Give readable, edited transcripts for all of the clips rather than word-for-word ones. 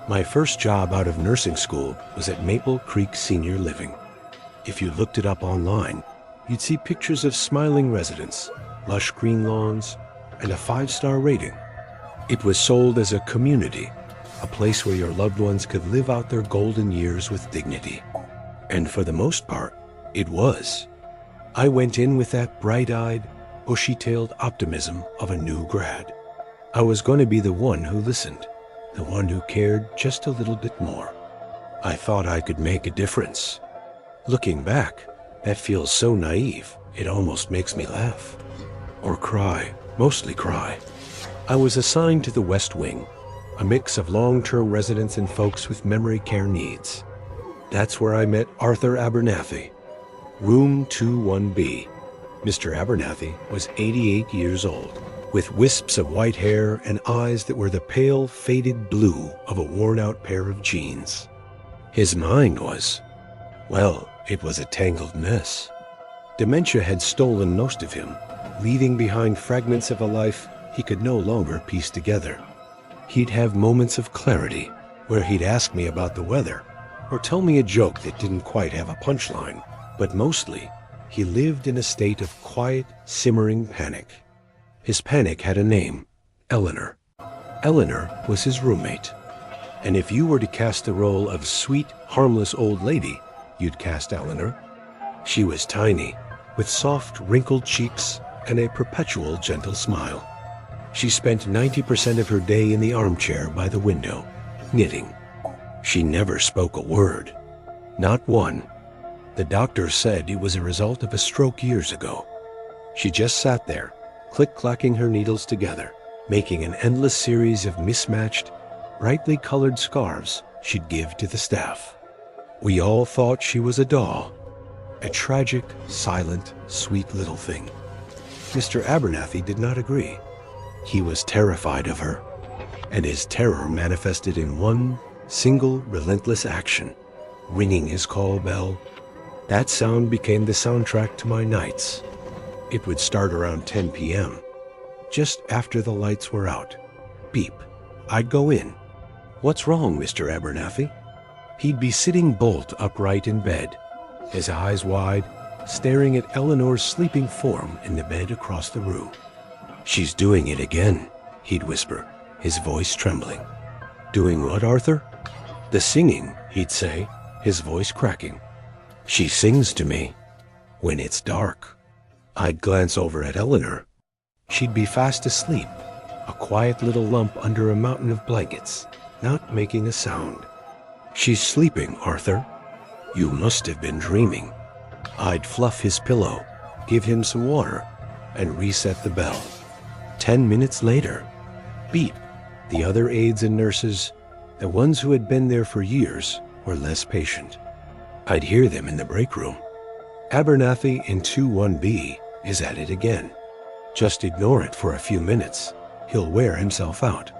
My first job out of nursing school was at Maple Creek Senior Living. If you looked it up online, you'd see pictures of smiling residents, lush green lawns, and a 5-star rating. It was sold as a community, a place where your loved ones could live out their golden years with dignity. And for the most part, it was. I went in with that bright-eyed, bushy-tailed optimism of a new grad. I was going to be the one who listened, the one who cared just a little bit more. I thought I could make a difference. Looking back, that feels so naive, it almost makes me laugh. Or cry, mostly cry. I was assigned to the West Wing, a mix of long-term residents and folks with memory care needs. That's where I met Arthur Abernathy. Room 21B. Mr. Abernathy was 88 years old, with wisps of white hair and eyes that were the pale, faded blue of a worn-out pair of jeans. His mind was, well, it was a tangled mess. Dementia had stolen most of him, leaving behind fragments of a life he could no longer piece together. He'd have moments of clarity, where he'd ask me about the weather, or tell me a joke that didn't quite have a punchline, but mostly, he lived in a state of quiet, simmering panic. His panic had a name, Eleanor. Eleanor was his roommate. And if you were to cast the role of sweet, harmless old lady, you'd cast Eleanor. She was tiny, with soft, wrinkled cheeks and a perpetual gentle smile. She spent 90% of her day in the armchair by the window, knitting. She never spoke a word. Not one. The doctor said it was a result of a stroke years ago. She just sat there, click-clacking her needles together, making an endless series of mismatched, brightly colored scarves she'd give to the staff. We all thought she was a doll, a tragic, silent, sweet little thing. Mr. Abernathy did not agree. He was terrified of her, and his terror manifested in one single relentless action, ringing his call bell. That sound became the soundtrack to my nights. It would start around 10 p.m., just after the lights were out. Beep. I'd go in. "What's wrong, Mr. Abernathy?" He'd be sitting bolt upright in bed, his eyes wide, staring at Eleanor's sleeping form in the bed across the room. "She's doing it again," he'd whisper, his voice trembling. "Doing what, Arthur?" "The singing," he'd say, his voice cracking. "She sings to me when it's dark." I'd glance over at Eleanor. She'd be fast asleep, a quiet little lump under a mountain of blankets, not making a sound. "She's sleeping, Arthur. You must have been dreaming." I'd fluff his pillow, give him some water, and reset the bell. 10 minutes later, beep. The other aides and nurses, the ones who had been there for years, were less patient. I'd hear them in the break room. "Abernathy in 21B is at it again. Just ignore it for a few minutes. He'll wear himself out.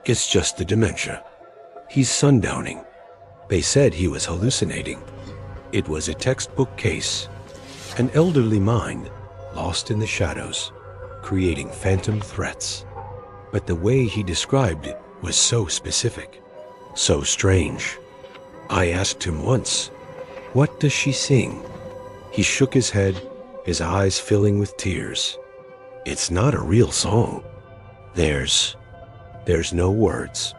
It's just the dementia. He's sundowning." They said he was hallucinating. It was a textbook case, an elderly mind lost in the shadows, creating phantom threats. But the way he described it was so specific, so strange. I asked him once, "What does she sing?" He shook his head, his eyes filling with tears. "It's not a real song. There's no words.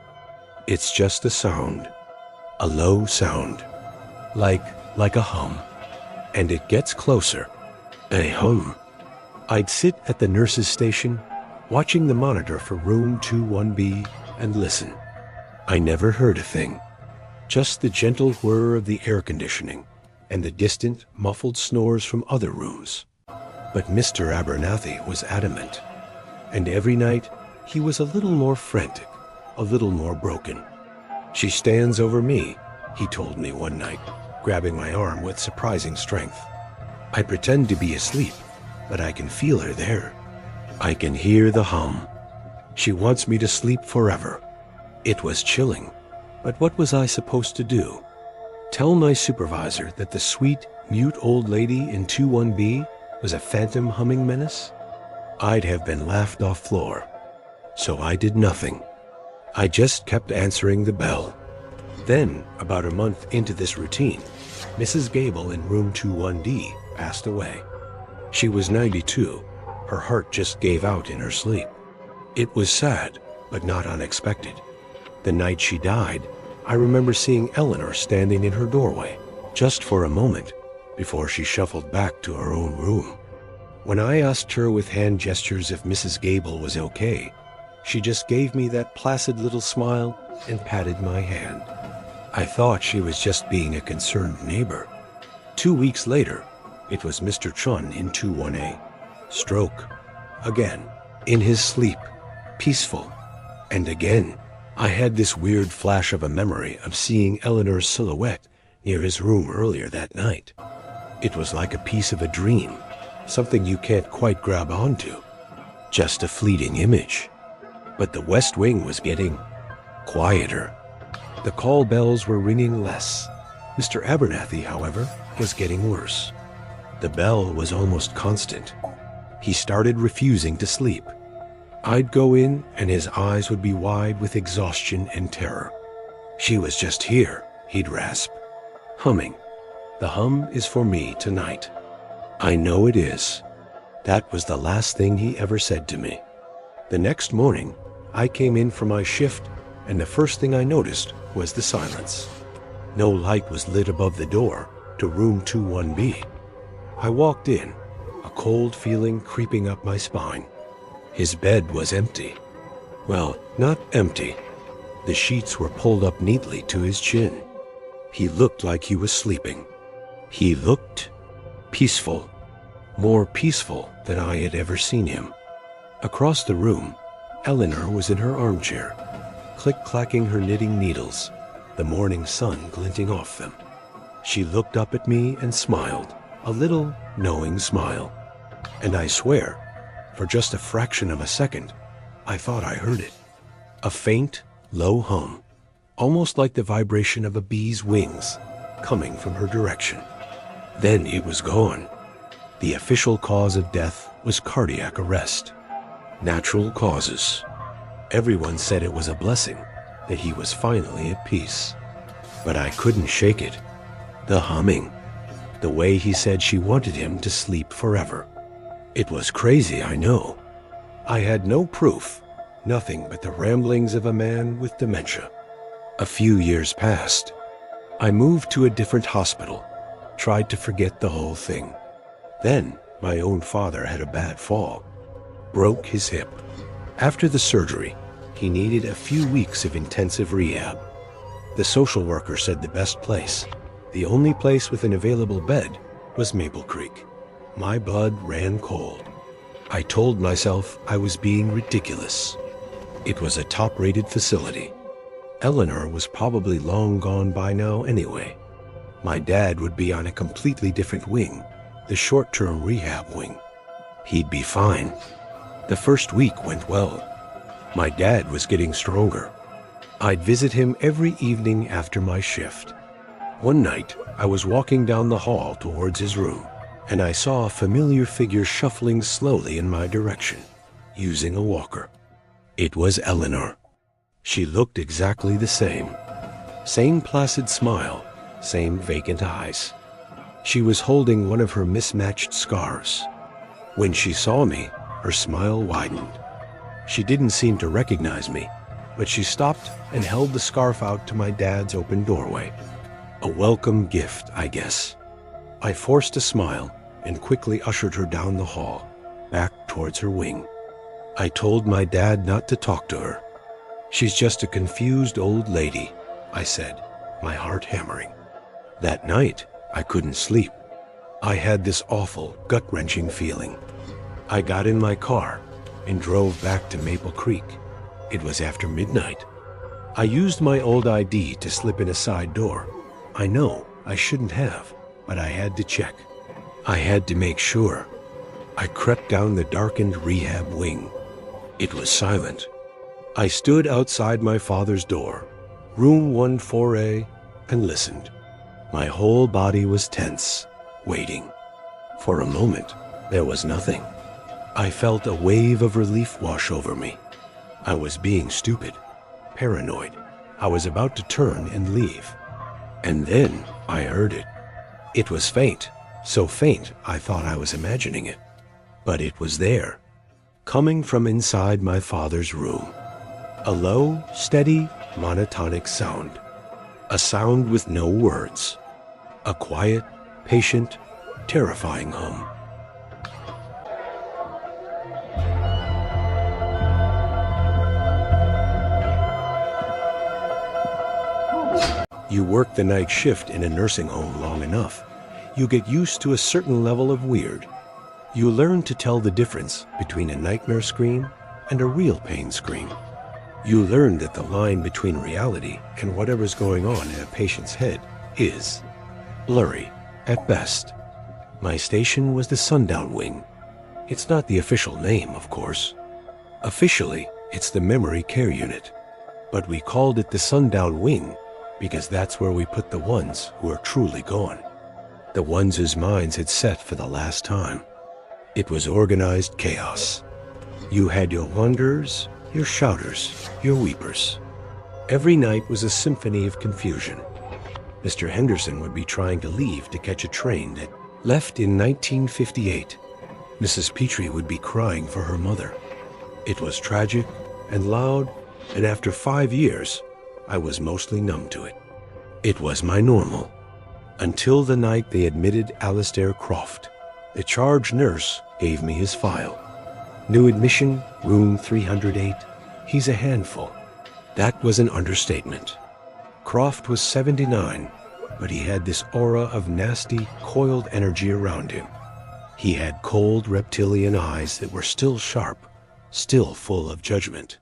It's just a sound, a low sound, like a hum. And it gets closer, a hum." I'd sit at the nurse's station, watching the monitor for room 21B, and listen. I never heard a thing, just the gentle whir of the air conditioning and the distant, muffled snores from other rooms. But Mr. Abernathy was adamant, and every night he was a little more frantic, a little more broken. "She stands over me," he told me one night, grabbing my arm with surprising strength. "I pretend to be asleep, but I can feel her there. I can hear the hum. She wants me to sleep forever." It was chilling, but what was I supposed to do? Tell my supervisor that the sweet, mute old lady in 21B was a phantom humming menace, I'd have been laughed off floor. So I did nothing. I just kept answering the bell. Then, about a month into this routine, Mrs. Gable in room 21D passed away. She was 92. Her heart just gave out in her sleep. It was sad, but not unexpected. The night she died, I remember seeing Eleanor standing in her doorway, just for a moment, before she shuffled back to her own room. When I asked her with hand gestures if Mrs. Gable was okay, she just gave me that placid little smile and patted my hand. I thought she was just being a concerned neighbor. 2 weeks later, it was Mr. Chun in 21A. Stroke. Again, in his sleep. Peaceful. And again, I had this weird flash of a memory of seeing Eleanor's silhouette near his room earlier that night. It was like a piece of a dream, something you can't quite grab onto. Just a fleeting image. But the West Wing was getting quieter. The call bells were ringing less. Mr. Abernathy, however, was getting worse. The bell was almost constant. He started refusing to sleep. I'd go in and his eyes would be wide with exhaustion and terror. "She was just here," he'd rasp. Humming. "The hum is for me tonight." "I know it is." That was the last thing he ever said to me. The next morning, I came in for my shift, and the first thing I noticed was the silence. No light was lit above the door to room 21B. I walked in, a cold feeling creeping up my spine. His bed was empty. Well, not empty. The sheets were pulled up neatly to his chin. He looked like he was sleeping. He looked peaceful, more peaceful than I had ever seen him. Across the room, Eleanor was in her armchair, click-clacking her knitting needles, the morning sun glinting off them. She looked up at me and smiled, a little knowing smile. And I swear, for just a fraction of a second, I thought I heard it. A faint, low hum, almost like the vibration of a bee's wings, coming from her direction. Then it was gone. The official cause of death was cardiac arrest. Natural causes. Everyone said it was a blessing, that he was finally at peace. But I couldn't shake it. The humming. The way he said she wanted him to sleep forever. It was crazy, I know. I had no proof, nothing but the ramblings of a man with dementia. A few years passed. I moved to a different hospital, tried to forget the whole thing. Then, my own father had a bad fall. Broke his hip. After the surgery, he needed a few weeks of intensive rehab. The social worker said the best place, the only place with an available bed, was Maple Creek. My blood ran cold. I told myself I was being ridiculous. It was a top-rated facility. Eleanor was probably long gone by now anyway. My dad would be on a completely different wing, the short-term rehab wing. He'd be fine. The first week went well. My dad was getting stronger. I'd visit him every evening after my shift. One night, I was walking down the hall towards his room, and I saw a familiar figure shuffling slowly in my direction, using a walker. It was Eleanor. She looked exactly the same. Same placid smile, same vacant eyes. She was holding one of her mismatched scarves. When she saw me, her smile widened. She didn't seem to recognize me, but she stopped and held the scarf out to my dad's open doorway. A welcome gift, I guess. I forced a smile and quickly ushered her down the hall, back towards her wing. I told my dad not to talk to her. "She's just a confused old lady," I said, my heart hammering. That night, I couldn't sleep. I had this awful, gut-wrenching feeling. I got in my car and drove back to Maple Creek. It was after midnight. I used my old ID to slip in a side door. I know I shouldn't have, but I had to check. I had to make sure. I crept down the darkened rehab wing. It was silent. I stood outside my father's door, room 14A, and listened. My whole body was tense, waiting. For a moment, There was nothing. I felt a wave of relief wash over me. I was being stupid, paranoid. I was about to turn and leave. And then I heard it. It was faint, so faint I thought I was imagining it. But it was there, coming from inside my father's room. A low, steady, monotonic sound. A sound with no words. A quiet, patient, terrifying hum. You work the night shift in a nursing home long enough, you get used to a certain level of weird. You learn to tell the difference between a nightmare scream and a real pain scream. You learn that the line between reality and whatever's going on in a patient's head is blurry at best. My station was the Sundown Wing. It's not the official name, of course. Officially, it's the Memory Care Unit. But we called it the Sundown Wing because that's where we put the ones who are truly gone. The ones whose minds had set for the last time. It was organized chaos. You had your wanderers, your shouters, your weepers. Every night was a symphony of confusion. Mr. Henderson would be trying to leave to catch a train that left in 1958. Mrs. Petrie would be crying for her mother. It was tragic and loud, and after 5 years, I was mostly numb to it. It was my normal. Until the night they admitted Alistair Croft. The charge nurse gave me his file. New admission, room 308. He's a handful. That was an understatement. Croft was 79, but he had this aura of nasty, coiled energy around him. He had cold reptilian eyes that were still sharp, still full of judgment.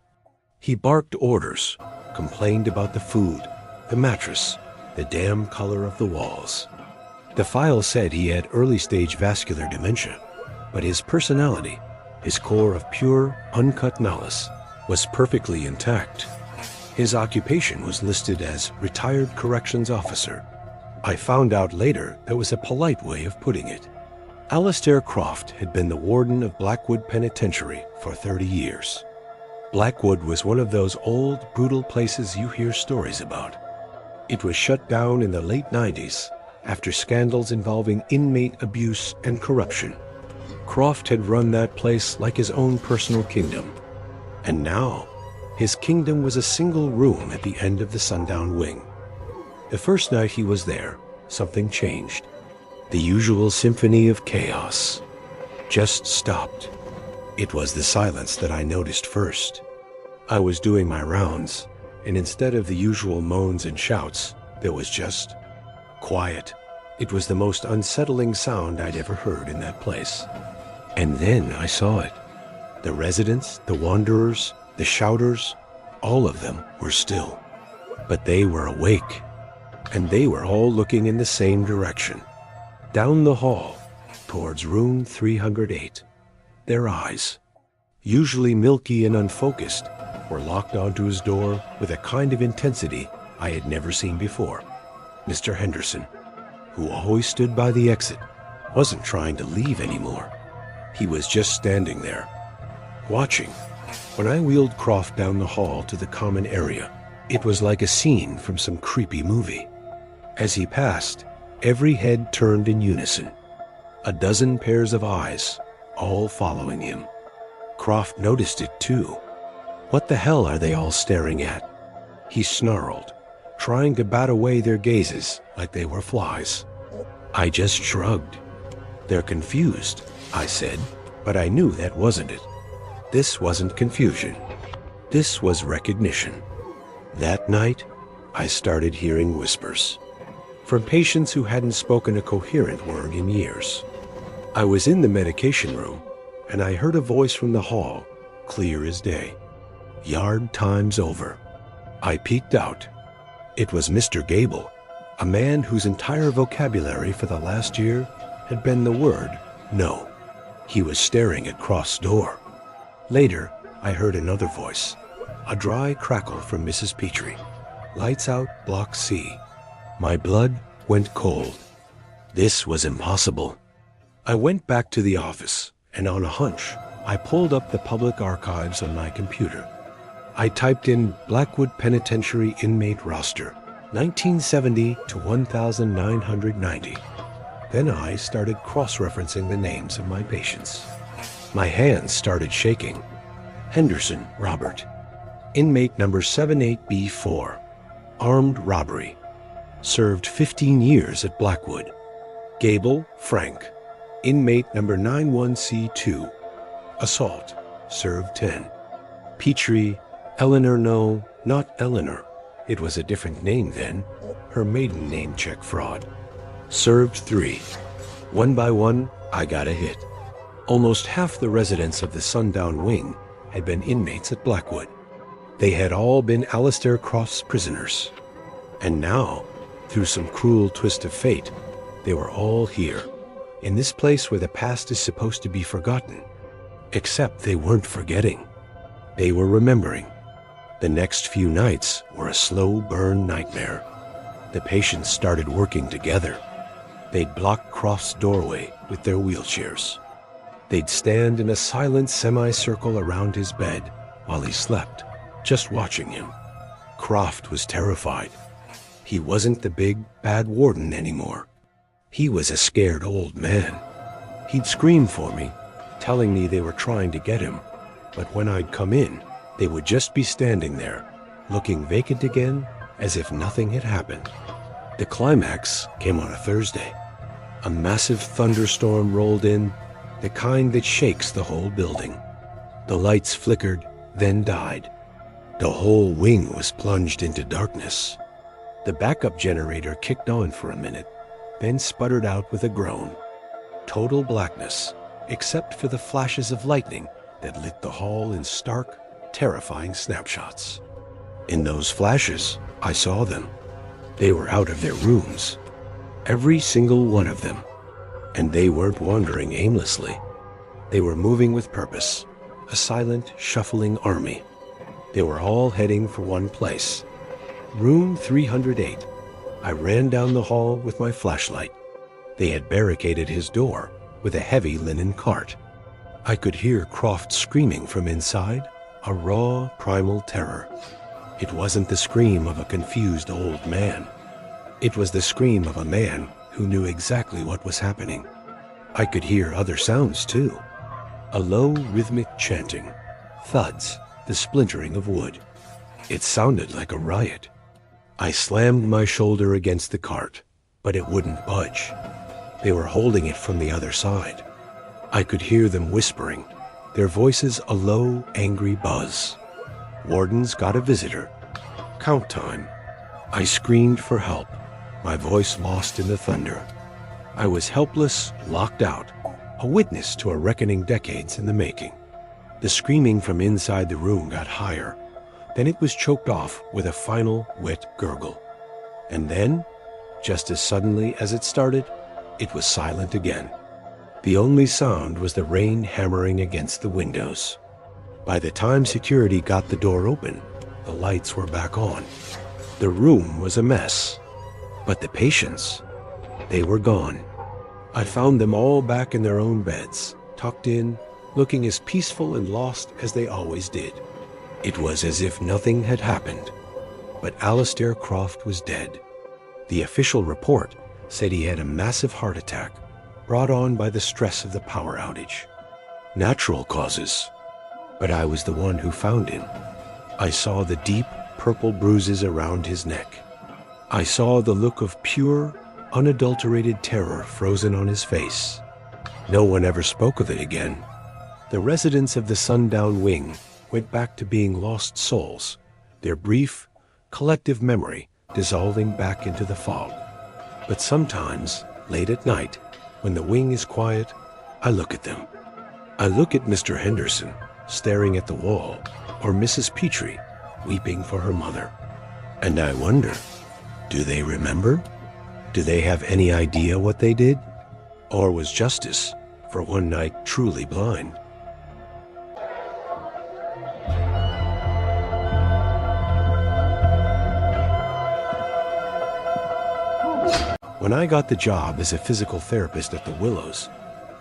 He barked orders, complained about the food, the mattress, the damn color of the walls. The file said he had early-stage vascular dementia, but his personality, his core of pure, uncut malice, was perfectly intact. His occupation was listed as retired corrections officer. I found out later that was a polite way of putting it. Alistair Croft had been the warden of Blackwood Penitentiary for 30 years. Blackwood was one of those old, brutal places you hear stories about. It was shut down in the late 90s after scandals involving inmate abuse and corruption. Croft had run that place like his own personal kingdom. And now, his kingdom was a single room at the end of the Sundown Wing. The first night he was there, something changed. The usual symphony of chaos just stopped. It was the silence that I noticed first. I was doing my rounds, and instead of the usual moans and shouts, there was just quiet. It was the most unsettling sound I'd ever heard in that place. And then I saw it. The residents, the wanderers, the shouters, all of them were still. But they were awake, and they were all looking in the same direction. Down the hall, towards room 308. Their eyes, usually milky and unfocused, were locked onto his door with a kind of intensity I had never seen before. Mr. Henderson, who always stood by the exit, wasn't trying to leave anymore. He was just standing there, watching. When I wheeled Croft down the hall to the common area, it was like a scene from some creepy movie. As he passed, every head turned in unison. A dozen pairs of eyes, all following him. Croft noticed it too. What the hell are they all staring at? He snarled, trying to bat away their gazes like they were flies. I just shrugged. They're confused, I said, but I knew that wasn't it. This wasn't confusion. This was recognition. That night, I started hearing whispers from patients who hadn't spoken a coherent word in years. I was in the medication room, and I heard a voice from the hall, clear as day. Yard times over. I peeked out. It was Mr. Gable, a man whose entire vocabulary for the last year had been the word no. He was staring at Croft's door. Later, I heard another voice, a dry crackle from Mrs. Petrie. Lights out, Block C. My blood went cold. This was impossible. I went back to the office, and on a hunch, I pulled up the public archives on my computer. I typed in Blackwood Penitentiary inmate roster, 1970 to 1990. Then I started cross-referencing the names of my patients. My hands started shaking. Henderson, Robert. Inmate number 78B4. Armed robbery. Served 15 years at Blackwood. Gable, Frank. Inmate number 91C2. Assault. Served 10. Petrie, Eleanor, no, not Eleanor. It was a different name then. Her maiden name check fraud. Served 3. One by one, I got a hit. Almost half the residents of the Sundown Wing had been inmates at Blackwood. They had all been Alistair Croft's prisoners. And now, through some cruel twist of fate, they were all here, in this place where the past is supposed to be forgotten. Except they weren't forgetting. They were remembering. The next few nights were a slow burn nightmare. The patients started working together. They'd block Croft's doorway with their wheelchairs. They'd stand in a silent semicircle around his bed while he slept, just watching him. Croft was terrified. He wasn't the big, bad warden anymore. He was a scared old man. He'd scream for me, telling me they were trying to get him, but when I'd come in, they would just be standing there, looking vacant again, as if nothing had happened. The climax came on a Thursday. A massive thunderstorm rolled in, the kind that shakes the whole building. The lights flickered, then died. The whole wing was plunged into darkness. The backup generator kicked on for a minute, then sputtered out with a groan. Total blackness, except for the flashes of lightning that lit the hall in stark, terrifying snapshots. In those flashes, I saw them. They were out of their rooms. Every single one of them. And they weren't wandering aimlessly. They were moving with purpose, a silent, shuffling army. They were all heading for one place. Room 308. I ran down the hall with my flashlight. They had barricaded his door with a heavy linen cart. I could hear Croft screaming from inside, a raw, primal terror. It wasn't the scream of a confused old man. It was the scream of a man who knew exactly what was happening. I could hear other sounds too. A low, rhythmic chanting, thuds, the splintering of wood. It sounded like a riot. I slammed my shoulder against the cart, but it wouldn't budge. They were holding it from the other side. I could hear them whispering, their voices a low, angry buzz. Warden's got a visitor. Count time. I screamed for help, my voice lost in the thunder. I was helpless, locked out, a witness to a reckoning decades in the making. The screaming from inside the room got higher. Then it was choked off with a final wet gurgle. And then, just as suddenly as it started, it was silent again. The only sound was the rain hammering against the windows. By the time security got the door open, the lights were back on. The room was a mess. But the patients, they were gone. I found them all back in their own beds, tucked in, looking as peaceful and lost as they always did. It was as if nothing had happened. But Alistair Croft was dead. The official report said he had a massive heart attack, brought on by the stress of the power outage. Natural causes. But I was the one who found him. I saw the deep, purple bruises around his neck. I saw the look of pure, unadulterated terror frozen on his face. No one ever spoke of it again. The residents of the Sundown Wing went back to being lost souls, their brief, collective memory dissolving back into the fog. But sometimes, late at night, when the wing is quiet, I look at them. I look at Mr. Henderson, staring at the wall, or Mrs. Petrie, weeping for her mother. And I wonder, do they remember? Do they have any idea what they did? Or was justice, for one night, truly blind? When I got the job as a physical therapist at the Willows,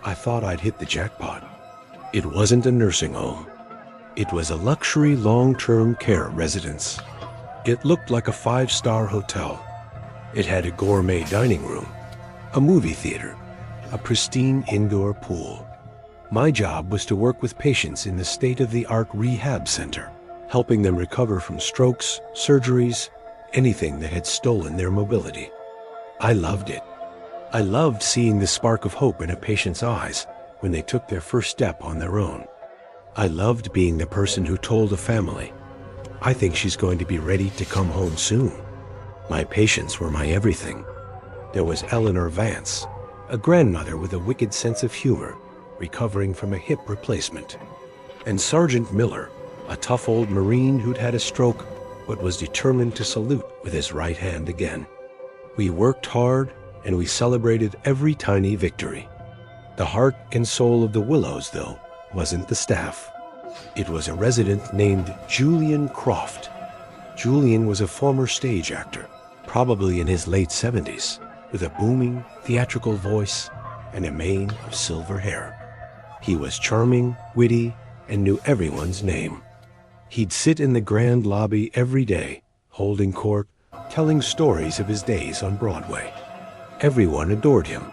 I thought I'd hit the jackpot. It wasn't a nursing home. It was a luxury long-term care residence. It looked like a 5-star hotel. It had a gourmet dining room, a movie theater, a pristine indoor pool. My job was to work with patients in the state-of-the-art rehab center, helping them recover from strokes, surgeries, anything that had stolen their mobility. I loved it. I loved seeing the spark of hope in a patient's eyes when they took their first step on their own. I loved being the person who told a family, "I think she's going to be ready to come home soon." My patients were my everything. There was Eleanor Vance, a grandmother with a wicked sense of humor, recovering from a hip replacement. And Sergeant Miller, a tough old Marine who'd had a stroke but was determined to salute with his right hand again. We worked hard and we celebrated every tiny victory. The heart and soul of the Willows, though, wasn't the staff. It was a resident named Julian Croft. Julian was a former stage actor, probably in his late 70s, with a booming, theatrical voice and a mane of silver hair. He was charming, witty, and knew everyone's name. He'd sit in the grand lobby every day, holding court, telling stories of his days on Broadway. Everyone adored him.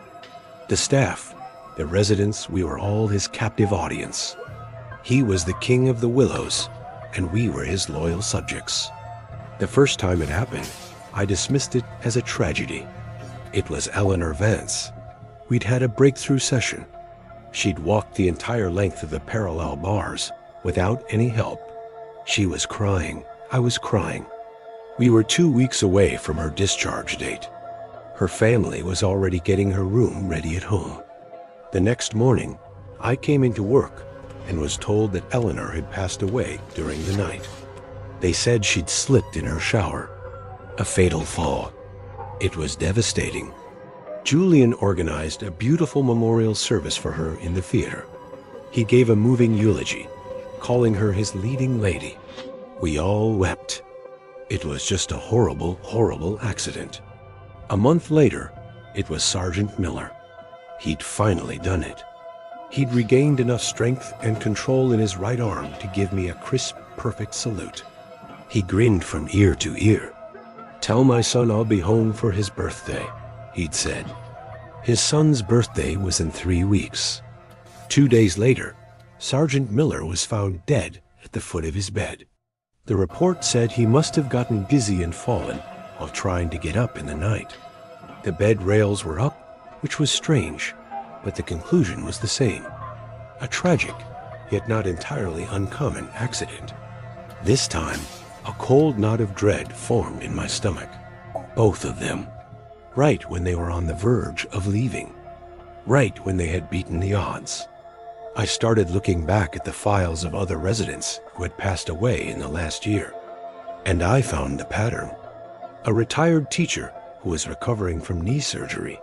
The staff, the residents, we were all his captive audience. He was the king of the Willows, and we were his loyal subjects. The first time it happened, I dismissed it as a tragedy. It was Eleanor Vance. We'd had a breakthrough session. She'd walked the entire length of the parallel bars without any help. She was crying. I was crying. We were 2 weeks away from her discharge date. Her family was already getting her room ready at home. The next morning, I came into work and was told that Eleanor had passed away during the night. They said she'd slipped in her shower. A fatal fall. It was devastating. Julian organized a beautiful memorial service for her in the theater. He gave a moving eulogy, calling her his leading lady. We all wept. It was just a horrible, horrible accident. A month later, it was Sergeant Miller. He'd finally done it. He'd regained enough strength and control in his right arm to give me a crisp, perfect salute. He grinned from ear to ear. "Tell my son I'll be home for his birthday," he'd said. His son's birthday was in 3 weeks. 2 days later, Sergeant Miller was found dead at the foot of his bed. The report said he must have gotten dizzy and fallen while trying to get up in the night. The bed rails were up, which was strange, but the conclusion was the same. A tragic, yet not entirely uncommon accident. This time, a cold knot of dread formed in my stomach. Both of them. Right when they were on the verge of leaving. Right when they had beaten the odds. I started looking back at the files of other residents who had passed away in the last year. And I found the pattern. A retired teacher who was recovering from knee surgery.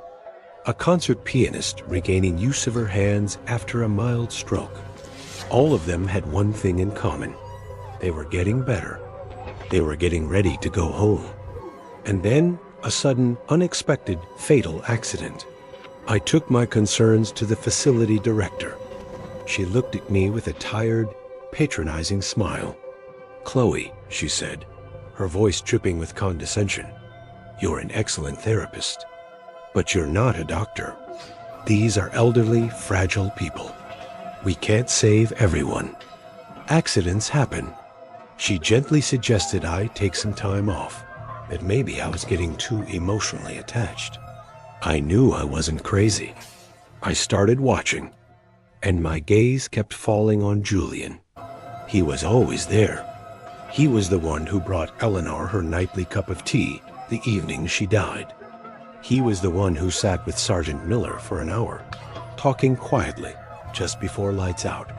A concert pianist regaining use of her hands after a mild stroke. All of them had one thing in common. They were getting better. They were getting ready to go home. And then a sudden, unexpected, fatal accident. I took my concerns to the facility director. She looked at me with a tired, patronizing smile. "Chloe," she said, her voice dripping with condescension, "you're an excellent therapist, but you're not a doctor. These are elderly, fragile people. We can't save everyone. Accidents happen." She gently suggested I take some time off, that maybe I was getting too emotionally attached. I knew I wasn't crazy. I started watching, and my gaze kept falling on Julian. He was always there. He was the one who brought Eleanor her nightly cup of tea the evening she died. He was the one who sat with Sergeant Miller for an hour, talking quietly just before lights out.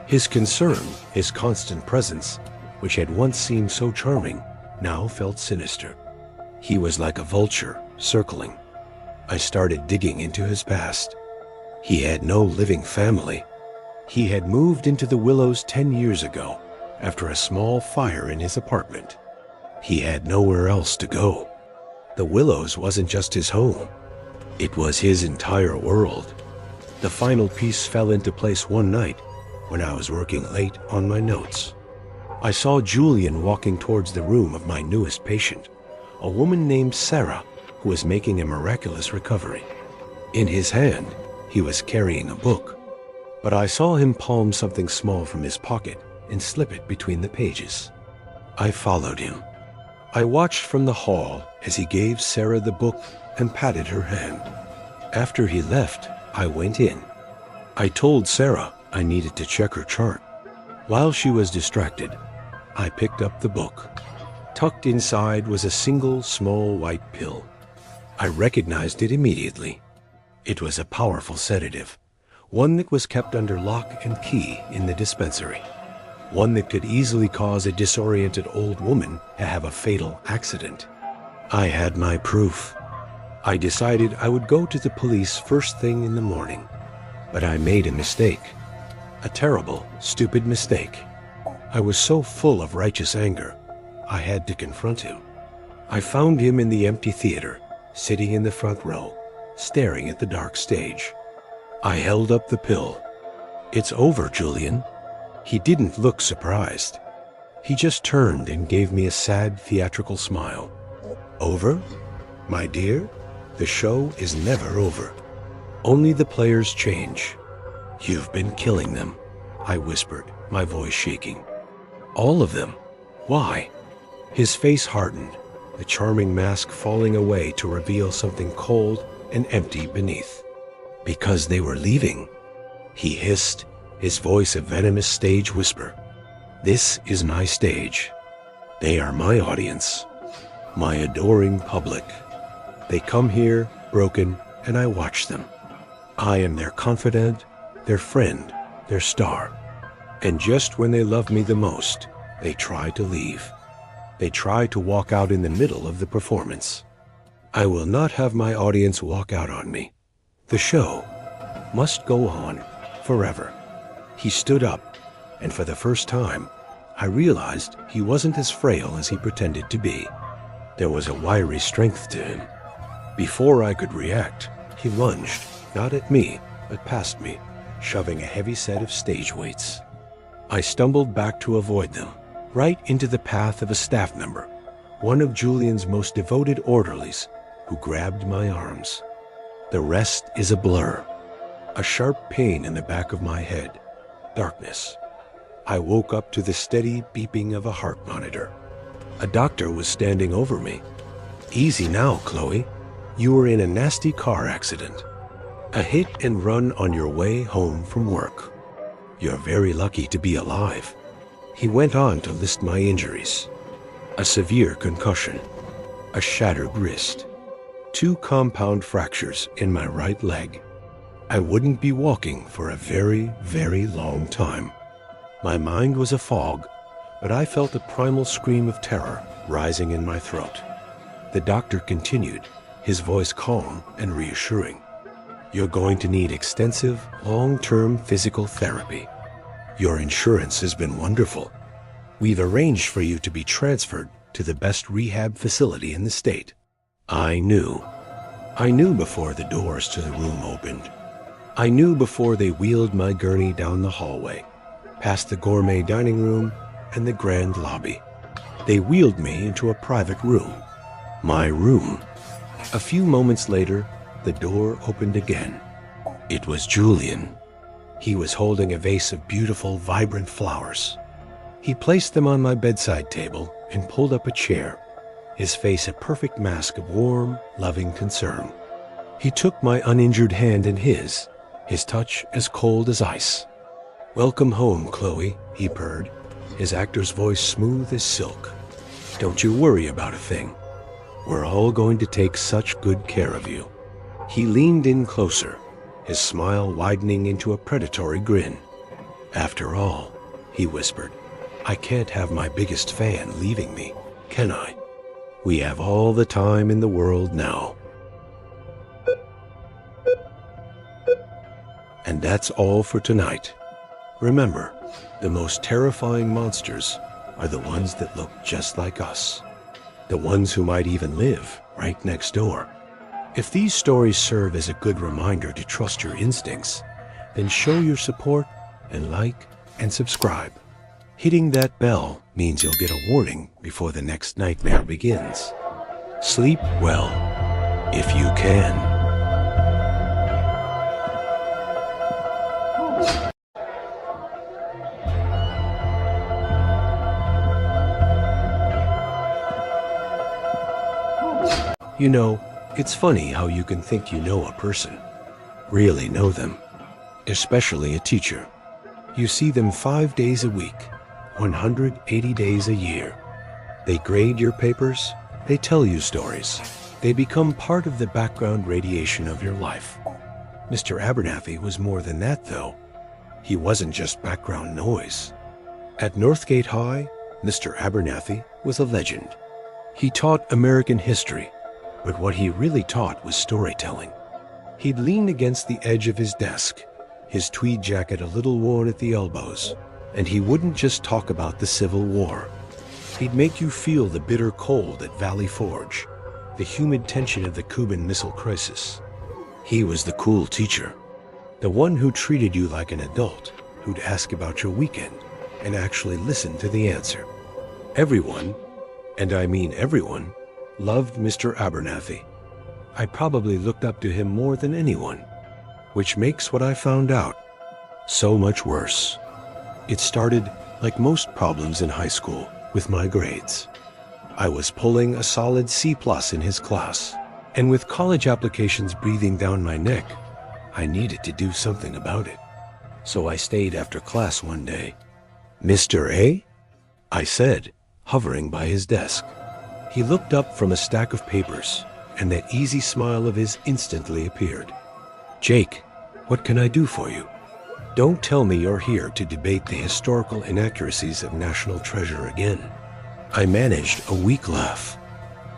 His concern, his constant presence, which had once seemed so charming, now felt sinister. He was like a vulture, circling. I started digging into his past. He had no living family. He had moved into the Willows 10 years ago, after a small fire in his apartment. He had nowhere else to go. The Willows wasn't just his home. It was his entire world. The final piece fell into place one night when I was working late on my notes. I saw Julian walking towards the room of my newest patient, a woman named Sarah, who was making a miraculous recovery. In his hand, he was carrying a book, but I saw him palm something small from his pocket and slip it between the pages. I followed him. I watched from the hall as he gave Sarah the book and patted her hand. After he left, I went in. I told Sarah I needed to check her chart. While she was distracted, I picked up the book. Tucked inside was a single small white pill. I recognized it immediately. It was a powerful sedative, one that was kept under lock and key in the dispensary, one that could easily cause a disoriented old woman to have a fatal accident. I had my proof. I decided I would go to the police first thing in the morning, but I made a mistake. A terrible, stupid mistake. I was so full of righteous anger, I had to confront him. I found him in the empty theater, sitting in the front row, staring at the dark stage. I held up the pill. "It's over, Julian." He didn't look surprised. He just turned and gave me a sad, theatrical smile. "Over? My dear, the show is never over. Only the players change. You've been killing them," I whispered, my voice shaking. "All of them? Why?" His face hardened, the charming mask falling away to reveal something cold and empty beneath. "Because they were leaving," he hissed, his voice a venomous stage whisper. "This is my stage. They are my audience, my adoring public. They come here, broken, and I watch them. I am their confidant, their friend, their star. And just when they love me the most, they try to leave. They try to walk out in the middle of the performance. I will not have my audience walk out on me. The show must go on forever." He stood up, and for the first time, I realized he wasn't as frail as he pretended to be. There was a wiry strength to him. Before I could react, he lunged, not at me, but past me, shoving a heavy set of stage weights. I stumbled back to avoid them, right into the path of a staff member, one of Julian's most devoted orderlies, who grabbed my arms. The rest is a blur. A sharp pain in the back of my head. Darkness. I woke up to the steady beeping of a heart monitor. A doctor was standing over me. "Easy now, Chloe. You were in a nasty car accident. A hit and run on your way home from work. You're very lucky to be alive." He went on to list my injuries. A severe concussion, a shattered wrist, 2 compound fractures in my right leg. I wouldn't be walking for a very, very long time. My mind was a fog, but I felt a primal scream of terror rising in my throat. The doctor continued, his voice calm and reassuring. "You're going to need extensive, long-term physical therapy. Your insurance has been wonderful. We've arranged for you to be transferred to the best rehab facility in the state." I knew. I knew before the doors to the room opened. I knew before they wheeled my gurney down the hallway, past the gourmet dining room and the grand lobby. They wheeled me into a private room. My room. A few moments later, the door opened again. It was Julian. He was holding a vase of beautiful, vibrant flowers. He placed them on my bedside table and pulled up a chair, his face a perfect mask of warm, loving concern. He took my uninjured hand in his touch as cold as ice. "Welcome home, Chloe," he purred, his actor's voice smooth as silk. "Don't you worry about a thing. We're all going to take such good care of you." He leaned in closer, his smile widening into a predatory grin. "After all," he whispered, "I can't have my biggest fan leaving me, can I? We have all the time in the world now." And that's all for tonight. Remember, the most terrifying monsters are the ones that look just like us. The ones who might even live right next door. If these stories serve as a good reminder to trust your instincts, then show your support and like and subscribe. Hitting that bell means you'll get a warning before the next nightmare begins. Sleep well, if you can. You know, it's funny how you can think you know a person, really know them, especially a teacher. You see them 5 days a week, 180 days a year. They grade your papers, they tell you stories. They become part of the background radiation of your life. Mr. Abernathy was more than that, though. He wasn't just background noise. At Northgate High, Mr. Abernathy was a legend. He taught American history, but what he really taught was storytelling. He'd lean against the edge of his desk, his tweed jacket a little worn at the elbows, and he wouldn't just talk about the Civil War. He'd make you feel the bitter cold at Valley Forge, the humid tension of the Cuban Missile Crisis. He was the cool teacher, the one who treated you like an adult, who'd ask about your weekend and actually listen to the answer. Everyone, and I mean everyone, loved Mr. Abernathy. I probably looked up to him more than anyone, which makes what I found out so much worse. It started, like most problems in high school, with my grades. I was pulling a solid C+ in his class, and with college applications breathing down my neck, I needed to do something about it. So I stayed after class one day. "Mr. A?" I said, hovering by his desk. He looked up from a stack of papers, and that easy smile of his instantly appeared. "Jake, what can I do for you? Don't tell me you're here to debate the historical inaccuracies of National Treasure again." I managed a weak laugh.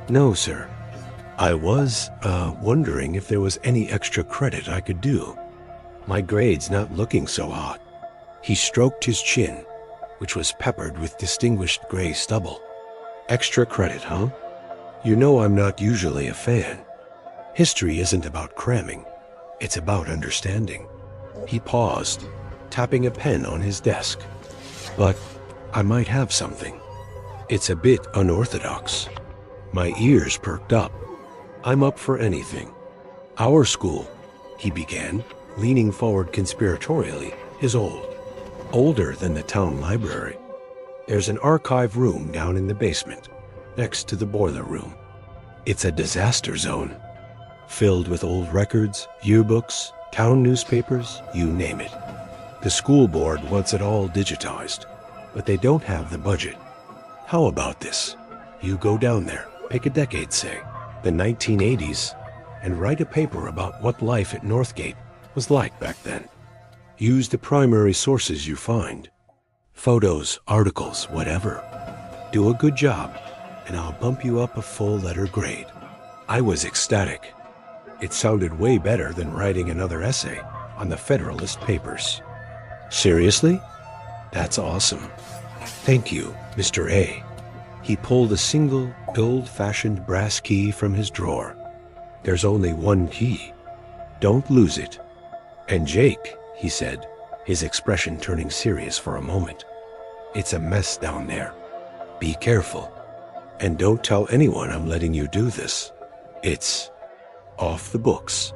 "No, sir. I was, wondering if there was any extra credit I could do. My grade's not looking so hot." He stroked his chin, which was peppered with distinguished gray stubble. "Extra credit, huh? You know I'm not usually a fan. History isn't about cramming. It's about understanding." He paused, tapping a pen on his desk. "But I might have something. It's a bit unorthodox." My ears perked up. "I'm up for anything. Our school," he began, leaning forward conspiratorially, "is old. Older than the town library. There's an archive room down in the basement, next to the boiler room. It's a disaster zone, filled with old records, yearbooks, town newspapers, you name it. The school board wants it all digitized, but they don't have the budget. How about this? You go down there, pick a decade, say, the 1980s, and write a paper about what life at Northgate was like back then. Use the primary sources you find. Photos, articles, whatever. Do a good job, and I'll bump you up a full letter grade." I was ecstatic. It sounded way better than writing another essay on the Federalist Papers. "Seriously? That's awesome. Thank you, Mr. A." He pulled a single, old-fashioned brass key from his drawer. "There's only one key. Don't lose it. And Jake," he said, his expression turning serious for a moment, "it's a mess down there. Be careful. And don't tell anyone I'm letting you do this. It's off the books."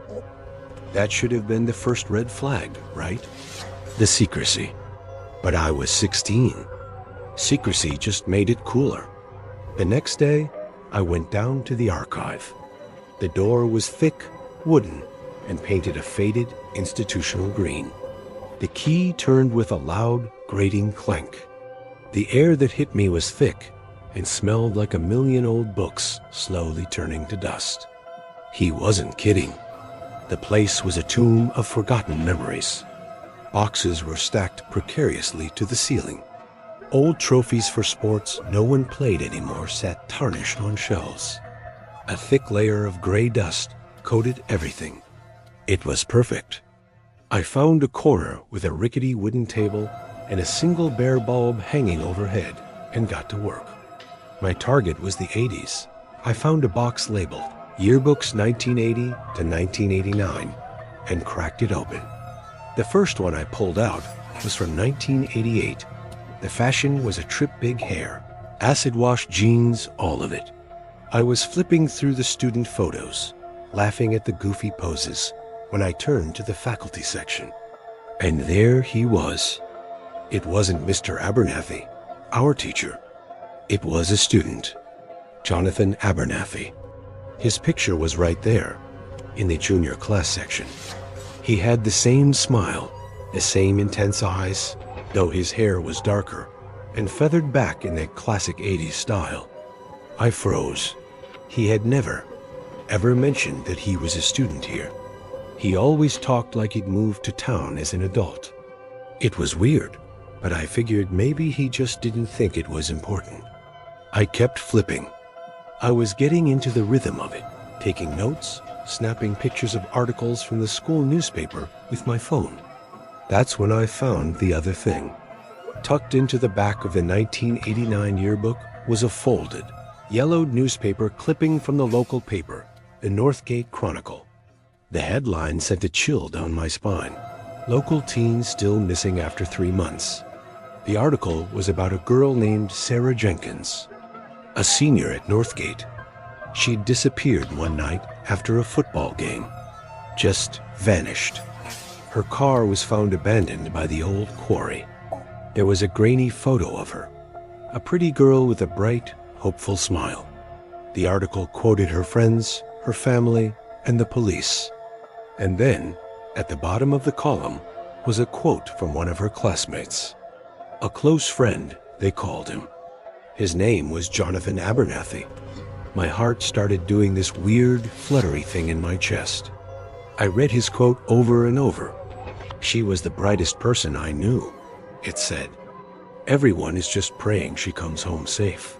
That should have been the first red flag, right? The secrecy. But I was 16. Secrecy just made it cooler. The next day, I went down to the archive. The door was thick, wooden, and painted a faded institutional green. The key turned with a loud, grating clank. The air that hit me was thick and smelled like a million old books slowly turning to dust. He wasn't kidding. The place was a tomb of forgotten memories. Boxes were stacked precariously to the ceiling. Old trophies for sports no one played anymore sat tarnished on shelves. A thick layer of gray dust coated everything. It was perfect. I found a corner with a rickety wooden table and a single bare bulb hanging overhead and got to work. My target was the 80s. I found a box labeled Yearbooks 1980 to 1989 and cracked it open. The first one I pulled out was from 1988. The fashion was a trip big hair, acid wash jeans, all of it. I was flipping through the student photos, laughing at the goofy poses, when I turned to the faculty section. And there he was. It wasn't Mr. Abernathy, our teacher. It was a student, Jonathan Abernathy. His picture was right there, in the junior class section. He had the same smile, the same intense eyes, though his hair was darker and feathered back in that classic 80s style. I froze. He had never, ever mentioned that he was a student here. He always talked like he'd moved to town as an adult. It was weird, but I figured maybe he just didn't think it was important. I kept flipping. I was getting into the rhythm of it, taking notes, snapping pictures of articles from the school newspaper with my phone. That's when I found the other thing. Tucked into the back of the 1989 yearbook was a folded, yellowed newspaper clipping from the local paper, the Northgate Chronicle. The headline sent a chill down my spine. Local teens still missing after 3 months. The article was about a girl named Sarah Jenkins, a senior at Northgate. She'd disappeared one night after a football game. Just vanished. Her car was found abandoned by the old quarry. There was a grainy photo of her, a pretty girl with a bright, hopeful smile. The article quoted her friends, her family, and the police. And then, at the bottom of the column, was a quote from one of her classmates. A close friend, they called him. His name was Jonathan Abernathy. My heart started doing this weird, fluttery thing in my chest. I read his quote over and over. She was the brightest person I knew, it said. Everyone is just praying she comes home safe.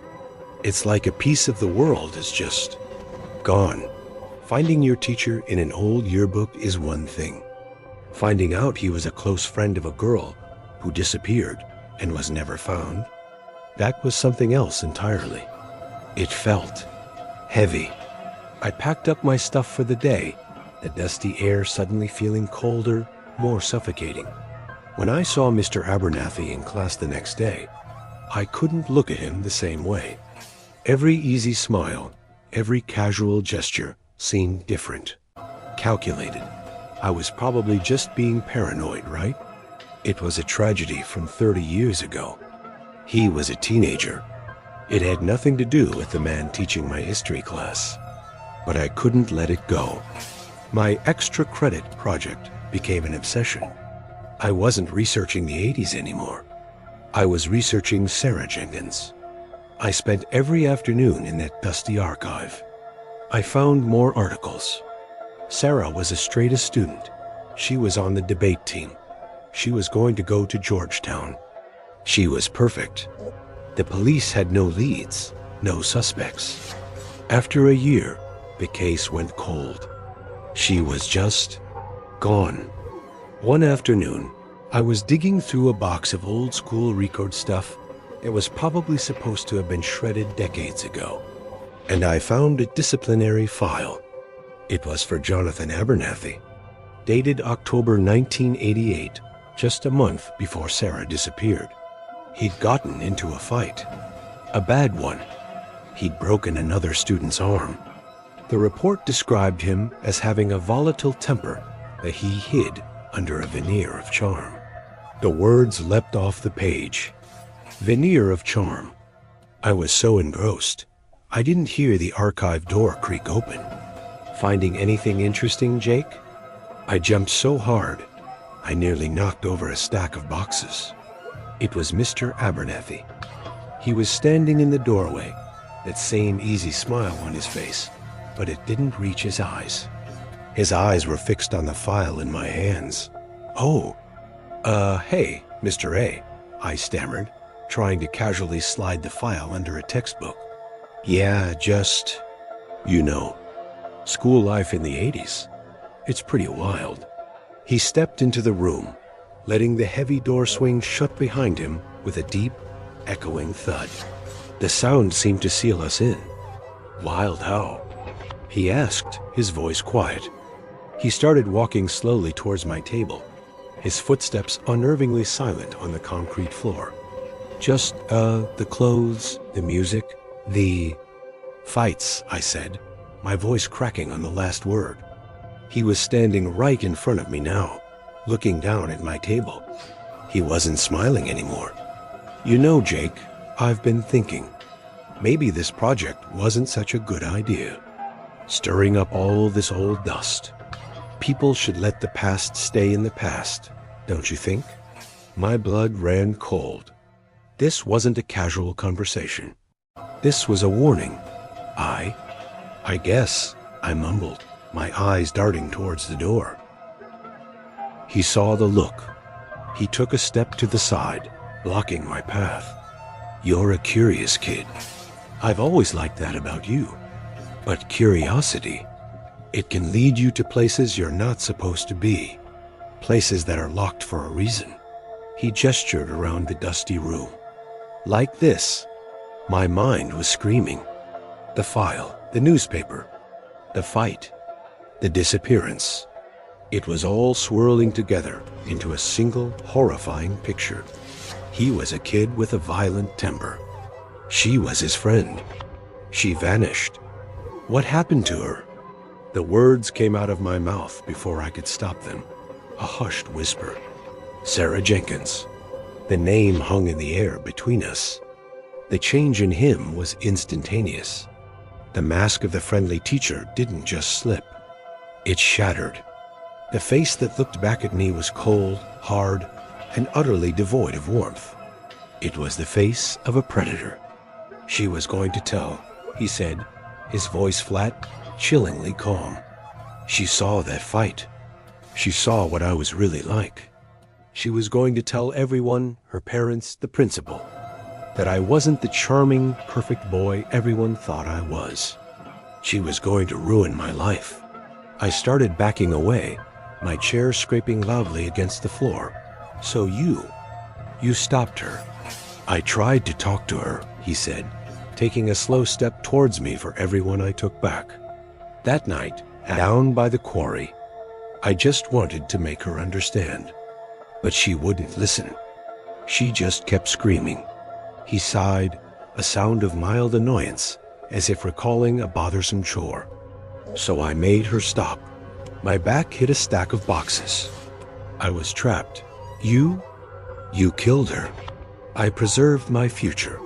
It's like a piece of the world is just gone. Finding your teacher in an old yearbook is one thing. Finding out he was a close friend of a girl who disappeared and was never found, that was something else entirely. It felt heavy. I packed up my stuff for the day, the dusty air suddenly feeling colder, more suffocating. When I saw Mr. Abernathy in class the next day, I couldn't look at him the same way. Every easy smile, every casual gesture seemed different, calculated. I was probably just being paranoid, right? It was a tragedy from 30 years ago. He was a teenager. It had nothing to do with the man teaching my history class. But I couldn't let it go. My extra credit project became an obsession. I wasn't researching the 80s anymore. I was researching Sarah Jenkins. I spent every afternoon in that dusty archive. I found more articles. Sarah was a straight-A student. She was on the debate team. She was going to go to Georgetown. She was perfect. The police had no leads, no suspects. After a year, the case went cold. She was just gone. One afternoon, I was digging through a box of old school record stuff that was probably supposed to have been shredded decades ago, and I found a disciplinary file. It was for Jonathan Abernathy, dated October 1988, just a month before Sarah disappeared. He'd gotten into a fight, a bad one. He'd broken another student's arm. The report described him as having a volatile temper that he hid under a veneer of charm. The words leapt off the page. Veneer of charm. I was so engrossed, I didn't hear the archive door creak open. Finding anything interesting, Jake? I jumped so hard, I nearly knocked over a stack of boxes. It was Mr. Abernathy. He was standing in the doorway, that same easy smile on his face, but it didn't reach his eyes. His eyes were fixed on the file in my hands. Oh, hey, Mr. A, I stammered, trying to casually slide the file under a textbook. Yeah, just, school life in the 80s. It's pretty wild. He stepped into the room, letting the heavy door swing shut behind him with a deep, echoing thud. The sound seemed to seal us in. Wild how? He asked, his voice quiet. He started walking slowly towards my table, his footsteps unnervingly silent on the concrete floor. Just, the clothes, the music, the fights, I said, my voice cracking on the last word. He was standing right in front of me now, looking down at my table. He wasn't smiling anymore. You know, Jake, I've been thinking, maybe this project wasn't such a good idea. Stirring up all this old dust. People should let the past stay in the past, don't you think? My blood ran cold. This wasn't a casual conversation. This was a warning. I guess, I mumbled, my eyes darting towards the door. He saw the look. He took a step to the side, blocking my path. You're a curious kid. I've always liked that about you. But curiosity, it can lead you to places you're not supposed to be. Places that are locked for a reason. He gestured around the dusty room. Like this. My mind was screaming. The file, the newspaper, the fight, the disappearance. It was all swirling together into a single horrifying picture. He was a kid with a violent temper. She was his friend. She vanished. What happened to her? The words came out of my mouth before I could stop them. A hushed whisper. Sarah Jenkins. The name hung in the air between us. The change in him was instantaneous. The mask of the friendly teacher didn't just slip. It shattered. The face that looked back at me was cold, hard, and utterly devoid of warmth. It was the face of a predator. She was going to tell, he said, his voice flat, chillingly calm. She saw that fight. She saw what I was really like. She was going to tell everyone, her parents, the principal, that I wasn't the charming, perfect boy everyone thought I was. She was going to ruin my life. I started backing away, my chair scraping loudly against the floor. So you stopped her. I tried to talk to her, he said, taking a slow step towards me for everyone I took back. That night, down by the quarry, I just wanted to make her understand. But she wouldn't listen. She just kept screaming. He sighed, a sound of mild annoyance, as if recalling a bothersome chore. So I made her stop. My back hit a stack of boxes. I was trapped. You killed her. I preserved my future,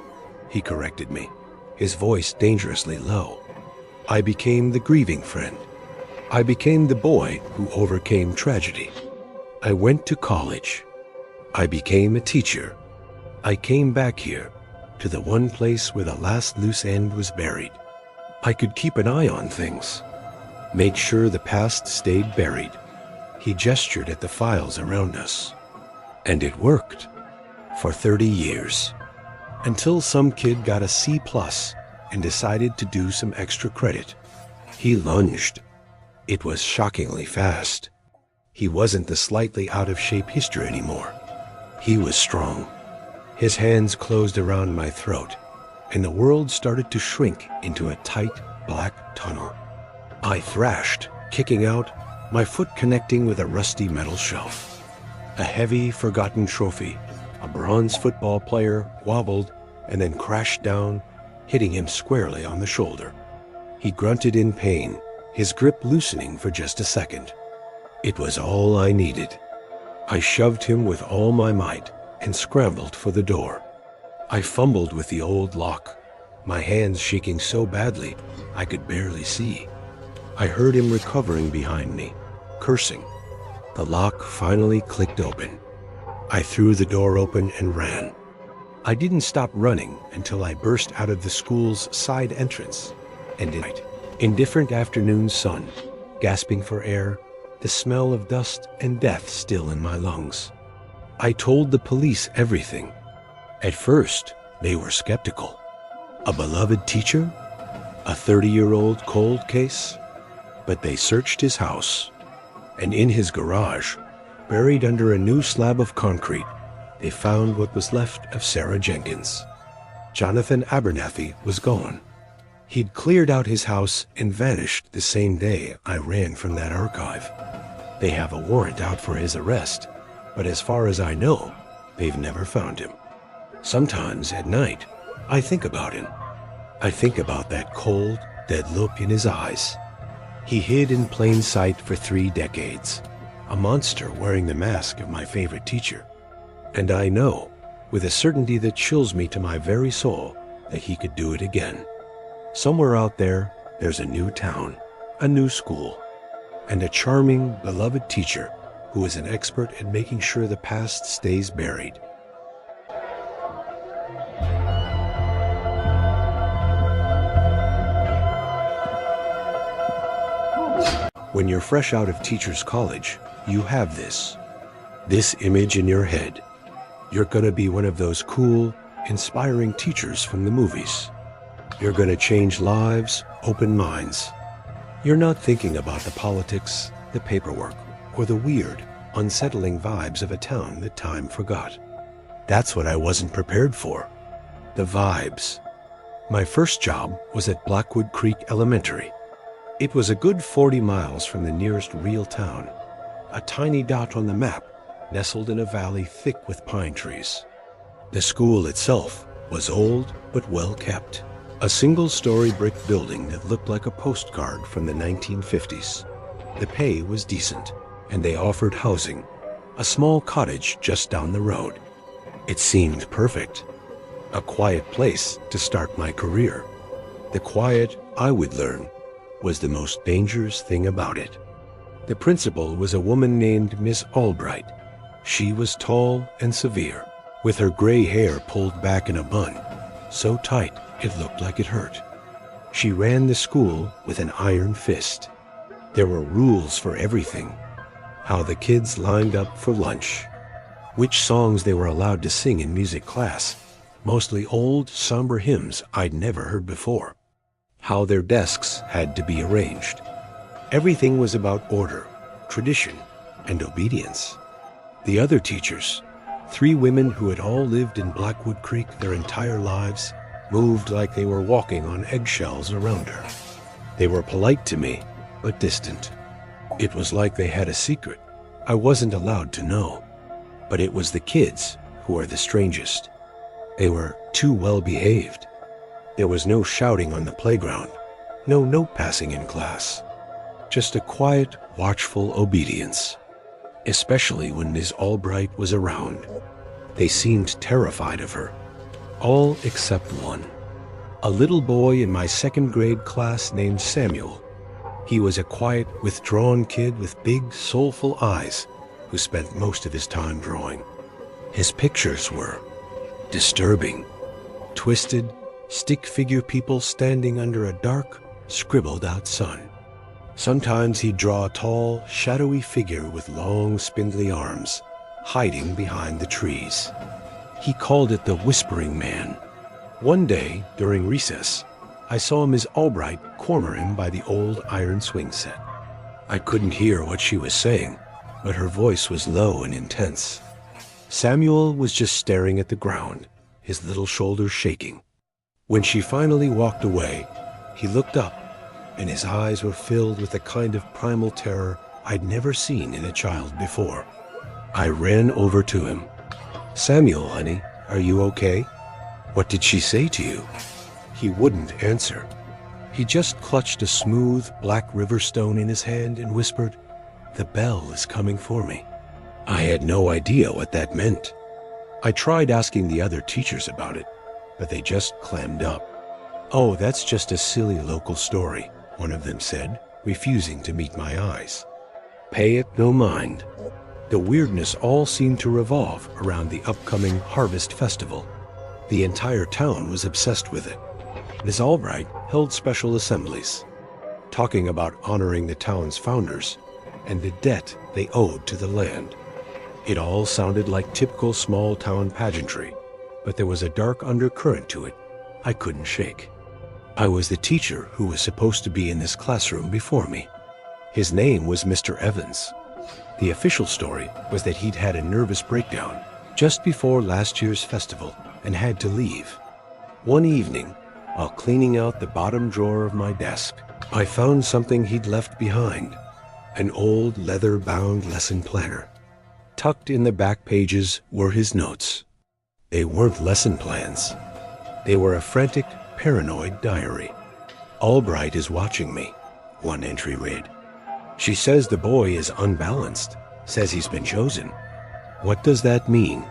he corrected me, his voice dangerously low. I became the grieving friend. I became the boy who overcame tragedy. I went to college. I became a teacher. I came back here, to the one place where the last loose end was buried. I could keep an eye on things, made sure the past stayed buried. He gestured at the files around us. And it worked. For 30 years. Until some kid got a C+ and decided to do some extra credit. He lunged. It was shockingly fast. He wasn't the slightly out-of-shape hister anymore. He was strong. His hands closed around my throat, and the world started to shrink into a tight, black tunnel. I thrashed, kicking out, my foot connecting with a rusty metal shelf. A heavy, forgotten trophy, a bronze football player, wobbled and then crashed down, hitting him squarely on the shoulder. He grunted in pain, his grip loosening for just a second. It was all I needed. I shoved him with all my might and scrambled for the door. I fumbled with the old lock, my hands shaking so badly I could barely see. I heard him recovering behind me, cursing. The lock finally clicked open. I threw the door open and ran. I didn't stop running until I burst out of the school's side entrance, and in indifferent afternoon sun, gasping for air, the smell of dust and death still in my lungs. I told the police everything. At first, they were skeptical. A beloved teacher? A 30-year-old cold case? But they searched his house, and in his garage, buried under a new slab of concrete, they found what was left of Sarah Jenkins. Jonathan Abernathy was gone. He'd cleared out his house and vanished the same day I ran from that archive. They have a warrant out for his arrest, but as far as I know, they've never found him. Sometimes at night, I think about him. I think about that cold, dead look in his eyes. He hid in plain sight for 3 decades, a monster wearing the mask of my favorite teacher. And I know, with a certainty that chills me to my very soul, that he could do it again. Somewhere out there, there's a new town, a new school, and a charming, beloved teacher who is an expert at making sure the past stays buried. When you're fresh out of teacher's college, you have this image in your head. You're gonna be one of those cool, inspiring teachers from the movies. You're gonna change lives, open minds. You're not thinking about the politics, the paperwork, or the weird, unsettling vibes of a town that time forgot. That's what I wasn't prepared for. The vibes. My first job was at Blackwood Creek Elementary. It was a good 40 miles from the nearest real town, a tiny dot on the map, nestled in a valley thick with pine trees. The school itself was old but well kept, a single-story brick building that looked like a postcard from the 1950s. The pay was decent, and they offered housing, a small cottage just down the road. It seemed perfect, a quiet place to start my career. The quiet I would learn was the most dangerous thing about it. The principal was a woman named Miss Albright. She was tall and severe, with her gray hair pulled back in a bun, so tight it looked like it hurt. She ran the school with an iron fist. There were rules for everything. How the kids lined up for lunch, which songs they were allowed to sing in music class, mostly old, somber hymns I'd never heard before. How their desks had to be arranged. Everything was about order, tradition, and obedience. The other teachers, 3 women who had all lived in Blackwood Creek their entire lives, moved like they were walking on eggshells around her. They were polite to me, but distant. It was like they had a secret I wasn't allowed to know. But it was the kids who were the strangest. They were too well behaved. There was no shouting on the playground, no note passing in class, just a quiet, watchful obedience, especially when Ms. Albright was around. They seemed terrified of her, all except one, a little boy in my 2nd grade class named Samuel. He was a quiet, withdrawn kid with big, soulful eyes who spent most of his time drawing. His pictures were disturbing, twisted, stick figure people standing under a dark, scribbled-out sun. Sometimes he'd draw a tall, shadowy figure with long, spindly arms, hiding behind the trees. He called it the Whispering Man. One day, during recess, I saw Ms. Albright corner him by the old iron swing set. I couldn't hear what she was saying, but her voice was low and intense. Samuel was just staring at the ground, his little shoulders shaking. When she finally walked away, he looked up, and his eyes were filled with the kind of primal terror I'd never seen in a child before. I ran over to him. "Samuel, honey, are you okay? What did she say to you?" He wouldn't answer. He just clutched a smooth, black river stone in his hand and whispered, "The bell is coming for me." I had no idea what that meant. I tried asking the other teachers about it, but they just clammed up. "Oh, that's just a silly local story," one of them said, refusing to meet my eyes. Pay it no mind. The weirdness all seemed to revolve around the upcoming Harvest Festival. The entire town was obsessed with it. Ms. Albright held special assemblies, talking about honoring the town's founders and the debt they owed to the land. It all sounded like typical small-town pageantry, but there was a dark undercurrent to it I couldn't shake. I was the teacher who was supposed to be in this classroom before me. His name was Mr. Evans. The official story was that he'd had a nervous breakdown just before last year's festival and had to leave. One evening, while cleaning out the bottom drawer of my desk, I found something he'd left behind, an old leather-bound lesson planner. Tucked in the back pages were his notes. They weren't lesson plans. They were a frantic, paranoid diary. "Albright is watching me," one entry read. "She says the boy is unbalanced, says he's been chosen." What does that mean?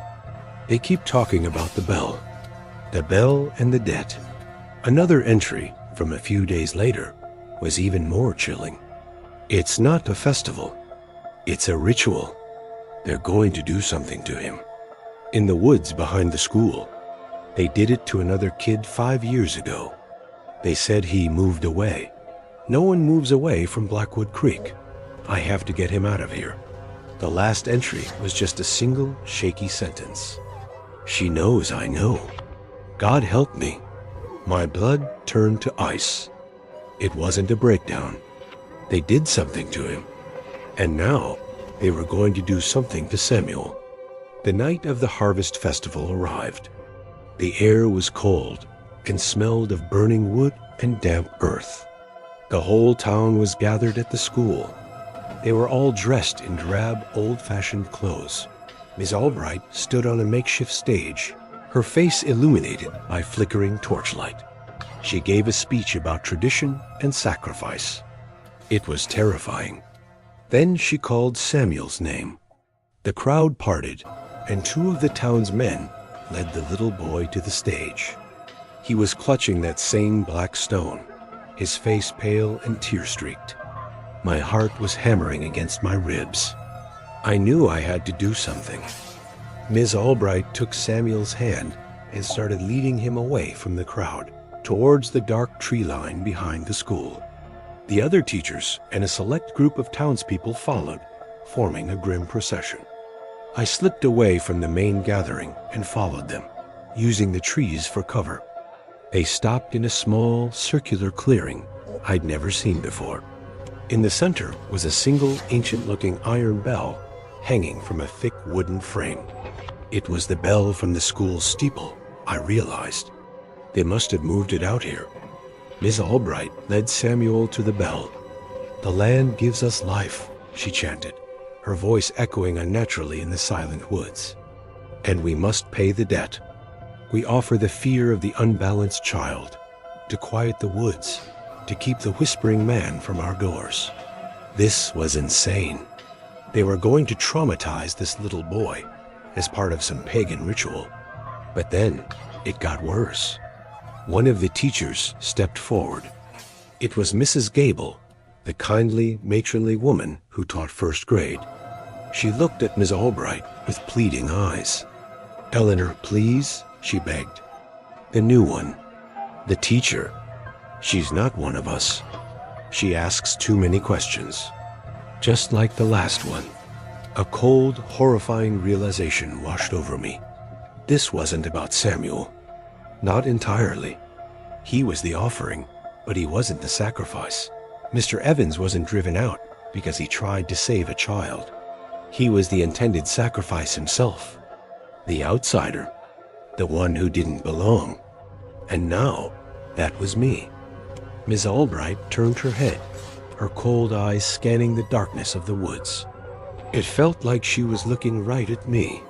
They keep talking about the bell and the debt. Another entry from a few days later was even more chilling. "It's not a festival. It's a ritual. They're going to do something to him. In the woods behind the school. They did it to another kid 5 years ago. They said he moved away. No one moves away from Blackwood Creek. I have to get him out of here." The last entry was just a single shaky sentence. "She knows I know. God help me." My blood turned to ice. It wasn't a breakdown. They did something to him. And now they were going to do something to Samuel. The night of the Harvest Festival arrived. The air was cold and smelled of burning wood and damp earth. The whole town was gathered at the school. They were all dressed in drab, old-fashioned clothes. Miss Albright stood on a makeshift stage, her face illuminated by flickering torchlight. She gave a speech about tradition and sacrifice. It was terrifying. Then she called Samuel's name. The crowd parted, and 2 of the town's men led the little boy to the stage. He was clutching that same black stone, his face pale and tear-streaked. My heart was hammering against my ribs. I knew I had to do something. Ms. Albright took Samuel's hand and started leading him away from the crowd, towards the dark tree line behind the school. The other teachers and a select group of townspeople followed, forming a grim procession. I slipped away from the main gathering and followed them, using the trees for cover. They stopped in a small, circular clearing I'd never seen before. In the center was a single ancient-looking iron bell hanging from a thick wooden frame. It was the bell from the school's steeple, I realized. They must have moved it out here. Miss Albright led Samuel to the bell. "The land gives us life," she chanted, her voice echoing unnaturally in the silent woods. "And we must pay the debt. We offer the fear of the unbalanced child, to quiet the woods, to keep the whispering man from our doors." This was insane. They were going to traumatize this little boy as part of some pagan ritual. But then it got worse. One of the teachers stepped forward. It was Mrs. Gable, the kindly, matronly woman who taught first grade. She looked at Miss Albright with pleading eyes. "Eleanor, please," she begged. "The new one. The teacher. She's not one of us. She asks too many questions." Just like the last one, a cold, horrifying realization washed over me. This wasn't about Samuel. Not entirely. He was the offering, but he wasn't the sacrifice. Mr. Evans wasn't driven out because he tried to save a child. He was the intended sacrifice himself. The outsider. The one who didn't belong. And now, that was me. Miss Albright turned her head, her cold eyes scanning the darkness of the woods. It felt like she was looking right at me.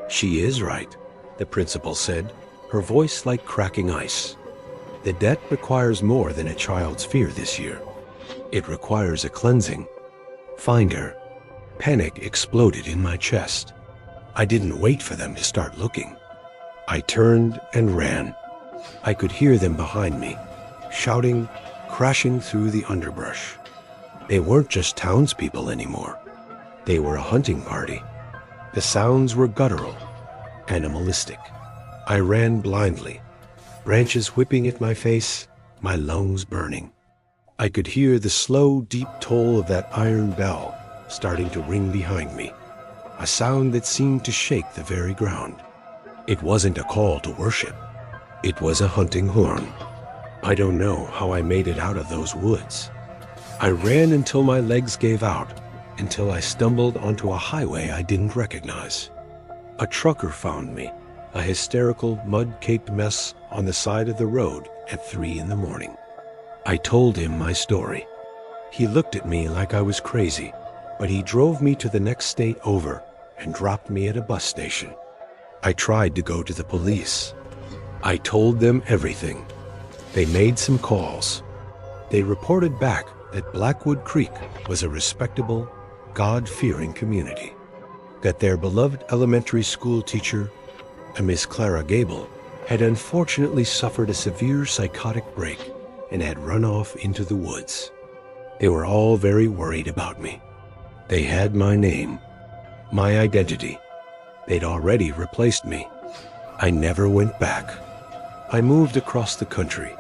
"She is right," the principal said, her voice like cracking ice. "The debt requires more than a child's fear this year. It requires a cleansing. Find her." Panic exploded in my chest. I didn't wait for them to start looking. I turned and ran. I could hear them behind me, shouting, crashing through the underbrush. They weren't just townspeople anymore. They were a hunting party. The sounds were guttural, animalistic. I ran blindly, branches whipping at my face, my lungs burning. I could hear the slow, deep toll of that iron bell starting to ring behind me, a sound that seemed to shake the very ground. It wasn't a call to worship. It was a hunting horn. I don't know how I made it out of those woods. I ran until my legs gave out, until I stumbled onto a highway I didn't recognize. A trucker found me, a hysterical, mud-caked mess on the side of the road at 3 in the morning. I told him my story. He looked at me like I was crazy, but he drove me to the next state over and dropped me at a bus station. I tried to go to the police. I told them everything. They made some calls. They reported back that Blackwood Creek was a respectable, God-fearing community, that their beloved elementary school teacher, a Miss Clara Gable, had unfortunately suffered a severe psychotic break and had run off into the woods. They were all very worried about me. They had my name, my identity. They'd already replaced me. I never went back. I moved across the country,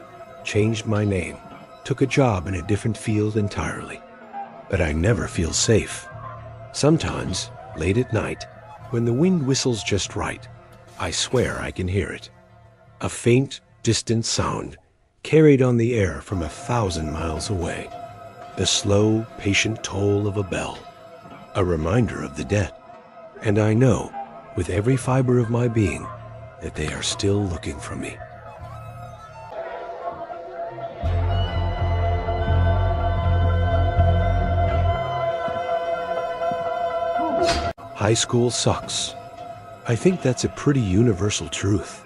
changed my name, took a job in a different field entirely. But I never feel safe. Sometimes, late at night, when the wind whistles just right, I swear I can hear it. A faint, distant sound carried on the air from 1,000 miles away. The slow, patient toll of a bell. A reminder of the dead. And I know, with every fiber of my being, that they are still looking for me. High school sucks. I think that's a pretty universal truth.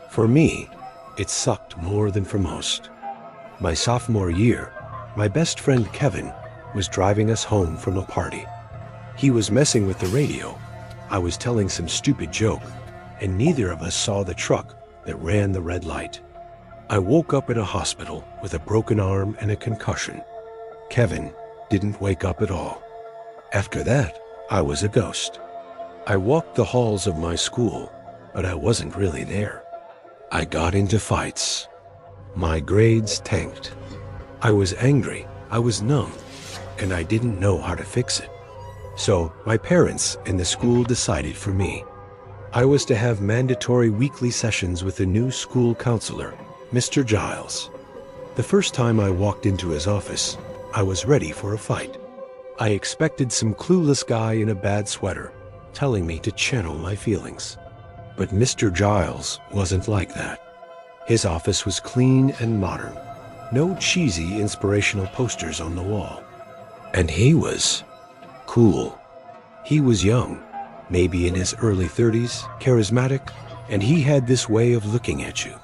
For me, it sucked more than for most. My sophomore year, my best friend Kevin was driving us home from a party. He was messing with the radio. I was telling some stupid joke, and neither of us saw the truck that ran the red light. I woke up at a hospital with a broken arm and a concussion. Kevin didn't wake up at all. After that, I was a ghost. I walked the halls of my school, but I wasn't really there. I got into fights. My grades tanked. I was angry, I was numb, and I didn't know how to fix it. So my parents and the school decided for me. I was to have mandatory weekly sessions with the new school counselor, Mr. Giles. The first time I walked into his office, I was ready for a fight. I expected some clueless guy in a bad sweater telling me to channel my feelings. But Mr. Giles wasn't like that. His office was clean and modern. No cheesy inspirational posters on the wall. And he was cool. He was young, maybe in his early 30s, charismatic, and he had this way of looking at you,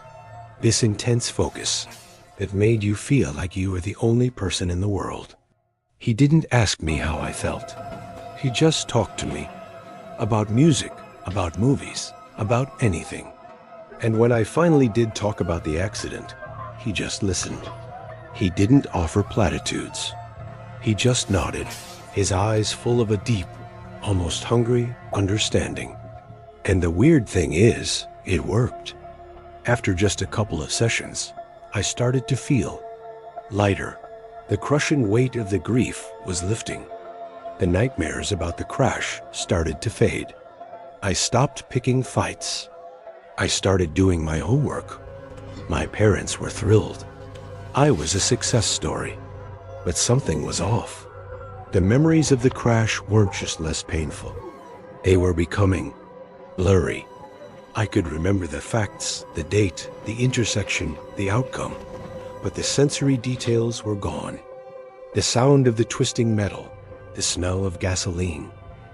this intense focus that made you feel like you were the only person in the world. He didn't ask me how I felt. He just talked to me about music, about movies, about anything. And when I finally did talk about the accident, he just listened. He didn't offer platitudes. He just nodded, his eyes full of a deep, almost hungry understanding. And the weird thing is, it worked. After just a couple of sessions, I started to feel lighter. The crushing weight of the grief was lifting. The nightmares about the crash started to fade. I stopped picking fights. I started doing my homework. My parents were thrilled. I was a success story. But something was off. The memories of the crash weren't just less painful. They were becoming blurry. I could remember the facts, the date, the intersection, the outcome. But the sensory details were gone. The sound of the twisting metal, the smell of gasoline,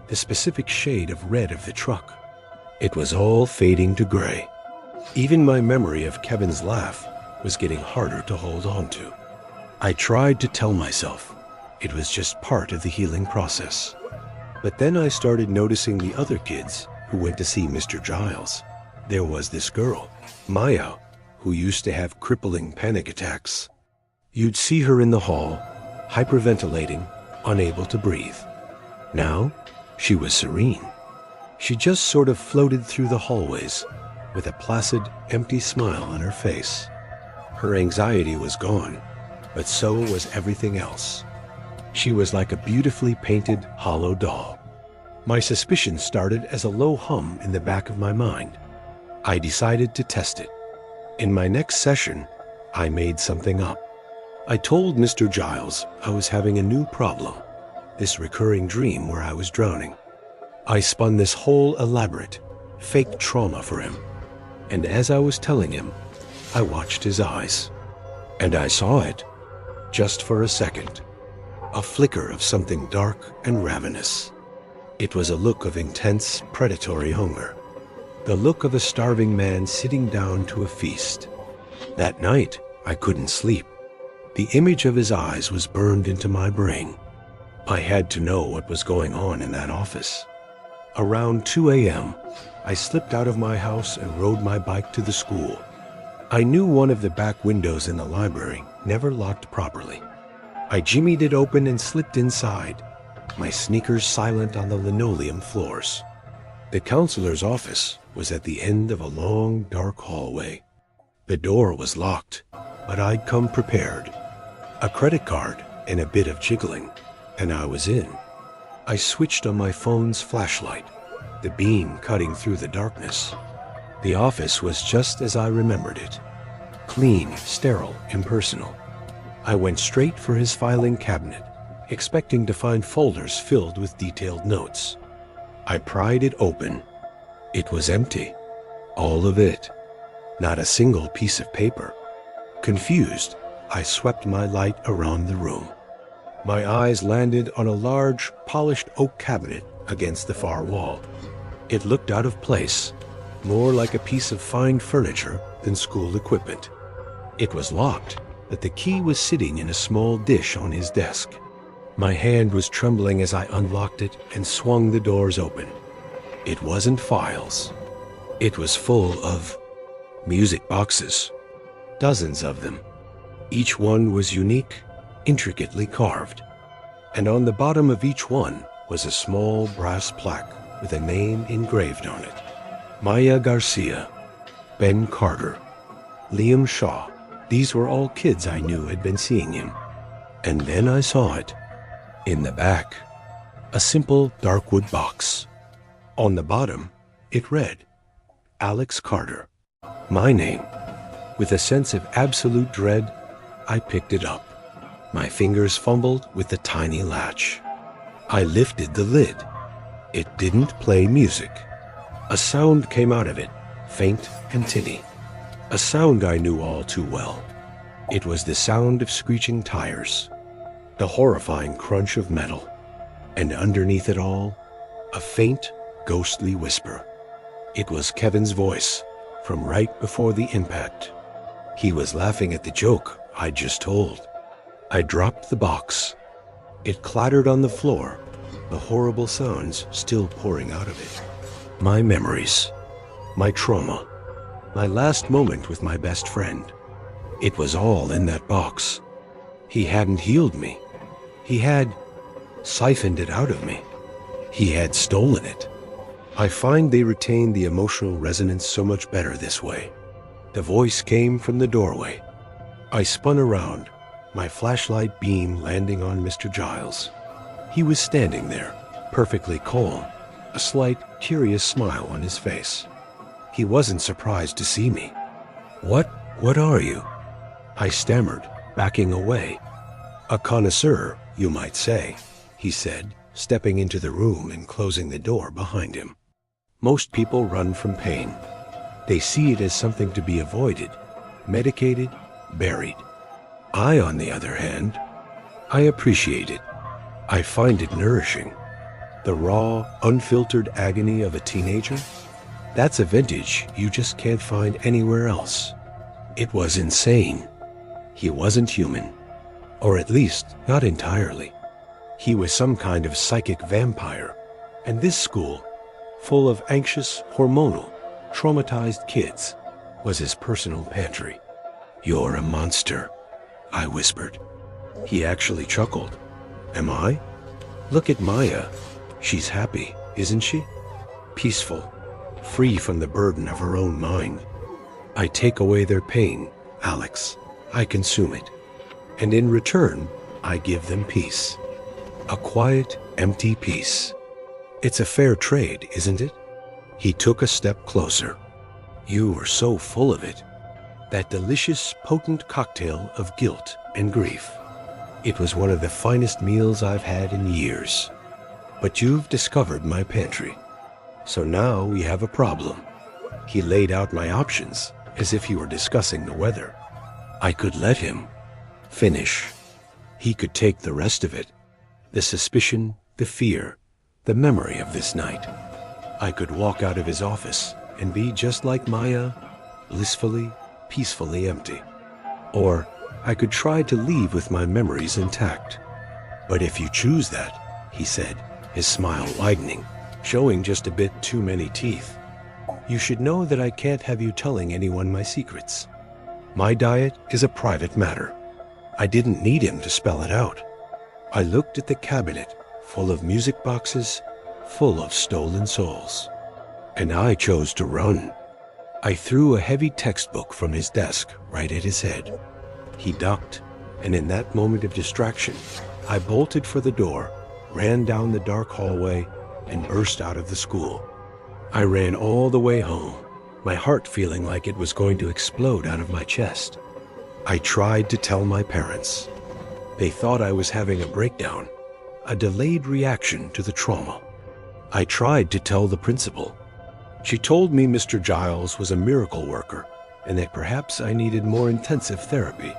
the specific shade of red of the truck. It was all fading to gray. Even my memory of Kevin's laugh was getting harder to hold on to. I tried to tell myself it was just part of the healing process. But then I started noticing the other kids who went to see Mr. Giles. There was this girl, Maya, who used to have crippling panic attacks. You'd see her in the hall, hyperventilating, unable to breathe. Now, she was serene. She just sort of floated through the hallways with a placid, empty smile on her face. Her anxiety was gone, but so was everything else. She was like a beautifully painted, hollow doll. My suspicion started as a low hum in the back of my mind. I decided to test it. In my next session, I made something up. I told Mr. Giles I was having a new problem, this recurring dream where I was drowning. I spun this whole elaborate, fake trauma for him. And as I was telling him, I watched his eyes. And I saw it, just for a second, a flicker of something dark and ravenous. It was a look of intense, predatory hunger. The look of a starving man sitting down to a feast. That night, I couldn't sleep. The image of his eyes was burned into my brain. I had to know what was going on in that office. Around 2 a.m., I slipped out of my house and rode my bike to the school. I knew one of the back windows in the library never locked properly. I jimmied it open and slipped inside, my sneakers silent on the linoleum floors. The counselor's office was at the end of a long, dark hallway. The door was locked, but I'd come prepared. A credit card and a bit of jiggling, and I was in. I switched on my phone's flashlight, the beam cutting through the darkness. The office was just as I remembered it. Clean, sterile, impersonal. I went straight for his filing cabinet, expecting to find folders filled with detailed notes. I pried it open. It was empty. All of it. Not a single piece of paper. Confused, I swept my light around the room. My eyes landed on a large, polished oak cabinet against the far wall. It looked out of place, more like a piece of fine furniture than school equipment. It was locked, but the key was sitting in a small dish on his desk. My hand was trembling as I unlocked it and swung the doors open. It wasn't files. It was full of music boxes, dozens of them. Each one was unique, intricately carved, and on the bottom of each one was a small brass plaque with a name engraved on it. Maya Garcia, Ben Carter, Liam Shaw. These were all kids I knew had been seeing him. And then I saw it. In the back, a simple dark wood box. On the bottom, it read, Alex Carter, my name. With a sense of absolute dread, I picked it up. My fingers fumbled with the tiny latch. I lifted the lid. It didn't play music. A sound came out of it, faint and tinny. A sound I knew all too well. It was the sound of screeching tires, the horrifying crunch of metal, and underneath it all, a faint, ghostly whisper. It was Kevin's voice from right before the impact. He was laughing at the joke I'd just told. I dropped the box. It clattered on the floor, the horrible sounds still pouring out of it. My memories, my trauma, my last moment with my best friend. It was all in that box. He hadn't healed me. He had siphoned it out of me. He had stolen it. I find they retain the emotional resonance so much better this way. The voice came from the doorway. I spun around, my flashlight beam landing on Mr. Giles. He was standing there, perfectly calm, a slight, curious smile on his face. He wasn't surprised to see me. What are you? I stammered, backing away. A connoisseur, you might say, he said, stepping into the room and closing the door behind him. Most people run from pain. They see it as something to be avoided, medicated, buried. I, on the other hand, I appreciate it. I find it nourishing. The raw, unfiltered agony of a teenager, that's a vintage you just can't find anywhere else. It was insane. He wasn't human, or at least not entirely. He was some kind of psychic vampire, and this school, full of anxious, hormonal, traumatized kids, was his personal pantry. You're a monster, I whispered. He actually chuckled. Am I? Look at Maya. She's happy, isn't she? Peaceful, free from the burden of her own mind. I take away their pain, Alex. I consume it. And in return, I give them peace. A quiet, empty peace. It's a fair trade, isn't it? He took a step closer. You were so full of it. That delicious, potent cocktail of guilt and grief. It was one of the finest meals I've had in years. But you've discovered my pantry. So now we have a problem. He laid out my options as if he were discussing the weather. I could let him finish. He could take the rest of it. The suspicion, the fear, the memory of this night. I could walk out of his office and be just like Maya, blissfully, peacefully empty. Or I could try to leave with my memories intact. But if you choose that, he said, his smile widening, showing just a bit too many teeth, you should know that I can't have you telling anyone my secrets. My diet is a private matter. I didn't need him to spell it out. I looked at the cabinet full of music boxes, full of stolen souls. And I chose to run. I threw a heavy textbook from his desk right at his head. He ducked, and in that moment of distraction, I bolted for the door, ran down the dark hallway, and burst out of the school. I ran all the way home, my heart feeling like it was going to explode out of my chest. I tried to tell my parents. They thought I was having a breakdown, a delayed reaction to the trauma. I tried to tell the principal. She told me Mr. Giles was a miracle worker and that perhaps I needed more intensive therapy.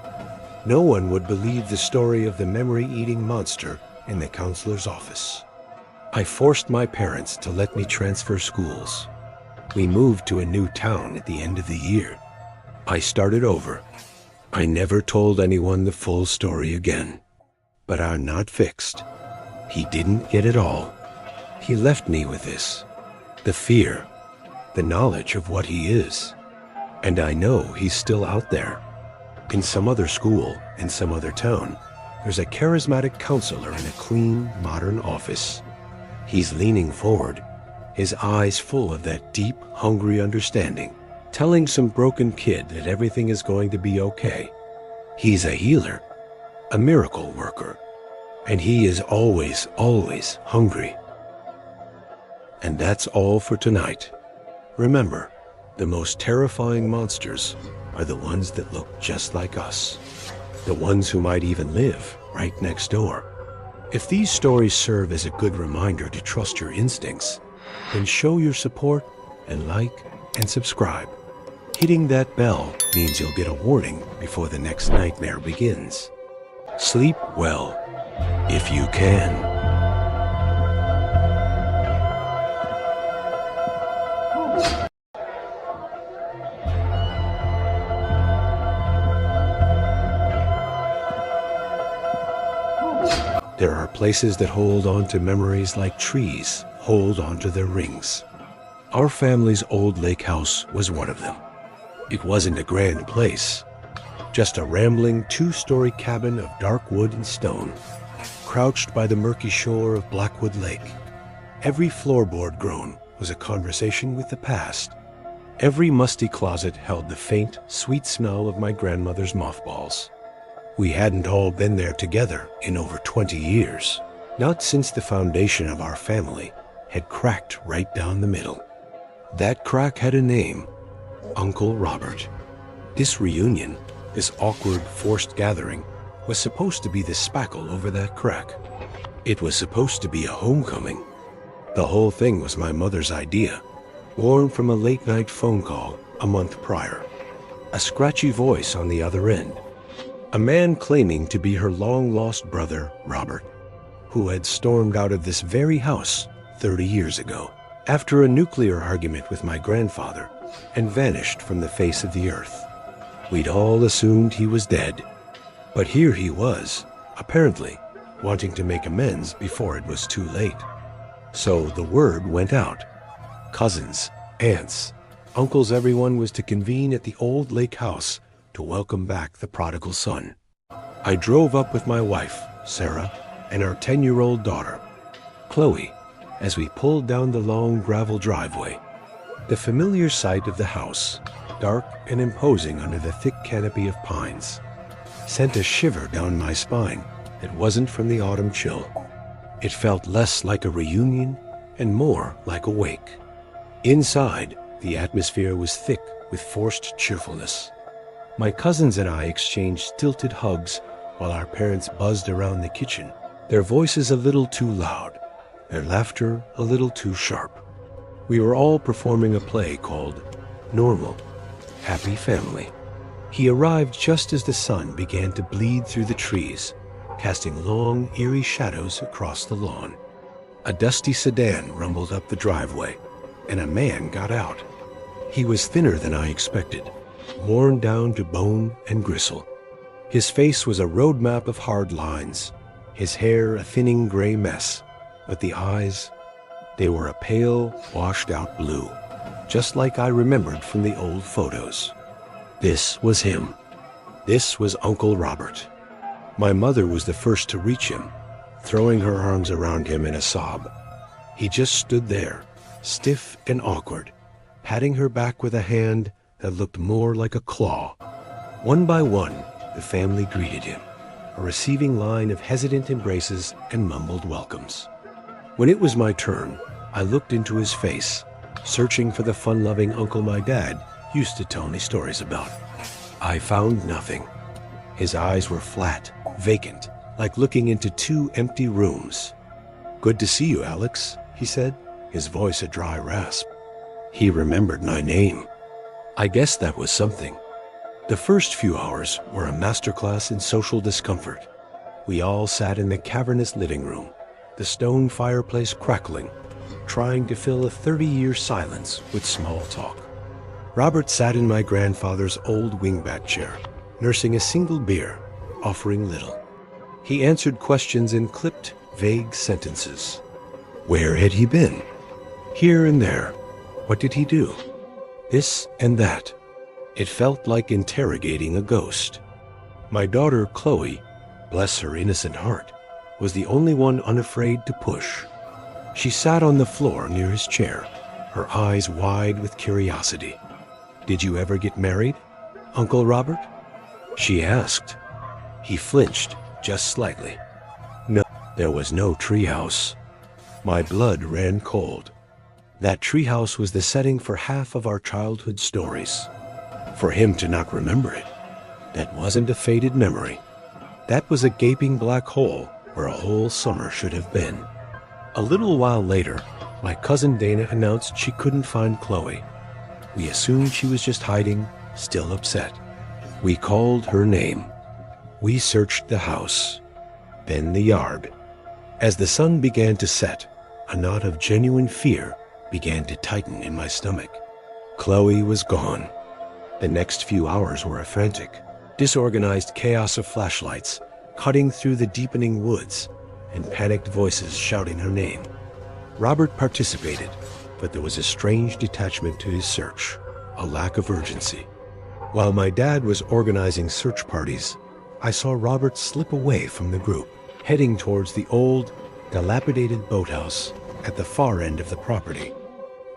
No one would believe the story of the memory-eating monster in the counselor's office. I forced my parents to let me transfer schools. We moved to a new town at the end of the year. I started over. I never told anyone the full story again. But I'm not fixed. He didn't get it all. He left me with this, the fear, the knowledge of what he is. And I know he's still out there. In some other school, in some other town, there's a charismatic counselor in a clean, modern office. He's leaning forward, his eyes full of that deep, hungry understanding, telling some broken kid that everything is going to be okay. He's a healer, a miracle worker, and he is always, always hungry. And that's all for tonight. Remember, the most terrifying monsters are the ones that look just like us, the ones who might even live right next door. If these stories serve as a good reminder to trust your instincts, then show your support and like and subscribe. Hitting that bell means you'll get a warning before the next nightmare begins. Sleep well, if you can. There are places that hold on to memories like trees hold on to their rings. Our family's old lake house was one of them. It wasn't a grand place, just a rambling two-story cabin of dark wood and stone, crouched by the murky shore of Blackwood Lake. Every floorboard groan was a conversation with the past. Every musty closet held the faint, sweet smell of my grandmother's mothballs. We hadn't all been there together in over 20 years, not since the foundation of our family had cracked right down the middle. That crack had a name, Uncle Robert. This reunion, this awkward, forced gathering, was supposed to be the spackle over that crack. It was supposed to be a homecoming. The whole thing was my mother's idea, born from a late-night phone call a month prior. A scratchy voice on the other end. A man claiming to be her long-lost brother, Robert, who had stormed out of this very house 30 years ago, after a nuclear argument with my grandfather, and vanished from the face of the earth. We'd all assumed he was dead, but here he was, apparently wanting to make amends before it was too late. So the word went out. Cousins, aunts, uncles, everyone was to convene at the old lake house to welcome back the prodigal son. I drove up with my wife, Sarah, and our 10-year-old daughter, Chloe, as we pulled down the long gravel driveway. The familiar sight of the house, dark and imposing under the thick canopy of pines, sent a shiver down my spine that wasn't from the autumn chill. It felt less like a reunion and more like a wake. Inside, the atmosphere was thick with forced cheerfulness. My cousins and I exchanged stilted hugs while our parents buzzed around the kitchen, their voices a little too loud, their laughter a little too sharp. We were all performing a play called Normal, Happy Family. He arrived just as the sun began to bleed through the trees, casting long, eerie shadows across the lawn. A dusty sedan rumbled up the driveway, and a man got out. He was thinner than I expected, worn down to bone and gristle. His face was a roadmap of hard lines, his hair a thinning gray mess, but the eyes, they were a pale, washed-out blue, just like I remembered from the old photos. This was him. This was Uncle Robert. My mother was the first to reach him, throwing her arms around him in a sob. He just stood there, stiff and awkward, patting her back with a hand that looked more like a claw. One by one, the family greeted him, a receiving line of hesitant embraces and mumbled welcomes. When it was my turn, I looked into his face, searching for the fun-loving uncle my dad used to tell me stories about. I found nothing. His eyes were flat, vacant, like looking into two empty rooms. "Good to see you, Alex," he said, his voice a dry rasp. He remembered my name. I guess that was something. The first few hours were a masterclass in social discomfort. We all sat in the cavernous living room, the stone fireplace crackling, trying to fill a 30-year silence with small talk. Robert sat in my grandfather's old wingback chair, nursing a single beer, offering little. He answered questions in clipped, vague sentences. Where had he been? Here and there. What did he do? This and that. It felt like interrogating a ghost. My daughter, Chloe, bless her innocent heart, was the only one unafraid to push. She sat on the floor near his chair, her eyes wide with curiosity. "Did you ever get married, Uncle Robert?" she asked. He flinched just slightly. No, there was no treehouse. My blood ran cold. That treehouse was the setting for half of our childhood stories. For him to not remember it, that wasn't a faded memory. That was a gaping black hole where a whole summer should have been. A little while later, my cousin Dana announced she couldn't find Chloe. We assumed she was just hiding, still upset. We called her name. We searched the house, then the yard. As the sun began to set, a knot of genuine fear began to tighten in my stomach. Chloe was gone. The next few hours were a frantic, disorganized chaos of flashlights, cutting through the deepening woods, and panicked voices shouting her name. Robert participated, but there was a strange detachment to his search, a lack of urgency. While my dad was organizing search parties, I saw Robert slip away from the group, heading towards the old, dilapidated boathouse at the far end of the property.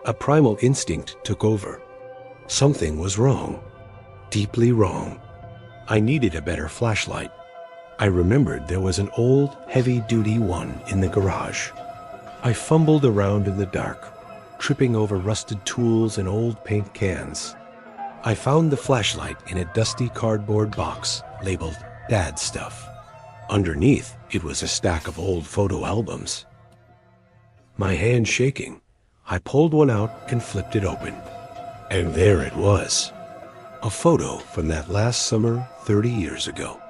A primal instinct took over. Something was wrong, deeply wrong. I needed a better flashlight. I remembered there was an old, heavy-duty one in the garage. I fumbled around in the dark, tripping over rusted tools and old paint cans. I found the flashlight in a dusty cardboard box labeled Dad Stuff. Underneath, it was a stack of old photo albums. My hand shaking, I pulled one out and flipped it open. And there it was. A photo from that last summer 30 years ago.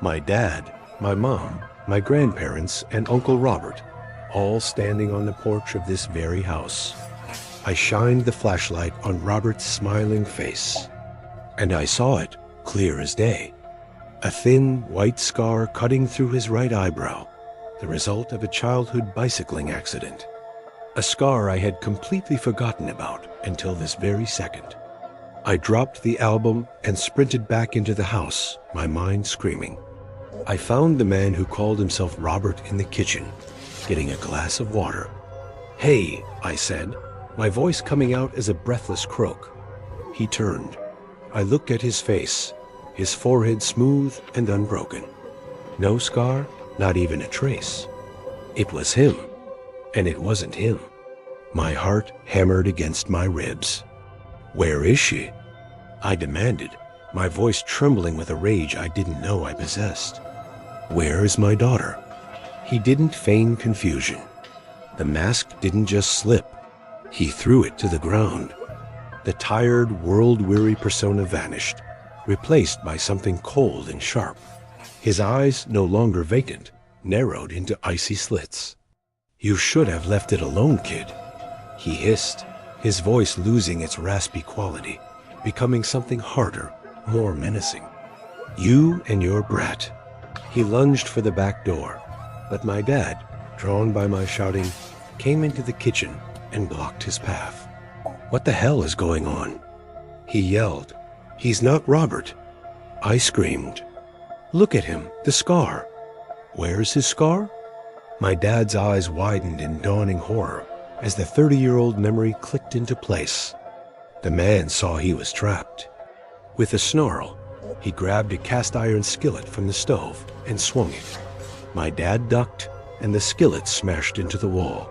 My dad, my mom, my grandparents, and Uncle Robert, all standing on the porch of this very house. I shined the flashlight on Robert's smiling face, and I saw it clear as day. A thin, white scar cutting through his right eyebrow, the result of a childhood bicycling accident. A scar I had completely forgotten about until this very second. I dropped the album and sprinted back into the house, my mind screaming. I found the man who called himself Robert in the kitchen, getting a glass of water. "Hey," I said, my voice coming out as a breathless croak. He turned. I looked at his face, his forehead smooth and unbroken. No scar, not even a trace. It was him, and it wasn't him. My heart hammered against my ribs. "Where is she?" I demanded, my voice trembling with a rage I didn't know I possessed. "Where is my daughter?" He didn't feign confusion. The mask didn't just slip. He threw it to the ground. The tired, world-weary persona vanished, replaced by something cold and sharp. His eyes, no longer vacant, narrowed into icy slits. "You should have left it alone, kid," he hissed, his voice losing its raspy quality, becoming something harder, more menacing. "You and your brat." He lunged for the back door, but my dad, drawn by my shouting, came into the kitchen and blocked his path. "What the hell is going on?" he yelled. "He's not Robert." I screamed. "Look at him, the scar." "Where's his scar?" My dad's eyes widened in dawning horror as the 30-year-old memory clicked into place. The man saw he was trapped. With a snarl, he grabbed a cast-iron skillet from the stove and swung it. My dad ducked, and the skillet smashed into the wall.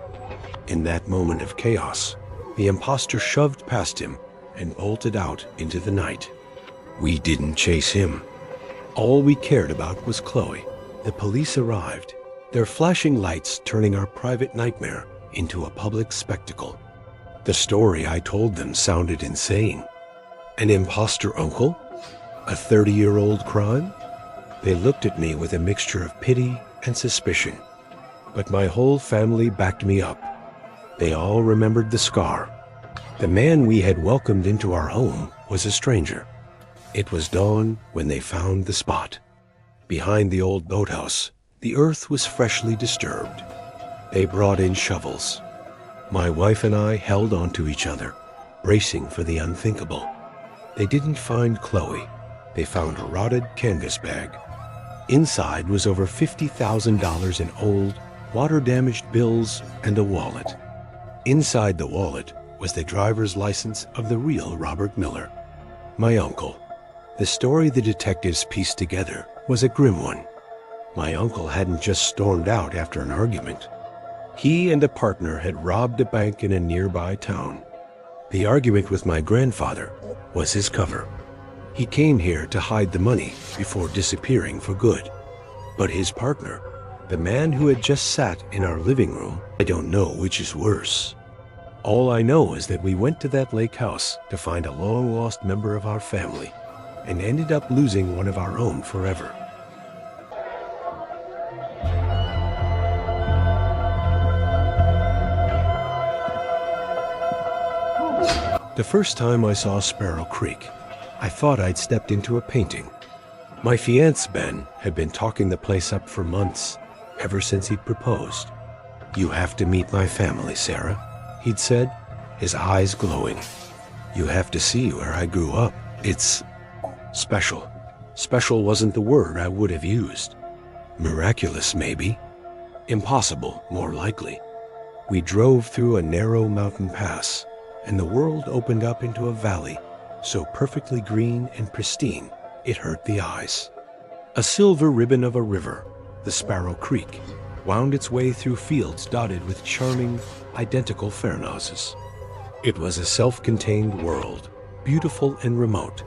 In that moment of chaos, the imposter shoved past him and bolted out into the night. We didn't chase him. All we cared about was Chloe. The police arrived, their flashing lights turning our private nightmare into a public spectacle. The story I told them sounded insane. An imposter uncle? A 30-year-old crime? They looked at me with a mixture of pity and suspicion. But my whole family backed me up. They all remembered the scar. The man we had welcomed into our home was a stranger. It was dawn when they found the spot. Behind the old boathouse, the earth was freshly disturbed. They brought in shovels. My wife and I held onto each other, bracing for the unthinkable. They didn't find Chloe. They found a rotted canvas bag. Inside was over $50,000 in old, water-damaged bills and a wallet. Inside the wallet was the driver's license of the real Robert Miller, my uncle. The story the detectives pieced together was a grim one. My uncle hadn't just stormed out after an argument. He and a partner had robbed a bank in a nearby town. The argument with my grandfather was his cover. He came here to hide the money before disappearing for good. But his partner, the man who had just sat in our living room, I don't know which is worse. All I know is that we went to that lake house to find a long-lost member of our family and ended up losing one of our own forever. The first time I saw Sparrow Creek, I thought I'd stepped into a painting. My fiancé, Ben, had been talking the place up for months, ever since he'd proposed. "You have to meet my family, Sarah," he'd said, his eyes glowing. "You have to see where I grew up. It's special." Special wasn't the word I would have used. Miraculous, maybe. Impossible, more likely. We drove through a narrow mountain pass, and the world opened up into a valley so perfectly green and pristine it hurt the eyes. A silver ribbon of a river, the Sparrow Creek, wound its way through fields dotted with charming, identical farmhouses. It was a self-contained world, beautiful and remote,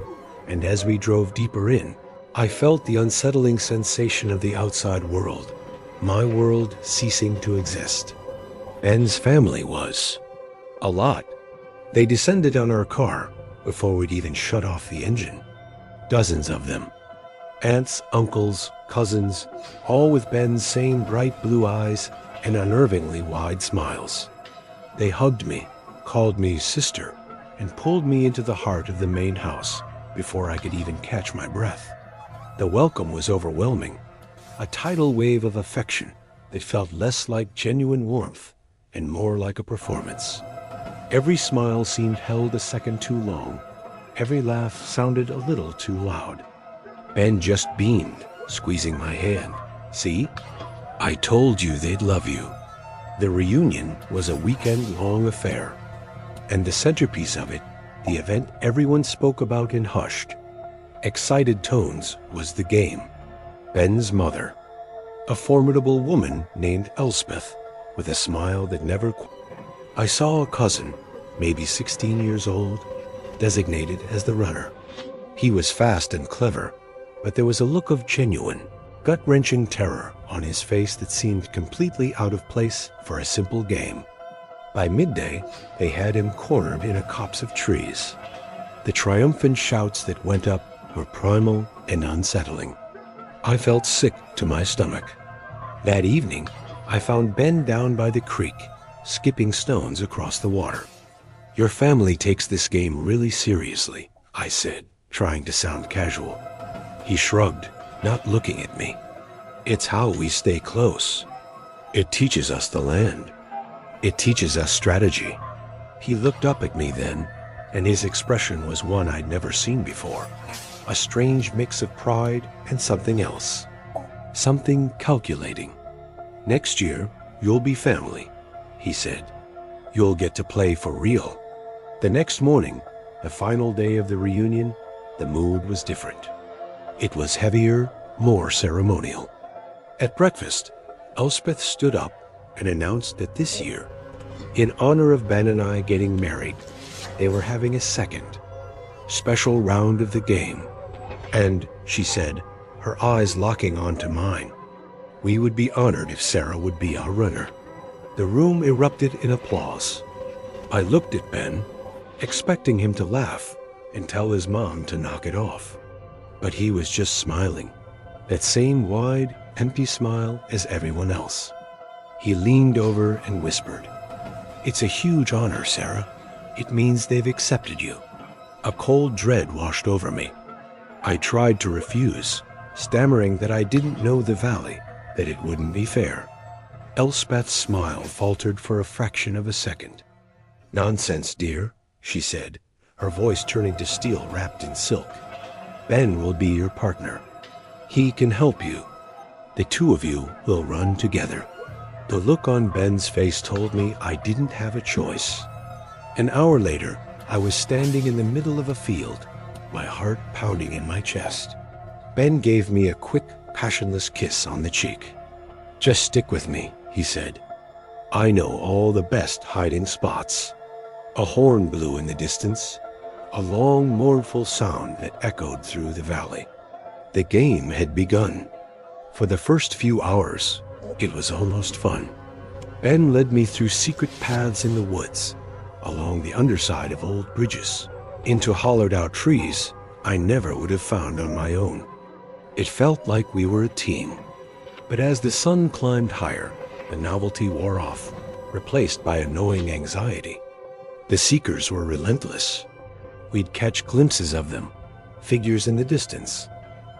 and as we drove deeper in, I felt the unsettling sensation of the outside world, my world ceasing to exist. Ben's family was. A lot. They descended on our car before we'd even shut off the engine. Dozens of them. Aunts, uncles, cousins, all with Ben's same bright blue eyes and unnervingly wide smiles. They hugged me, called me sister, and pulled me into the heart of the main house before I could even catch my breath. The welcome was overwhelming, a tidal wave of affection that felt less like genuine warmth and more like a performance. Every smile seemed held a second too long. Every laugh sounded a little too loud. Ben just beamed, squeezing my hand. "See? I told you they'd love you." The reunion was a weekend-long affair, and the centerpiece of it, the event everyone spoke about in hushed, excited tones, was the game. Ben's mother, a formidable woman named Elspeth, with a smile that never I saw a cousin, maybe 16 years old, designated as the runner. He was fast and clever, but there was a look of genuine, gut-wrenching terror on his face that seemed completely out of place for a simple game. By midday, they had him cornered in a copse of trees. The triumphant shouts that went up were primal and unsettling. I felt sick to my stomach. That evening, I found Ben down by the creek, skipping stones across the water. Your family takes this game really seriously, I said, trying to sound casual. He shrugged, not looking at me. It's how we stay close. It teaches us the land. It teaches us strategy. He looked up at me then, and his expression was one I'd never seen before. A strange mix of pride and something else. Something calculating. Next year, you'll be family, he said. You'll get to play for real. The next morning, the final day of the reunion, the mood was different. It was heavier, more ceremonial. At breakfast, Elspeth stood up and announced that this year, in honor of Ben and I getting married, they were having a second, special round of the game. And, she said, her eyes locking onto mine, we would be honored if Sarah would be our runner. The room erupted in applause. I looked at Ben, expecting him to laugh and tell his mom to knock it off. But he was just smiling, that same wide, empty smile as everyone else. He leaned over and whispered, "It's a huge honor, Sarah. It means they've accepted you." A cold dread washed over me. I tried to refuse, stammering that I didn't know the valley, that it wouldn't be fair. Elspeth's smile faltered for a fraction of a second. "Nonsense, dear," she said, her voice turning to steel wrapped in silk. "Ben will be your partner. He can help you. The two of you will run together." The look on Ben's face told me I didn't have a choice. An hour later, I was standing in the middle of a field, my heart pounding in my chest. Ben gave me a quick, passionless kiss on the cheek. "Just stick with me," he said. "I know all the best hiding spots." A horn blew in the distance, a long, mournful sound that echoed through the valley. The game had begun. For the first few hours, it was almost fun. Ben led me through secret paths in the woods, along the underside of old bridges, into hollowed-out trees I never would have found on my own. It felt like we were a team. But as the sun climbed higher, the novelty wore off, replaced by a gnawing anxiety. The seekers were relentless. We'd catch glimpses of them, figures in the distance,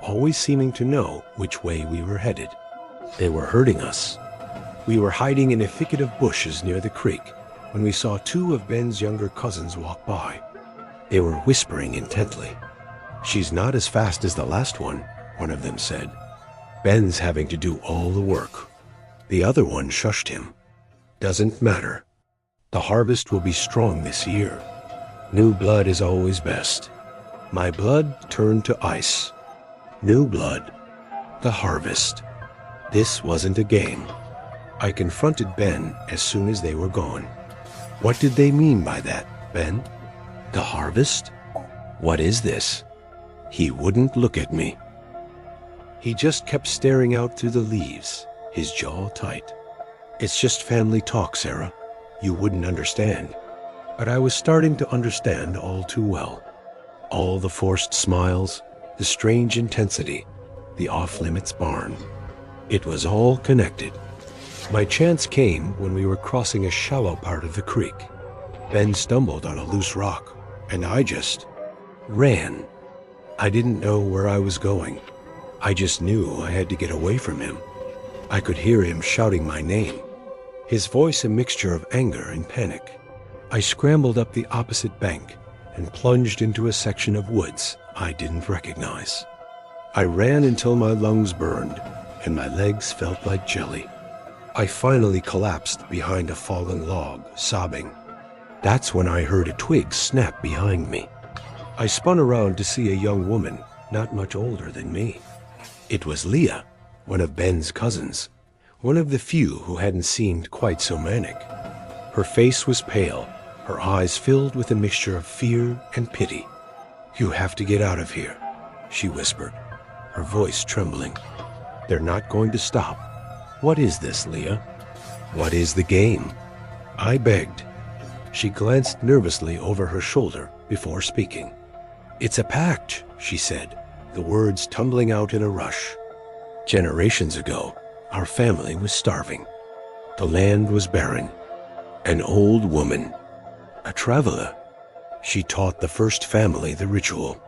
always seeming to know which way we were headed. They were herding us. We were hiding in a thicket of bushes near the creek when we saw two of Ben's younger cousins walk by. They were whispering intently. "She's not as fast as the last one of them said. "Ben's having to do all the work." The other one shushed him. "Doesn't matter. The harvest will be strong this year. New blood is always best." My blood turned to ice. New blood. The harvest. This wasn't a game. I confronted Ben as soon as they were gone. "What did they mean by that, Ben?" "The harvest? What is this?" He wouldn't look at me. He just kept staring out through the leaves, his jaw tight. "It's just family talk, Sarah. You wouldn't understand." But I was starting to understand all too well. All the forced smiles, the strange intensity, the off-limits barn. It was all connected. My chance came when we were crossing a shallow part of the creek. Ben stumbled on a loose rock, and I just ran. I didn't know where I was going. I just knew I had to get away from him. I could hear him shouting my name, his voice a mixture of anger and panic. I scrambled up the opposite bank and plunged into a section of woods I didn't recognize. I ran until my lungs burned and my legs felt like jelly. I finally collapsed behind a fallen log, sobbing. That's when I heard a twig snap behind me. I spun around to see a young woman, not much older than me. It was Leah, one of Ben's cousins, one of the few who hadn't seemed quite so manic. Her face was pale, her eyes filled with a mixture of fear and pity. "You have to get out of here," she whispered, her voice trembling. "They're not going to stop." "What is this, Leah? What is the game?" I begged. She glanced nervously over her shoulder before speaking. "It's a pact," she said, the words tumbling out in a rush. "Generations ago, our family was starving. The land was barren. An old woman, a traveler. She taught the first family the ritual.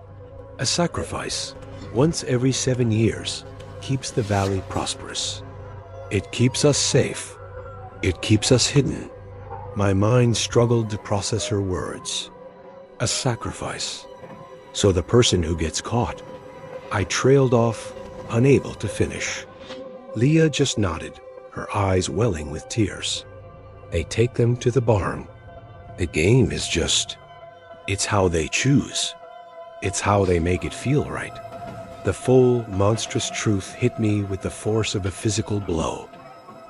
A sacrifice, once every 7 years, keeps the valley prosperous. It keeps us safe. It keeps us hidden. My mind struggled to process her words. A sacrifice. So the person who gets caught. I trailed off, unable to finish. Leah just nodded, her eyes welling with tears. They take them to the barn. The game is just... it's how they choose. It's how they make it feel right. The full, monstrous truth hit me with the force of a physical blow.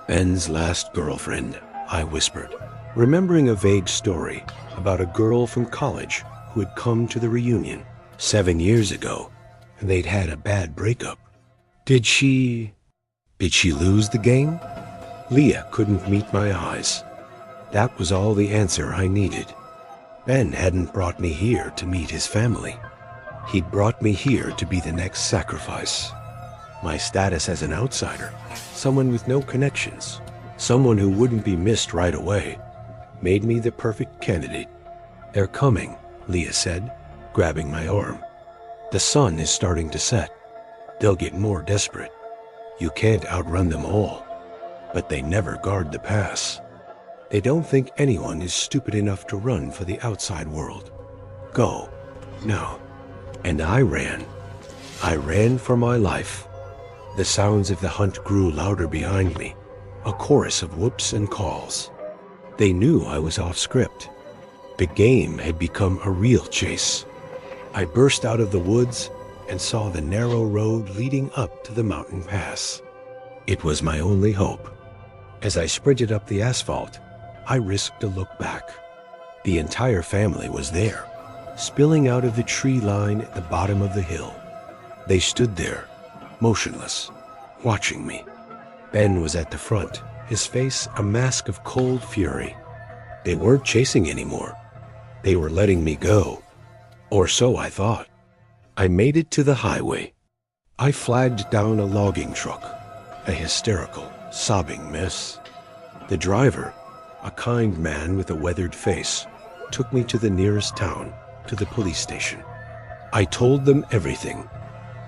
Ben's last girlfriend, I whispered, remembering a vague story about a girl from college who had come to the reunion 7 years ago, and they'd had a bad breakup. Did she lose the game? Leah couldn't meet my eyes. That was all the answer I needed. Ben hadn't brought me here to meet his family. He'd brought me here to be the next sacrifice. My status as an outsider, someone with no connections, someone who wouldn't be missed right away, made me the perfect candidate. They're coming, Leah said, grabbing my arm. The sun is starting to set. They'll get more desperate. You can't outrun them all. But they never guard the pass. They don't think anyone is stupid enough to run for the outside world. Go. Now. And I ran. I ran for my life. The sounds of the hunt grew louder behind me, a chorus of whoops and calls. They knew I was off script. The game had become a real chase. I burst out of the woods and saw the narrow road leading up to the mountain pass. It was my only hope. As I sprinted up the asphalt, I risked a look back. The entire family was there, spilling out of the tree line at the bottom of the hill. They stood there, motionless, watching me. Ben was at the front, his face a mask of cold fury. They weren't chasing anymore. They were letting me go. Or so I thought. I made it to the highway. I flagged down a logging truck, a hysterical, sobbing mess. The driver, a kind man with a weathered face, took me to the nearest town, to the police station. I told them everything.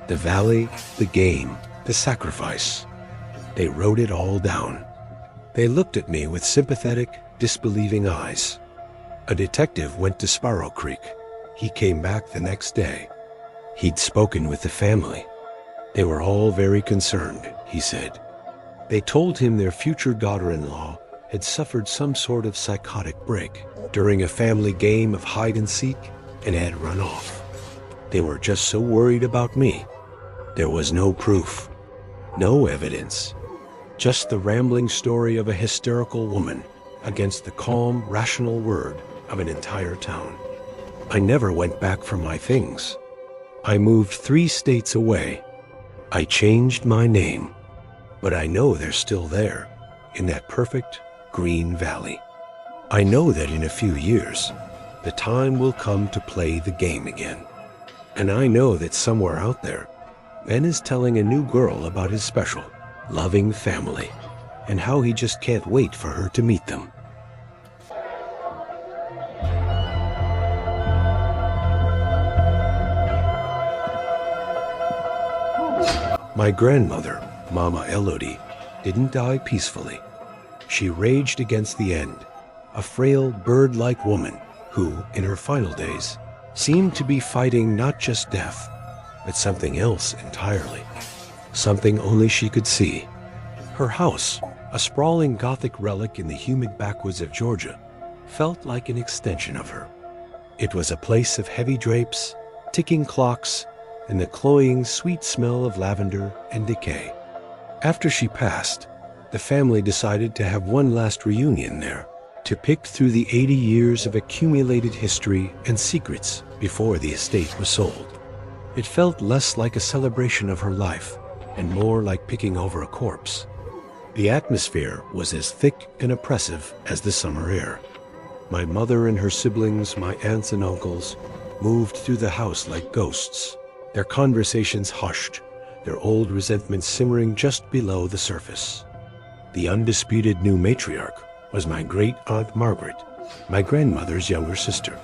The valley, the game, the sacrifice. They wrote it all down. They looked at me with sympathetic, disbelieving eyes. A detective went to Sparrow Creek. He came back the next day. He'd spoken with the family. They were all very concerned, he said. They told him their future daughter-in-law had suffered some sort of psychotic break during a family game of hide-and-seek and had run off. They were just so worried about me. There was no proof, no evidence, just the rambling story of a hysterical woman against the calm, rational word of an entire town. I never went back for my things. I moved 3 states away. I changed my name, but I know they're still there, in that perfect green valley. I know that in a few years, the time will come to play the game again. And I know that somewhere out there, Ben is telling a new girl about his special, loving family, and how he just can't wait for her to meet them. My grandmother, Mama Elodie, didn't die peacefully. She raged against the end, a frail, bird-like woman who, in her final days, seemed to be fighting not just death, but something else entirely. Something only she could see. Her house, a sprawling Gothic relic in the humid backwoods of Georgia, felt like an extension of her. It was a place of heavy drapes, ticking clocks, and the cloying, sweet smell of lavender and decay. After she passed, the family decided to have one last reunion there, to pick through the 80 years of accumulated history and secrets before the estate was sold. It felt less like a celebration of her life and more like picking over a corpse. The atmosphere was as thick and oppressive as the summer air. My mother and her siblings, my aunts and uncles, moved through the house like ghosts, their conversations hushed, their old resentment simmering just below the surface. The undisputed new matriarch was my great-aunt Margaret, my grandmother's younger sister.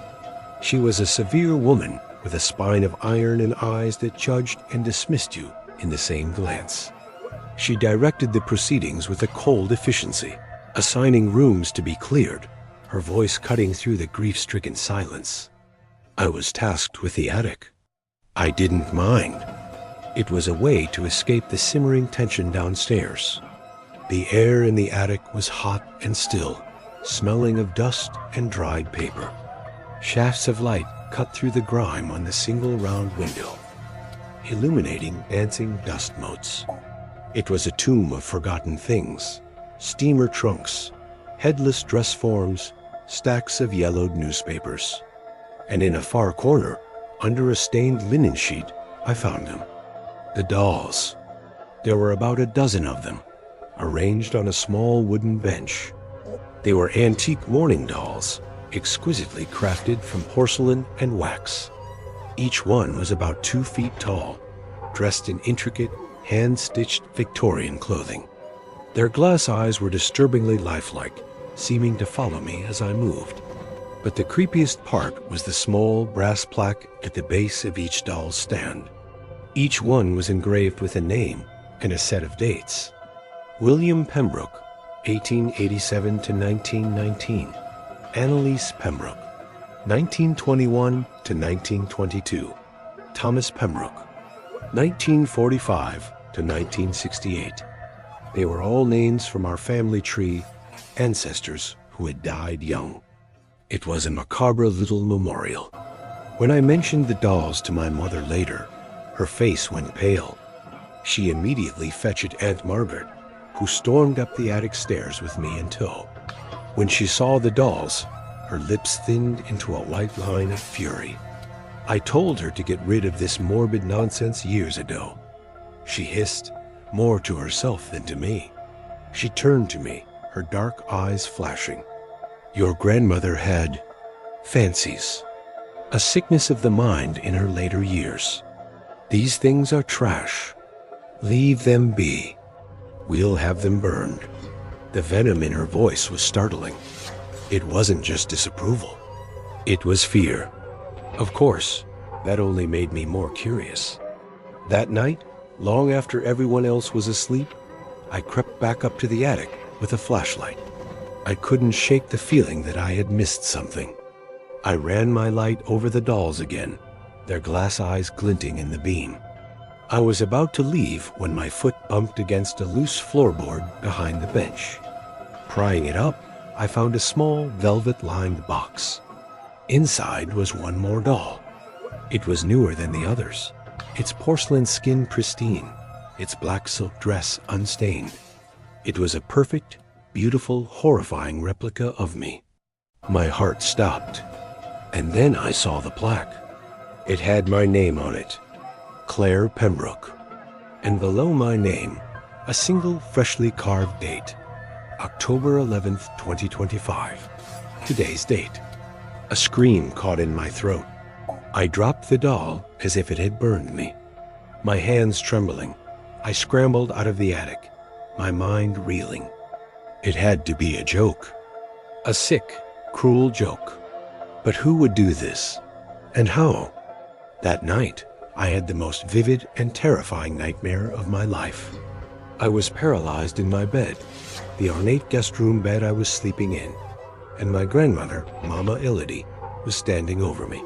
She was a severe woman with a spine of iron and eyes that judged and dismissed you in the same glance. She directed the proceedings with a cold efficiency, assigning rooms to be cleared, her voice cutting through the grief-stricken silence. I was tasked with the attic. I didn't mind. It was a way to escape the simmering tension downstairs. The air in the attic was hot and still, smelling of dust and dried paper. Shafts of light cut through the grime on the single round window, illuminating dancing dust motes. It was a tomb of forgotten things, steamer trunks, headless dress forms, stacks of yellowed newspapers. And in a far corner, under a stained linen sheet, I found them. The dolls. There were about a dozen of them, arranged on a small wooden bench. They were antique mourning dolls, exquisitely crafted from porcelain and wax. Each one was about 2 feet tall, dressed in intricate, hand-stitched Victorian clothing. Their glass eyes were disturbingly lifelike, seeming to follow me as I moved. But the creepiest part was the small brass plaque at the base of each doll's stand. Each one was engraved with a name and a set of dates. William Pembroke, 1887 to 1919. Annalise Pembroke, 1921 to 1922. Thomas Pembroke, 1945 to 1968. They were all names from our family tree, ancestors who had died young. It was a macabre little memorial. When I mentioned the dolls to my mother later, her face went pale. She immediately fetched Aunt Margaret, who stormed up the attic stairs with me in tow. When she saw the dolls, her lips thinned into a white line of fury. I told her to get rid of this morbid nonsense years ago. She hissed, more to herself than to me. She turned to me, her dark eyes flashing. Your grandmother had fancies, a sickness of the mind in her later years. These things are trash. Leave them be. We'll have them burned. The venom in her voice was startling. It wasn't just disapproval. It was fear. Of course, that only made me more curious. That night, long after everyone else was asleep, I crept back up to the attic with a flashlight. I couldn't shake the feeling that I had missed something. I ran my light over the dolls again, their glass eyes glinting in the beam. I was about to leave when my foot bumped against a loose floorboard behind the bench. Prying it up, I found a small velvet-lined box. Inside was one more doll. It was newer than the others, its porcelain skin pristine, its black silk dress unstained. It was a perfect, beautiful, horrifying replica of me. My heart stopped, and then I saw the plaque. It had my name on it, Claire Pembroke, and below my name, a single freshly carved date, October 11th, 2025, today's date. A scream caught in my throat. I dropped the doll as if it had burned me. My hands trembling, I scrambled out of the attic, my mind reeling. It had to be a joke. A sick, cruel joke. But who would do this? And how? That night, I had the most vivid and terrifying nightmare of my life. I was paralyzed in my bed, the ornate guest room bed I was sleeping in, and my grandmother, Mama Illity, was standing over me.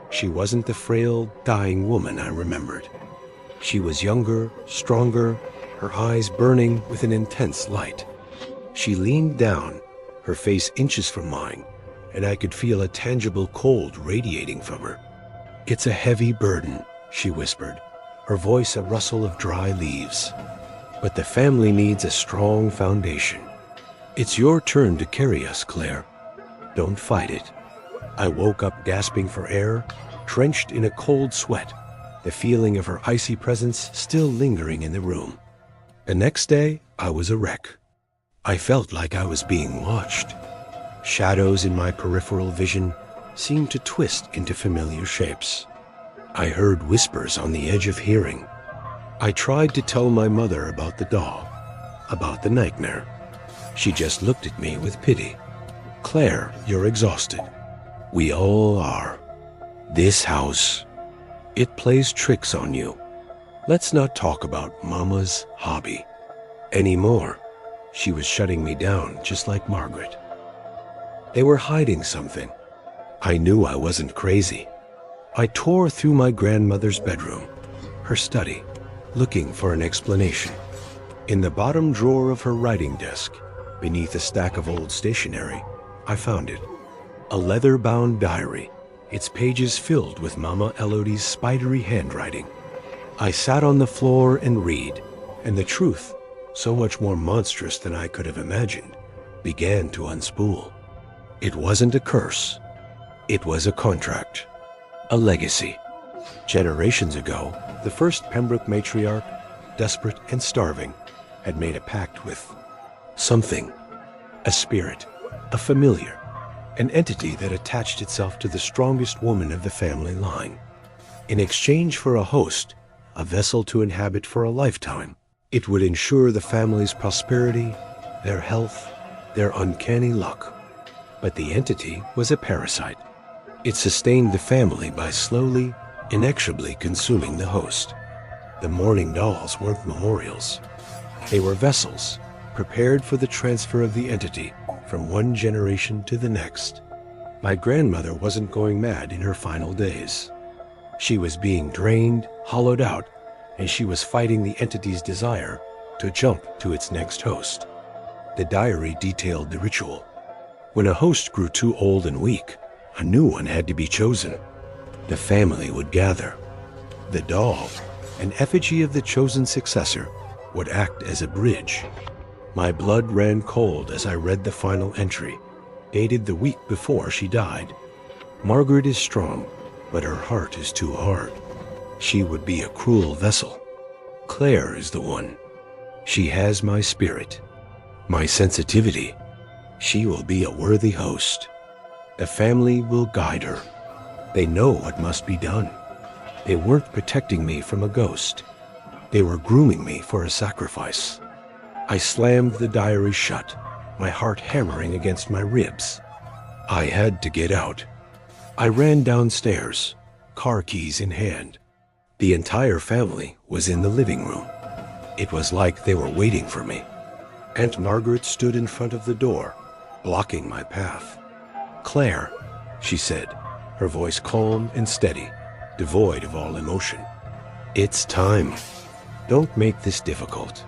She wasn't the frail, dying woman I remembered. She was younger, stronger, her eyes burning with an intense light. She leaned down, her face inches from mine, and I could feel a tangible cold radiating from her. "It's a heavy burden," she whispered, her voice a rustle of dry leaves. "But the family needs a strong foundation. It's your turn to carry us, Claire. Don't fight it." I woke up gasping for air, drenched in a cold sweat, the feeling of her icy presence still lingering in the room. The next day, I was a wreck. I felt like I was being watched. Shadows in my peripheral vision seemed to twist into familiar shapes. I heard whispers on the edge of hearing. I tried to tell my mother about the doll, about the nightmare, She just looked at me with pity. Claire, you're exhausted. We all are. This house, it plays tricks on you. Let's not talk about Mama's hobby anymore. She was shutting me down just like Margaret. They were hiding something. I knew I wasn't crazy. I tore through my grandmother's bedroom, her study, looking for an explanation. In the bottom drawer of her writing desk, beneath a stack of old stationery, I found it. A leather-bound diary, its pages filled with Mama Elodie's spidery handwriting. I sat on the floor and read, and the truth, so much more monstrous than I could have imagined, began to unspool. It wasn't a curse. It was a contract. A legacy. Generations ago, the first Pembroke matriarch, desperate and starving, had made a pact with something. A spirit, a familiar, an entity that attached itself to the strongest woman of the family line. In exchange for a host, a vessel to inhabit for a lifetime, it would ensure the family's prosperity, their health, their uncanny luck. But the entity was a parasite. It sustained the family by slowly, inexorably consuming the host. The mourning dolls weren't memorials. They were vessels, prepared for the transfer of the entity from one generation to the next. My grandmother wasn't going mad in her final days. She was being drained, hollowed out, and she was fighting the entity's desire to jump to its next host. The diary detailed the ritual. When a host grew too old and weak, a new one had to be chosen. The family would gather. The doll, an effigy of the chosen successor, would act as a bridge. My blood ran cold as I read the final entry, dated the week before she died. Margaret is strong, but her heart is too hard. She would be a cruel vessel. Claire is the one. She has my spirit, my sensitivity. She will be a worthy host. The family will guide her. They know what must be done. They weren't protecting me from a ghost. They were grooming me for a sacrifice. I slammed the diary shut, my heart hammering against my ribs. I had to get out. I ran downstairs, car keys in hand. The entire family was in the living room. It was like they were waiting for me. Aunt Margaret stood in front of the door, blocking my path. "Claire," she said, her voice calm and steady, devoid of all emotion. "It's time. Don't make this difficult.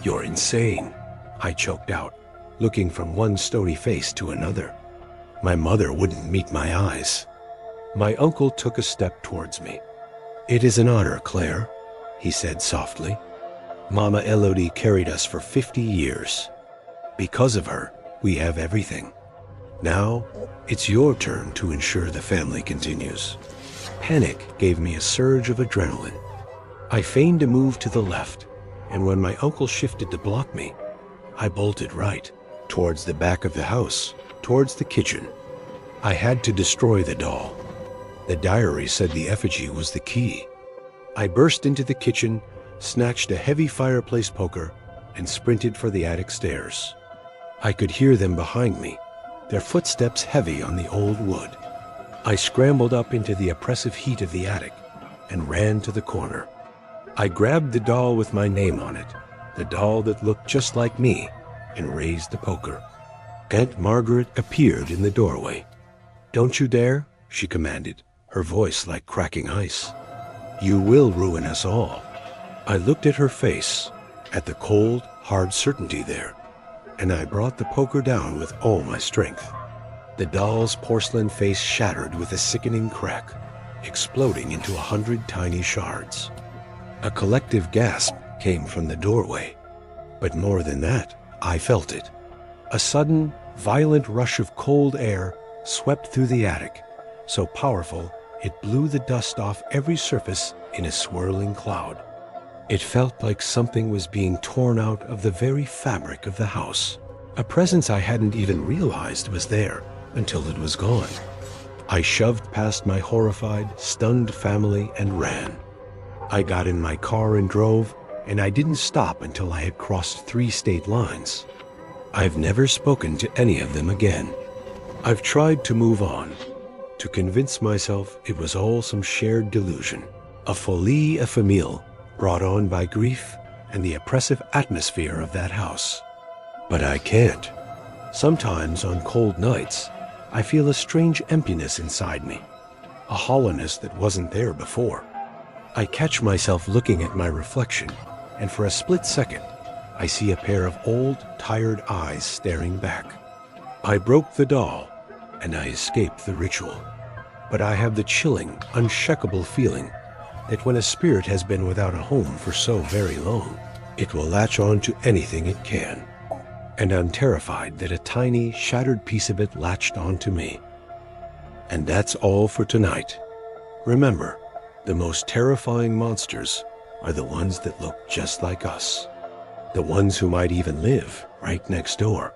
You're insane," I choked out, looking from one stony face to another. My mother wouldn't meet my eyes. My uncle took a step towards me. "It is an honor, Claire," he said softly. "Mama Elodie carried us for 50 years. Because of her, we have everything. Now, it's your turn to ensure the family continues." Panic gave me a surge of adrenaline. I feigned a move to the left, and when my uncle shifted to block me, I bolted right, towards the back of the house, towards the kitchen. I had to destroy the doll. The diary said the effigy was the key. I burst into the kitchen, snatched a heavy fireplace poker, and sprinted for the attic stairs. I could hear them behind me, their footsteps heavy on the old wood. I scrambled up into the oppressive heat of the attic and ran to the corner. I grabbed the doll with my name on it, the doll that looked just like me, and raised the poker. Aunt Margaret appeared in the doorway. "Don't you dare," she commanded, her voice like cracking ice. "You will ruin us all." I looked at her face, at the cold, hard certainty there, and I brought the poker down with all my strength. The doll's porcelain face shattered with a sickening crack, exploding into 100 tiny shards. A collective gasp came from the doorway. But more than that, I felt it. A sudden, violent rush of cold air swept through the attic, so powerful it blew the dust off every surface in a swirling cloud. It felt like something was being torn out of the very fabric of the house. A presence I hadn't even realized was there until it was gone. I shoved past my horrified, stunned family and ran. I got in my car and drove, and I didn't stop until I had crossed 3 state lines. I've never spoken to any of them again. I've tried to move on, to convince myself it was all some shared delusion, a folie éphémère brought on by grief and the oppressive atmosphere of that house. But I can't. Sometimes on cold nights, I feel a strange emptiness inside me, a hollowness that wasn't there before. I catch myself looking at my reflection, and for a split second, I see a pair of old, tired eyes staring back. I broke the doll, and I escaped the ritual. But I have the chilling, unshakable feeling that when a spirit has been without a home for so very long, it will latch on to anything it can. And I'm terrified that a tiny, shattered piece of it latched onto me. And that's all for tonight. Remember, the most terrifying monsters are the ones that look just like us. The ones who might even live right next door.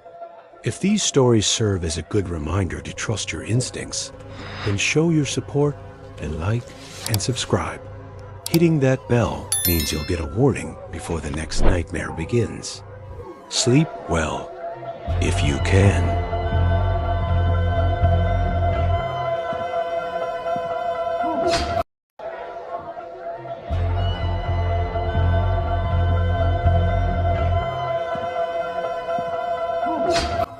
If these stories serve as a good reminder to trust your instincts, then show your support and like and subscribe. Hitting that bell means you'll get a warning before the next nightmare begins. Sleep well, if you can.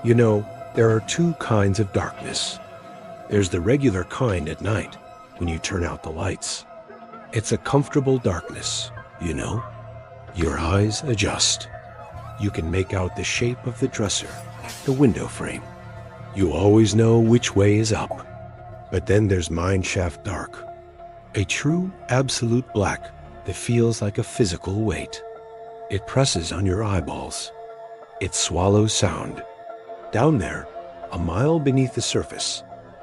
You know, there are two kinds of darkness. There's the regular kind at night, when you turn out the lights. It's a comfortable darkness, you know. Your eyes adjust. You can make out the shape of the dresser, the window frame. You always know which way is up. But then there's mineshaft dark. A true, absolute black that feels like a physical weight. It presses on your eyeballs. It swallows sound. Down there, a mile beneath the surface,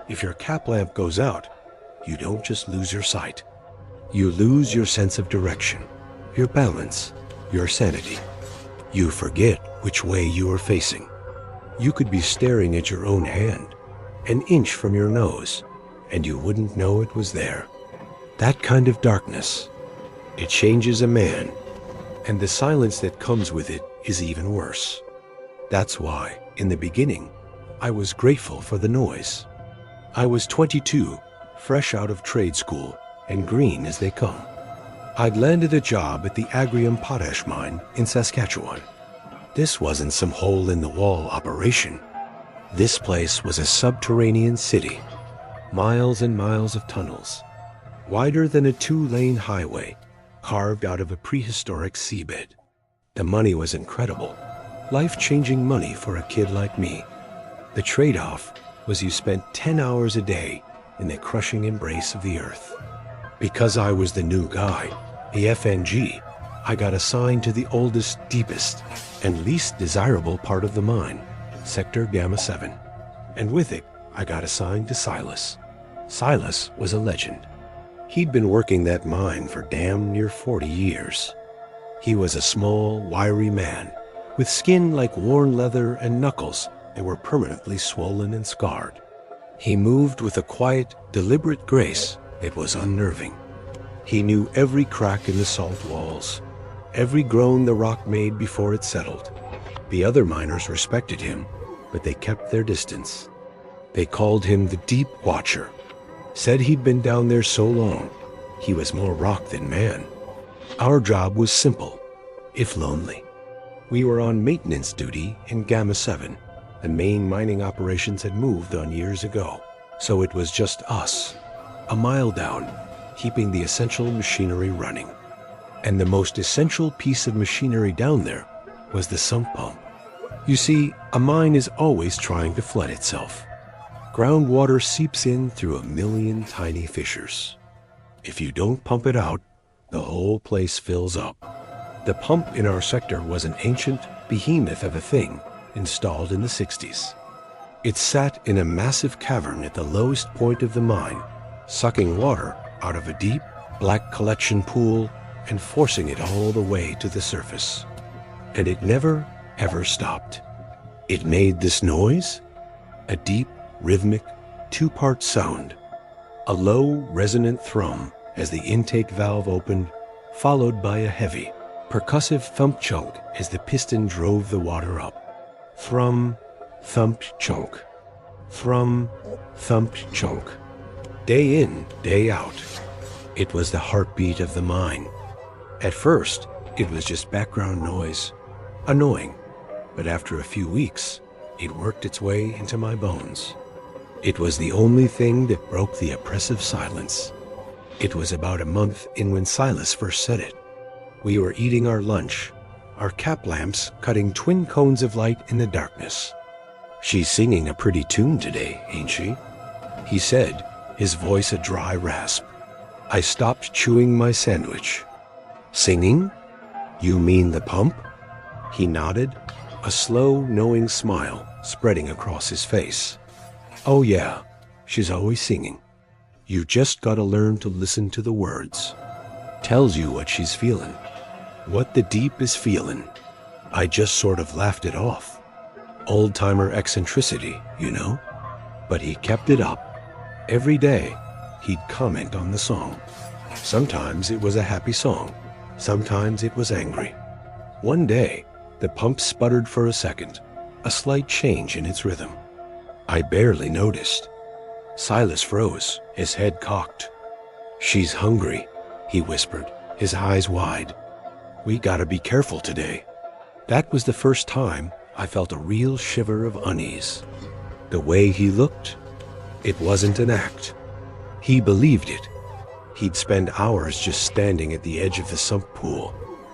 if your cap lamp goes out, you don't just lose your sight. You lose your sense of direction, your balance, your sanity. You forget which way you are facing. You could be staring at your own hand, an inch from your nose, and you wouldn't know it was there. That kind of darkness, it changes a man, and the silence that comes with it is even worse. That's why, in the beginning, I was grateful for the noise. I was 22, fresh out of trade school, and green as they come. I'd landed a job at the Agrium potash mine in Saskatchewan. This wasn't some hole-in-the-wall operation. This place was a subterranean city, miles and miles of tunnels, wider than a 2-lane highway, carved out of a prehistoric seabed. The money was incredible. Life-changing money for a kid like me. The trade-off was you spent 10 hours a day in the crushing embrace of the earth. Because I was the new guy, the FNG, I got assigned to the oldest, deepest, and least desirable part of the mine, Sector Gamma 7. And with it, I got assigned to Silas. Silas was a legend. He'd been working that mine for damn near 40 years. He was a small, wiry man, with skin like worn leather and knuckles that were permanently swollen and scarred. He moved with a quiet, deliberate grace that was unnerving. He knew every crack in the salt walls, every groan the rock made before it settled. The other miners respected him, but they kept their distance. They called him the Deep Watcher, said he'd been down there so long, he was more rock than man. Our job was simple, if lonely. We were on maintenance duty in Gamma 7. The main mining operations had moved on years ago, so it was just us, a mile down, keeping the essential machinery running. And the most essential piece of machinery down there was the sump pump. You see, a mine is always trying to flood itself. Groundwater seeps in through a million tiny fissures. If you don't pump it out, the whole place fills up. The pump in our sector was an ancient behemoth of a thing installed in the 60s. It sat in a massive cavern at the lowest point of the mine, sucking water out of a deep, black collection pool and forcing it all the way to the surface. And it never, ever stopped. It made this noise, a deep, rhythmic, 2-part sound, a low, resonant thrum as the intake valve opened, followed by a heavy, percussive thump chunk as the piston drove the water up. Thrum, thump, chunk. Thrum, thump, chunk. Day in, day out. It was the heartbeat of the mine. At first, it was just background noise. Annoying. But after a few weeks, it worked its way into my bones. It was the only thing that broke the oppressive silence. It was about a month in when Silas first said it. We were eating our lunch, our cap lamps cutting twin cones of light in the darkness. "She's singing a pretty tune today, ain't she?" he said, his voice a dry rasp. I stopped chewing my sandwich. "Singing? You mean the pump?" He nodded, a slow, knowing smile spreading across his face. "Oh yeah, she's always singing. You just gotta learn to listen to the words. Tells you what she's feeling, what the deep is feeling." I just sort of laughed it off. Old-timer eccentricity, you know? But he kept it up. Every day, he'd comment on the song. Sometimes it was a happy song. Sometimes it was angry. One day, the pump sputtered for a second, a slight change in its rhythm. I barely noticed. Silas froze, his head cocked. "She's hungry," he whispered, his eyes wide. "We gotta be careful today." That was the first time I felt a real shiver of unease. The way he looked, it wasn't an act. He believed it. He'd spend hours just standing at the edge of the sump pool,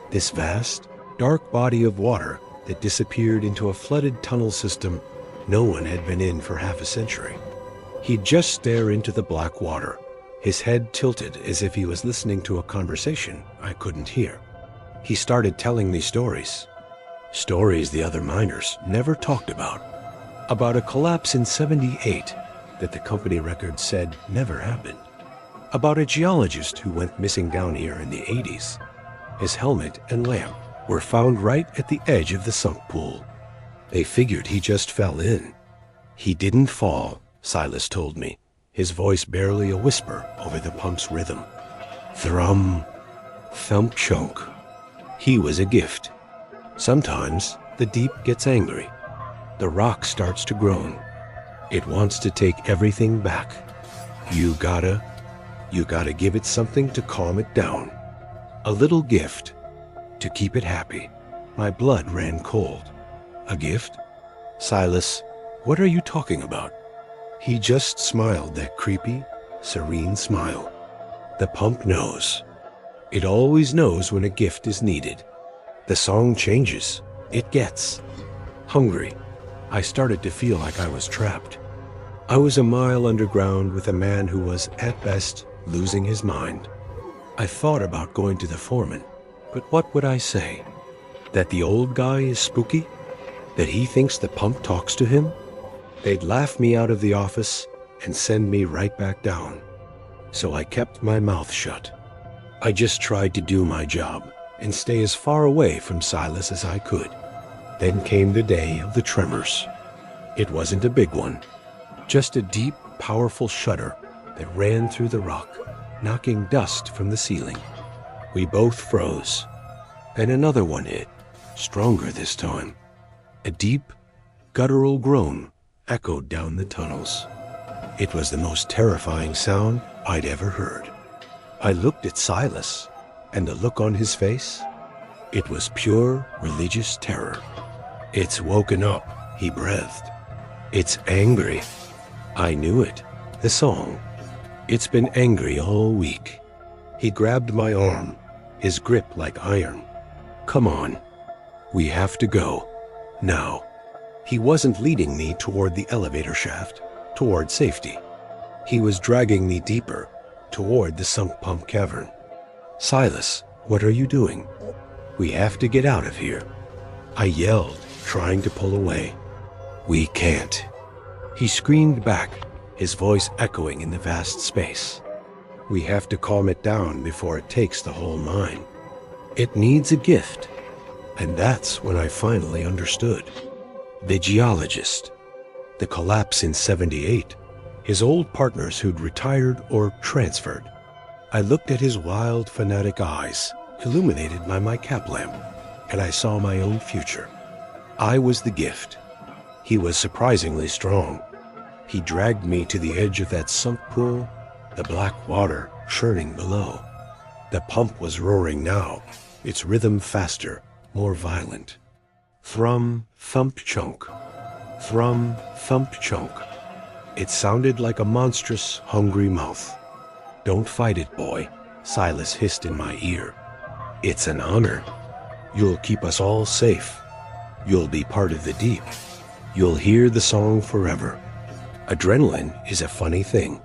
this vast, dark body of water that disappeared into a flooded tunnel system no one had been in for half a century. He'd just stare into the black water, his head tilted as if he was listening to a conversation I couldn't hear. He started telling me stories. Stories the other miners never talked about. About a collapse in '78 that the company record said never happened. About a geologist who went missing down here in the '80s. His helmet and lamp were found right at the edge of the sump pool. They figured he just fell in. He didn't fall, Silas told me, his voice barely a whisper over the pump's rhythm. Thrum, thump, chunk. He was a gift. Sometimes the deep gets angry. The rock starts to groan. It wants to take everything back. You gotta give it something to calm it down. A little gift to keep it happy. My blood ran cold. A gift? Silas, what are you talking about? He just smiled that creepy, serene smile. The pump knows. It always knows when a gift is needed. The song changes. It gets hungry. I started to feel like I was trapped. I was a mile underground with a man who was, at best, losing his mind. I thought about going to the foreman, but what would I say? That the old guy is spooky? That he thinks the pump talks to him? They'd laugh me out of the office and send me right back down. So I kept my mouth shut. I just tried to do my job and stay as far away from Silas as I could. Then came the day of the tremors. It wasn't a big one, just a deep, powerful shudder that ran through the rock, knocking dust from the ceiling. We both froze. Then another one hit, stronger this time. A deep, guttural groan echoed down the tunnels. It was the most terrifying sound I'd ever heard. I looked at Silas, and the look on his face, it was pure religious terror. It's woken up, he breathed. It's angry. I knew it, the song. It's been angry all week. He grabbed my arm, his grip like iron. Come on, we have to go, now. He wasn't leading me toward the elevator shaft, toward safety. He was dragging me deeper, toward the sump pump cavern. Silas, what are you doing? We have to get out of here. I yelled, trying to pull away. We can't. He screamed back, his voice echoing in the vast space. We have to calm it down before it takes the whole mine. It needs a gift. And that's when I finally understood. The geologist. The collapse in '78. His old partners who'd retired or transferred. I looked at his wild, fanatic eyes, illuminated by my cap lamp, and I saw my own future. I was the gift, He was surprisingly strong. He dragged me to the edge of that sunk pool, the black water churning below. The pump was roaring now, its rhythm faster, more violent. Thrum, thump, chunk. Thrum, thump, chunk. It sounded like a monstrous, hungry mouth. "Don't fight it, boy," Silas hissed in my ear. "It's an honor. You'll keep us all safe. You'll be part of the deep. You'll hear the song forever." Adrenaline is a funny thing.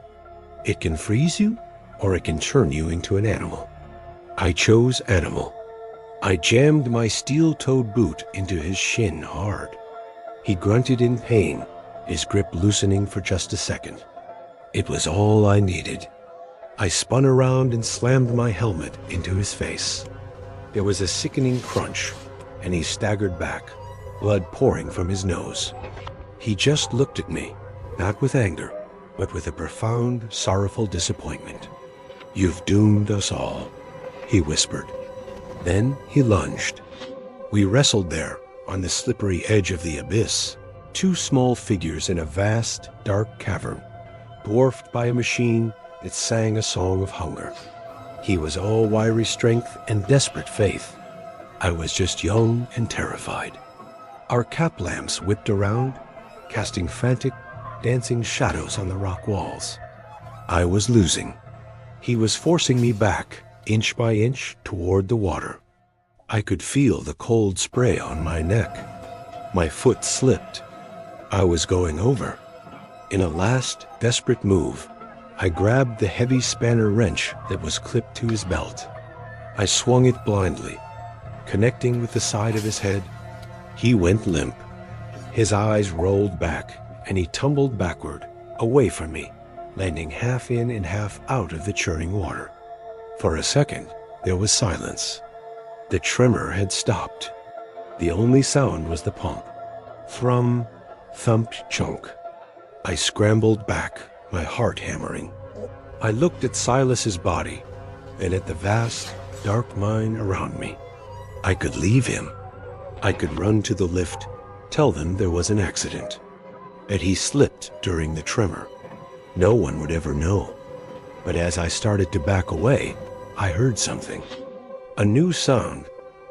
It can freeze you, or it can turn you into an animal. I chose animal. I jammed my steel-toed boot into his shin hard. He grunted in pain, his grip loosening for just a second. It was all I needed. I spun around and slammed my helmet into his face. There was a sickening crunch, and he staggered back, blood pouring from his nose. He just looked at me, not with anger, but with a profound, sorrowful disappointment. "You've doomed us all," he whispered. Then he lunged. We wrestled there, on the slippery edge of the abyss, two small figures in a vast, dark cavern, dwarfed by a machine that sang a song of hunger. He was all wiry strength and desperate faith. I was just young and terrified. Our cap lamps whipped around, casting frantic, dancing shadows on the rock walls. I was losing. He was forcing me back, inch by inch, toward the water. I could feel the cold spray on my neck. My foot slipped. I was going over. In a last, desperate move, I grabbed the heavy spanner wrench that was clipped to his belt. I swung it blindly, connecting with the side of his head. He went limp. His eyes rolled back, and he tumbled backward, away from me, landing half in and half out of the churning water. For a second, there was silence. The tremor had stopped. The only sound was the pump. Thrum, thump, chunk. I scrambled back, my heart hammering. I looked at Silas's body, and at the vast, dark mine around me. I could leave him. I could run to the lift, tell them there was an accident, that he slipped during the tremor. No one would ever know. But as I started to back away, I heard something. A new sound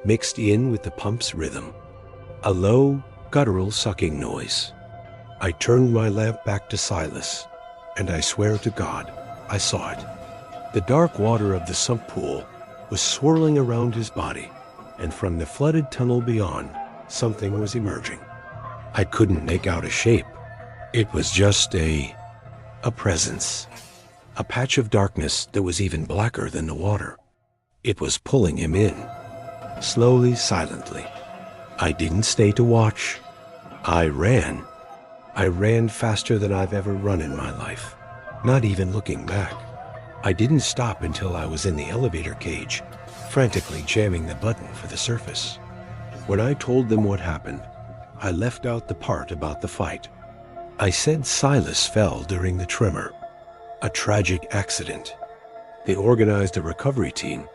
mixed in with the pump's rhythm. A low, guttural sucking noise. I turned my lamp back to Silas, and I swear to God, I saw it. The dark water of the sump pool was swirling around his body, and from the flooded tunnel beyond, something was emerging. I couldn't make out a shape. It was just a presence. A patch of darkness that was even blacker than the water. It was pulling him in, slowly, silently. I didn't stay to watch. I ran. I ran faster than I've ever run in my life, not even looking back. I didn't stop until I was in the elevator cage, frantically jamming the button for the surface. When I told them what happened, I left out the part about the fight. I said Silas fell during the tremor. A tragic accident. They organized a recovery team,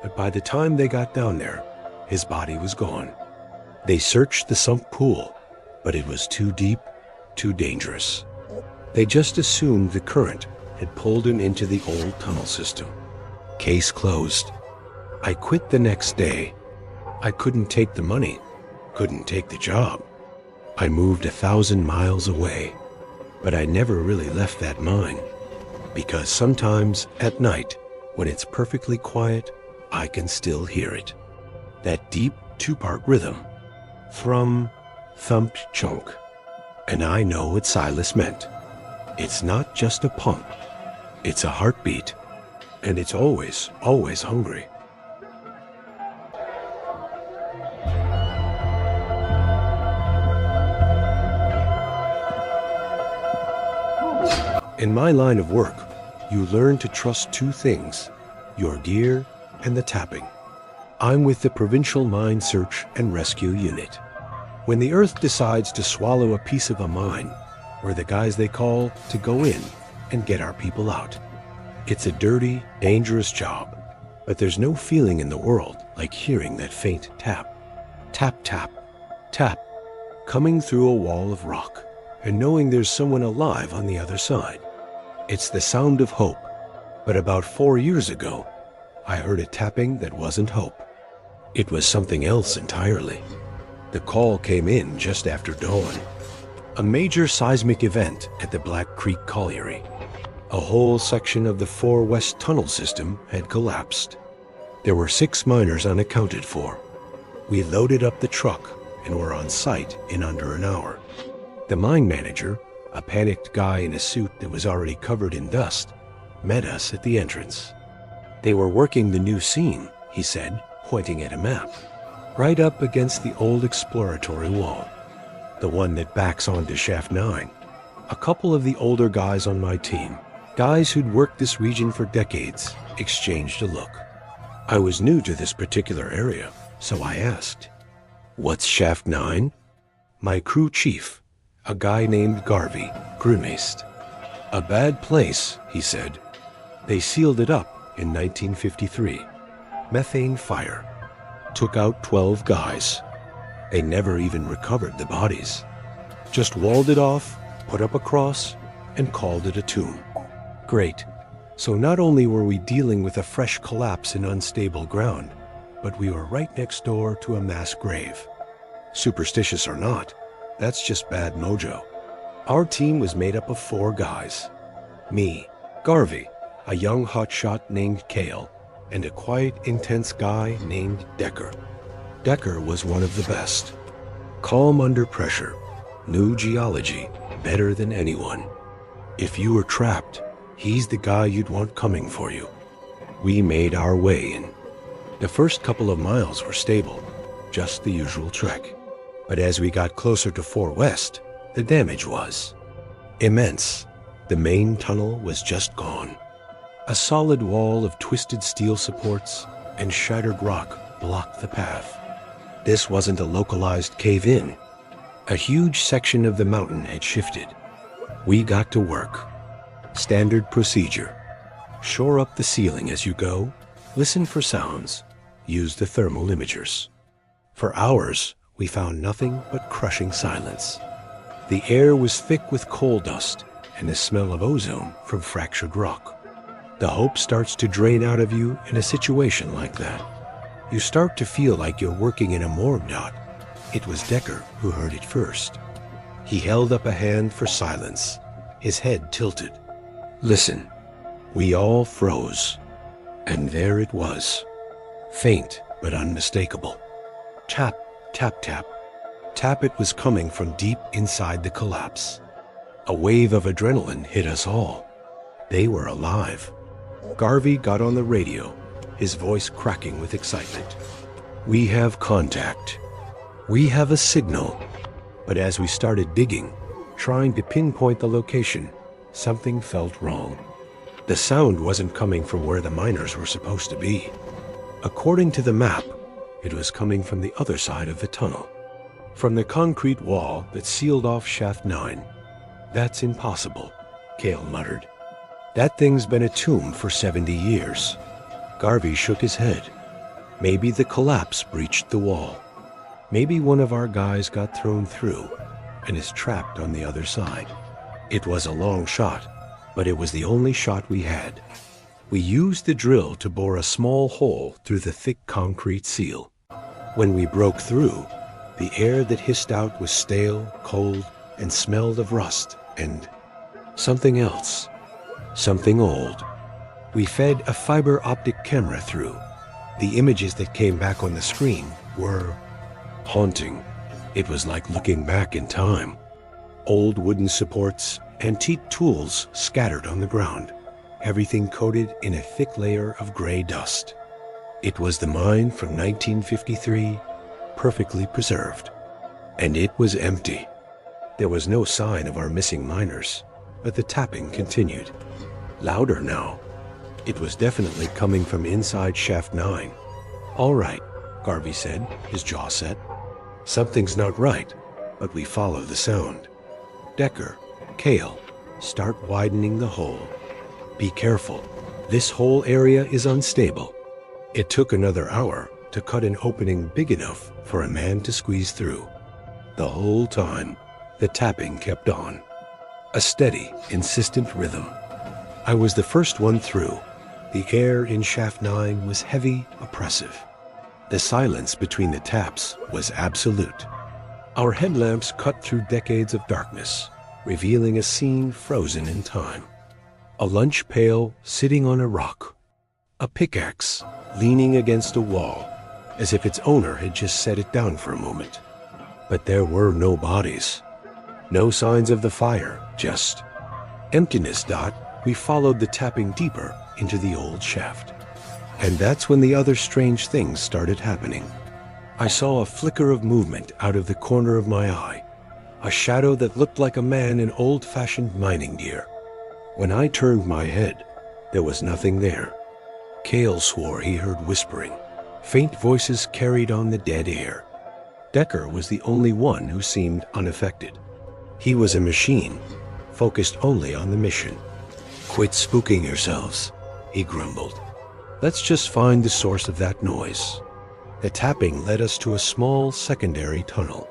but by the time they got down there, his body was gone. They searched the sump pool, but it was too deep, too dangerous. They just assumed the current had pulled him into the old tunnel system. Case closed. I quit the next day. I couldn't take the money, couldn't take the job. I moved 1,000 miles away, but I never really left that mine. Because sometimes at night, when it's perfectly quiet, I can still hear it. That deep two-part rhythm. Thrum, thump, chunk. And I know what Silas meant. It's not just a pump. It's a heartbeat. And it's always, always hungry. In my line of work, you learn to trust two things, your gear and the tapping. I'm with the Provincial Mine Search and Rescue Unit. When the Earth decides to swallow a piece of a mine, we're the guys they call to go in and get our people out. It's a dirty, dangerous job, but there's no feeling in the world like hearing that faint tap. Tap, tap, tap. coming through a wall of rock and knowing there's someone alive on the other side. It's the sound of hope. But about 4 years ago, I heard a tapping that wasn't hope. It was something else entirely. The call came in just after dawn. A major seismic event at the Black Creek Colliery. A whole section of the 4 West tunnel system had collapsed. There were 6 miners unaccounted for. We loaded up the truck and were on site in under an hour. The mine manager, a panicked guy in a suit that was already covered in dust, met us at the entrance. They were working the new scene, he said, pointing at a map, right up against the old exploratory wall, the one that backs onto Shaft 9. A couple of the older guys on my team, guys who'd worked this region for decades, exchanged a look. I was new to this particular area, so I asked, "What's Shaft 9? My crew chief, a guy named Garvey, grimaced. "A bad place," he said. "They sealed it up in 1953. Methane fire. Took out 12 guys. They never even recovered the bodies. Just walled it off, put up a cross, and called it a tomb." Great. So not only were we dealing with a fresh collapse in unstable ground, but we were right next door to a mass grave. Superstitious or not, that's just bad mojo. Our team was made up of 4 guys. Me, Garvey, a young hotshot named Kale, and a quiet, intense guy named Decker. Decker was one of the best. Calm under pressure, knew geology better than anyone. If you were trapped, he's the guy you'd want coming for you. We made our way in. The first couple of miles were stable, just the usual trek. But as we got closer to 4 West, the damage was immense. The main tunnel was just gone. A solid wall of twisted steel supports and shattered rock blocked the path. This wasn't a localized cave-in. A huge section of the mountain had shifted. We got to work. Standard procedure. Shore up the ceiling as you go, listen for sounds, use the thermal imagers. For hours, we found nothing but crushing silence. The air was thick with coal dust and the smell of ozone from fractured rock. The hope starts to drain out of you in a situation like that. You start to feel like you're working in a morgue dot. It was Decker who heard it first. He held up a hand for silence, his head tilted. Listen. We all froze. And there it was. Faint but unmistakable. Tap, tap, tap. Tap. It was coming from deep inside the collapse. A wave of adrenaline hit us all. They were alive. Garvey got on the radio, his voice cracking with excitement. "We have contact. We have a signal." But as we started digging, trying to pinpoint the location, something felt wrong. The sound wasn't coming from where the miners were supposed to be. According to the map, it was coming from the other side of the tunnel, from the concrete wall that sealed off Shaft 9. "That's impossible," Kale muttered. "That thing's been a tomb for 70 years. Garvey shook his head. Maybe the collapse breached the wall. Maybe one of our guys got thrown through and is trapped on the other side. It was a long shot, but it was the only shot we had. We used the drill to bore a small hole through the thick concrete seal. When we broke through, the air that hissed out was stale, cold, and smelled of rust and something else, something old. We fed a fiber optic camera through. The images that came back on the screen were haunting. It was like looking back in time. Old wooden supports, antique tools scattered on the ground, everything coated in a thick layer of gray dust. It was the mine from 1953, perfectly preserved. And it was empty. There was no sign of our missing miners, but the tapping continued. Louder now. It was definitely coming from inside Shaft 9. "All right," Garvey said, his jaw set. "Something's not right, but we follow the sound. Decker, Kale, start widening the hole. Be careful. This whole area is unstable." It took another hour to cut an opening big enough for a man to squeeze through. The whole time, the tapping kept on. A steady, insistent rhythm. I was the first one through. The air in Shaft 9 was heavy, oppressive. The silence between the taps was absolute. Our headlamps cut through decades of darkness, revealing a scene frozen in time. A lunch pail sitting on a rock. A pickaxe leaning against a wall, as if its owner had just set it down for a moment. But there were no bodies. No signs of the fire, just emptiness. We followed the tapping deeper into the old shaft. And that's when the other strange things started happening. I saw a flicker of movement out of the corner of my eye, a shadow that looked like a man in old-fashioned mining gear. When I turned my head, there was nothing there. Cale swore he heard whispering. Faint voices carried on the dead air. Decker was the only one who seemed unaffected. He was a machine, focused only on the mission. "Quit spooking yourselves," he grumbled. "Let's just find the source of that noise." The tapping led us to a small secondary tunnel.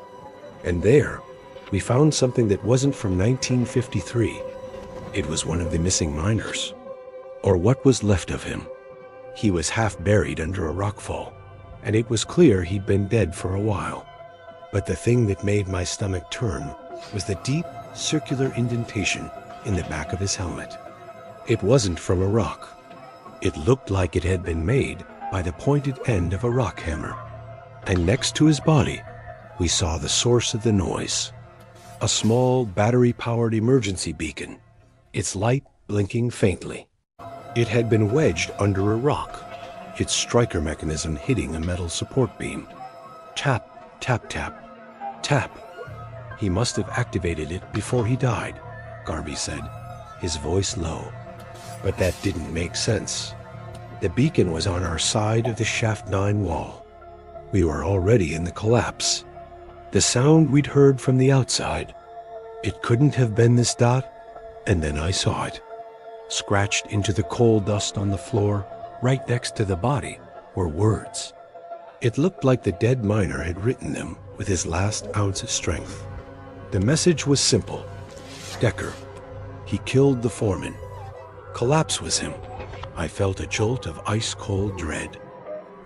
And there, we found something that wasn't from 1953. It was one of the missing miners. Or what was left of him. He was half buried under a rockfall, and it was clear he'd been dead for a while. But the thing that made my stomach turn was the deep, circular indentation in the back of his helmet. It wasn't from a rock. It looked like it had been made by the pointed end of a rock hammer. And next to his body, we saw the source of the noise. A small, battery-powered emergency beacon, its light blinking faintly. It had been wedged under a rock, its striker mechanism hitting a metal support beam. Tap, tap, tap, tap. "He must have activated it before he died," Garvey said, his voice low. But that didn't make sense. The beacon was on our side of the Shaft 9 wall. We were already in the collapse. The sound we'd heard from the outside. It couldn't have been this dot, and then I saw it. Scratched into the coal dust on the floor, right next to the body, were words. It looked like the dead miner had written them with his last ounce of strength. The message was simple. Decker. He killed the foreman. Collapse was him. I felt a jolt of ice-cold dread.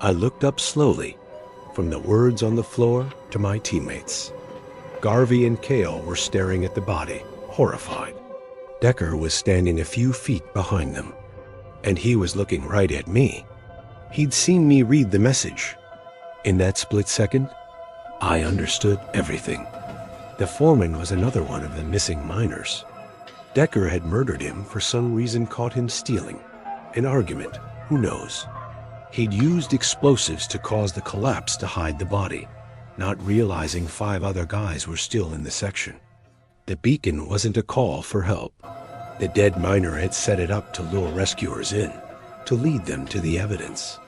I looked up slowly, from the words on the floor to my teammates. Garvey and Cale were staring at the body, horrified. Decker was standing a few feet behind them, and he was looking right at me. He'd seen me read the message. In that split second, I understood everything. The foreman was another one of the missing miners. Decker had murdered him for some reason, caught him stealing. An argument, who knows? He'd used explosives to cause the collapse to hide the body, not realizing 5 other guys were still in the section. The beacon wasn't a call for help. The dead miner had set it up to lure rescuers in, to lead them to the evidence.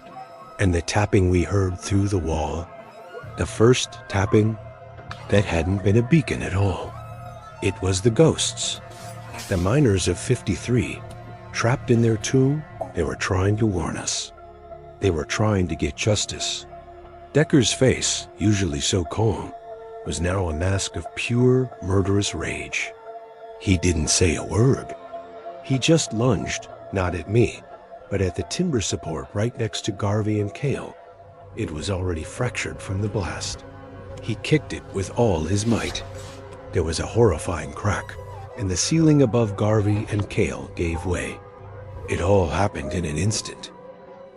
And the tapping we heard through the wall, the first tapping, that hadn't been a beacon at all. It was the ghosts. The miners of 53, trapped in their tomb. They were trying to warn us. They were trying to get justice. Decker's face, usually so calm, was now a mask of pure, murderous rage. He didn't say a word. He just lunged, not at me, but at the timber support right next to Garvey and Cale. It was already fractured from the blast. He kicked it with all his might. There was a horrifying crack, and the ceiling above Garvey and Cale gave way. It all happened in an instant.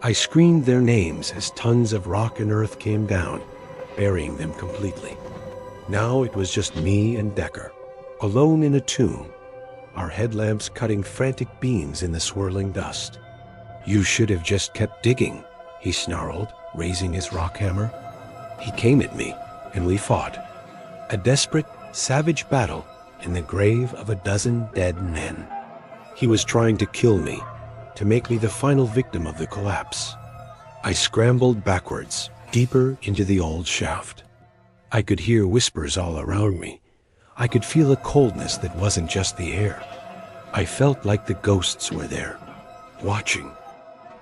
I screamed their names as tons of rock and earth came down, burying them completely. Now it was just me and Decker, alone in a tomb, our headlamps cutting frantic beams in the swirling dust. "You should have just kept digging," he snarled, raising his rock hammer. He came at me, and we fought. A desperate, savage battle in the grave of a dozen dead men. He was trying to kill me, to make me the final victim of the collapse. I scrambled backwards, deeper into the old shaft. I could hear whispers all around me. I could feel a coldness that wasn't just the air. I felt like the ghosts were there, watching.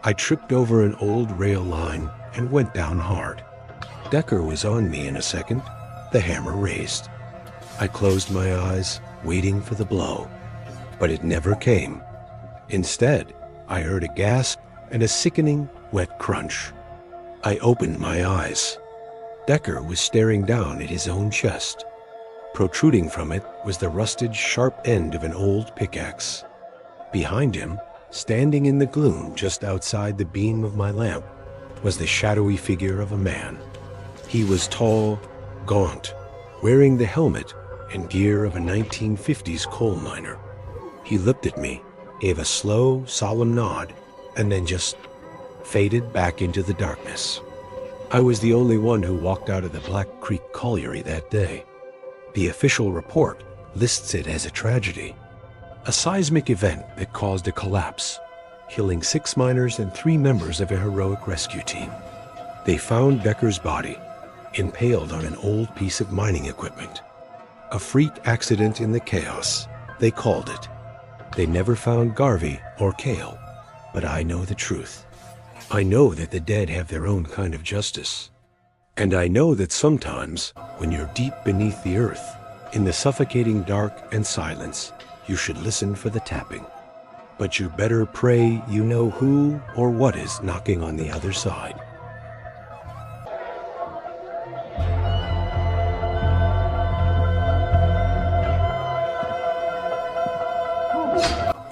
I tripped over an old rail line and went down hard. Decker was on me in a second, the hammer raised. I closed my eyes, waiting for the blow, but it never came. Instead, I heard a gasp and a sickening, wet crunch. I opened my eyes. Decker was staring down at his own chest. Protruding from it was the rusted, sharp end of an old pickaxe. Behind him, standing in the gloom just outside the beam of my lamp, was the shadowy figure of a man. He was tall, gaunt, wearing the helmet and gear of a 1950s coal miner. He looked at me, gave a slow, solemn nod, and then just faded back into the darkness. I was the only one who walked out of the Black Creek colliery that day. The official report lists it as a tragedy, a seismic event that caused a collapse, killing 6 miners and 3 members of a heroic rescue team. They found Decker's body, impaled on an old piece of mining equipment. A freak accident in the chaos, they called it. They never found Garvey or Cale, but I know the truth. I know that the dead have their own kind of justice. And I know that sometimes, when you're deep beneath the earth, in the suffocating dark and silence, you should listen for the tapping. But you better pray you know who or what is knocking on the other side.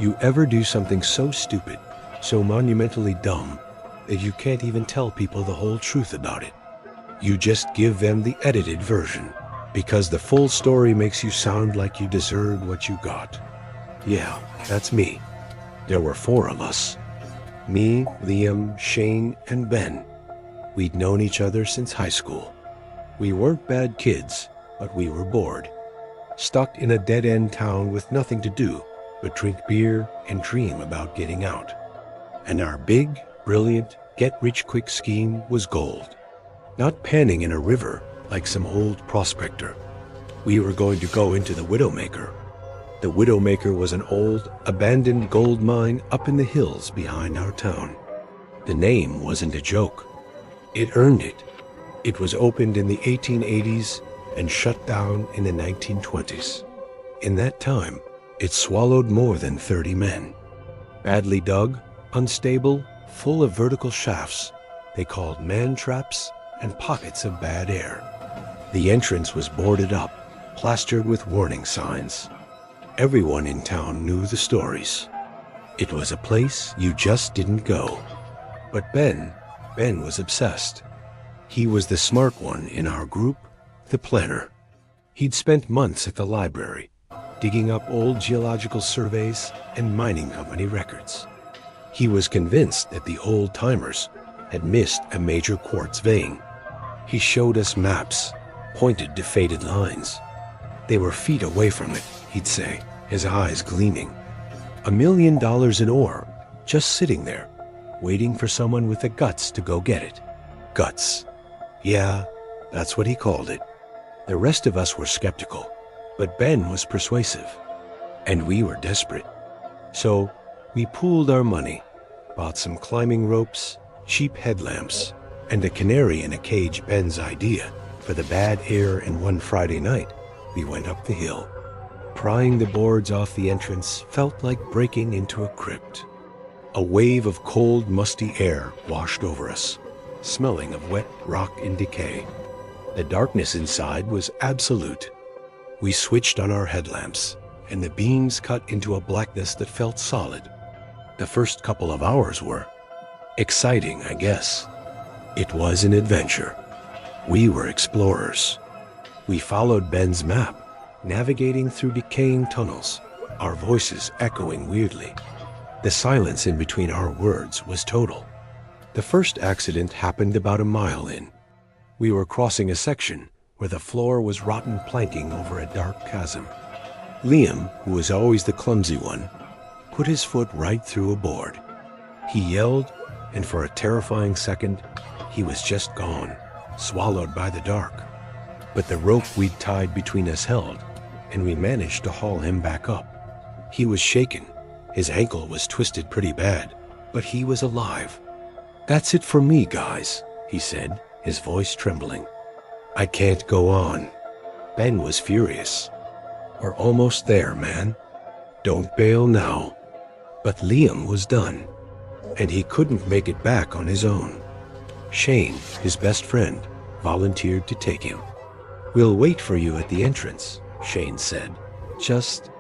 You ever do something so stupid, so monumentally dumb, that you can't even tell people the whole truth about it? You just give them the edited version, because the full story makes you sound like you deserved what you got. Yeah, that's me. There were 4 of us. Me, Liam, Shane, and Ben. We'd known each other since high school. We weren't bad kids, but we were bored. Stuck in a dead-end town with nothing to do but drink beer and dream about getting out. And our big, brilliant, get-rich-quick scheme was gold. Not panning in a river like some old prospector. We were going to go into the Widowmaker. The Widowmaker was an old, abandoned gold mine up in the hills behind our town. The name wasn't a joke. It earned it. It was opened in the 1880s and shut down in the 1920s. In that time, it swallowed more than 30 men. Badly dug, unstable, full of vertical shafts, they called man-traps and pockets of bad air. The entrance was boarded up, plastered with warning signs. Everyone in town knew the stories. It was a place you just didn't go. But Ben was obsessed. He was the smart one in our group, the planner. He'd spent months at the library, digging up old geological surveys and mining company records. He was convinced that the old-timers had missed a major quartz vein. He showed us maps, pointed to faded lines. They were feet away from it, he'd say, his eyes gleaming. $1 million in ore, just sitting there, waiting for someone with the guts to go get it. Guts. Yeah, that's what he called it. The rest of us were skeptical, but Ben was persuasive, and we were desperate. So we pooled our money, bought some climbing ropes, cheap headlamps, and a canary in a cage, Ben's idea, for the bad air, and one Friday night, we went up the hill. Prying the boards off the entrance felt like breaking into a crypt. A wave of cold, musty air washed over us, smelling of wet rock and decay. The darkness inside was absolute. We switched on our headlamps, and the beams cut into a blackness that felt solid. The first couple of hours were exciting, I guess. It was an adventure. We were explorers. We followed Ben's map, navigating through decaying tunnels, our voices echoing weirdly. The silence in between our words was total. The first accident happened about a mile in. We were crossing a section where the floor was rotten planking over a dark chasm. Liam, who was always the clumsy one, put his foot right through a board. He yelled, and for a terrifying second, he was just gone, swallowed by the dark. But the rope we'd tied between us held, and we managed to haul him back up. He was shaken. His ankle was twisted pretty bad, but he was alive. "That's it for me, guys," he said, his voice trembling. "I can't go on. Ben was furious. "We're almost there, man. Don't bail now." But Liam was done, and he couldn't make it back on his own. Shane, his best friend, volunteered to take him. "We'll wait for you at the entrance," Shane said. "Just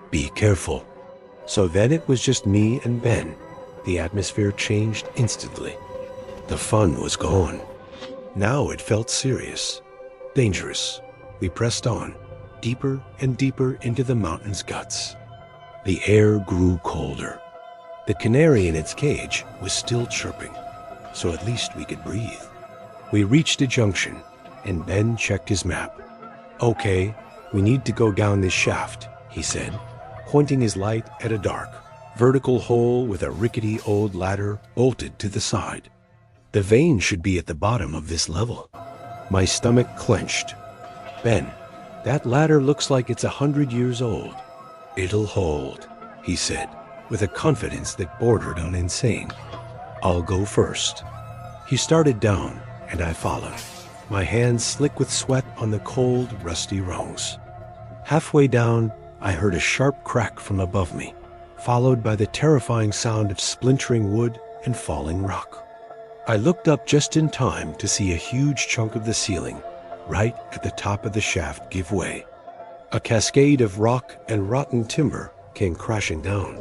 be careful." So then it was just me and Ben. The atmosphere changed instantly. The fun was gone. Now it felt serious, dangerous. We pressed on, deeper and deeper into the mountain's guts. The air grew colder. The canary in its cage was still chirping, so at least we could breathe. We reached a junction, and Ben checked his map. "Okay, we need to go down this shaft," he said, pointing his light at a dark, vertical hole with a rickety old ladder bolted to the side. "The vein should be at the bottom of this level." My stomach clenched. "Ben, that ladder looks like it's 100 years old." "It'll hold," he said, with a confidence that bordered on insane. "I'll go first." He started down, and I followed, my hands slick with sweat on the cold, rusty rungs. Halfway down, I heard a sharp crack from above me, followed by the terrifying sound of splintering wood and falling rock. I looked up just in time to see a huge chunk of the ceiling, right at the top of the shaft, give way. A cascade of rock and rotten timber came crashing down.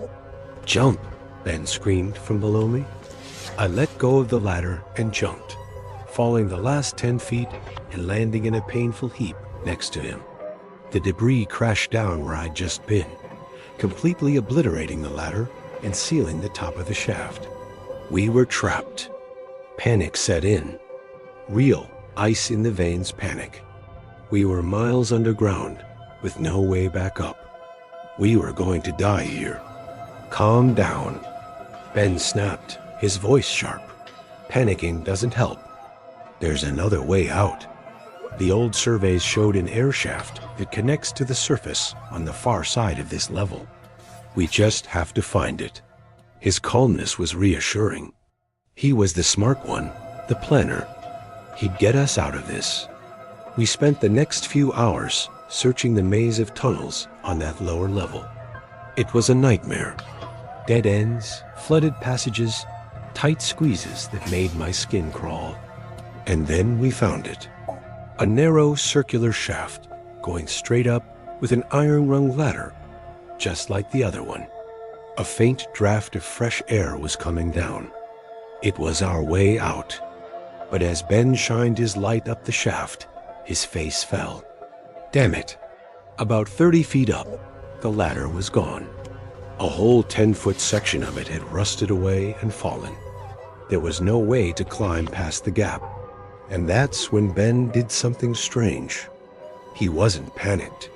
"Jump!" Ben screamed from below me. I let go of the ladder and jumped, falling the last 10 feet and landing in a painful heap next to him. The debris crashed down where I'd just been, completely obliterating the ladder and sealing the top of the shaft. We were trapped. Panic set in. Real ice in the veins panic. We were miles underground with no way back up. We were going to die here. "Calm down," Ben snapped, his voice sharp. "Panicking doesn't help. There's another way out." The old surveys showed an air shaft that connects to the surface on the far side of this level. "We just have to find it." His calmness was reassuring. He was the smart one, the planner. He'd get us out of this. We spent the next few hours searching the maze of tunnels on that lower level. It was a nightmare. Dead ends, flooded passages, tight squeezes that made my skin crawl. And then we found it. A narrow circular shaft going straight up with an iron-rung ladder, just like the other one. A faint draft of fresh air was coming down. It was our way out. But as Ben shined his light up the shaft, his face fell. Damn it. About 30 feet up, the ladder was gone. A whole 10-foot section of it had rusted away and fallen. There was no way to climb past the gap. And that's when Ben did something strange. He wasn't panicked.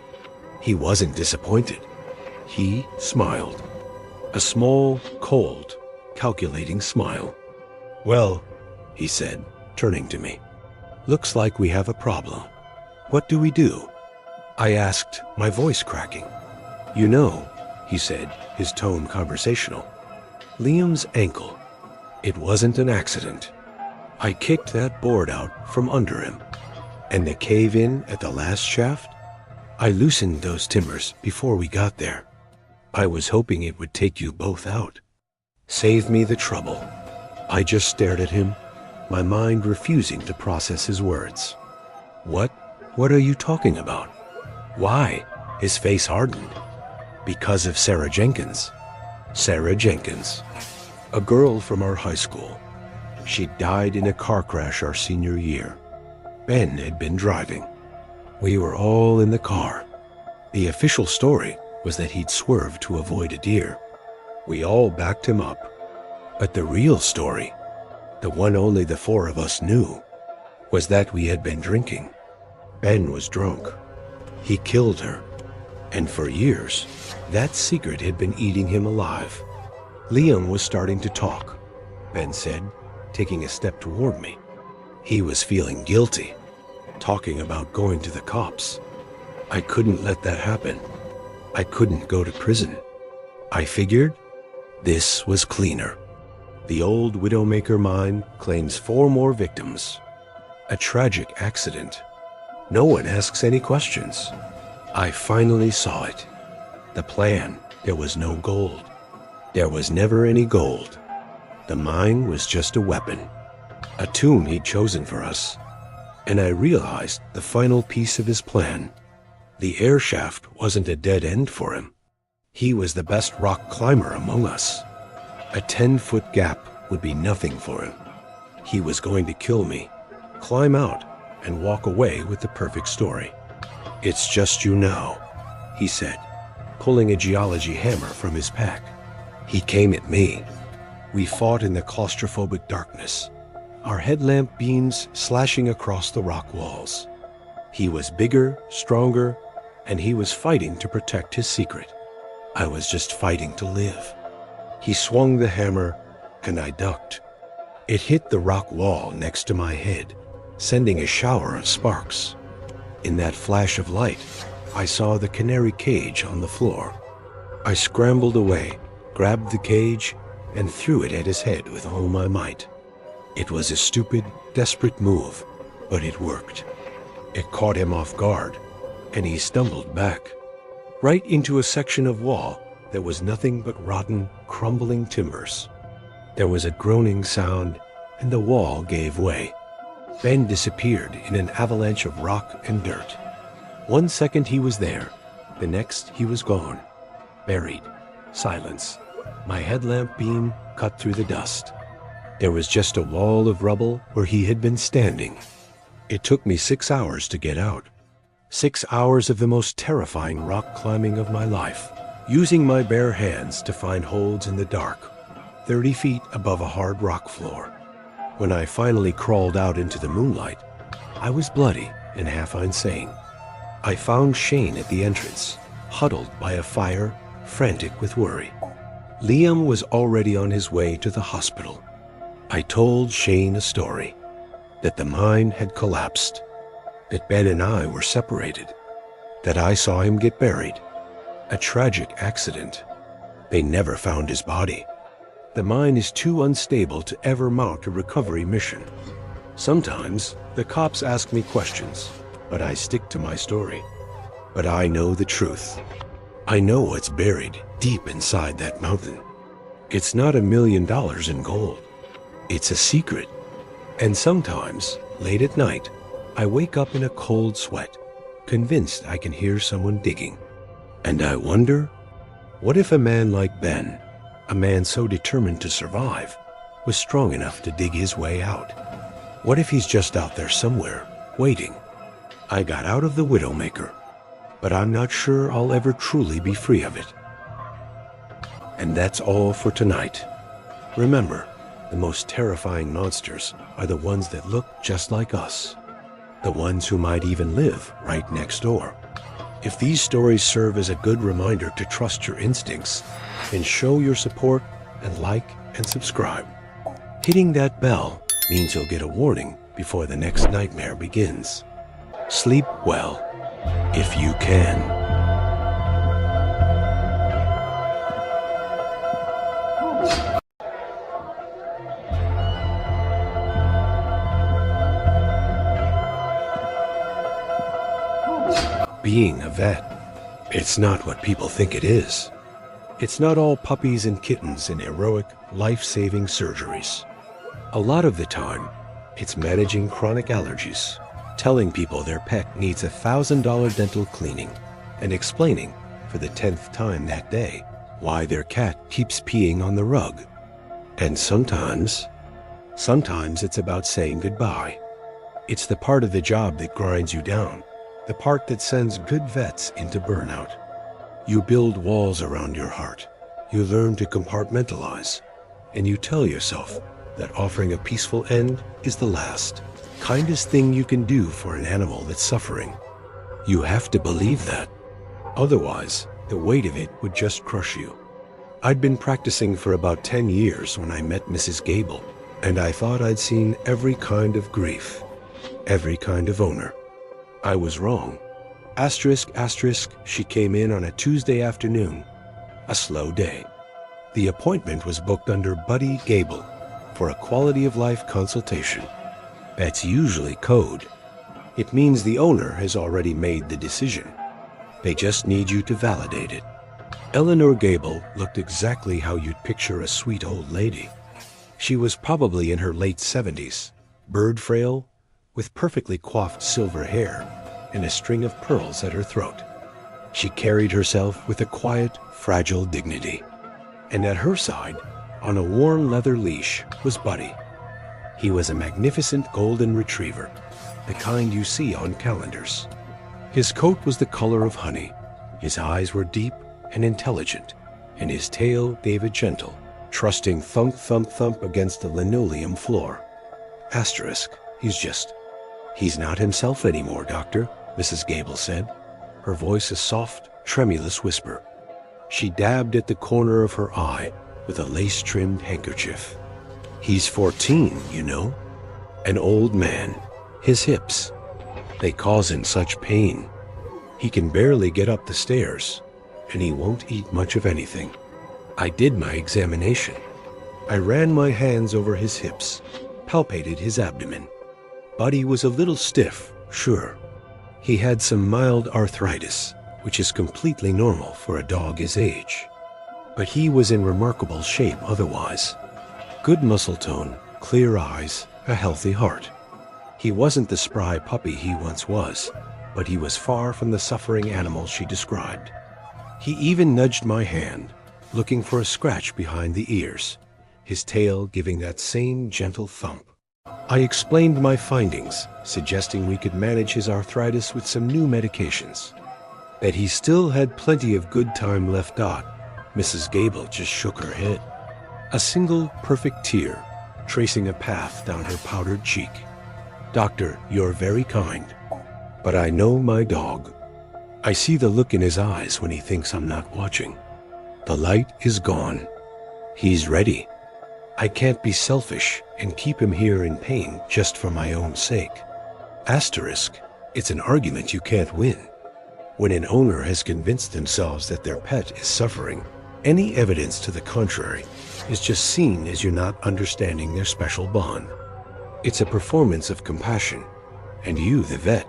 He wasn't disappointed. He smiled. A small, cold, calculating smile. "Well," he said, turning to me, "looks like we have a problem. What do we do?" I asked, my voice cracking. "You know," he said, his tone conversational, "Liam's ankle. It wasn't an accident. I kicked that board out from under him. And the cave-in at the last shaft? I loosened those timbers before we got there. I was hoping it would take you both out. Save me the trouble." I just stared at him, my mind refusing to process his words. What are you talking about? Why?" His face hardened. "Because of Sarah Jenkins." Sarah Jenkins. A girl from our high school. She died in a car crash our senior year. Ben had been driving. We were all in the car. The official story was that he'd swerved to avoid a deer. We all backed him up. But the real story, the one only the four of us knew, was that we had been drinking. Ben was drunk. He killed her. And for years, that secret had been eating him alive. Liam was starting to talk, Ben said, taking a step toward me. He was feeling guilty, talking about going to the cops. I couldn't let that happen. I couldn't go to prison. I figured this was cleaner. The old Widowmaker mine claims 4 more victims. A tragic accident. No one asks any questions. I finally saw it. The plan. There was no gold. There was never any gold. The mine was just a weapon, a tomb he'd chosen for us. And I realized the final piece of his plan. The air shaft wasn't a dead end for him. He was the best rock climber among us. A 10-foot gap would be nothing for him. He was going to kill me, climb out, and walk away with the perfect story. "It's just you now," he said, pulling a geology hammer from his pack. He came at me. We fought in the claustrophobic darkness, our headlamp beams slashing across the rock walls. He was bigger, stronger, and he was fighting to protect his secret. I was just fighting to live. He swung the hammer, and I ducked. It hit the rock wall next to my head, sending a shower of sparks. In that flash of light, I saw the canary cage on the floor. I scrambled away, grabbed the cage, and threw it at his head with all my might. It was a stupid, desperate move, but it worked. It caught him off guard, and he stumbled back, right into a section of wall that was nothing but rotten, crumbling timbers. There was a groaning sound, and the wall gave way. Ben disappeared in an avalanche of rock and dirt. 1 second he was there, the next he was gone. Buried. Silence. My headlamp beam cut through the dust. There was just a wall of rubble where he had been standing. It took me 6 hours to get out. 6 hours of the most terrifying rock climbing of my life, using my bare hands to find holds in the dark, 30 feet above a hard rock floor. When I finally crawled out into the moonlight, I was bloody and half insane. I found Shane at the entrance, huddled by a fire, frantic with worry. Liam was already on his way to the hospital. I told Shane a story, that the mine had collapsed, that Ben and I were separated, that I saw him get buried. A tragic accident. They never found his body. The mine is too unstable to ever mount a recovery mission. Sometimes the cops ask me questions, but I stick to my story. But I know the truth. I know what's buried deep inside that mountain. It's not $1 million in gold. It's a secret. And sometimes, late at night, I wake up in a cold sweat, convinced I can hear someone digging. And I wonder, what if a man like Ben, a man so determined to survive, was strong enough to dig his way out? What if he's just out there somewhere, waiting? I got out of the Widowmaker, but I'm not sure I'll ever truly be free of it. And that's all for tonight. Remember, the most terrifying monsters are the ones that look just like us. The ones who might even live right next door. If these stories serve as a good reminder to trust your instincts, then show your support and like and subscribe. Hitting that bell means you'll get a warning before the next nightmare begins. Sleep well, if you can. Being a vet, it's not what people think it is. It's not all puppies and kittens and heroic, life-saving surgeries. A lot of the time, it's managing chronic allergies, telling people their pet needs a $1,000 dental cleaning, and explaining, for the 10th time that day, why their cat keeps peeing on the rug. And sometimes it's about saying goodbye. It's the part of the job that grinds you down, the part that sends good vets into burnout. You build walls around your heart. You learn to compartmentalize. And you tell yourself that offering a peaceful end is the last, kindest thing you can do for an animal that's suffering. You have to believe that. Otherwise, the weight of it would just crush you. I'd been practicing for about 10 years when I met Mrs. Gable, and I thought I'd seen every kind of grief, every kind of owner. I was wrong. Asterisk, asterisk, she came in on a Tuesday afternoon, a slow day. The appointment was booked under Buddy Gable for a quality of life consultation. That's usually code. It means the owner has already made the decision. They just need you to validate it. Eleanor Gable looked exactly how you'd picture a sweet old lady. She was probably in her late 70s, bird frail, with perfectly coiffed silver hair and a string of pearls at her throat. She carried herself with a quiet, fragile dignity. And at her side, on a worn leather leash, was Buddy. He was a magnificent golden retriever, the kind you see on calendars. His coat was the color of honey, his eyes were deep and intelligent, and his tail gave a gentle, trusting thump, thump, thump against the linoleum floor. Asterisk, he's not himself anymore, Doctor, Mrs. Gable said, her voice a soft, tremulous whisper. She dabbed at the corner of her eye with a lace-trimmed handkerchief. He's 14, you know. An old man. His hips, they cause him such pain. He can barely get up the stairs, and he won't eat much of anything. I did my examination. I ran my hands over his hips, palpated his abdomen. Buddy was a little stiff, sure. He had some mild arthritis, which is completely normal for a dog his age. But he was in remarkable shape otherwise. Good muscle tone, clear eyes, a healthy heart. He wasn't the spry puppy he once was, but he was far from the suffering animal she described. He even nudged my hand, looking for a scratch behind the ears, his tail giving that same gentle thump. I explained my findings, suggesting we could manage his arthritis with some new medications. That he still had plenty of good time left. Mrs. Gable just shook her head. A single perfect tear, tracing a path down her powdered cheek. Doctor, you're very kind, but I know my dog. I see the look in his eyes when he thinks I'm not watching. The light is gone. He's ready. I can't be selfish and keep him here in pain just for my own sake. Asterisk, it's an argument you can't win. When an owner has convinced themselves that their pet is suffering, any evidence to the contrary is just seen as you're not understanding their special bond. It's a performance of compassion, and you, the vet,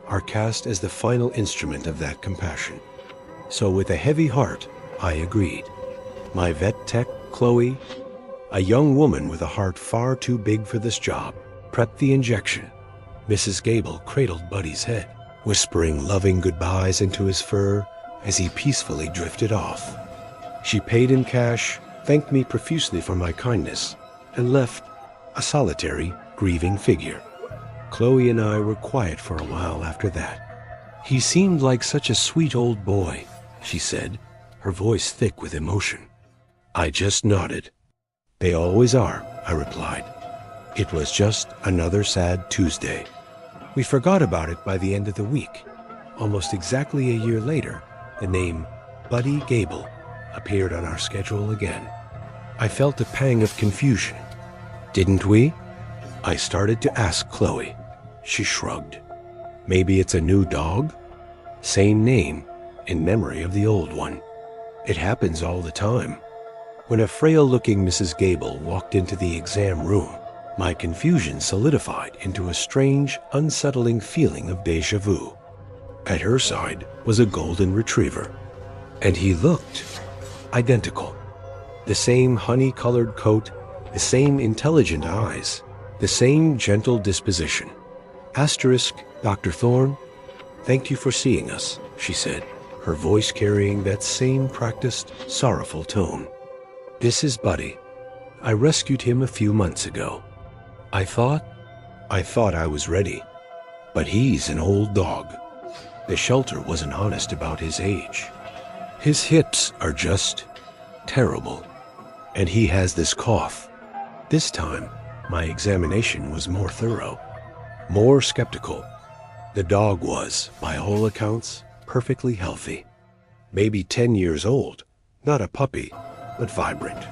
are cast as the final instrument of that compassion. So with a heavy heart, I agreed. My vet tech, Chloe, a young woman with a heart far too big for this job, prepped the injection. Mrs. Gable cradled Buddy's head, whispering loving goodbyes into his fur as he peacefully drifted off. She paid in cash, thanked me profusely for my kindness, and left, a solitary, grieving figure. Chloe and I were quiet for a while after that. He seemed like such a sweet old boy, she said, her voice thick with emotion. I just nodded. They always are, I replied. It was just another sad Tuesday. We forgot about it by the end of the week. Almost exactly a year later, the name Buddy Gable appeared on our schedule again. I felt a pang of confusion. Didn't we? I started to ask Chloe. She shrugged. Maybe it's a new dog? Same name, in memory of the old one. It happens all the time. When a frail-looking Mrs. Gable walked into the exam room, my confusion solidified into a strange, unsettling feeling of déjà vu. At her side was a golden retriever, and he looked identical. The same honey-colored coat, the same intelligent eyes, the same gentle disposition. Asterisk, Dr. Thorne, thank you for seeing us, she said, her voice carrying that same practiced, sorrowful tone. This is Buddy. I rescued him a few months ago. I thought I was ready, but he's an old dog. The shelter wasn't honest about his age. His hips are just terrible, and he has this cough. This time, my examination was more thorough, more skeptical. The dog was, by all accounts, perfectly healthy. Maybe 10 years old, not a puppy, but vibrant.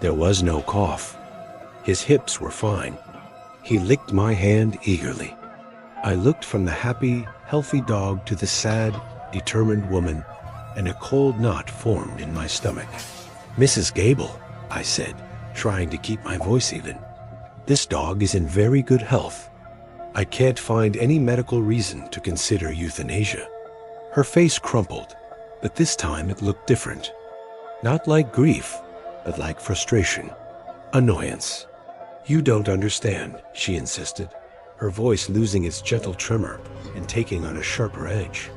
There was no cough. His hips were fine. He licked my hand eagerly. I looked from the happy, healthy dog to the sad, determined woman, and a cold knot formed in my stomach. Mrs. Gable, I said, trying to keep my voice even. This dog is in very good health. I can't find any medical reason to consider euthanasia. Her face crumpled, but this time it looked different. Not like grief, but like frustration, annoyance. You don't understand, she insisted, her voice losing its gentle tremor and taking on a sharper edge.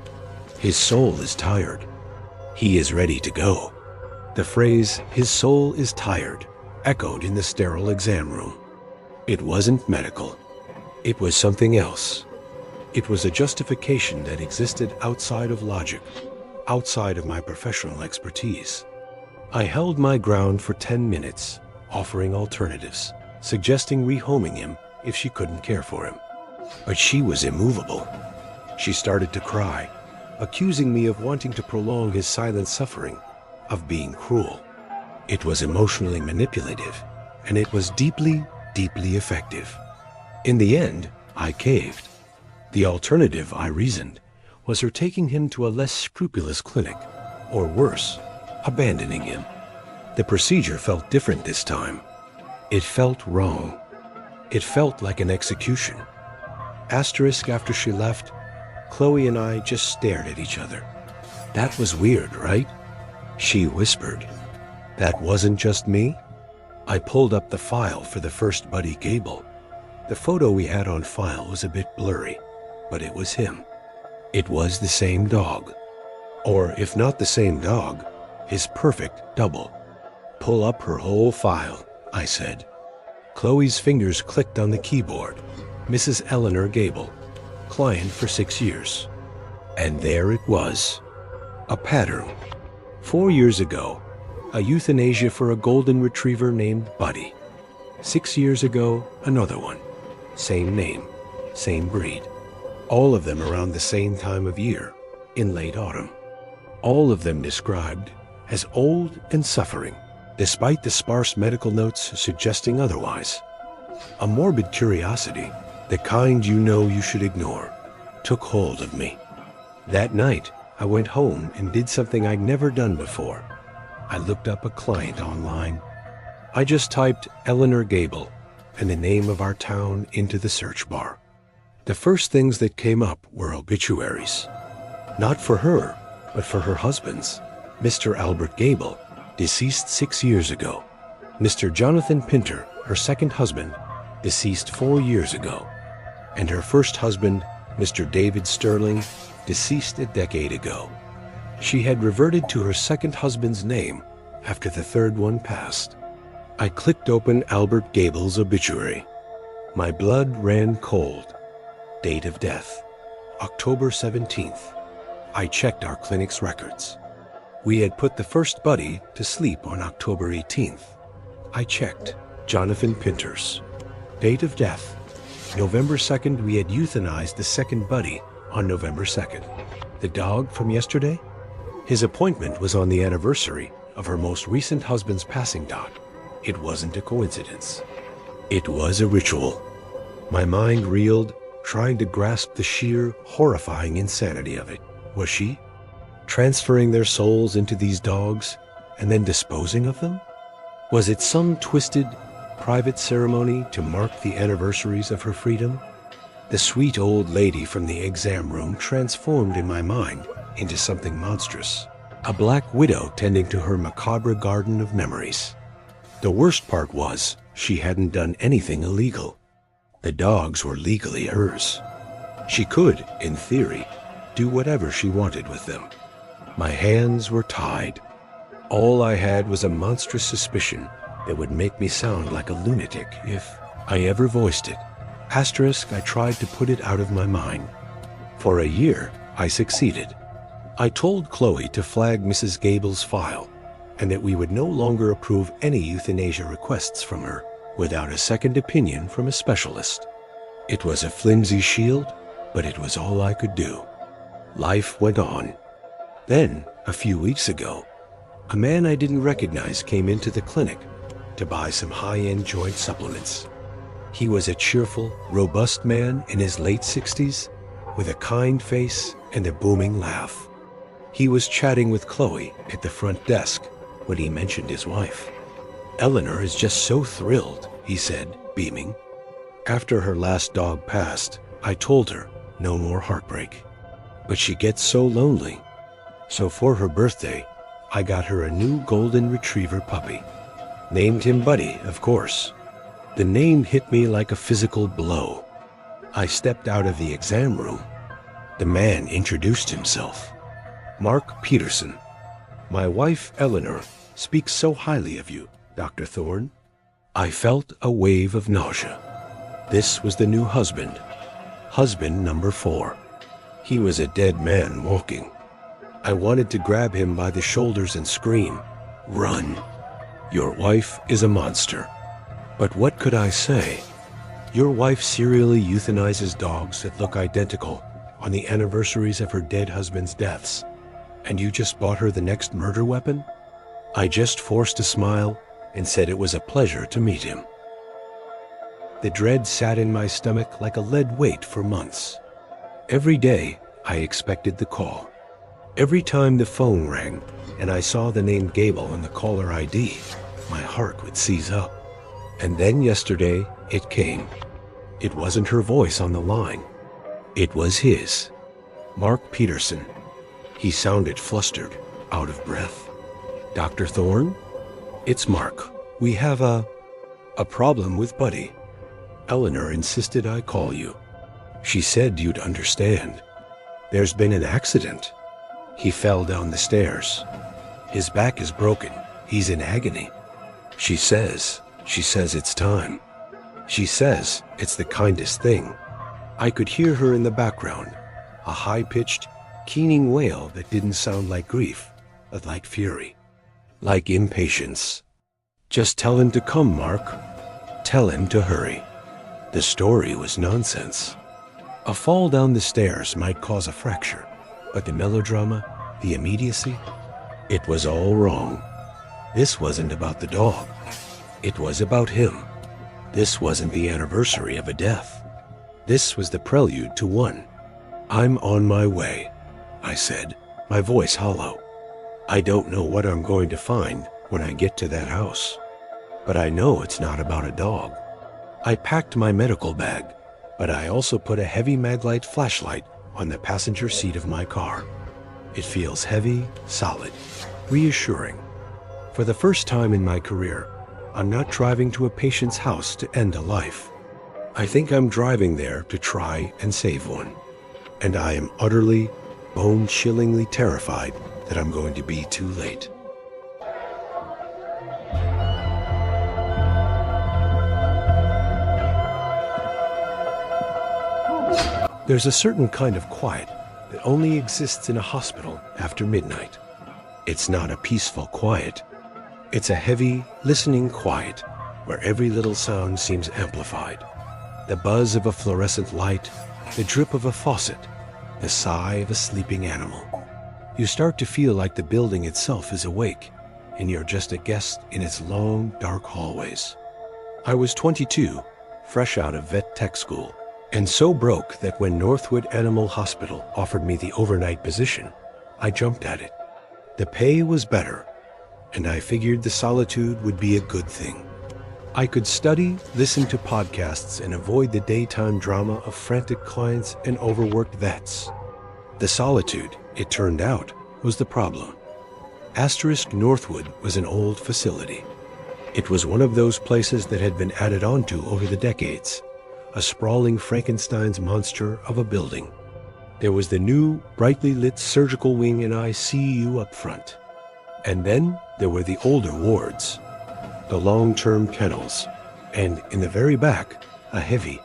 His soul is tired. He is ready to go. The phrase, his soul is tired, echoed in the sterile exam room. It wasn't medical. It was something else. It was a justification that existed outside of logic, outside of my professional expertise. I held my ground for 10 minutes, offering alternatives, suggesting rehoming him if she couldn't care for him. But she was immovable. She started to cry, accusing me of wanting to prolong his silent suffering, of being cruel. It was emotionally manipulative, and it was deeply, deeply effective. In the end, I caved. The alternative, I reasoned, was her taking him to a less scrupulous clinic, or worse, abandoning him. The procedure felt different this time. It felt wrong. It felt like an execution. Asterisk after she left, Chloe and I just stared at each other. That was weird, right? She whispered. That wasn't just me? I pulled up the file for the first Buddy Gable. The photo we had on file was a bit blurry, but it was him. It was the same dog. Or if not the same dog, his perfect double. Pull up her whole file, I said. Chloe's fingers clicked on the keyboard. Mrs. Eleanor Gable, client for 6 years. And there it was. A pattern. 4 years ago, a euthanasia for a golden retriever named Buddy. 6 years ago, another one. Same name, same breed. All of them around the same time of year, in late autumn. All of them described as old and suffering, despite the sparse medical notes suggesting otherwise. A morbid curiosity, the kind you know you should ignore, took hold of me. That night, I went home and did something I'd never done before. I looked up a client online. I just typed Eleanor Gable and the name of our town into the search bar. The first things that came up were obituaries. Not for her, but for her husbands. Mr. Albert Gable, deceased 6 years ago. Mr. Jonathan Pinter, her second husband, deceased 4 years ago. And her first husband, Mr. David Sterling, deceased a decade ago. She had reverted to her second husband's name after the third one passed. I clicked open Albert Gable's obituary. My blood ran cold. Date of death, October 17th. I checked our clinic's records. We had put the first Buddy to sleep on October 18th. I checked Jonathan Pinter's. Date of death, November 2nd. We had euthanized the second Buddy on November 2nd. The dog from yesterday? His appointment was on the anniversary of her most recent husband's passing. It wasn't a coincidence. It was a ritual. My mind reeled, trying to grasp the sheer, horrifying insanity of it. Was she transferring their souls into these dogs and then disposing of them? Was it some twisted, private ceremony to mark the anniversaries of her freedom? The sweet old lady from the exam room transformed in my mind into something monstrous. A black widow tending to her macabre garden of memories. The worst part was, she hadn't done anything illegal. The dogs were legally hers. She could, in theory, do whatever she wanted with them. My hands were tied. All I had was a monstrous suspicion that would make me sound like a lunatic if I ever voiced it. Asterisk, I tried to put it out of my mind. For a year, I succeeded. I told Chloe to flag Mrs. Gable's file, and that we would no longer approve any euthanasia requests from her without a second opinion from a specialist. It was a flimsy shield, but it was all I could do. Life went on. Then, a few weeks ago, a man I didn't recognize came into the clinic to buy some high-end joint supplements. He was a cheerful, robust man in his late 60s with a kind face and a booming laugh. He was chatting with Chloe at the front desk when he mentioned his wife. Eleanor is just so thrilled, he said, beaming. After her last dog passed, I told her no more heartbreak. But she gets so lonely. So for her birthday, I got her a new golden retriever puppy. Named him Buddy, of course. The name hit me like a physical blow. I stepped out of the exam room. The man introduced himself. Mark Peterson. My wife, Eleanor, speaks so highly of you, Dr. Thorne. I felt a wave of nausea. This was the new husband. Husband number 4. He was a dead man walking. I wanted to grab him by the shoulders and scream, "Run! Your wife is a monster." But what could I say? Your wife serially euthanizes dogs that look identical on the anniversaries of her dead husband's deaths, and you just bought her the next murder weapon? I just forced a smile and said it was a pleasure to meet him. The dread sat in my stomach like a lead weight for months. Every day, I expected the call. Every time the phone rang and I saw the name Gable on the caller ID, my heart would seize up. And then yesterday, it came. It wasn't her voice on the line. It was his. Mark Peterson. He sounded flustered, out of breath. "Dr. Thorne? It's Mark. We have a problem with Buddy. Eleanor insisted I call you. She said you'd understand. There's been an accident. He fell down the stairs. His back is broken. He's in agony. She says it's time. She says it's the kindest thing." I could hear her in the background, a high-pitched, keening wail that didn't sound like grief, but like fury, like impatience. "Just tell him to come, Mark. Tell him to hurry." The story was nonsense. A fall down the stairs might cause a fracture, but the melodrama, the immediacy, it was all wrong. This wasn't about the dog. It was about him. This wasn't the anniversary of a death. This was the prelude to one. "I'm on my way," I said, my voice hollow. "I don't know what I'm going to find when I get to that house. But I know it's not about a dog." I packed my medical bag, but I also put a heavy Maglite flashlight on the passenger seat of my car. It feels heavy, solid, reassuring. For the first time in my career, I'm not driving to a patient's house to end a life. I think I'm driving there to try and save one. And I am utterly, bone-chillingly terrified that I'm going to be too late. There's a certain kind of quiet that only exists in a hospital after midnight. It's not a peaceful quiet. It's a heavy, listening quiet where every little sound seems amplified. The buzz of a fluorescent light, the drip of a faucet, the sigh of a sleeping animal. You start to feel like the building itself is awake, and you're just a guest in its long, dark hallways. I was 22, fresh out of vet tech school, and so broke that when Northwood Animal Hospital offered me the overnight position, I jumped at it. The pay was better, and I figured the solitude would be a good thing. I could study, listen to podcasts, and avoid the daytime drama of frantic clients and overworked vets. The solitude, it turned out, was the problem. Asterisk Northwood was an old facility. It was one of those places that had been added onto over the decades, a sprawling Frankenstein's monster of a building. There was the new, brightly lit surgical wing and ICU up front. And then there were the older wards, the long-term kennels, and in the very back, a heavy,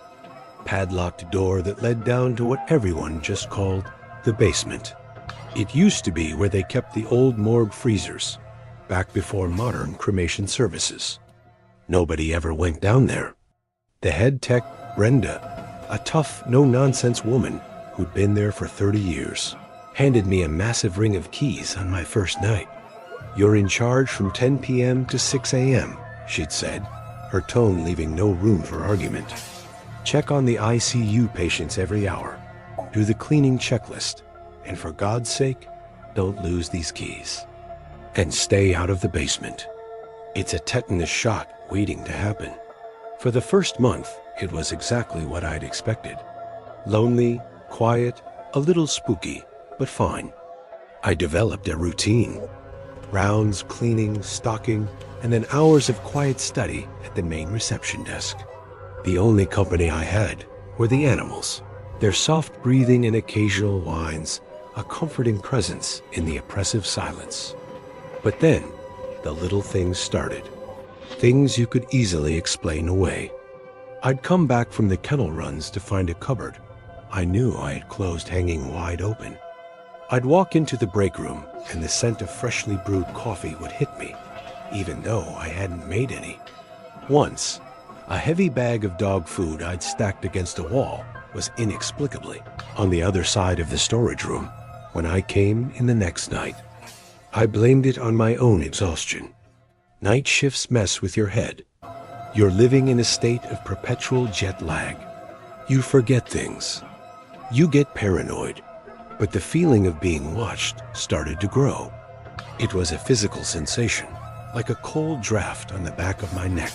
padlocked door that led down to what everyone just called the basement. It used to be where they kept the old morgue freezers, back before modern cremation services. Nobody ever went down there. The head tech, Brenda, a tough, no-nonsense woman who'd been there for 30 years, handed me a massive ring of keys on my first night. "You're in charge from 10 p.m. to 6 a.m., she'd said, her tone leaving no room for argument. "Check on the ICU patients every hour. Do the cleaning checklist. And for God's sake, don't lose these keys. And stay out of the basement. It's a tetanus shot waiting to happen." For the first month, It was exactly what I'd expected. Lonely, quiet, a little spooky, but fine. I developed a routine. Rounds, cleaning, stocking, and then hours of quiet study at the main reception desk. The only company I had were the animals. Their soft breathing and occasional whines, a comforting presence in the oppressive silence. But then, the little things started. Things you could easily explain away. I'd come back from the kennel runs to find a cupboard I knew I had closed hanging wide open. I'd walk into the break room and the scent of freshly brewed coffee would hit me, even though I hadn't made any. Once, a heavy bag of dog food I'd stacked against a wall was inexplicably on the other side of the storage room when I came in the next night. I blamed it on my own exhaustion. Night shifts mess with your head. You're living in a state of perpetual jet lag. You forget things. You get paranoid. But the feeling of being watched started to grow. It was a physical sensation, like a cold draft on the back of my neck.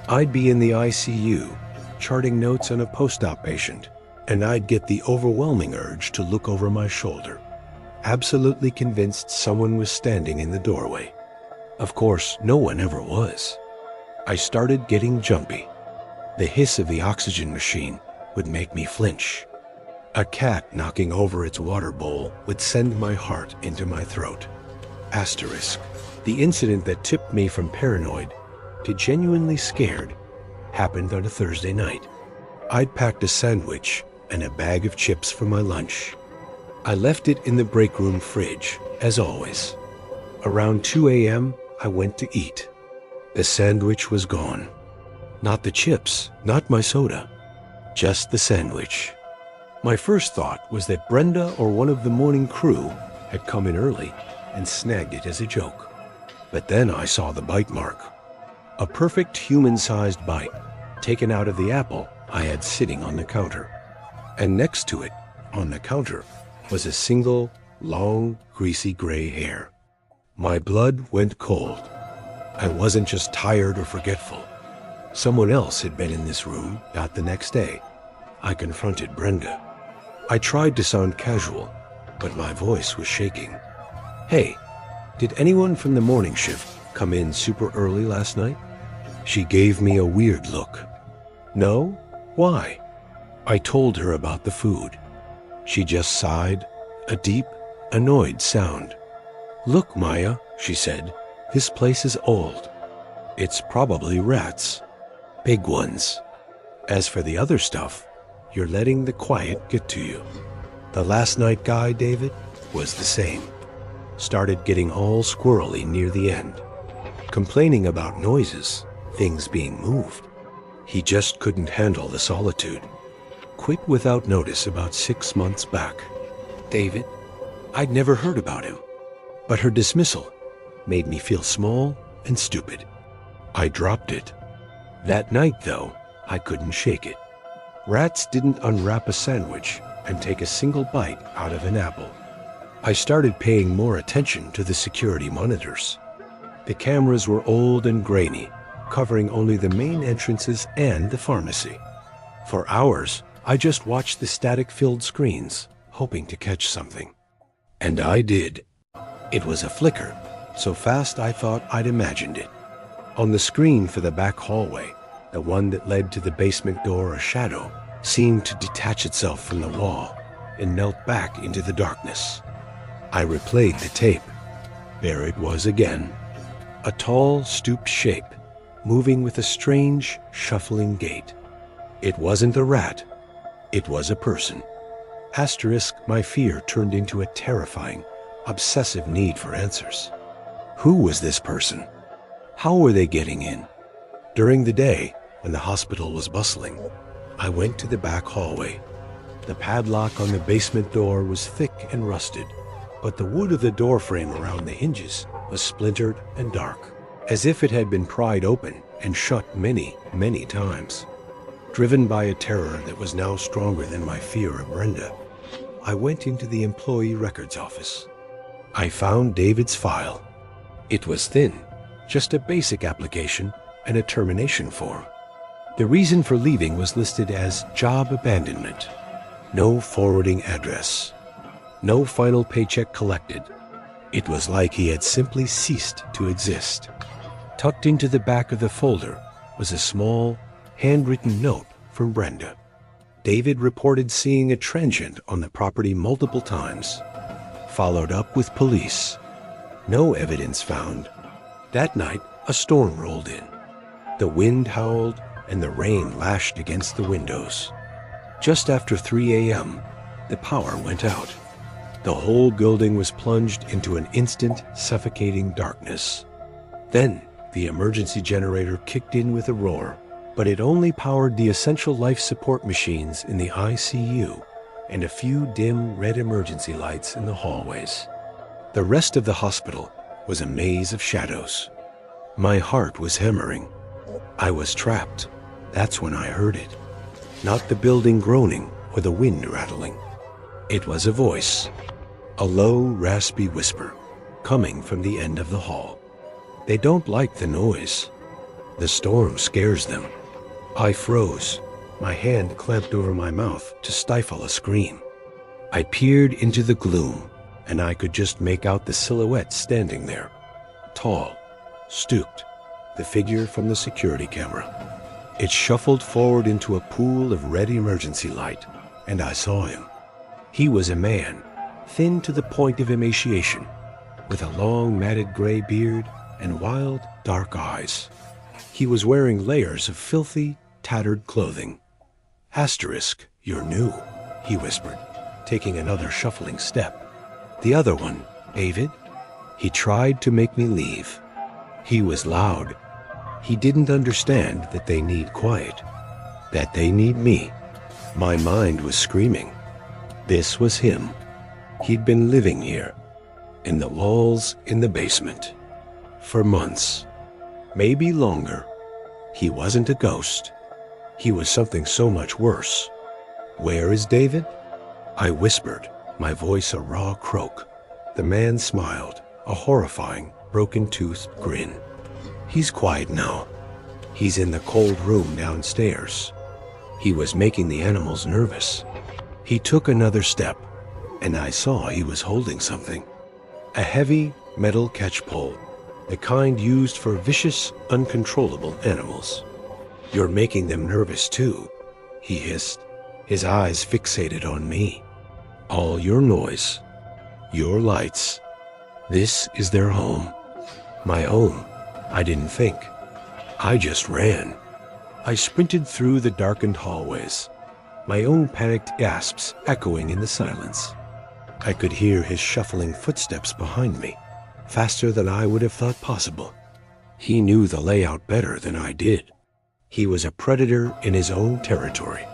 I'd be in the ICU, charting notes on a post-op patient, and I'd get the overwhelming urge to look over my shoulder, absolutely convinced someone was standing in the doorway. Of course, no one ever was. I started getting jumpy. The hiss of the oxygen machine would make me flinch. A cat knocking over its water bowl would send my heart into my throat. Asterisk. The incident that tipped me from paranoid to genuinely scared happened on a Thursday night. I'd packed a sandwich and a bag of chips for my lunch. I left it in the break room fridge, as always. Around 2 a.m., I went to eat. The sandwich was gone. Not the chips, not my soda, just the sandwich. My first thought was that Brenda or one of the morning crew had come in early and snagged it as a joke. But then I saw the bite mark. A perfect human-sized bite taken out of the apple I had sitting on the counter. And next to it, on the counter, was a single, long, greasy gray hair. My blood went cold. I wasn't just tired or forgetful. Someone else had been in this room, not the next day. I confronted Brenda. I tried to sound casual, but my voice was shaking. Hey, did anyone from the morning shift come in super early last night? She gave me a weird look. No? Why? I told her about the food. She just sighed, a deep, annoyed sound. Look, Maya, she said, this place is old. It's probably rats. Big ones. As for the other stuff, you're letting the quiet get to you. The last night guy, David, was the same. Started getting all squirrely near the end. Complaining about noises, things being moved. He just couldn't handle the solitude. Quit without notice about 6 months back. David, I'd never heard about him. But her dismissal made me feel small and stupid. I dropped it. That night, though, I couldn't shake it. Rats didn't unwrap a sandwich and take a single bite out of an apple. I started paying more attention to the security monitors. The cameras were old and grainy, covering only the main entrances and the pharmacy. For hours, I just watched the static-filled screens, hoping to catch something. And I did. It was a flicker, so fast I thought I'd imagined it. On the screen for the back hallway, the one that led to the basement door, a shadow seemed to detach itself from the wall and melt back into the darkness. I replayed the tape. There it was again. A tall, stooped shape, moving with a strange, shuffling gait. It wasn't a rat. It was a person. Asterisk, my fear turned into a terrifying, obsessive need for answers. Who was this person? How were they getting in? During the day, when the hospital was bustling, I went to the back hallway. The padlock on the basement door was thick and rusted, but the wood of the door frame around the hinges was splintered and dark, as if it had been pried open and shut many, many times. Driven by a terror that was now stronger than my fear of Brenda, I went into the employee records office. I found David's file. It was thin, just a basic application and a termination form. The reason for leaving was listed as job abandonment. No forwarding address. No final paycheck collected. It was like he had simply ceased to exist. Tucked into the back of the folder was a small, handwritten note from Brenda. David reported seeing a transient on the property multiple times. Followed up with police. No evidence found. That night, a storm rolled in. The wind howled and the rain lashed against the windows. Just after 3 a.m., the power went out. The whole building was plunged into an instant, suffocating darkness. Then, the emergency generator kicked in with a roar, but it only powered the essential life support machines in the ICU and a few dim red emergency lights in the hallways. The rest of the hospital was a maze of shadows. My heart was hammering. I was trapped. That's when I heard it. Not the building groaning or the wind rattling. It was a voice, a low, raspy whisper, coming from the end of the hall. They don't like the noise. The storm scares them. I froze, my hand clamped over my mouth to stifle a scream. I peered into the gloom, and I could just make out the silhouette standing there. Tall, stooped, the figure from the security camera. It shuffled forward into a pool of red emergency light, and I saw him. He was a man, thin to the point of emaciation, with a long matted gray beard and wild, dark eyes. He was wearing layers of filthy, tattered clothing. "Asterisk, you're new," he whispered, taking another shuffling step. "The other one, David?" He tried to make me leave. He was loud. He didn't understand that they need quiet, that they need me. My mind was screaming. This was him. He'd been living here, in the walls in the basement, for months, maybe longer. He wasn't a ghost. He was something so much worse. "Where is David?" I whispered, my voice a raw croak. The man smiled, a horrifying, broken-toothed grin. "He's quiet now. He's in the cold room downstairs." He was making the animals nervous. He took another step, and I saw he was holding something. A heavy metal catch-pole, the kind used for vicious, uncontrollable animals. "You're making them nervous too," he hissed, his eyes fixated on me. "All your noise, your lights. This is their home. My own. I didn't think. I just ran." I sprinted through the darkened hallways, my own panicked gasps echoing in the silence. I could hear his shuffling footsteps behind me, faster than I would have thought possible. He knew the layout better than I did. He was a predator in his own territory.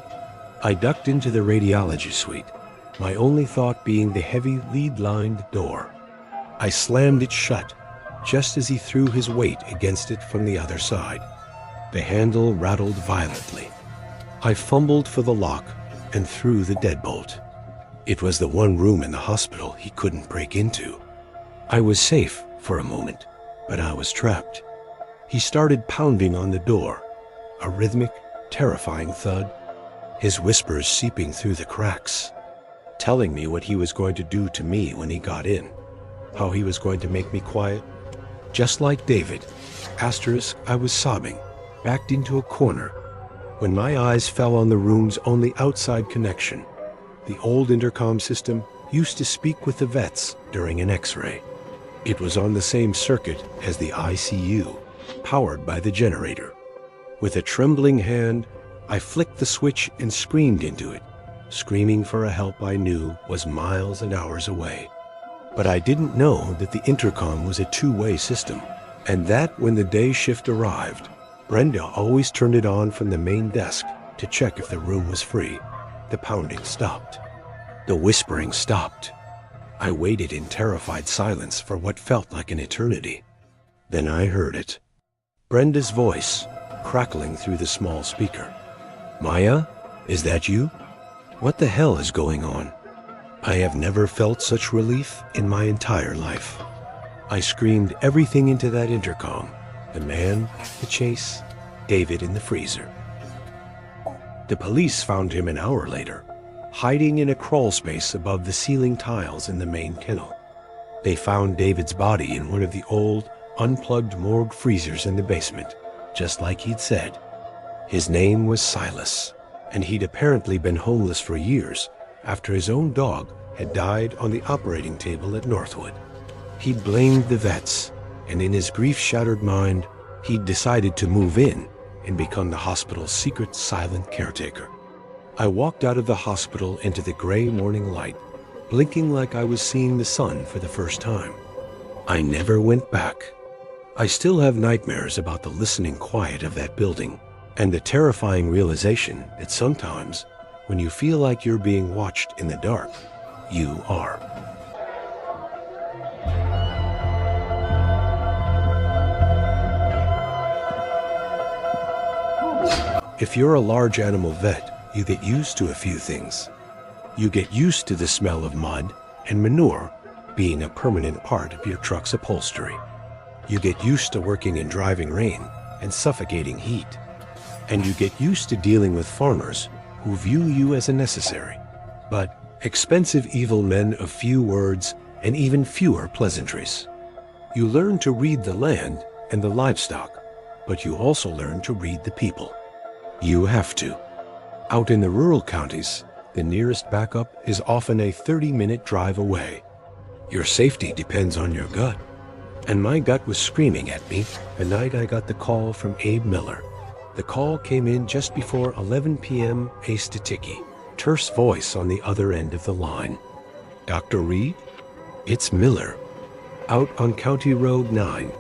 I ducked into the radiology suite, my only thought being the heavy lead-lined door. I slammed it shut, just as he threw his weight against it from the other side. The handle rattled violently. I fumbled for the lock and threw the deadbolt. It was the one room in the hospital he couldn't break into. I was safe for a moment, but I was trapped. He started pounding on the door, a rhythmic, terrifying thud, his whispers seeping through the cracks, telling me what he was going to do to me when he got in, how he was going to make me quiet. Just like David, asterisk, I was sobbing, backed into a corner, when my eyes fell on the room's only outside connection. The old intercom system used to speak with the vets during an X-ray. It was on the same circuit as the ICU, powered by the generator. With a trembling hand, I flicked the switch and screamed into it, screaming for a help I knew was miles and hours away. But I didn't know that the intercom was a two-way system, and that when the day shift arrived, Brenda always turned it on from the main desk to check if the room was free. The pounding stopped. The whispering stopped. I waited in terrified silence for what felt like an eternity. Then I heard it. Brenda's voice, crackling through the small speaker. "Maya, is that you? What the hell is going on?" I have never felt such relief in my entire life. I screamed everything into that intercom. The man, the chase, David in the freezer. The police found him an hour later, hiding in a crawl space above the ceiling tiles in the main kennel. They found David's body in one of the old, unplugged morgue freezers in the basement, just like he'd said. His name was Silas, and he'd apparently been homeless for years after his own dog had died on the operating table at Northwood. He'd blamed the vets, and in his grief-shattered mind, he'd decided to move in and become the hospital's secret silent caretaker. I walked out of the hospital into the gray morning light, blinking like I was seeing the sun for the first time. I never went back. I still have nightmares about the listening quiet of that building and the terrifying realization that sometimes, when you feel like you're being watched in the dark, you are. If you're a large animal vet, you get used to a few things. You get used to the smell of mud and manure being a permanent part of your truck's upholstery. You get used to working in driving rain and suffocating heat. And you get used to dealing with farmers who view you as a necessary, but expensive evil men of few words and even fewer pleasantries. You learn to read the land and the livestock, but you also learn to read the people. You have to. Out in the rural counties, the nearest backup is often a 30-minute drive away. Your safety depends on your gut. And my gut was screaming at me the night I got the call from Abe Miller. The call came in just before 11 p.m. Ace-to-Tiki. Terse voice on the other end of the line. Dr. Reed? It's Miller. Out on County Road 9.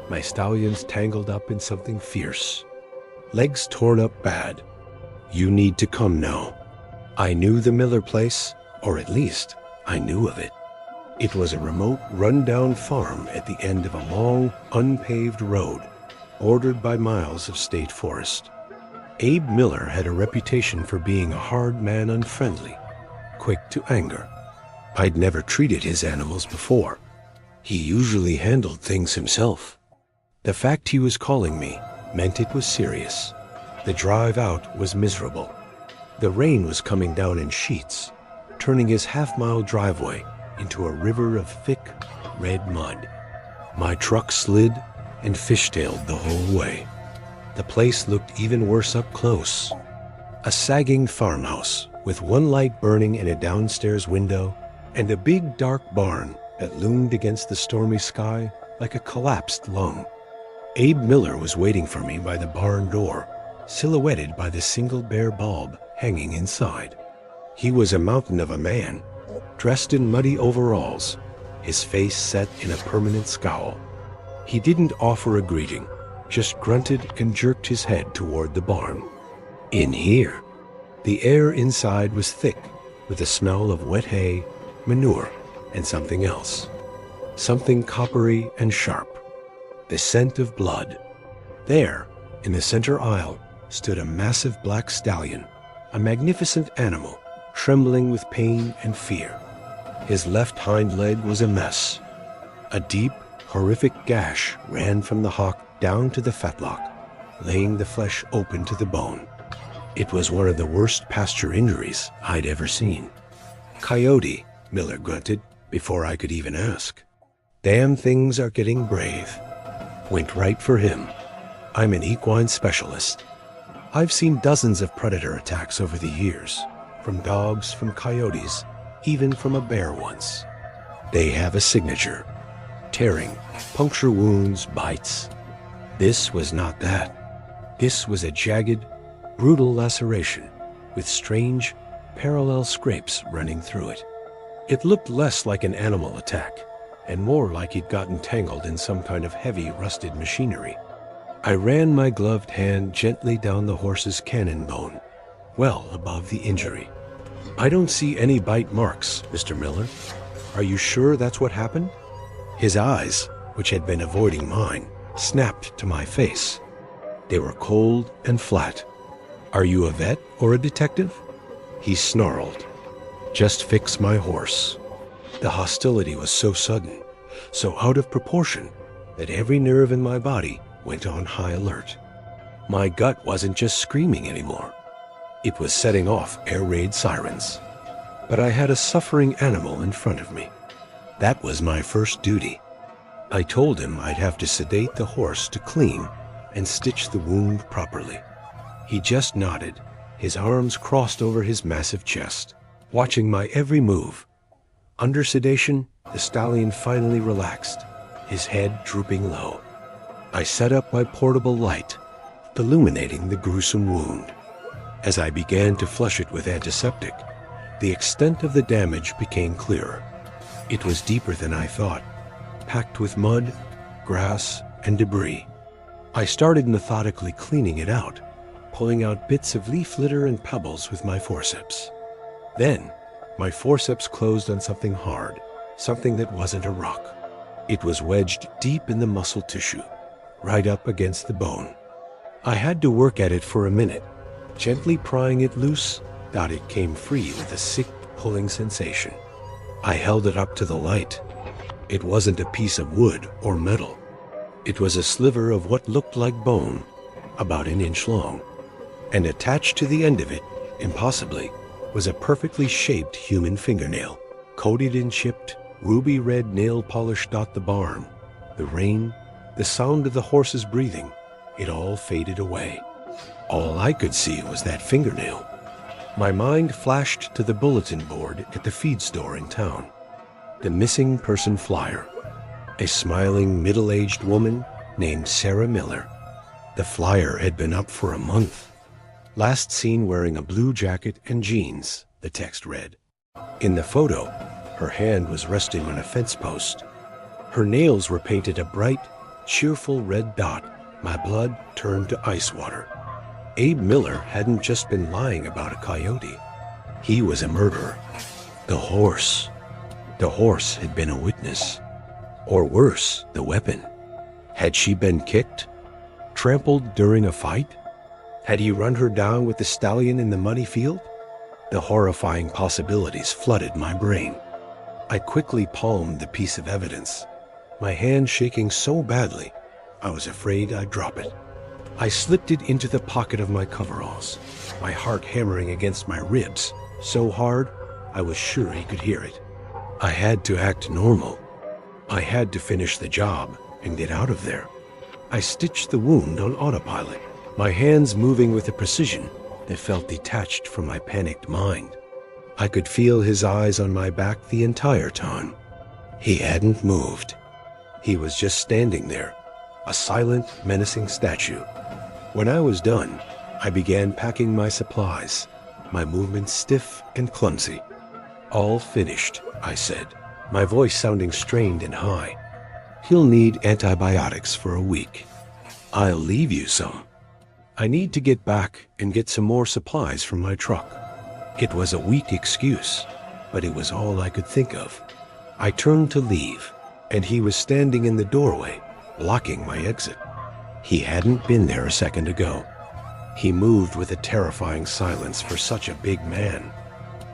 My stallions tangled up in something fierce. Legs torn up bad. You need to come now. I knew the Miller place, or at least I knew of it. It was a remote, run-down farm at the end of a long, unpaved road, bordered by miles of state forest. Abe Miller had a reputation for being a hard man, unfriendly, quick to anger. I'd never treated his animals before. He usually handled things himself. The fact he was calling me meant it was serious. The drive out was miserable. The rain was coming down in sheets, turning his half-mile driveway into a river of thick, red mud. My truck slid and fishtailed the whole way. The place looked even worse up close. A sagging farmhouse with one light burning in a downstairs window and a big dark barn that loomed against the stormy sky like a collapsed lung. Abe Miller was waiting for me by the barn door, silhouetted by the single bare bulb hanging inside. He was a mountain of a man, dressed in muddy overalls, his face set in a permanent scowl. He didn't offer a greeting, just grunted and jerked his head toward the barn. In here, the air inside was thick with the smell of wet hay, manure, and something else. Something coppery and sharp. The scent of blood. There, in the center aisle, stood a massive black stallion, a magnificent animal, trembling with pain and fear. His left hind leg was a mess. A deep, horrific gash ran from the hock down to the fetlock, laying the flesh open to the bone. It was one of the worst pasture injuries I'd ever seen. Coyote, Miller grunted before I could even ask. Damn things are getting brave. Went right for him. I'm an equine specialist. I've seen dozens of predator attacks over the years, from dogs, from coyotes, even from a bear once. They have a signature. Tearing, puncture wounds, bites. This was not that. This was a jagged, brutal laceration with strange, parallel scrapes running through it. It looked less like an animal attack and more like he'd gotten tangled in some kind of heavy, rusted machinery. I ran my gloved hand gently down the horse's cannon bone, well above the injury. I don't see any bite marks, Mr. Miller. Are you sure that's what happened? His eyes, which had been avoiding mine, snapped to my face. They were cold and flat. Are you a vet or a detective? He snarled. Just fix my horse. The hostility was so sudden, so out of proportion, that every nerve in my body went on high alert. My gut wasn't just screaming anymore. It was setting off air raid sirens. But I had a suffering animal in front of me. That was my first duty. I told him I'd have to sedate the horse to clean and stitch the wound properly. He just nodded, his arms crossed over his massive chest, watching my every move. Under sedation, the stallion finally relaxed, his head drooping low. I set up my portable light, illuminating the gruesome wound. As I began to flush it with antiseptic, the extent of the damage became clearer. It was deeper than I thought, packed with mud, grass, and debris. I started methodically cleaning it out, pulling out bits of leaf litter and pebbles with my forceps. Then, my forceps closed on something hard, something that wasn't a rock. It was wedged deep in the muscle tissue, right up against the bone. I had to work at it for a minute, gently prying it loose, that it came free with a sick, pulling sensation. I held it up to the light. It wasn't a piece of wood or metal. It was a sliver of what looked like bone, about an inch long. And attached to the end of it, impossibly, was a perfectly shaped human fingernail, coated in chipped, ruby red nail polish. The barn, the rain, the sound of the horse's breathing, it all faded away. All I could see was that fingernail. My mind flashed to the bulletin board at the feed store in town. The missing person flyer. A smiling, middle-aged woman named Sarah Miller. The flyer had been up for a month. Last seen wearing a blue jacket and jeans, the text read. In the photo, her hand was resting on a fence post. Her nails were painted a bright, cheerful red dot. My blood turned to ice water. Abe Miller hadn't just been lying about a coyote. He was a murderer. The horse had been a witness. Or worse, the weapon. Had she been kicked? Trampled during a fight? Had he run her down with the stallion in the muddy field? The horrifying possibilities flooded my brain. I quickly palmed the piece of evidence, my hand shaking so badly I was afraid I'd drop it. I slipped it into the pocket of my coveralls, my heart hammering against my ribs so hard I was sure he could hear it. I had to act normal. I had to finish the job and get out of there. I stitched the wound on autopilot, my hands moving with a precision that felt detached from my panicked mind. I could feel his eyes on my back the entire time. He hadn't moved. He was just standing there, a silent, menacing statue. When I was done, I began packing my supplies, my movements stiff and clumsy. All finished, I said, my voice sounding strained and high. He'll need antibiotics for a week. I'll leave you some. I need to get back and get some more supplies from my truck. It was a weak excuse, but it was all I could think of. I turned to leave, and he was standing in the doorway, blocking my exit. He hadn't been there a second ago. He moved with a terrifying silence for such a big man.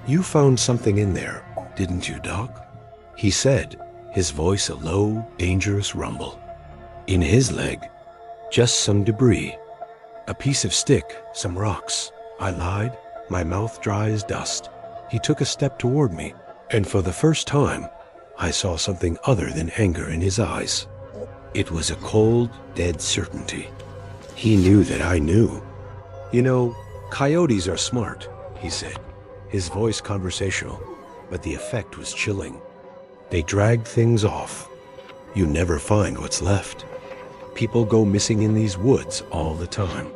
You found something in there, didn't you, Doc? He said, his voice a low, dangerous rumble. In his leg, just some debris. A piece of stick, some rocks. I lied, my mouth dry as dust. He took a step toward me, and for the first time, I saw something other than anger in his eyes. It was a cold, dead certainty. He knew that I knew. You know, coyotes are smart, he said, his voice conversational, but the effect was chilling. They drag things off. You never find what's left. People go missing in these woods all the time.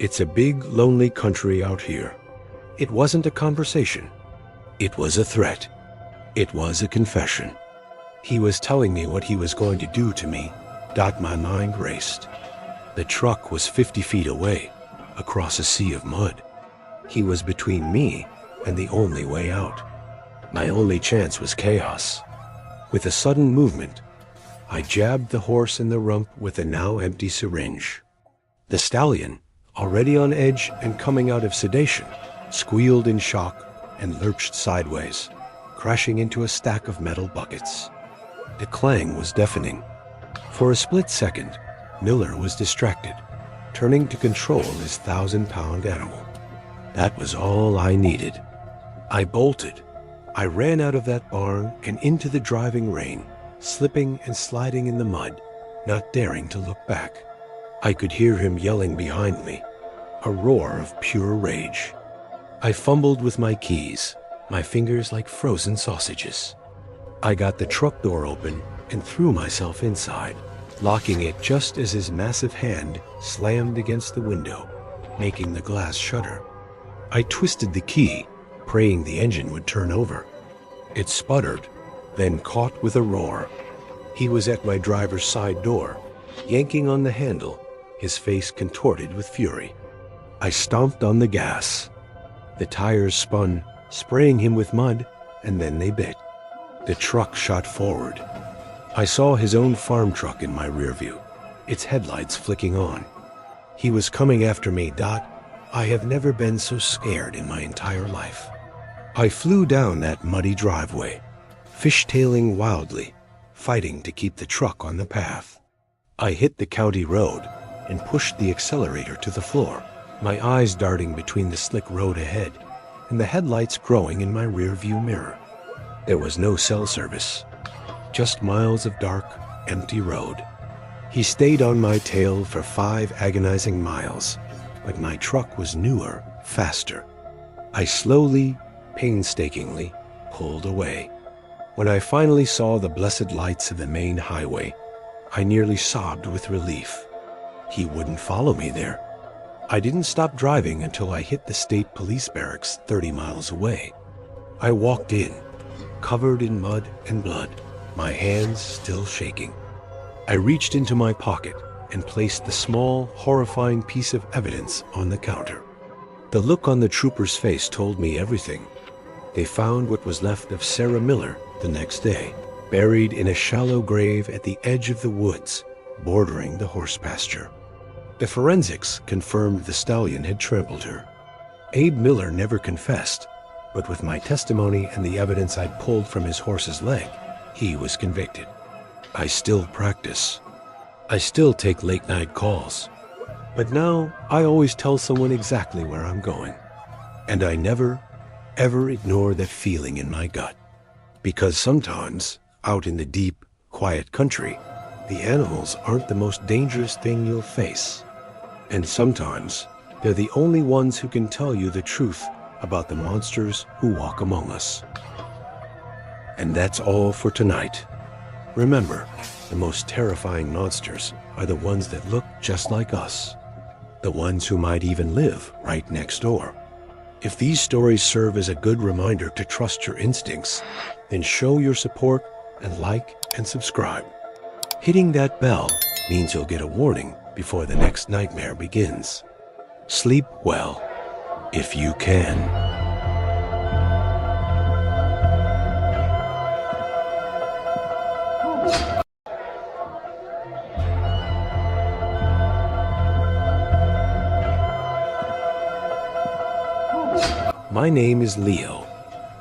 It's a big, lonely country out here. It wasn't a conversation. It was a threat. It was a confession. He was telling me what he was going to do to me. My mind raced. The truck was 50 feet away, across a sea of mud. He was between me and the only way out. My only chance was chaos. With a sudden movement, I jabbed the horse in the rump with a now empty syringe. The stallion, already on edge and coming out of sedation, squealed in shock and lurched sideways, crashing into a stack of metal buckets. The clang was deafening. For a split second, Miller was distracted, turning to control his 1,000-pound animal. That was all I needed. I bolted. I ran out of that barn and into the driving rain, slipping and sliding in the mud, not daring to look back. I could hear him yelling behind me, a roar of pure rage. I fumbled with my keys, my fingers like frozen sausages. I got the truck door open and threw myself inside, locking it just as his massive hand slammed against the window, making the glass shudder. I twisted the key, praying the engine would turn over. It sputtered, then caught with a roar. He was at my driver's side door, yanking on the handle, his face contorted with fury. I stomped on the gas. The tires spun, spraying him with mud, and then they bit. The truck shot forward. I saw his own farm truck in my rear view, its headlights flicking on. He was coming after me, Dot. I have never been so scared in my entire life. I flew down that muddy driveway, fishtailing wildly, fighting to keep the truck on the path. I hit the county road and pushed the accelerator to the floor, my eyes darting between the slick road ahead and the headlights growing in my rear-view mirror. There was no cell service, just miles of dark, empty road. He stayed on my tail for 5 agonizing miles, but my truck was newer, faster. I slowly, painstakingly pulled away. When I finally saw the blessed lights of the main highway, I nearly sobbed with relief. He wouldn't follow me there. I didn't stop driving until I hit the state police barracks 30 miles away. I walked in, covered in mud and blood, my hands still shaking. I reached into my pocket and placed the small, horrifying piece of evidence on the counter. The look on the trooper's face told me everything. They found what was left of Sarah Miller the next day, buried in a shallow grave at the edge of the woods, bordering the horse pasture. The forensics confirmed the stallion had trampled her. Abe Miller never confessed, but with my testimony and the evidence I'd pulled from his horse's leg, he was convicted. I still practice. I still take late-night calls. But now I always tell someone exactly where I'm going. And I never, ever ignore that feeling in my gut. Because sometimes, out in the deep, quiet country, the animals aren't the most dangerous thing you'll face. And sometimes, they're the only ones who can tell you the truth about the monsters who walk among us. And that's all for tonight. Remember, the most terrifying monsters are the ones that look just like us. The ones who might even live right next door. If these stories serve as a good reminder to trust your instincts, then show your support and like and subscribe. Hitting that bell means you'll get a warning before the next nightmare begins. Sleep well, if you can. My name is Leo,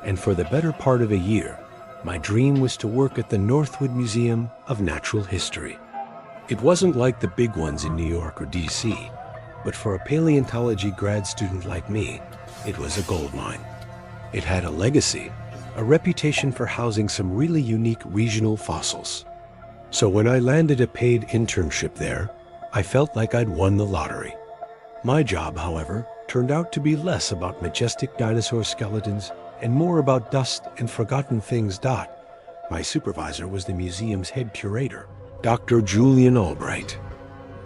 and for the better part of a year, my dream was to work at the Northwood Museum of Natural History. It wasn't like the big ones in New York or DC, but for a paleontology grad student like me, it was a goldmine. It had a legacy, a reputation for housing some really unique regional fossils. So when I landed a paid internship there, I felt like I'd won the lottery. My job, however, turned out to be less about majestic dinosaur skeletons and more about dust and forgotten things. My supervisor was the museum's head curator, Dr. Julian Albright.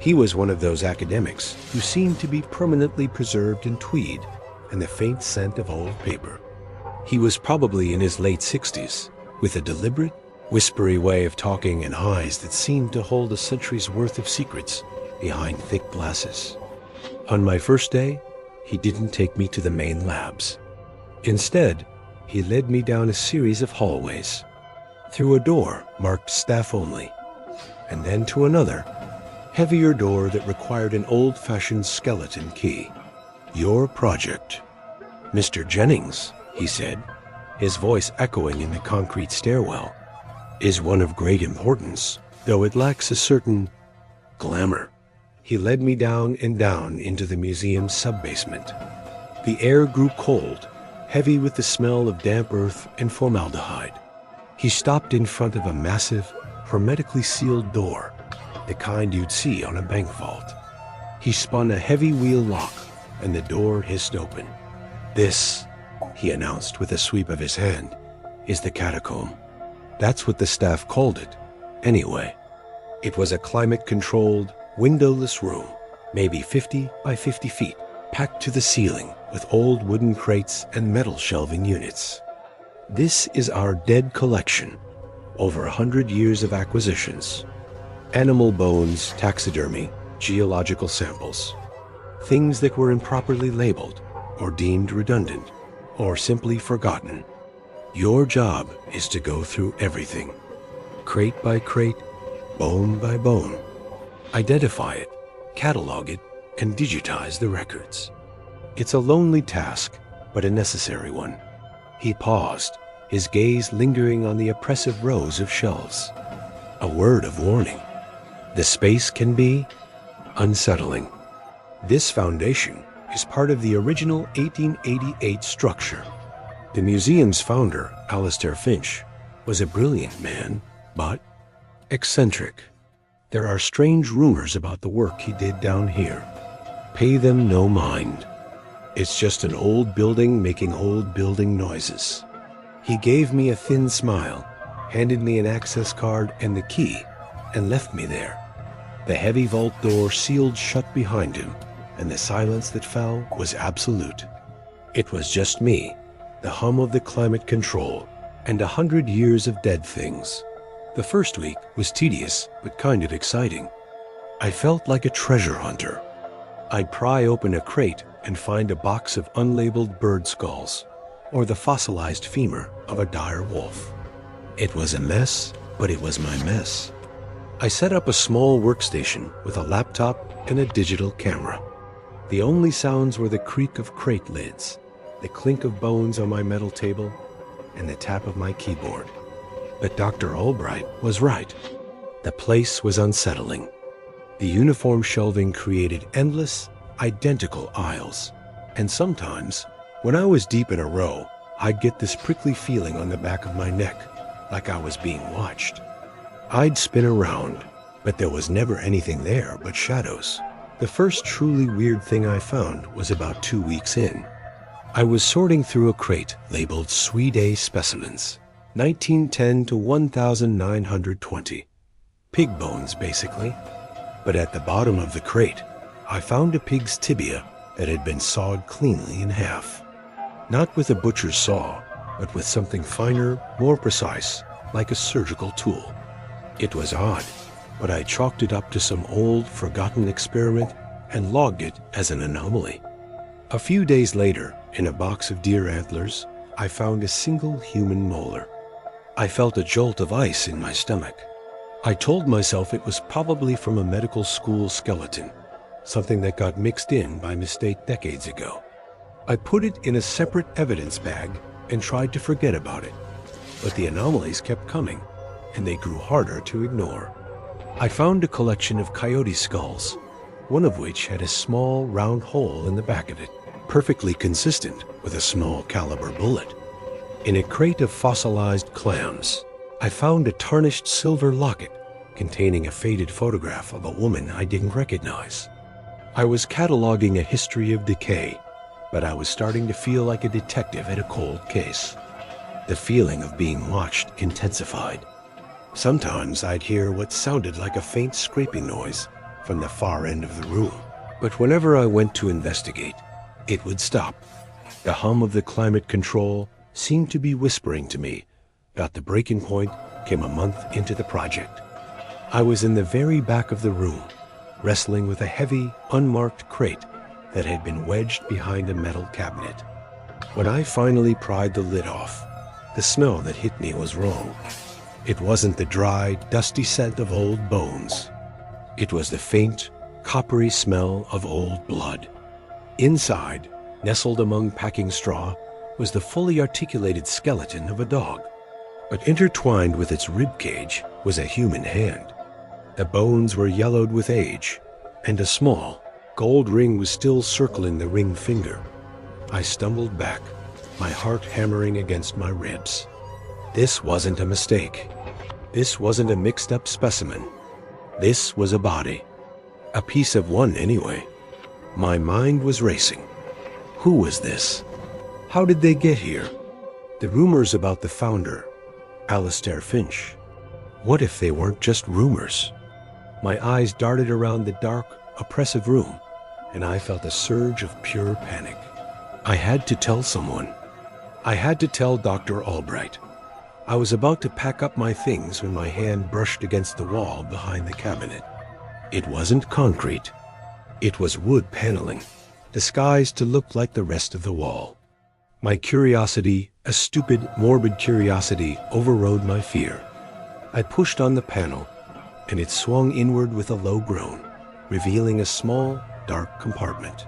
He was one of those academics who seemed to be permanently preserved in tweed and the faint scent of old paper. He was probably in his late 60s, with a deliberate, whispery way of talking and eyes that seemed to hold a century's worth of secrets behind thick glasses. On my first day, he didn't take me to the main labs. Instead, he led me down a series of hallways, through a door marked staff only, and then to another, heavier door that required an old-fashioned skeleton key. Your project. Mr. Jennings, he said, his voice echoing in the concrete stairwell, is one of great importance, though it lacks a certain glamour. He led me down and down into the museum's sub-basement. The air grew cold, heavy with the smell of damp earth and formaldehyde. He stopped in front of a massive, hermetically sealed door, the kind you'd see on a bank vault. He spun a heavy wheel lock, and the door hissed open. "This," he announced with a sweep of his hand, "is the catacomb." That's what the staff called it, anyway. It was a climate-controlled, windowless room, maybe 50 by 50 feet, packed to the ceiling with old wooden crates and metal shelving units. This is our dead collection, over 100 years of acquisitions. Animal bones, taxidermy, geological samples. Things that were improperly labeled, or deemed redundant, or simply forgotten. Your job is to go through everything, crate by crate, bone by bone. Identify it, catalog it, and digitize the records. It's a lonely task, but a necessary one. He paused, his gaze lingering on the oppressive rows of shelves. A word of warning. The space can be unsettling. This foundation is part of the original 1888 structure. The museum's founder, Alistair Finch, was a brilliant man, but eccentric. There are strange rumors about the work he did down here. Pay them no mind. It's just an old building making old building noises. He gave me a thin smile, handed me an access card and the key, and left me there. The heavy vault door sealed shut behind him, and the silence that fell was absolute. It was just me, the hum of the climate control, and 100 years of dead things. The first week was tedious, but kind of exciting. I felt like a treasure hunter. I'd pry open a crate and find a box of unlabeled bird skulls, or the fossilized femur of a dire wolf. It was a mess, but it was my mess. I set up a small workstation with a laptop and a digital camera. The only sounds were the creak of crate lids, the clink of bones on my metal table, and the tap of my keyboard. But Dr. Albright was right. The place was unsettling. The uniform shelving created endless, identical aisles. And sometimes, when I was deep in a row, I'd get this prickly feeling on the back of my neck, like I was being watched. I'd spin around, but there was never anything there but shadows. The first truly weird thing I found was about 2 weeks in. I was sorting through a crate labeled Swede specimens, 1910 to 1920. Pig bones, basically. But at the bottom of the crate, I found a pig's tibia that had been sawed cleanly in half. Not with a butcher's saw, but with something finer, more precise, like a surgical tool. It was odd, but I chalked it up to some old, forgotten experiment and logged it as an anomaly. A few days later, in a box of deer antlers, I found a single human molar. I felt a jolt of ice in my stomach. I told myself it was probably from a medical school skeleton, something that got mixed in by mistake decades ago. I put it in a separate evidence bag and tried to forget about it, but the anomalies kept coming, and they grew harder to ignore. I found a collection of coyote skulls, one of which had a small round hole in the back of it, perfectly consistent with a small caliber bullet. In a crate of fossilized clams, I found a tarnished silver locket containing a faded photograph of a woman I didn't recognize. I was cataloging a history of decay, but I was starting to feel like a detective at a cold case. The feeling of being watched intensified. Sometimes I'd hear what sounded like a faint scraping noise from the far end of the room, but whenever I went to investigate, it would stop. The hum of the climate control seemed to be whispering to me that the breaking point came a month into the project. I was in the very back of the room, wrestling with a heavy, unmarked crate that had been wedged behind a metal cabinet. When I finally pried the lid off, the smell that hit me was wrong. It wasn't the dry, dusty scent of old bones. It was the faint, coppery smell of old blood. Inside, nestled among packing straw, was the fully articulated skeleton of a dog. But intertwined with its rib cage was a human hand. The bones were yellowed with age, and a small, gold ring was still circling the ring finger. I stumbled back, my heart hammering against my ribs. This wasn't a mistake. This wasn't a mixed-up specimen. This was a body. A piece of one, anyway. My mind was racing. Who was this? How did they get here? The rumors about the founder, Alistair Finch. What if they weren't just rumors? My eyes darted around the dark, oppressive room, and I felt a surge of pure panic. I had to tell someone. I had to tell Dr. Albright. I was about to pack up my things when my hand brushed against the wall behind the cabinet. It wasn't concrete. It was wood paneling, disguised to look like the rest of the wall. My curiosity, a stupid, morbid curiosity, overrode my fear. I pushed on the panel, and it swung inward with a low groan, revealing a small, dark compartment.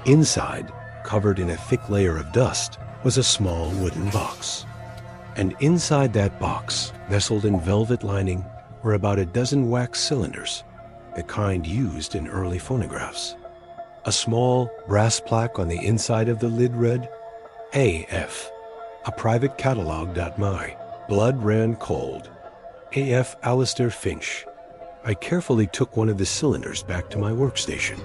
Inside, covered in a thick layer of dust, was a small wooden box. And inside that box, nestled in velvet lining, were about a dozen wax cylinders, the kind used in early phonographs. A small brass plaque on the inside of the lid read, AF, a private catalog.my. Blood ran cold. AF Alistair Finch. I carefully took one of the cylinders back to my workstation.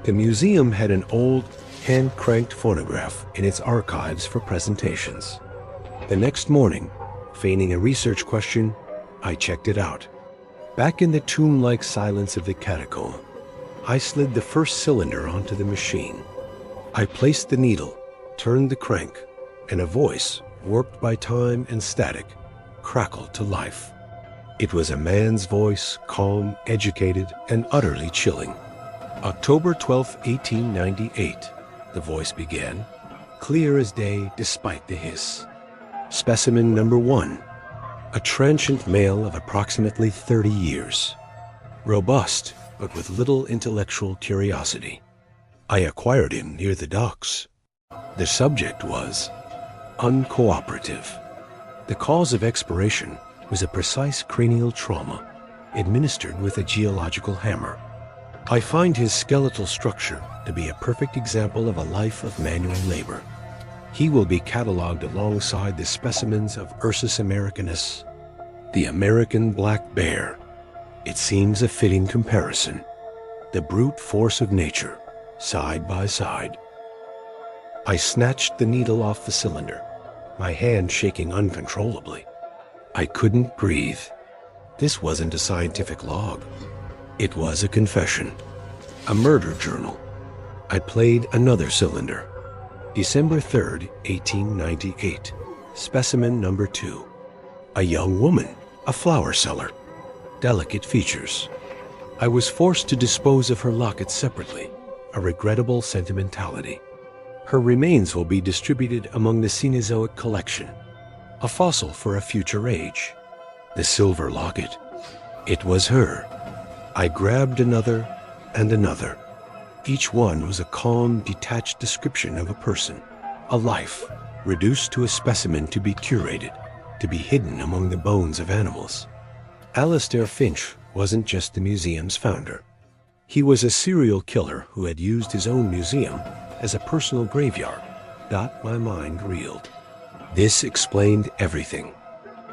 The museum had an old, hand-cranked phonograph in its archives for presentations. The next morning, feigning a research question, I checked it out. Back in the tomb-like silence of the catacomb, I slid the first cylinder onto the machine. I placed the needle, turned the crank, and a voice, warped by time and static, crackled to life. It was a man's voice, calm, educated, and utterly chilling. October 12, 1898, the voice began, clear as day despite the hiss. Specimen number 1, a transient male of approximately 30 years. Robust, but with little intellectual curiosity. I acquired him near the docks. The subject was uncooperative. The cause of expiration was a precise cranial trauma, administered with a geological hammer. I find his skeletal structure to be a perfect example of a life of manual labor. He will be cataloged alongside the specimens of Ursus americanus, the American black bear. It seems a fitting comparison. The brute force of nature, side by side. I snatched the needle off the cylinder, my hand shaking uncontrollably. I couldn't breathe. This wasn't a scientific log. It was a confession, a murder journal. I played another cylinder. December 3rd, 1898, specimen number 2. A young woman, a flower seller. Delicate features. I was forced to dispose of her locket separately, a regrettable sentimentality. Her remains will be distributed among the Cenozoic collection, a fossil for a future age. The silver locket. It was her. I grabbed another and another. Each one was a calm, detached description of a person, a life, reduced to a specimen to be curated, to be hidden among the bones of animals. Alistair Finch wasn't just the museum's founder. He was a serial killer who had used his own museum as a personal graveyard. My mind reeled. This explained everything.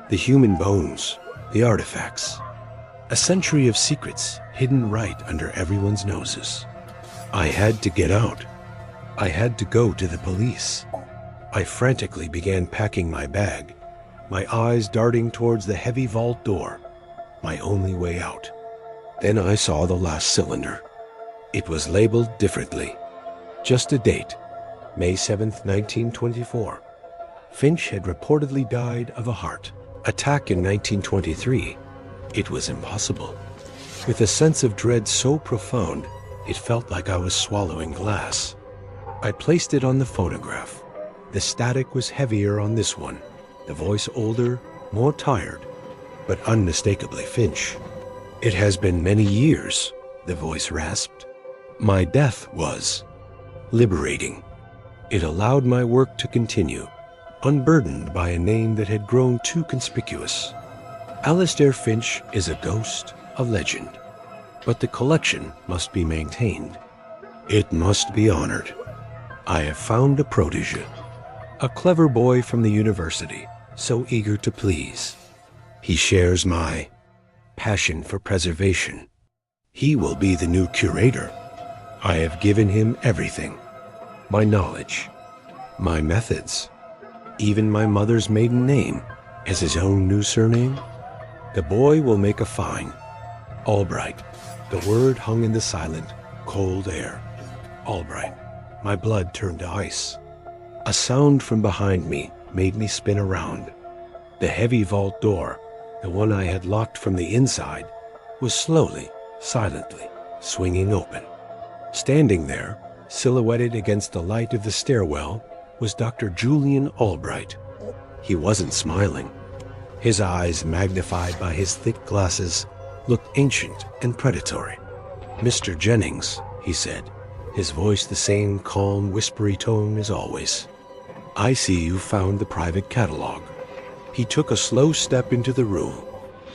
The human bones, the artifacts. A century of secrets hidden right under everyone's noses. I had to get out. I had to go to the police. I frantically began packing my bag, my eyes darting towards the heavy vault door, my only way out. Then I saw the last cylinder. It was labeled differently. Just a date, May 7th, 1924. Finch had reportedly died of a heart attack in 1923. It was impossible. With a sense of dread so profound, it felt like I was swallowing glass. I placed it on the phonograph. The static was heavier on this one, the voice older, more tired, but unmistakably Finch. It has been many years, the voice rasped. My death was liberating. It allowed my work to continue, unburdened by a name that had grown too conspicuous. Alistair Finch is a ghost, a legend, but the collection must be maintained. It must be honored. I have found a protege, a clever boy from the university, so eager to please. He shares my passion for preservation. He will be the new curator. I have given him everything. My knowledge, my methods, even my mother's maiden name as his own new surname. The boy will make a fine. Albright. The word hung in the silent, cold air. Albright. My blood turned to ice. A sound from behind me made me spin around. The heavy vault door, the one I had locked from the inside, was slowly, silently swinging open. Standing there, silhouetted against the light of the stairwell, was Dr. Julian Albright. He wasn't smiling. His eyes, magnified by his thick glasses, looked ancient and predatory. "Mr. Jennings," he said, his voice the same calm, whispery tone as always. "I see you found the private catalog." He took a slow step into the room,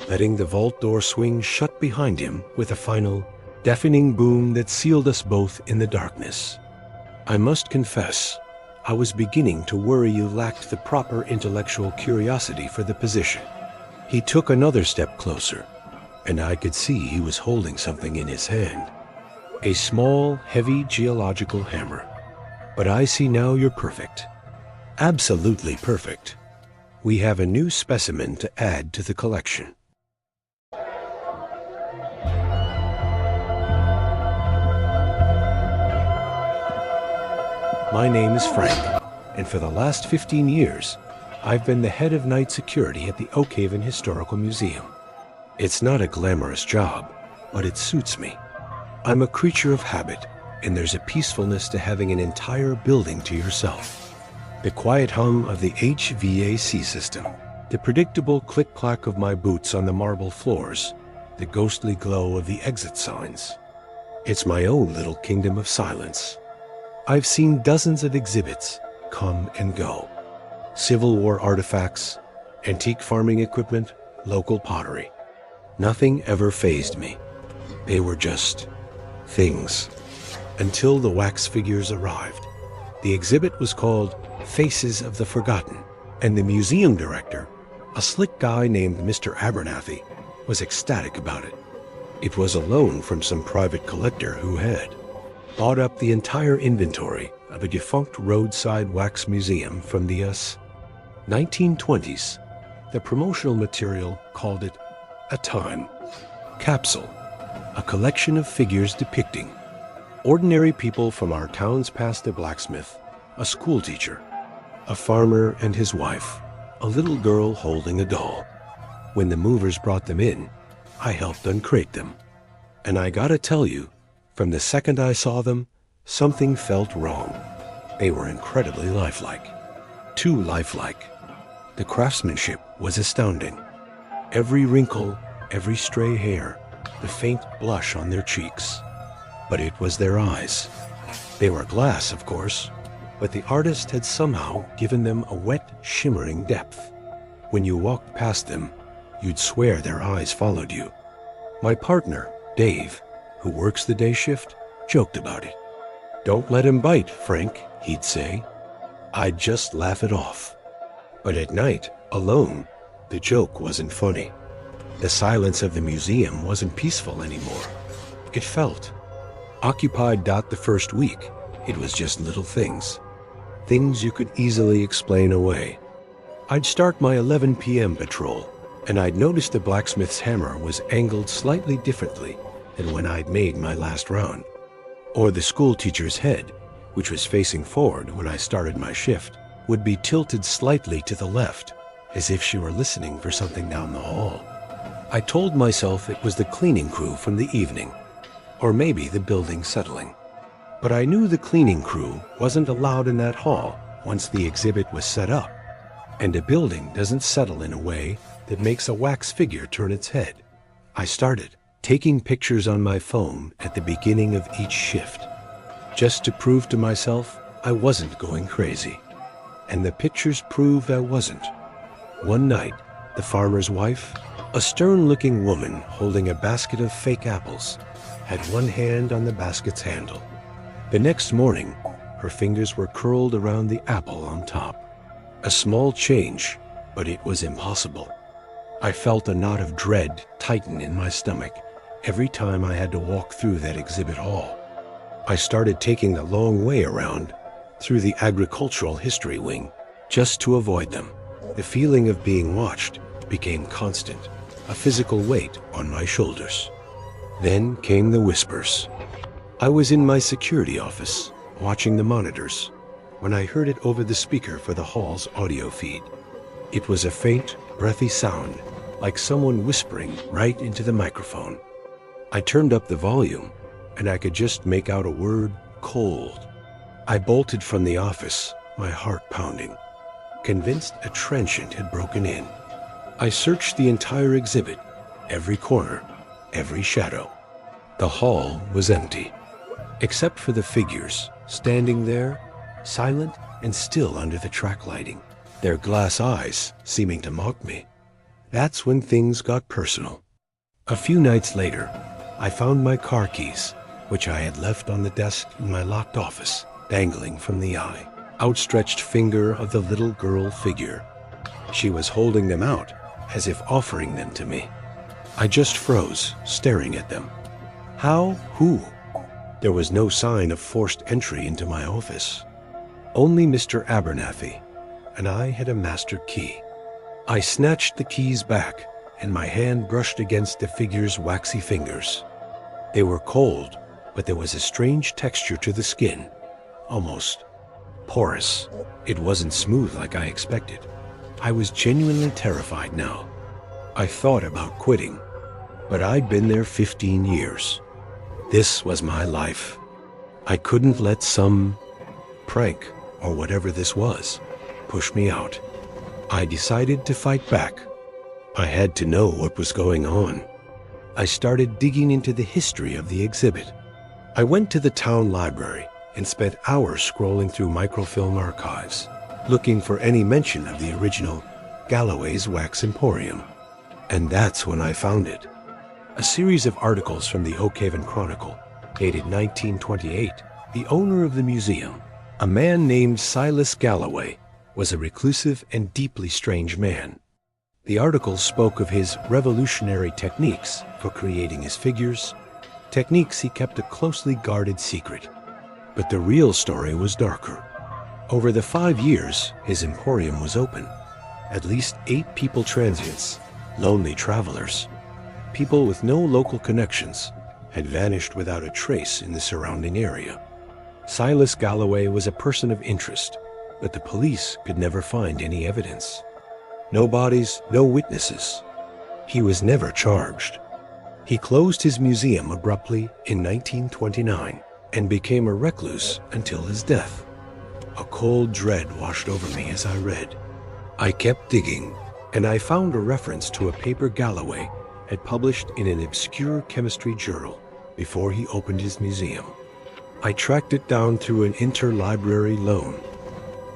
letting the vault door swing shut behind him with a final, deafening boom that sealed us both in the darkness. I must confess, I was beginning to worry you lacked the proper intellectual curiosity for the position. He took another step closer, and I could see he was holding something in his hand. A small, heavy geological hammer. "But I see now you're perfect. Absolutely perfect. We have a new specimen to add to the collection." My name is Frank, and for the last 15 years, I've been the head of night security at the Oak Haven Historical Museum. It's not a glamorous job, but it suits me. I'm a creature of habit, and there's a peacefulness to having an entire building to yourself. The quiet hum of the HVAC system, the predictable click-clack of my boots on the marble floors, the ghostly glow of the exit signs. It's my own little kingdom of silence. I've seen dozens of exhibits come and go. Civil War artifacts, antique farming equipment, local pottery. Nothing ever fazed me. They were just things. Until the wax figures arrived. The exhibit was called Faces of the Forgotten, and the museum director, a slick guy named Mr. Abernathy, was ecstatic about it. It was a loan from some private collector who had bought up the entire inventory of a defunct roadside wax museum from the 1920s. The promotional material called it a time capsule, a collection of figures depicting ordinary people from our towns past a blacksmith, a schoolteacher, a farmer and his wife, a little girl holding a doll. When the movers brought them in, I helped uncrate them. And I gotta tell you, from the second I saw them, something felt wrong. They were incredibly lifelike. Too lifelike. The craftsmanship was astounding. Every wrinkle, every stray hair, the faint blush on their cheeks. But it was their eyes. They were glass, of course, but the artist had somehow given them a wet, shimmering depth. When you walked past them, you'd swear their eyes followed you. My partner, Dave, who works the day shift, joked about it. "Don't let him bite, Frank," he'd say. I'd just laugh it off. But at night, alone, the joke wasn't funny. The silence of the museum wasn't peaceful anymore. It felt occupied. The first week, it was just little things. Things you could easily explain away. I'd start my 11 p.m. patrol, and I'd notice the blacksmith's hammer was angled slightly differently than when I'd made my last round. Or the school teacher's head, which was facing forward when I started my shift, would be tilted slightly to the left, as if she were listening for something down the hall. I told myself it was the cleaning crew from the evening, or maybe the building settling. But I knew the cleaning crew wasn't allowed in that hall once the exhibit was set up, and a building doesn't settle in a way that makes a wax figure turn its head. I started taking pictures on my phone at the beginning of each shift, just to prove to myself I wasn't going crazy. And the pictures proved I wasn't. One night, the farmer's wife, a stern-looking woman holding a basket of fake apples, had one hand on the basket's handle. The next morning, Her fingers were curled around the apple on top. A small change, but it was impossible. I felt a knot of dread tighten in my stomach every time I had to walk through that exhibit hall. I started taking the long way around through the agricultural history wing just to avoid them. The feeling of being watched became constant, a physical weight on my shoulders. Then came the whispers. I was in my security office, watching the monitors, when I heard it over the speaker for the hall's audio feed. It was a faint, breathy sound, like someone whispering right into the microphone. I turned up the volume, and I could just make out a word, cold. I bolted from the office, my heart pounding, convinced a transient had broken in. I searched the entire exhibit, every corner, every shadow. The hall was empty, except for the figures standing there, silent and still under the track lighting, their glass eyes seeming to mock me. That's when things got personal. A few nights later, I found my car keys, which I had left on the desk in my locked office, dangling from the eye, outstretched finger of the little girl figure. She was holding them out, as if offering them to me. I just froze, staring at them. How? Who? There was no sign of forced entry into my office. Only Mr. Abernathy, and I had a master key. I snatched the keys back, and my hand brushed against the figure's waxy fingers. They were cold, but there was a strange texture to the skin, almost porous. It wasn't smooth like I expected. I was genuinely terrified now. I thought about quitting, but I'd been there 15 years. This was my life. I couldn't let some prank, or whatever this was, push me out. I decided to fight back. I had to know what was going on. I started digging into the history of the exhibit. I went to the town library and spent hours scrolling through microfilm archives, looking for any mention of the original Galloway's Wax Emporium. And that's when I found it. A series of articles from the Oak Haven Chronicle, dated 1928. The owner of the museum, a man named Silas Galloway, was a reclusive and deeply strange man. The articles spoke of his revolutionary techniques for creating his figures, techniques he kept a closely guarded secret. But the real story was darker. Over the 5 years his emporium was open, at least 8 people transients, lonely travelers, people with no local connections, had vanished without a trace in the surrounding area. Silas Galloway was a person of interest, but the police could never find any evidence. No bodies, no witnesses. He was never charged. He closed his museum abruptly in 1929 and became a recluse until his death. A cold dread washed over me as I read. I kept digging, and I found a reference to a paper Galloway had published in an obscure chemistry journal before he opened his museum. I tracked it down through an interlibrary loan.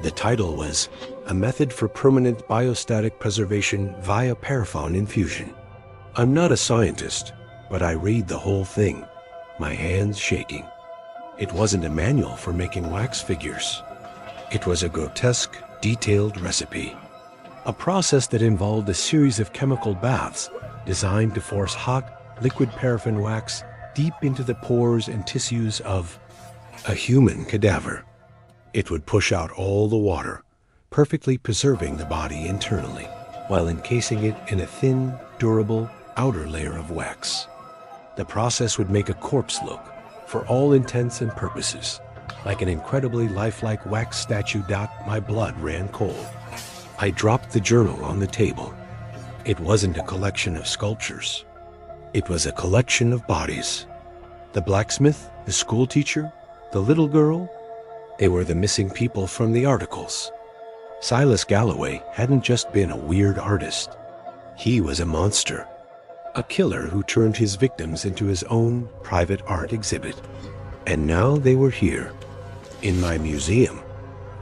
The title was A Method for Permanent Biostatic Preservation via Paraffin Infusion. I'm not a scientist, but I read the whole thing, my hands shaking. It wasn't a manual for making wax figures. It was a grotesque, detailed recipe. A process that involved a series of chemical baths designed to force hot, liquid paraffin wax deep into the pores and tissues of a human cadaver. It would push out all the water, perfectly preserving the body internally, while encasing it in a thin, durable outer layer of wax. The process would make a corpse look, for all intents and purposes, like an incredibly lifelike wax statue. My blood ran cold. I dropped the journal on the table. It wasn't a collection of sculptures. It was a collection of bodies. The blacksmith, the schoolteacher, the little girl, they were the missing people from the articles. Silas Galloway hadn't just been a weird artist. He was a monster. A killer who turned his victims into his own private art exhibit. And now they were here, in my museum.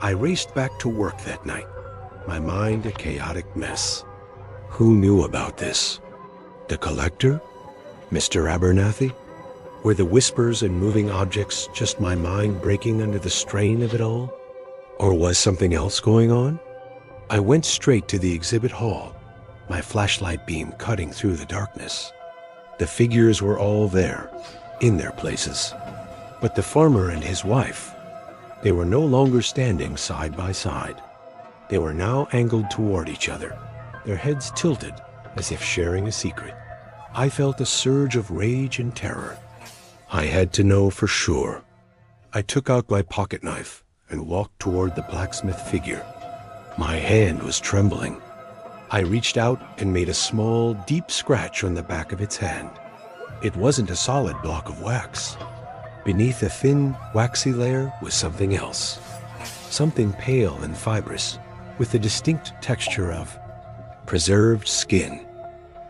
I raced back to work that night, my mind a chaotic mess. Who knew about this? The collector? Mr. Abernathy? Were the whispers and moving objects just my mind breaking under the strain of it all? Or was something else going on? I went straight to the exhibit hall, my flashlight beam cutting through the darkness. The figures were all there, in their places. But the farmer and his wife, they were no longer standing side by side. They were now angled toward each other, their heads tilted as if sharing a secret. I felt a surge of rage and terror. I had to know for sure. I took out my pocket knife and walked toward the blacksmith figure. My hand was trembling. I reached out and made a small, deep scratch on the back of its hand. It wasn't a solid block of wax. Beneath a thin, waxy layer was something else. Something pale and fibrous, with the distinct texture of preserved skin.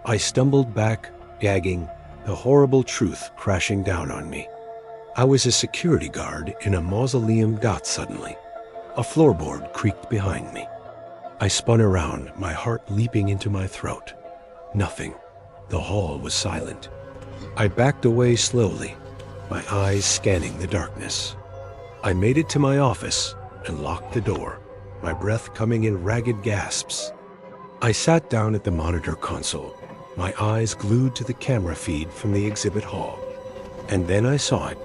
I stumbled back, gagging, the horrible truth crashing down on me. I was a security guard in a mausoleum. Suddenly, a floorboard creaked behind me. I spun around, my heart leaping into my throat. Nothing. The hall was silent. I backed away slowly, my eyes scanning the darkness. I made it to my office and locked the door, my breath coming in ragged gasps. I sat down at the monitor console, my eyes glued to the camera feed from the exhibit hall. And then I saw it.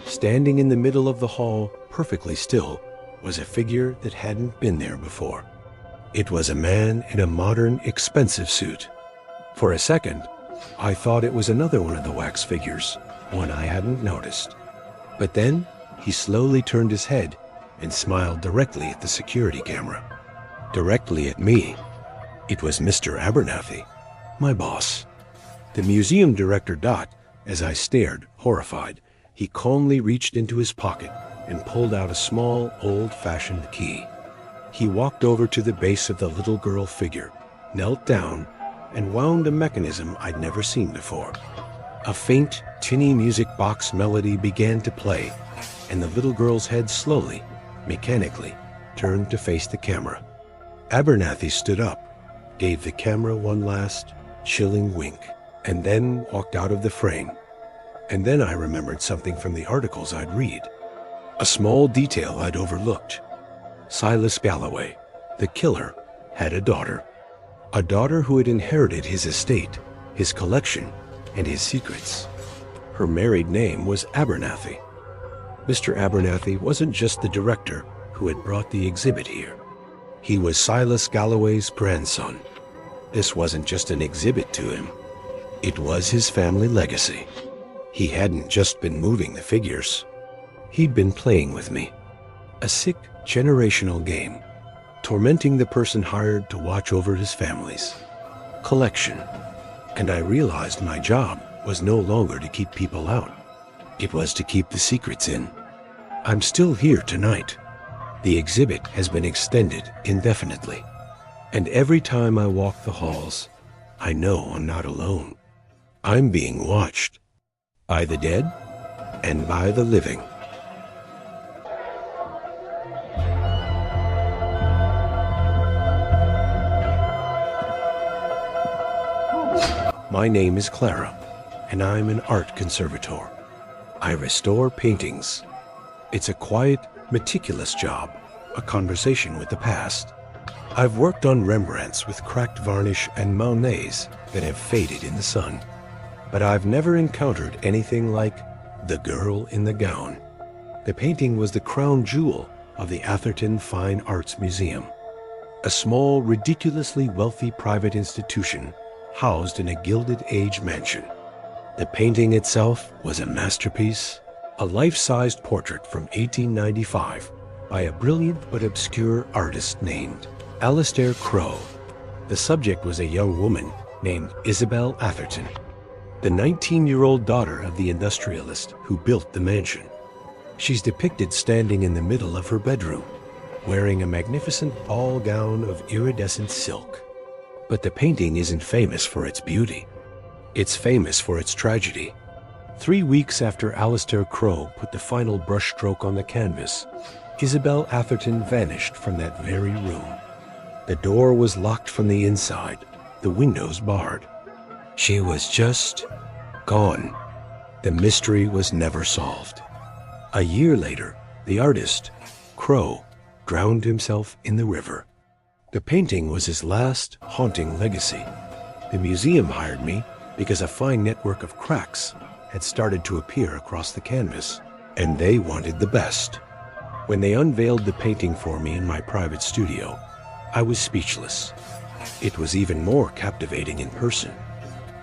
Standing in the middle of the hall, perfectly still, was a figure that hadn't been there before. It was a man in a modern, expensive suit. For a second, I thought it was another one of the wax figures, one I hadn't noticed. But then, he slowly turned his head and smiled directly at the security camera. Directly at me. It was Mr. Abernathy, my boss. The museum director. As I stared, horrified, he calmly reached into his pocket and pulled out a small, old-fashioned key. He walked over to the base of the little girl figure, knelt down, and wound a mechanism I'd never seen before. A faint, tinny music box melody began to play, and the little girl's head slowly, mechanically, turned to face the camera. Abernathy stood up, gave the camera one last, chilling wink, and then walked out of the frame. And then I remembered something from the articles I'd read. A small detail I'd overlooked. Silas Galloway, the killer, had a daughter who had inherited his estate, his collection, and his secrets. Her married name was Abernathy. Mr. Abernathy wasn't just the director who had brought the exhibit here. He was Silas Galloway's grandson. This wasn't just an exhibit to him. It was his family legacy. He hadn't just been moving the figures. He'd been playing with me. A sick, generational game, tormenting the person hired to watch over his family's collection. And I realized my job was no longer to keep people out. It was to keep the secrets in. I'm still here tonight. The exhibit has been extended indefinitely. And every time I walk the halls, I know I'm not alone. I'm being watched. By the dead and by the living. My name is Clara, and I'm an art conservator. I restore paintings. It's a quiet, meticulous job, a conversation with the past. I've worked on Rembrandts with cracked varnish and Monets that have faded in the sun. But I've never encountered anything like The Girl in the Gown. The painting was the crown jewel of the Atherton Fine Arts Museum, a small, ridiculously wealthy private institution housed in a Gilded Age mansion. The painting itself was a masterpiece, a life-sized portrait from 1895 by a brilliant but obscure artist named Alistair Crowe. The subject was a young woman named Isabel Atherton, the 19-year-old daughter of the industrialist who built the mansion. She's depicted standing in the middle of her bedroom, wearing a magnificent ball gown of iridescent silk. But the painting isn't famous for its beauty. It's famous for its tragedy. 3 weeks after Alistair Crowe put the final brushstroke on the canvas, Isabel Atherton vanished from that very room. The door was locked from the inside, the windows barred. She was just gone. The mystery was never solved. A year later, the artist, Crow, drowned himself in the river. The painting was his last haunting legacy. The museum hired me because a fine network of cracks had started to appear across the canvas, and they wanted the best. When they unveiled the painting for me in my private studio, I was speechless. It was even more captivating in person.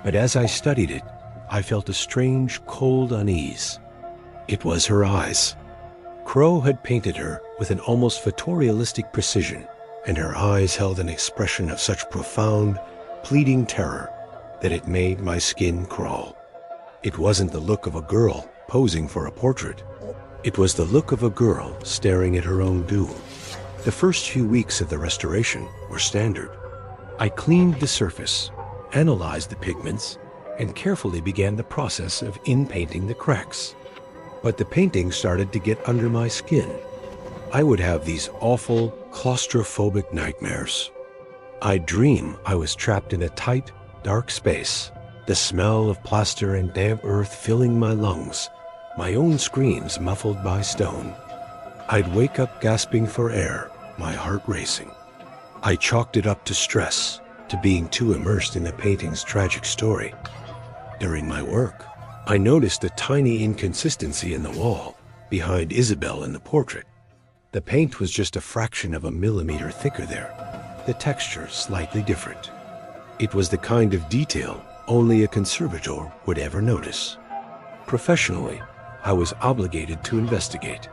But as I studied it, I felt a strange, cold unease. It was her eyes. Crow had painted her with an almost photorealistic precision, and her eyes held an expression of such profound, pleading terror that it made my skin crawl. It wasn't the look of a girl posing for a portrait. It was the look of a girl staring at her own doom. The first few weeks of the restoration were standard. I cleaned the surface, analyzed the pigments, and carefully began the process of in-painting the cracks. But the painting started to get under my skin. I would have these awful, claustrophobic nightmares. I'd dream I was trapped in a tight, dark space, the smell of plaster and damp earth filling my lungs, my own screams muffled by stone. I'd wake up gasping for air, my heart racing. I chalked it up to stress, to being too immersed in the painting's tragic story. During my work, I noticed a tiny inconsistency in the wall, behind Isabel in the portrait. The paint was just a fraction of a millimeter thicker there, the texture slightly different. It was the kind of detail only a conservator would ever notice. Professionally, I was obligated to investigate.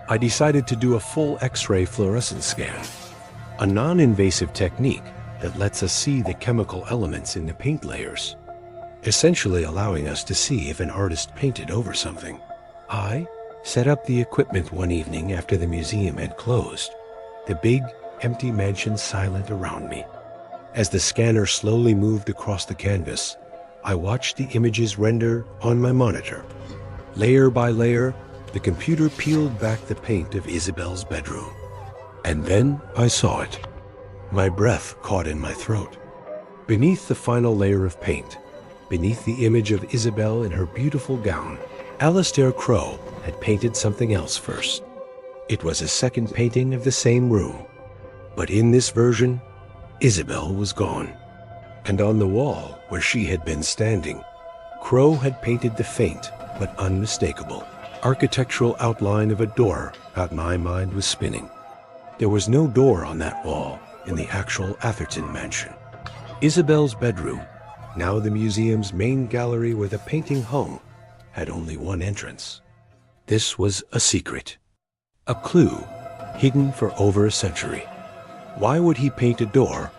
I decided to do a full X-ray fluorescence scan, a non-invasive technique that lets us see the chemical elements in the paint layers, essentially allowing us to see if an artist painted over something. I set up the equipment one evening after the museum had closed, the big, empty mansion silent around me. As the scanner slowly moved across the canvas, I watched the images render on my monitor. Layer by layer, the computer peeled back the paint of Isabel's bedroom. And then I saw it. My breath caught in my throat. Beneath the final layer of paint, beneath the image of Isabel in her beautiful gown, Alistair Crow had painted something else first. It was a second painting of the same room. But in this version, Isabel was gone. And on the wall where she had been standing, Crow had painted the faint but unmistakable architectural outline of a door that my mind was spinning. There was no door on that wall in the actual Atherton mansion. Isabel's bedroom, now the museum's main gallery where the painting hung, had only one entrance. This was a secret, a clue hidden for over a century. Why would he paint a door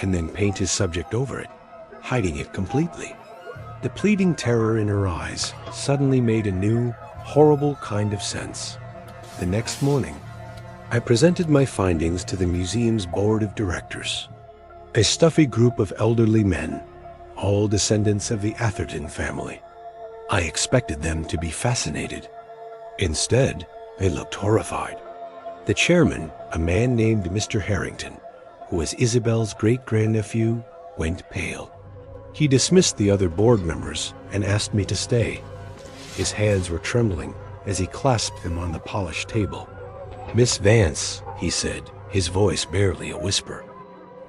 and then paint his subject over it, hiding it completely? The pleading terror in her eyes suddenly made a new, horrible kind of sense. The next morning, I presented my findings to the museum's board of directors, a stuffy group of elderly men, all descendants of the Atherton family. I expected them to be fascinated. Instead, they looked horrified. The chairman, a man named Mr. Harrington, who was Isabel's great-grandnephew, went pale. He dismissed the other board members and asked me to stay. His hands were trembling as he clasped them on the polished table. "Miss Vance," he said, his voice barely a whisper,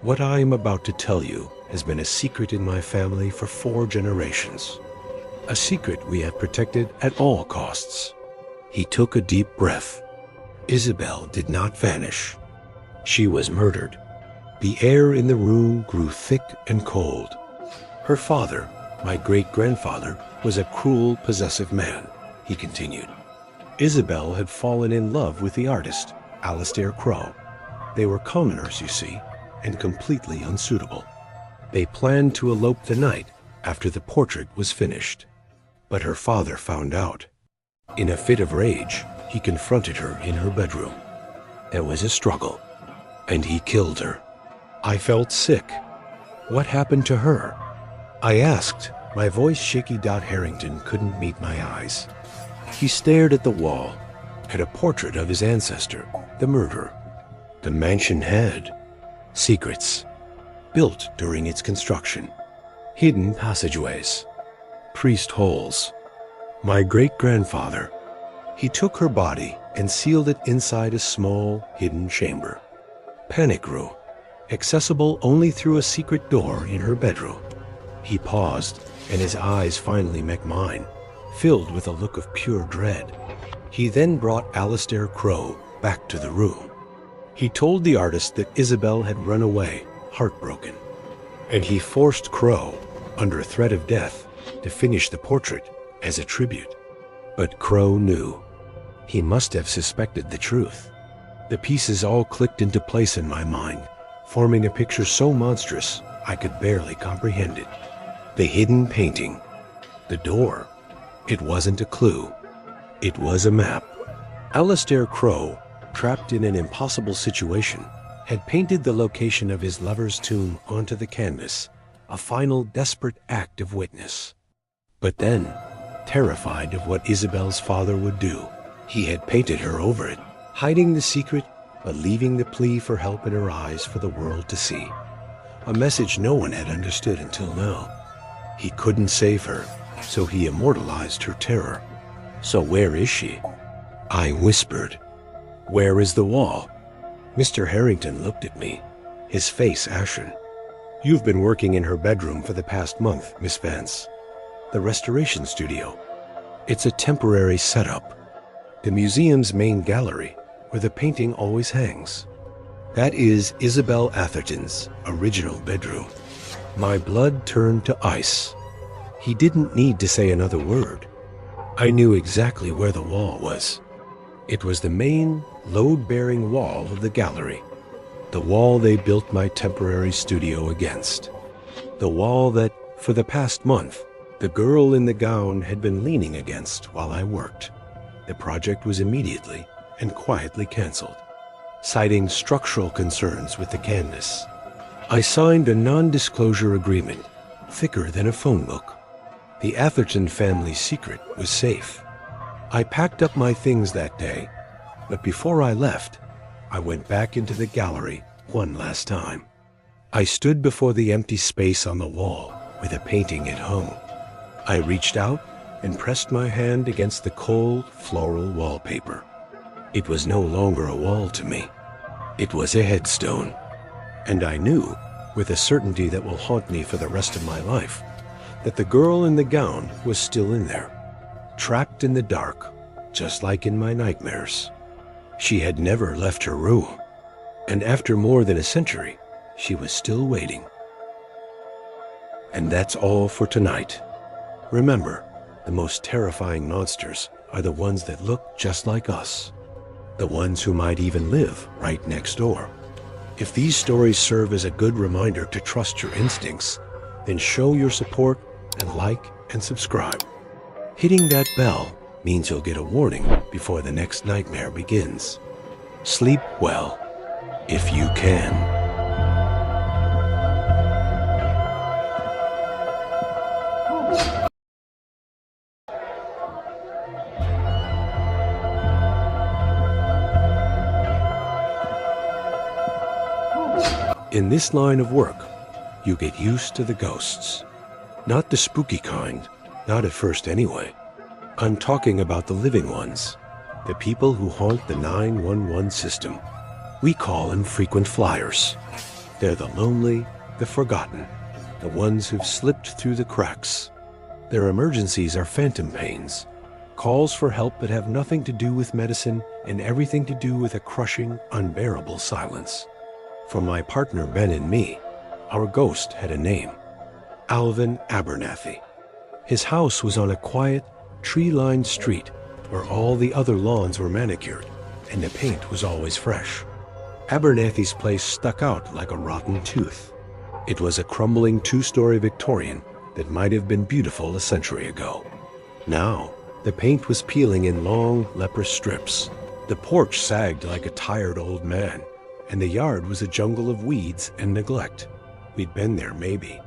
"what I am about to tell you has been a secret in my family for 4 generations. A secret we have protected at all costs." He took a deep breath. Isabel did not vanish. She was murdered. The air in the room grew thick and cold. Her father, my great-grandfather, was a cruel, possessive man, he continued. Isabel had fallen in love with the artist, Alistair Crow. They were commoners, you see, and completely unsuitable. They planned to elope the night after the portrait was finished. But her father found out. In a fit of rage, he confronted her in her bedroom. There was a struggle, and he killed her. I felt sick. What happened to her? I asked. My voice shaky. Harrington couldn't meet my eyes. He stared at the wall, at a portrait of his ancestor, the murderer. The mansion had secrets, built during its construction, hidden passageways, priest holes, My great-grandfather. He took her body and sealed it inside a small, hidden chamber. Panic room, accessible only through a secret door in her bedroom. He paused, and his eyes finally met mine, filled with a look of pure dread. He then brought Alistair Crowe back to the room. He told the artist that Isabel had run away, heartbroken, and he forced Crowe, under threat of death, to finish the portrait as a tribute. But Crowe knew. He must have suspected the truth. The pieces all clicked into place in my mind, forming a picture so monstrous I could barely comprehend it. The hidden painting. The door. It wasn't a clue. It was a map. Alistair Crowe, trapped in an impossible situation, had painted the location of his lover's tomb onto the canvas, a final desperate act of witness. But then, terrified of what Isabel's father would do, he had painted her over it, hiding the secret but leaving the plea for help in her eyes for the world to see. A message no one had understood until now. He couldn't save her, so he immortalized her terror. So where is she? I whispered. Where is the wall? Mr. Harrington looked at me, his face ashen. You've been working in her bedroom for the past month, Miss Vance. The restoration studio. It's a temporary setup. The museum's main gallery, where the painting always hangs. That is Isabel Atherton's original bedroom. My blood turned to ice. He didn't need to say another word. I knew exactly where the wall was. It was the main, load-bearing wall of the gallery. The wall they built my temporary studio against. The wall that, for the past month, the girl in the gown had been leaning against while I worked. The project was immediately and quietly canceled, citing structural concerns with the canvas. I signed a non-disclosure agreement, thicker than a phone book. The Atherton family's secret was safe. I packed up my things that day, but before I left, I went back into the gallery one last time. I stood before the empty space on the wall where the painting had hung. I reached out and pressed my hand against the cold, floral wallpaper. It was no longer a wall to me. It was a headstone. And I knew, with a certainty that will haunt me for the rest of my life, that the girl in the gown was still in there, trapped in the dark, just like in my nightmares. She had never left her room, and after more than a century, she was still waiting. And that's all for tonight. Remember, the most terrifying monsters are the ones that look just like us, the ones who might even live right next door. If these stories serve as a good reminder to trust your instincts, then show your support and like and subscribe. Hitting that bell means you'll get a warning before the next nightmare begins. Sleep well, if you can. In this line of work, you get used to the ghosts. Not the spooky kind, not at first anyway. I'm talking about the living ones, the people who haunt the 911 system. We call them frequent flyers. They're the lonely, the forgotten, the ones who've slipped through the cracks. Their emergencies are phantom pains, calls for help that have nothing to do with medicine and everything to do with a crushing, unbearable silence. For my partner Ben and me, our ghost had a name, Alvin Abernathy. His house was on a quiet, tree-lined street where all the other lawns were manicured and the paint was always fresh. Abernathy's place stuck out like a rotten tooth. It was a crumbling two-story Victorian that might have been beautiful a century ago. Now, the paint was peeling in long, leprous strips. The porch sagged like a tired old man, and the yard was a jungle of weeds and neglect. We'd been there maybe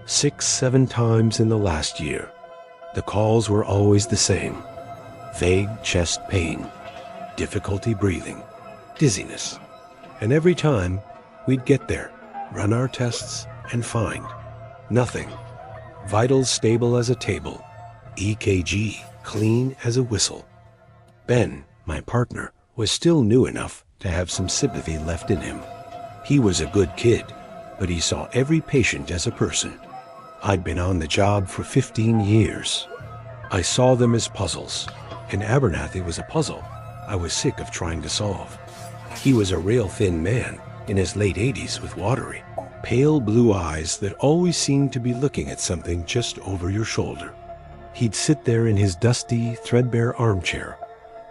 6-7 times in the last year. The calls were always the same. Vague chest pain, difficulty breathing, dizziness. And every time, we'd get there, run our tests, and find nothing. Vitals stable as a table. EKG clean as a whistle. Ben, my partner, was still new enough to have some sympathy left in him. He was a good kid, but he saw every patient as a person. I'd been on the job for 15 years. I saw them as puzzles, and Abernathy was a puzzle I was sick of trying to solve. He was a real thin man in his late 80s with watery, pale blue eyes that always seemed to be looking at something just over your shoulder. He'd sit there in his dusty, threadbare armchair,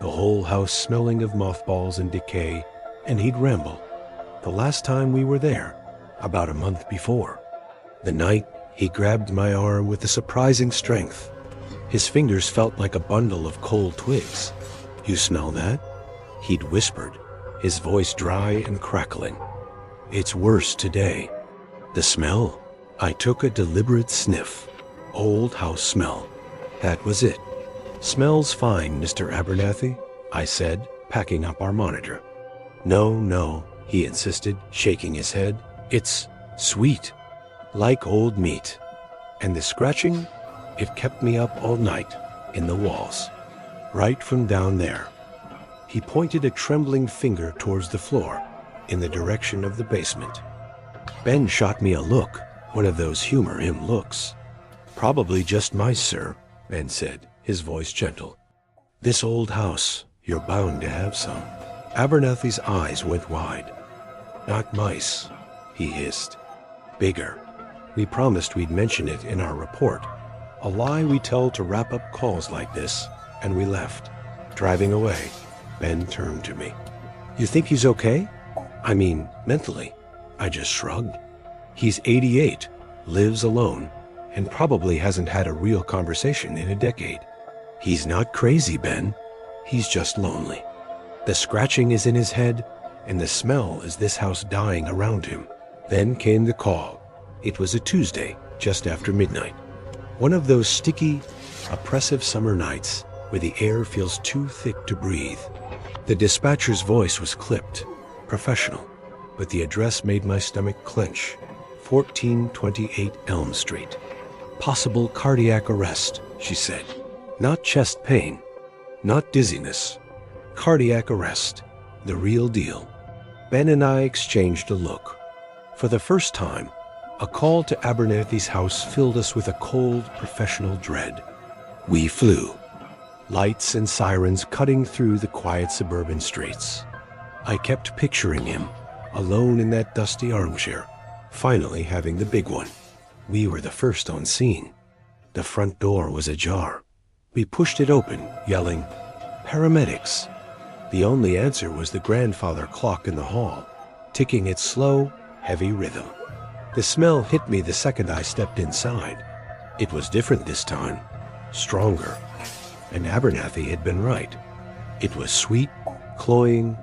the whole house smelling of mothballs and decay, and he'd ramble. The last time we were there, about a month before. The night, he grabbed my arm with a surprising strength. His fingers felt like a bundle of cold twigs. "You smell that?" He'd whispered, his voice dry and crackling. "It's worse today." The smell? I took a deliberate sniff. Old house smell. That was it. "Smells fine, Mr. Abernathy," I said, packing up our monitor. No, he insisted, shaking his head. "It's sweet, like old meat. And the scratching, it kept me up all night, in the walls, right from down there." He pointed a trembling finger towards the floor, in the direction of the basement. Ben shot me a look, one of those humor him looks. "Probably just mice, sir," Ben said, his voice gentle. "This old house, you're bound to have some." Abernathy's eyes went wide. "Not mice," he hissed. "Bigger. We promised we'd mention it in our report. A lie we tell to wrap up calls like this, and we left. Driving away, Ben turned to me. "You think he's okay? I mean, mentally?" I just shrugged. "He's 88, lives alone, and probably hasn't had a real conversation in a decade. He's not crazy, Ben. He's just lonely. The scratching is in his head, and the smell is this house dying around him." Then came the call. It was a Tuesday, just after midnight. One of those sticky, oppressive summer nights where the air feels too thick to breathe. The dispatcher's voice was clipped, professional, but the address made my stomach clench. 1428 Elm Street. "Possible cardiac arrest," she said. "Not chest pain, not dizziness. Cardiac arrest, the real deal." Ben and I exchanged a look. For the first time, a call to Abernathy's house filled us with a cold, professional dread. We flew, lights and sirens cutting through the quiet suburban streets. I kept picturing him, alone in that dusty armchair, finally having the big one. We were the first on scene. The front door was ajar. We pushed it open, yelling, "Paramedics!" The only answer was the grandfather clock in the hall, ticking its slow, heavy rhythm. The smell hit me the second I stepped inside. It was different this time, stronger, and Abernathy had been right. It was sweet, cloying,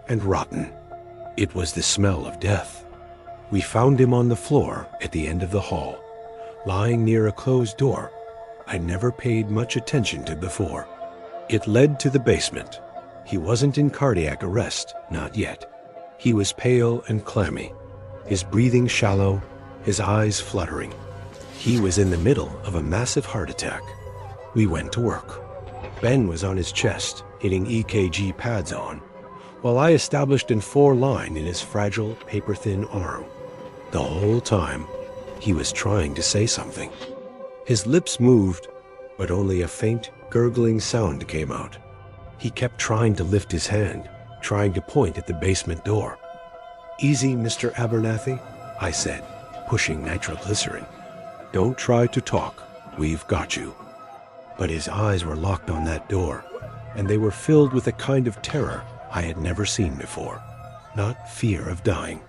and rotten. It was the smell of death. We found him on the floor at the end of the hall, lying near a closed door I'd never paid much attention to before. It led to the basement. He wasn't in cardiac arrest, not yet. He was pale and clammy, his breathing shallow, his eyes fluttering. He was in the middle of a massive heart attack. We went to work. Ben was on his chest, hitting EKG pads on, while I established in 4-line in his fragile, paper-thin arm. The whole time, he was trying to say something. His lips moved, but only a faint, gurgling sound came out. He kept trying to lift his hand, trying to point at the basement door. "Easy, Mr. Abernathy," I said, pushing nitroglycerin. "Don't try to talk. We've got you." But his eyes were locked on that door, and they were filled with a kind of terror I had never seen before. Not fear of dying.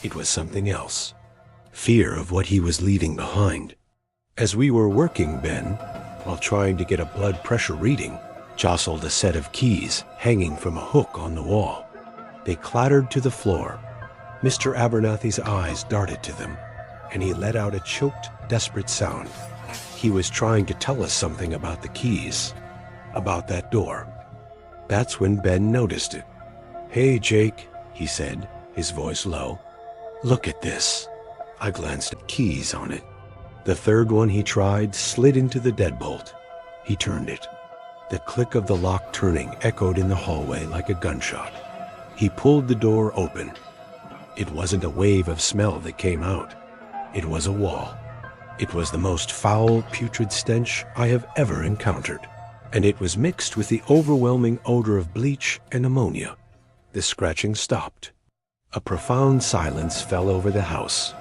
It was something else. Fear of what he was leaving behind. As we were working, Ben, while trying to get a blood pressure reading, jostled a set of keys hanging from a hook on the wall. They clattered to the floor. Mr. Abernathy's eyes darted to them, and he let out a choked, desperate sound. He was trying to tell us something about the keys, about that door. That's when Ben noticed it. "Hey, Jake," he said, his voice low. "Look at this." I glanced at keys on it. The third one he tried slid into the deadbolt. He turned it. The click of the lock turning echoed in the hallway like a gunshot. He pulled the door open. It wasn't a wave of smell that came out. It was a wall. It was the most foul, putrid stench I have ever encountered, and it was mixed with the overwhelming odor of bleach and ammonia. The scratching stopped. A profound silence fell over the house.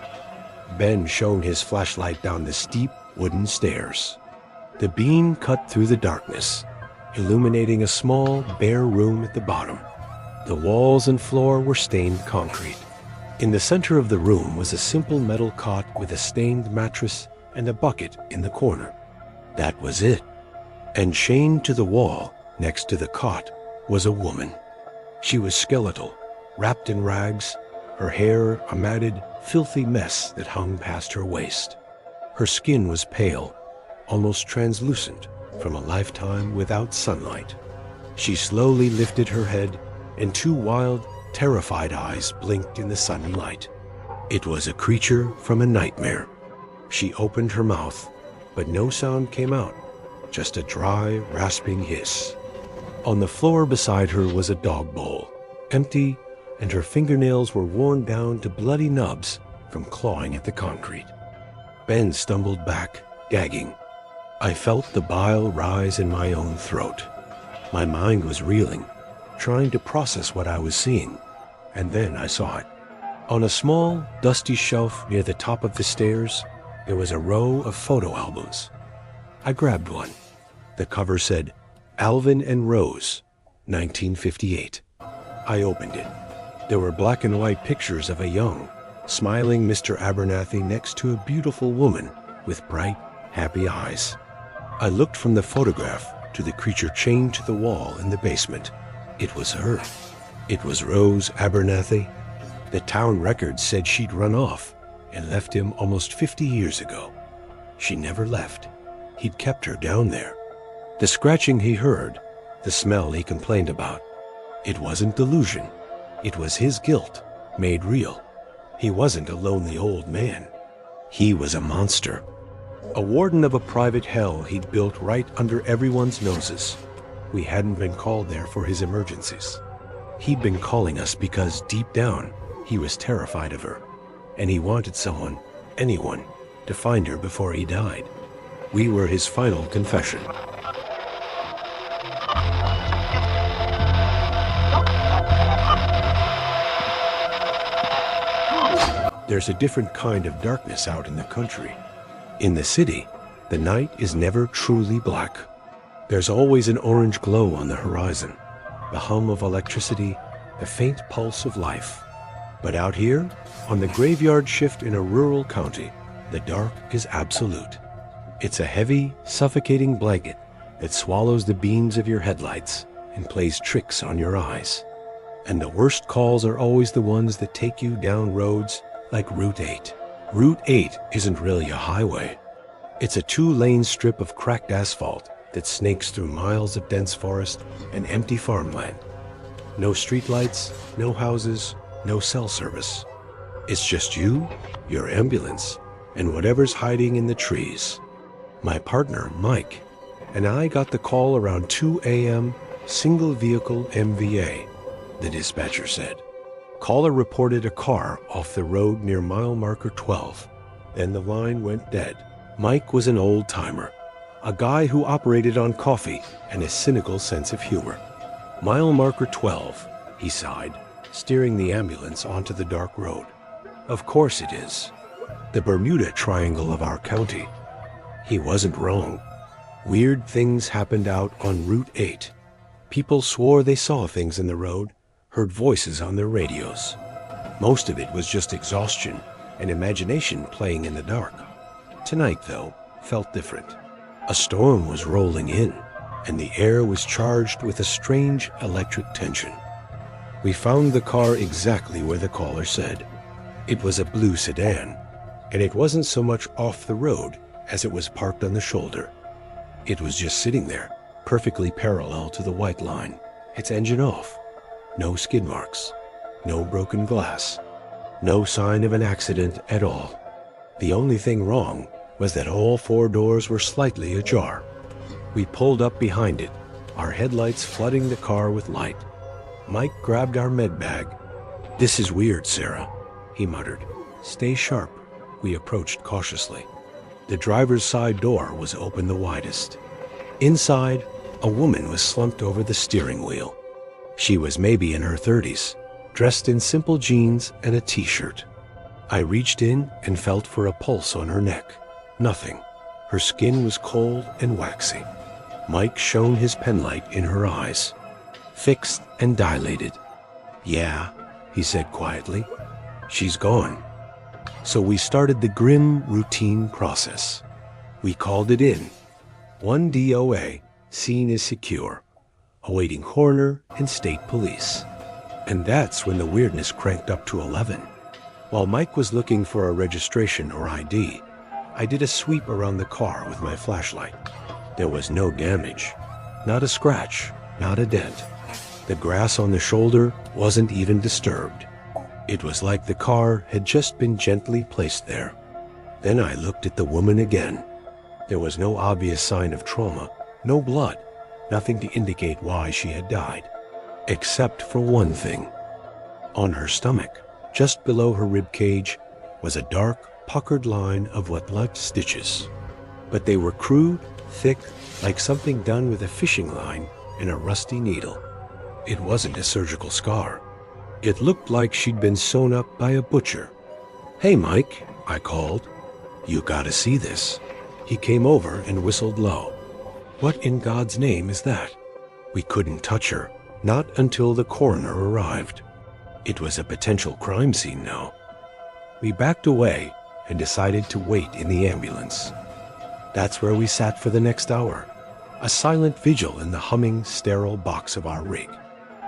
Ben shone his flashlight down the steep wooden stairs. The beam cut through the darkness, illuminating a small, bare room at the bottom. The walls and floor were stained concrete. In the center of the room was a simple metal cot with a stained mattress and a bucket in the corner. That was it. And chained to the wall, next to the cot, was a woman. She was skeletal, wrapped in rags, her hair a matted, filthy mess that hung past her waist. Her skin was pale, almost translucent from a lifetime without sunlight. She slowly lifted her head, and two wild, terrified eyes blinked in the sudden light. It was a creature from a nightmare. She opened her mouth, but no sound came out, just a dry, rasping hiss. On the floor beside her was a dog bowl, empty, and her fingernails were worn down to bloody nubs from clawing at the concrete. Ben stumbled back, gagging. I felt the bile rise in my own throat. My mind was reeling, trying to process what I was seeing, and then I saw it. On a small, dusty shelf near the top of the stairs, there was a row of photo albums. I grabbed one. The cover said, Alvin and Rose, 1958. I opened it. There were black and white pictures of a young, smiling Mr. Abernathy next to a beautiful woman with bright, happy eyes. I looked from the photograph to the creature chained to the wall in the basement. It was her. It was Rose Abernathy. The town record said she'd run off and left him almost 50 years ago. She never left. He'd kept her down there. The scratching he heard, the smell he complained about. It wasn't delusion. It was his guilt, made real. He wasn't a lonely old man. He was a monster. A warden of a private hell he'd built right under everyone's noses. We hadn't been called there for his emergencies. He'd been calling us because deep down, he was terrified of her, and he wanted someone, anyone, to find her before he died. We were his final confession. There's a different kind of darkness out in the country. In the city, the night is never truly black. There's always an orange glow on the horizon, the hum of electricity, the faint pulse of life. But out here, on the graveyard shift in a rural county, the dark is absolute. It's a heavy, suffocating blanket that swallows the beams of your headlights and plays tricks on your eyes. And the worst calls are always the ones that take you down roads like Route 8. Route 8 isn't really a highway. It's a 2-lane strip of cracked asphalt that snakes through miles of dense forest and empty farmland. No streetlights, no houses, no cell service. It's just you, your ambulance, and whatever's hiding in the trees. My partner, Mike, and I got the call around 2 a.m., single vehicle MVA, the dispatcher said. Caller reported a car off the road near mile marker 12. Then the line went dead. Mike was an old-timer, a guy who operated on coffee and a cynical sense of humor. Mile marker 12, he sighed, steering the ambulance onto the dark road. Of course it is. The Bermuda Triangle of our county. He wasn't wrong. Weird things happened out on Route 8. People swore they saw things in the road, heard voices on their radios. Most of it was just exhaustion and imagination playing in the dark. Tonight, though, felt different. A storm was rolling in, and the air was charged with a strange electric tension. We found the car exactly where the caller said. It was a blue sedan, and it wasn't so much off the road as it was parked on the shoulder. It was just sitting there, perfectly parallel to the white line, its engine off. No skid marks, no broken glass, no sign of an accident at all. The only thing wrong was that all 4 doors were slightly ajar. We pulled up behind it, our headlights flooding the car with light. Mike grabbed our med bag. "This is weird, Sarah," he muttered. "Stay sharp." We approached cautiously. The driver's side door was open the widest. Inside, a woman was slumped over the steering wheel. She was maybe in her 30s, dressed in simple jeans and a t-shirt. I reached in and felt for a pulse on her neck. Nothing. Her skin was cold and waxy. Mike shone his penlight in her eyes, fixed and dilated. "Yeah," he said quietly, "she's gone." So we started the grim routine process. We called it in. 1 DOA, scene is secure, awaiting coroner and state police. And that's when the weirdness cranked up to 11. While Mike was looking for a registration or ID, I did a sweep around the car with my flashlight. There was no damage, not a scratch, not a dent. The grass on the shoulder wasn't even disturbed. It was like the car had just been gently placed there. Then I looked at the woman again. There was no obvious sign of trauma, no blood, nothing to indicate why she had died. Except for one thing. On her stomach, just below her rib cage, was a dark, puckered line of what looked stitches. But they were crude, thick, like something done with a fishing line and a rusty needle. It wasn't a surgical scar. It looked like she'd been sewn up by a butcher. "Hey, Mike," I called. "You gotta see this." He came over and whistled low. "What in God's name is that?" We couldn't touch her, not until the coroner arrived. It was a potential crime scene now. We backed away and decided to wait in the ambulance. That's where we sat for the next hour, a silent vigil in the humming, sterile box of our rig.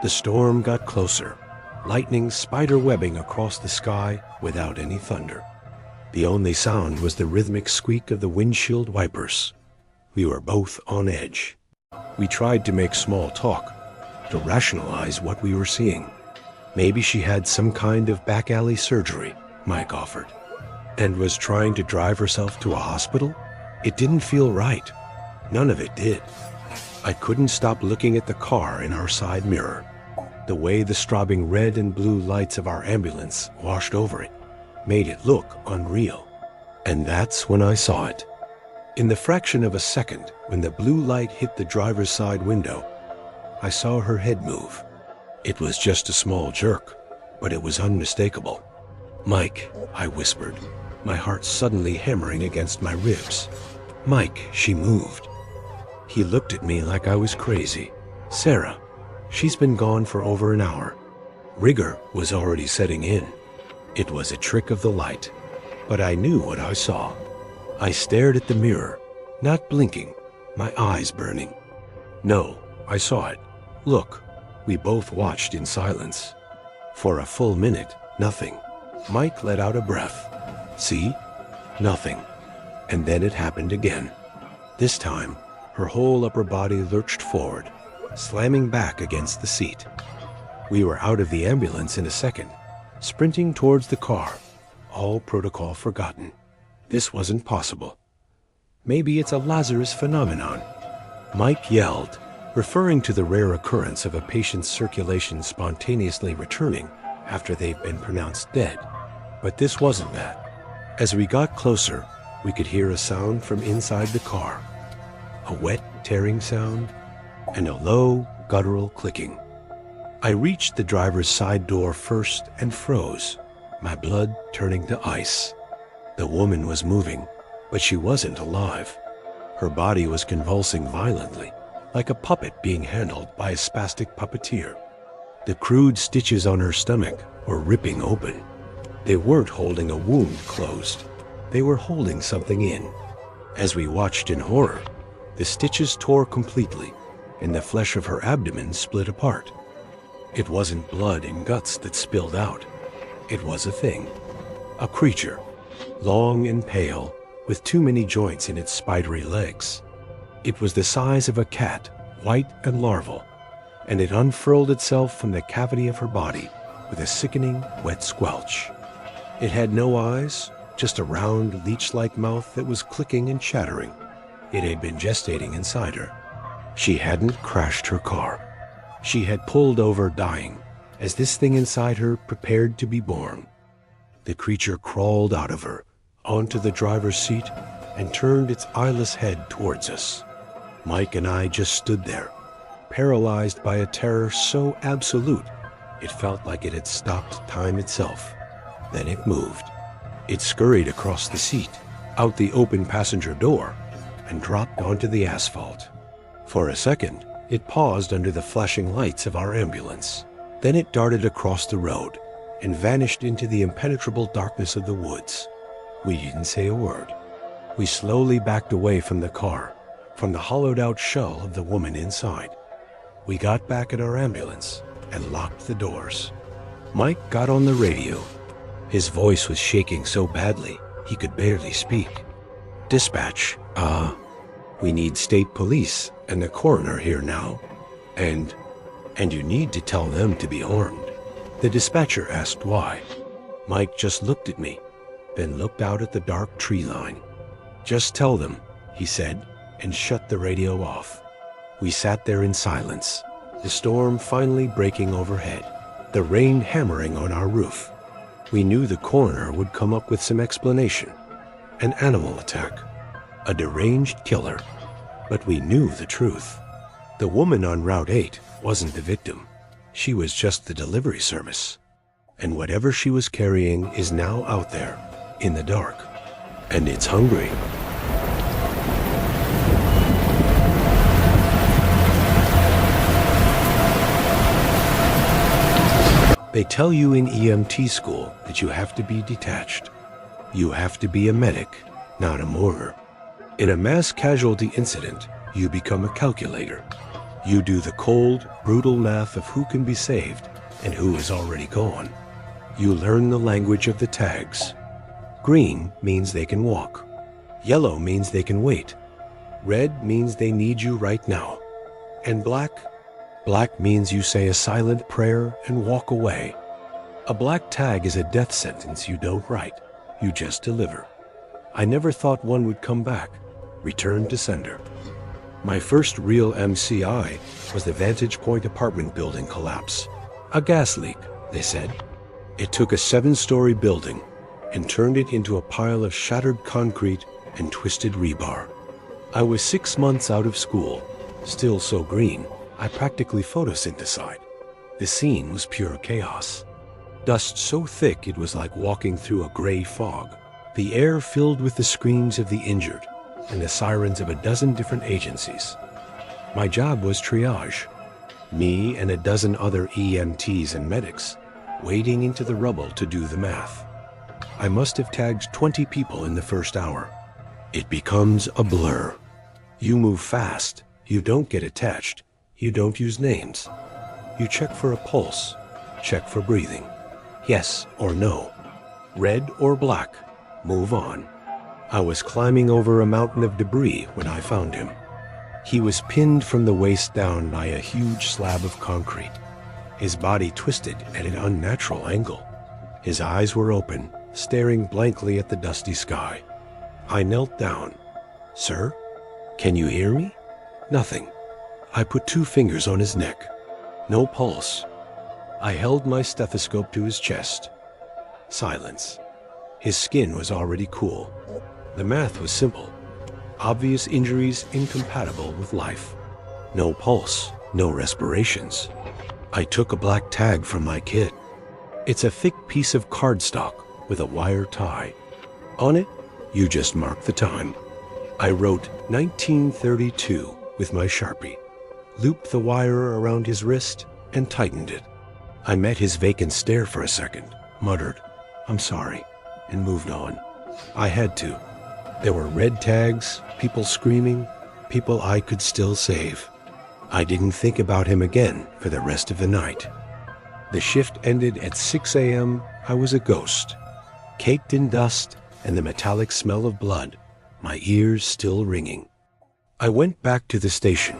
The storm got closer, lightning spider-webbing across the sky without any thunder. The only sound was the rhythmic squeak of the windshield wipers. We were both on edge. We tried to make small talk, to rationalize what we were seeing. Maybe she had some kind of back alley surgery, Mike offered, and was trying to drive herself to a hospital. It didn't feel right. None of it did. I couldn't stop looking at the car in our side mirror. The way the strobing red and blue lights of our ambulance washed over it made it look unreal. And that's when I saw it. In the fraction of a second, when the blue light hit the driver's side window, I saw her head move. It was just a small jerk, but it was unmistakable. "Mike," I whispered, my heart suddenly hammering against my ribs. "Mike," she moved. He looked at me like I was crazy. "Sarah, she's been gone for over an hour." Rigor was already setting in. It was a trick of the light, but I knew what I saw. I stared at the mirror, not blinking, my eyes burning. "No, I saw it. Look." We both watched in silence. For a full minute, nothing. Mike let out a breath. "See? Nothing." And then it happened again. This time, her whole upper body lurched forward, slamming back against the seat. We were out of the ambulance in a second, sprinting towards the car, all protocol forgotten. This wasn't possible. Maybe it's a Lazarus phenomenon. Mike yelled, referring to the rare occurrence of a patient's circulation spontaneously returning after they've been pronounced dead. But this wasn't that. As we got closer, we could hear a sound from inside the car. A wet, tearing sound, and a low, guttural clicking. I reached the driver's side door first and froze, my blood turning to ice. The woman was moving, but she wasn't alive. Her body was convulsing violently, like a puppet being handled by a spastic puppeteer. The crude stitches on her stomach were ripping open. They weren't holding a wound closed. They were holding something in. As we watched in horror, the stitches tore completely, and the flesh of her abdomen split apart. It wasn't blood and guts that spilled out. It was a thing. A creature, long and pale, with too many joints in its spidery legs. It was the size of a cat, white and larval, and it unfurled itself from the cavity of her body with a sickening, wet squelch. It had no eyes, just a round, leech-like mouth that was clicking and chattering. It had been gestating inside her. She hadn't crashed her car. She had pulled over dying, as this thing inside her prepared to be born. The creature crawled out of her, onto the driver's seat, and turned its eyeless head towards us. Mike and I just stood there, paralyzed by a terror so absolute, it felt like it had stopped time itself. Then it moved. It scurried across the seat, out the open passenger door, and dropped onto the asphalt. For a second, it paused under the flashing lights of our ambulance. Then it darted across the road and vanished into the impenetrable darkness of the woods. We didn't say a word. We slowly backed away from the car, from the hollowed-out shell of the woman inside. We got back in our ambulance and locked the doors. Mike got on the radio. His voice was shaking so badly he could barely speak. "Dispatch, we need state police and the coroner here now. And you need to tell them to be armed." The dispatcher asked why. Mike just looked at me, then looked out at the dark tree line. "Just tell them," he said, and shut the radio off. We sat there in silence, the storm finally breaking overhead, the rain hammering on our roof. We knew the coroner would come up with some explanation. An animal attack, a deranged killer. But we knew the truth. The woman on Route 8 wasn't the victim. She was just the delivery service. And whatever she was carrying is now out there, in the dark. And it's hungry. They tell you in EMT school that you have to be detached. You have to be a medic, not a mourner. In a mass casualty incident, you become a calculator. You do the cold, brutal math of who can be saved and who is already gone. You learn the language of the tags. Green means they can walk. Yellow means they can wait. Red means they need you right now. And black means you say a silent prayer and walk away. A black tag is a death sentence you don't write, you just deliver. I never thought one would come back, return to sender. My first real MCI was the Vantage Point apartment building collapse. A gas leak, they said. It took a 7-story building and turned it into a pile of shattered concrete and twisted rebar. I was 6 months out of school, still so green, I practically photosynthesized. The scene was pure chaos. Dust so thick it was like walking through a gray fog. The air filled with the screams of the injured and the sirens of a dozen different agencies. My job was triage. Me and a dozen other EMTs and medics wading into the rubble to do the math. I must have tagged 20 people in the first hour. It becomes a blur. You move fast. You don't get attached. You don't use names. You check for a pulse, check for breathing. Yes or no. Red or black. Move on. I was climbing over a mountain of debris when I found him. He was pinned from the waist down by a huge slab of concrete. His body twisted at an unnatural angle. His eyes were open, staring blankly at the dusty sky. I knelt down. "Sir, can you hear me?" Nothing. I put 2 fingers on his neck. No pulse. I held my stethoscope to his chest. Silence. His skin was already cool. The math was simple. Obvious injuries incompatible with life. No pulse, no respirations. I took a black tag from my kit. It's a thick piece of cardstock with a wire tie. On it, you just mark the time. I wrote 1932 with my Sharpie, looped the wire around his wrist, and tightened it. I met his vacant stare for a second, muttered, "I'm sorry," and moved on. I had to. There were red tags, people screaming, people I could still save. I didn't think about him again for the rest of the night. The shift ended at 6 a.m. I was a ghost, caked in dust and the metallic smell of blood, my ears still ringing. I went back to the station,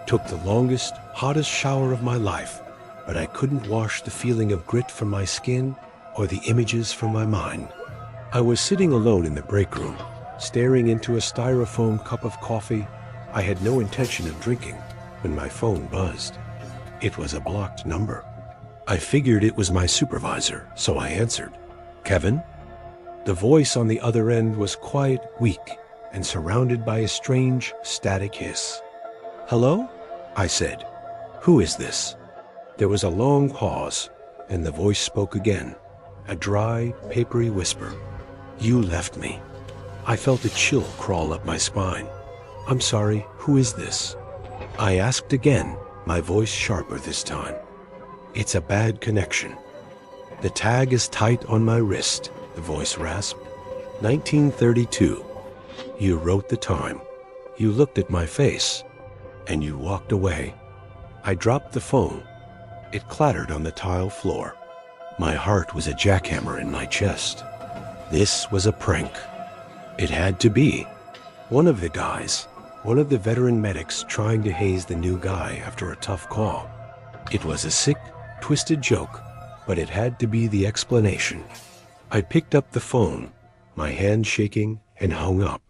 took the longest, hottest shower of my life, but I couldn't wash the feeling of grit from my skin or the images from my mind. I was sitting alone in the break room, staring into a styrofoam cup of coffee I had no intention of drinking. when my phone buzzed. It was a blocked number. I figured it was my supervisor, so I answered. "Kevin?" The voice on the other end was quiet, weak, and surrounded by a strange, static hiss. "Hello?" I said. "Who is this?" There was a long pause, and the voice spoke again, a dry, papery whisper. "You left me." I felt a chill crawl up my spine. "I'm sorry, who is this?" I asked again, my voice sharper this time. "It's a bad connection." "The tag is tight on my wrist," the voice rasped. 1932. You wrote the time. You looked at my face, and you walked away. I dropped the phone. It clattered on the tile floor. My heart was a jackhammer in my chest. This was a prank. It had to be. One of the guys, one of the veteran medics trying to haze the new guy after a tough call. It was a sick, twisted joke, but it had to be the explanation. I picked up the phone, my hand shaking, and hung up.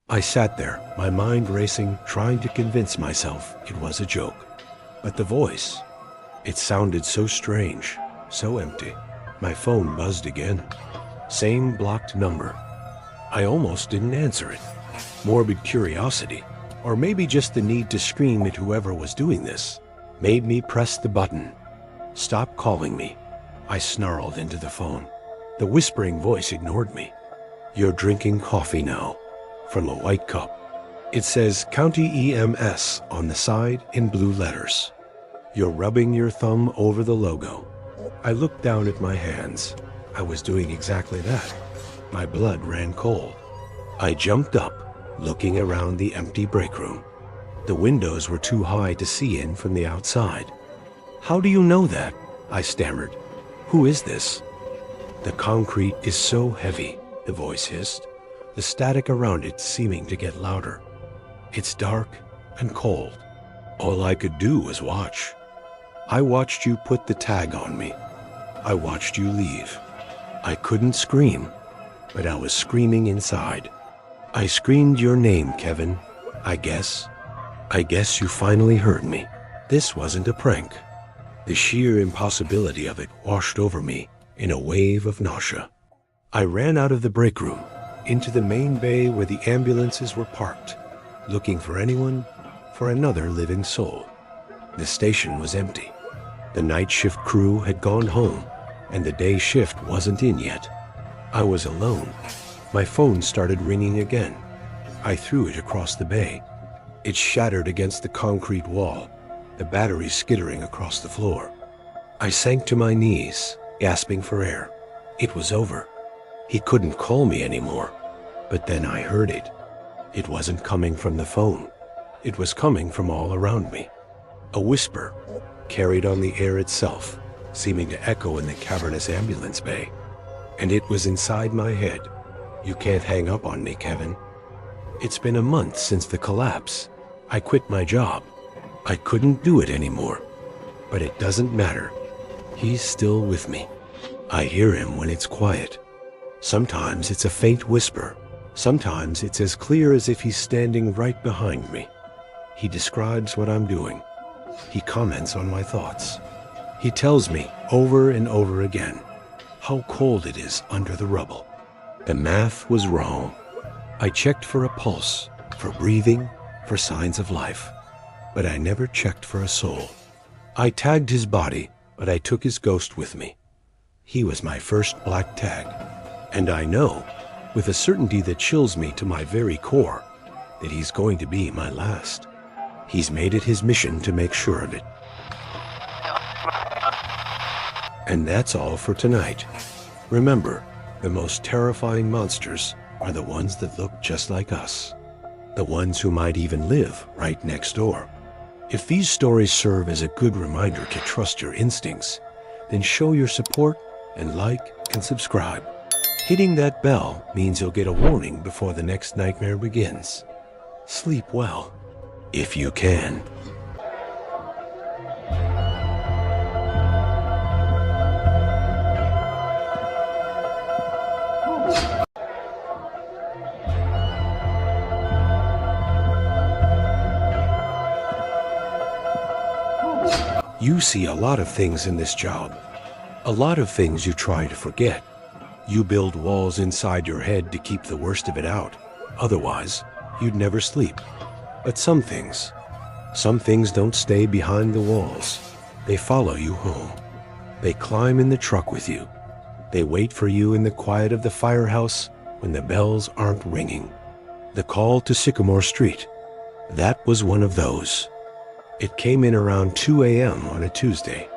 I sat there, my mind racing, trying to convince myself it was a joke. But the voice, it sounded so strange, so empty. My phone buzzed again. Same blocked number. I almost didn't answer it. Morbid curiosity, or maybe just the need to scream at whoever was doing this, made me press the button. "Stop calling me." I snarled into the phone. The whispering voice ignored me. "You're drinking coffee now, from a white cup. It says County EMS on the side in blue letters. You're rubbing your thumb over the logo." I looked down at my hands. I was doing exactly that. My blood ran cold. I jumped up, looking around the empty break room. The windows were too high to see in from the outside. "How do you know that?" I stammered. "Who is this?" "The concrete is so heavy," the voice hissed, the static around it seeming to get louder. "It's dark and cold. All I could do was watch. I watched you put the tag on me. I watched you leave. I couldn't scream, but I was screaming inside. I screamed your name, Kevin. I guess you finally heard me." This wasn't a prank. The sheer impossibility of it washed over me in a wave of nausea. I ran out of the break room, into the main bay where the ambulances were parked, looking for anyone, for another living soul. The station was empty. The night shift crew had gone home, and the day shift wasn't in yet. I was alone. My phone started ringing again. I threw it across the bay. It shattered against the concrete wall, the battery skittering across the floor. I sank to my knees, gasping for air. It was over. He couldn't call me anymore. But then I heard it. It wasn't coming from the phone. It was coming from all around me. A whisper, carried on the air itself, seeming to echo in the cavernous ambulance bay. And it was inside my head. "You can't hang up on me, Kevin. It's been a month since the collapse. I quit my job. I couldn't do it anymore. But it doesn't matter. He's still with me. I hear him when it's quiet. Sometimes it's a faint whisper. Sometimes it's as clear as if he's standing right behind me. He describes what I'm doing. He comments on my thoughts. He tells me over and over again how cold it is under the rubble. The math was wrong. I checked for a pulse, for breathing, for signs of life, but I never checked for a soul. I tagged his body, but I took his ghost with me. He was my first black tag, and I know, with a certainty that chills me to my very core, that he's going to be my last. He's made it his mission to make sure of it. And that's all for tonight. Remember, the most terrifying monsters are the ones that look just like us. The ones who might even live right next door. If these stories serve as a good reminder to trust your instincts, then show your support and like and subscribe. Hitting that bell means you'll get a warning before the next nightmare begins. Sleep well, if you can. You see a lot of things in this job. A lot of things you try to forget. You build walls inside your head to keep the worst of it out. Otherwise, you'd never sleep. But some things don't stay behind the walls. They follow you home. They climb in the truck with you. They wait for you in the quiet of the firehouse when the bells aren't ringing. The call to Sycamore Street. That was one of those. It came in around 2 a.m. on a Tuesday.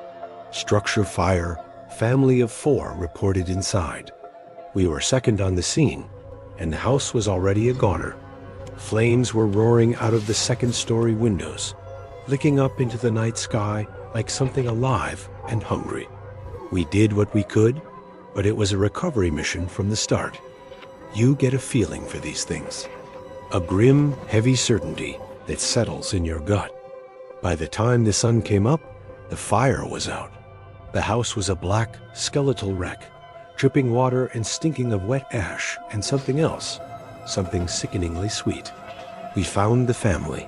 Structure fire, family of 4 reported inside. We were second on the scene, and the house was already a goner. Flames were roaring out of the second-story windows, licking up into the night sky like something alive and hungry. We did what we could, but it was a recovery mission from the start. You get a feeling for these things. A grim, heavy certainty that settles in your gut. By the time the sun came up, the fire was out. The house was a black, skeletal wreck, dripping water and stinking of wet ash and something else, something sickeningly sweet. We found the family.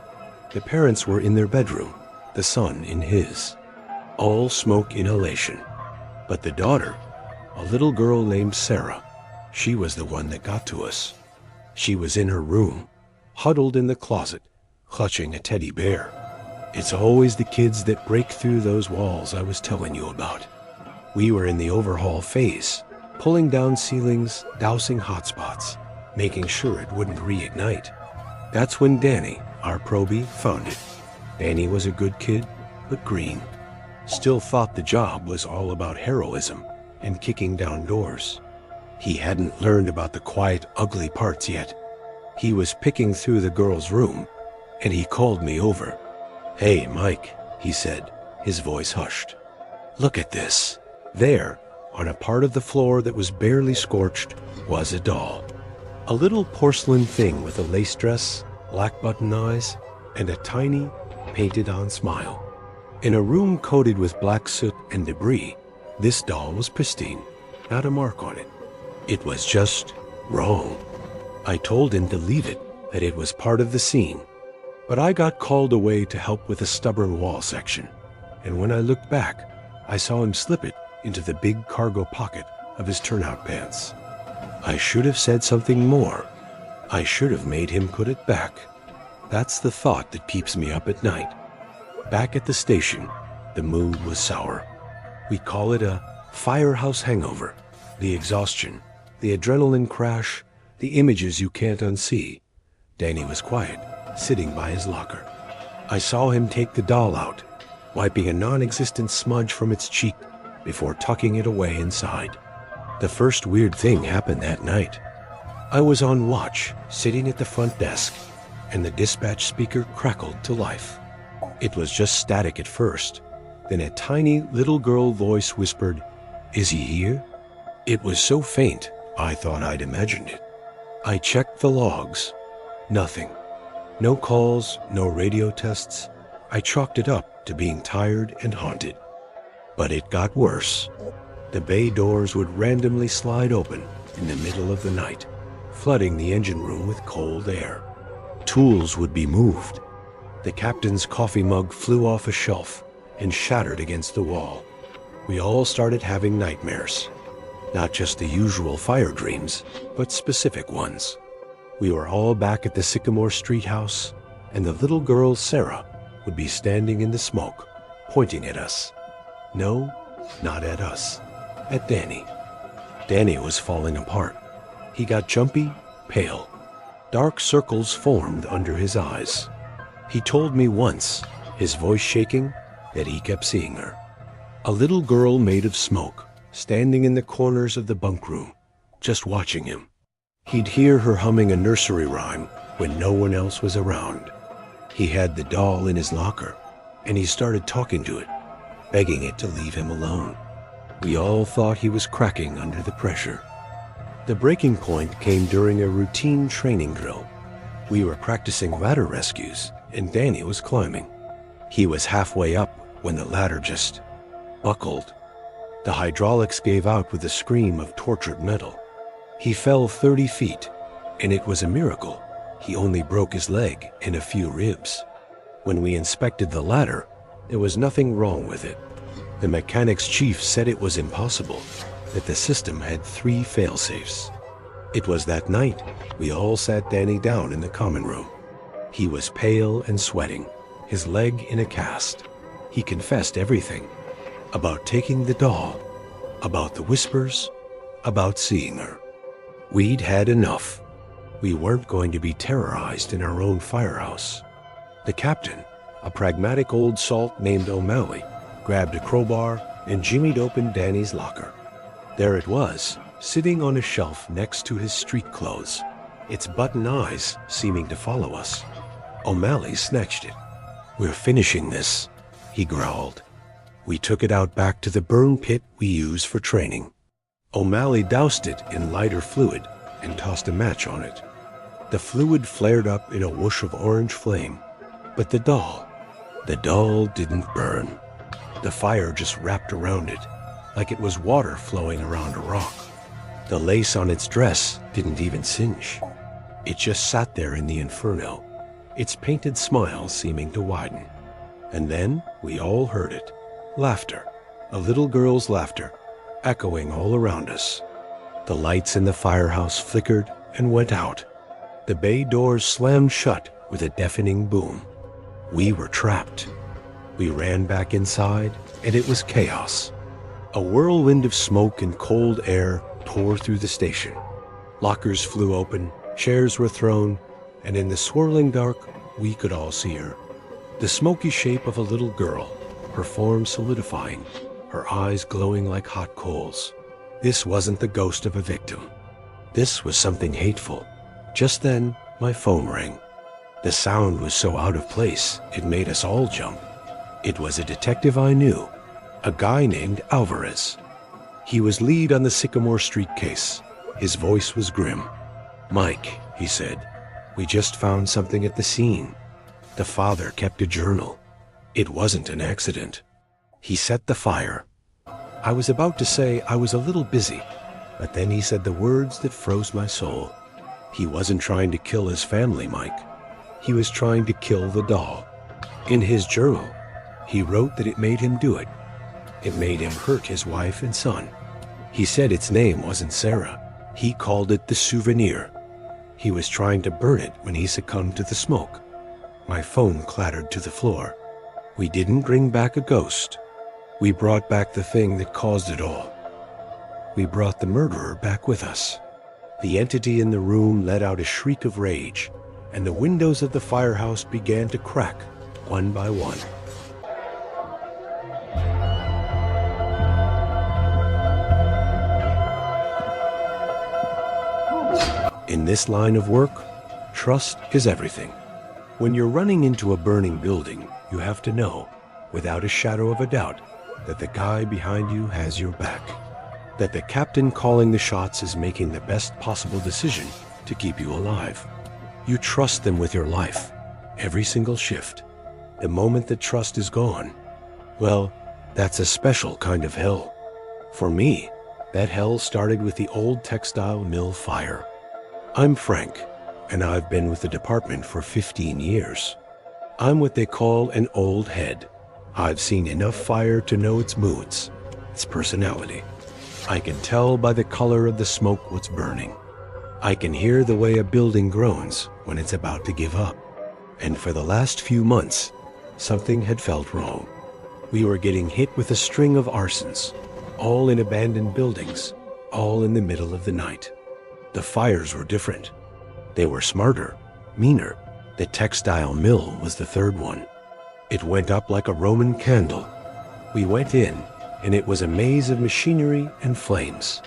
The parents were in their bedroom, the son in his. All smoke inhalation. But the daughter, a little girl named Sarah, she was the one that got to us. She was in her room, huddled in the closet, clutching a teddy bear. It's always the kids that break through those walls I was telling you about. We were in the overhaul phase, pulling down ceilings, dousing hotspots, making sure it wouldn't reignite. That's when Danny, our probie, found it. Danny was a good kid, but green. Still thought the job was all about heroism and kicking down doors. He hadn't learned about the quiet, ugly parts yet. He was picking through the girl's room, and he called me over. "Hey, Mike," he said, his voice hushed. "Look at this." There, on a part of the floor that was barely scorched, was a doll. A little porcelain thing with a lace dress, black button eyes, and a tiny, painted-on smile. In a room coated with black soot and debris, this doll was pristine, not a mark on it. It was just wrong. I told him to leave it, that it was part of the scene. But I got called away to help with a stubborn wall section, and when I looked back, I saw him slip it into the big cargo pocket of his turnout pants. I should have said something more. I should have made him put it back. That's the thought that keeps me up at night. Back at the station, the mood was sour. We call it a firehouse hangover. The exhaustion, the adrenaline crash, the images you can't unsee. Danny was quiet, sitting by his locker. I saw him take the doll out, wiping a non-existent smudge from its cheek before tucking it away inside. The first weird thing happened that night. I was on watch, sitting at the front desk, and the dispatch speaker crackled to life. It was just static at first. Then a tiny little girl voice whispered, "Is he here?" It was so faint, I thought I'd imagined it. I checked the logs. Nothing. No calls, no radio tests. I chalked it up to being tired and haunted. But it got worse. The bay doors would randomly slide open in the middle of the night, flooding the engine room with cold air. Tools would be moved. The captain's coffee mug flew off a shelf and shattered against the wall. We all started having nightmares. Not just the usual fire dreams, but specific ones. We were all back at the Sycamore Street house, and the little girl, Sarah, would be standing in the smoke, pointing at us. No, not at us. At Danny. Danny was falling apart. He got jumpy, pale. Dark circles formed under his eyes. He told me once, his voice shaking, that he kept seeing her. A little girl made of smoke, standing in the corners of the bunk room, just watching him. He'd hear her humming a nursery rhyme when no one else was around. He had the doll in his locker, and he started talking to it, begging it to leave him alone. We all thought he was cracking under the pressure. The breaking point came during a routine training drill. We were practicing ladder rescues, and Danny was climbing. He was halfway up when the ladder just buckled. The hydraulics gave out with a scream of tortured metal. He fell 30 feet, and it was a miracle. He only broke his leg and a few ribs. When we inspected the ladder, There was nothing wrong with it. The mechanics chief said it was impossible, that the system had 3 fail-safes. It was that night we all sat Danny down in the common room. He was pale and sweating, his leg in a cast. He confessed everything. About taking the doll, about the whispers, about seeing her. We'd had enough. We weren't going to be terrorized in our own firehouse. The captain, a pragmatic old salt named O'Malley, grabbed a crowbar and jimmied open Danny's locker. There it was, sitting on a shelf next to his street clothes, its button eyes seeming to follow us. O'Malley snatched it. "We're finishing this," he growled. We took it out back to the burn pit we use for training. O'Malley doused it in lighter fluid and tossed a match on it. The fluid flared up in a whoosh of orange flame. But the doll didn't burn. The fire just wrapped around it, like it was water flowing around a rock. The lace on its dress didn't even singe. It just sat there in the inferno, its painted smile seeming to widen. And then we all heard it. Laughter, a little girl's laughter, echoing all around us. The lights in the firehouse flickered and went out. The bay doors slammed shut with a deafening boom. We were trapped. We ran back inside, and it was chaos. A whirlwind of smoke and cold air tore through the station. Lockers flew open, chairs were thrown, and in the swirling dark, we could all see her. The smoky shape of a little girl, her form solidifying, her eyes glowing like hot coals. This wasn't the ghost of a victim. This was something hateful. Just then, my phone rang. The sound was so out of place, it made us all jump. It was a detective I knew, a guy named Alvarez. He was lead on the Sycamore Street case. His voice was grim. "Mike," he said, "we just found something at the scene. The father kept a journal. It wasn't an accident." He set the fire. I was about to say I was a little busy, but then he said the words that froze my soul. He wasn't trying to kill his family, Mike. He was trying to kill the doll. In his journal, he wrote that it made him do it. It made him hurt his wife and son. He said its name wasn't Sarah. He called it the souvenir. He was trying to burn it when he succumbed to the smoke. My phone clattered to the floor. We didn't bring back a ghost. We brought back the thing that caused it all. We brought the murderer back with us. The entity in the room let out a shriek of rage, and the windows of the firehouse began to crack one by one. In this line of work, trust is everything. When you're running into a burning building, you have to know, without a shadow of a doubt, that the guy behind you has your back. That the captain calling the shots is making the best possible decision to keep you alive. You trust them with your life, every single shift. The moment that trust is gone, well, that's a special kind of hell. For me, that hell started with the old textile mill fire. I'm Frank, and I've been with the department for 15 years. I'm what they call an old head. I've seen enough fire to know its moods, its personality. I can tell by the color of the smoke what's burning. I can hear the way a building groans when it's about to give up. And for the last few months, something had felt wrong. We were getting hit with a string of arsons, all in abandoned buildings, all in the middle of the night. The fires were different. They were smarter, meaner. The textile mill was the third one. It went up like a Roman candle. We went in, and it was a maze of machinery and flames.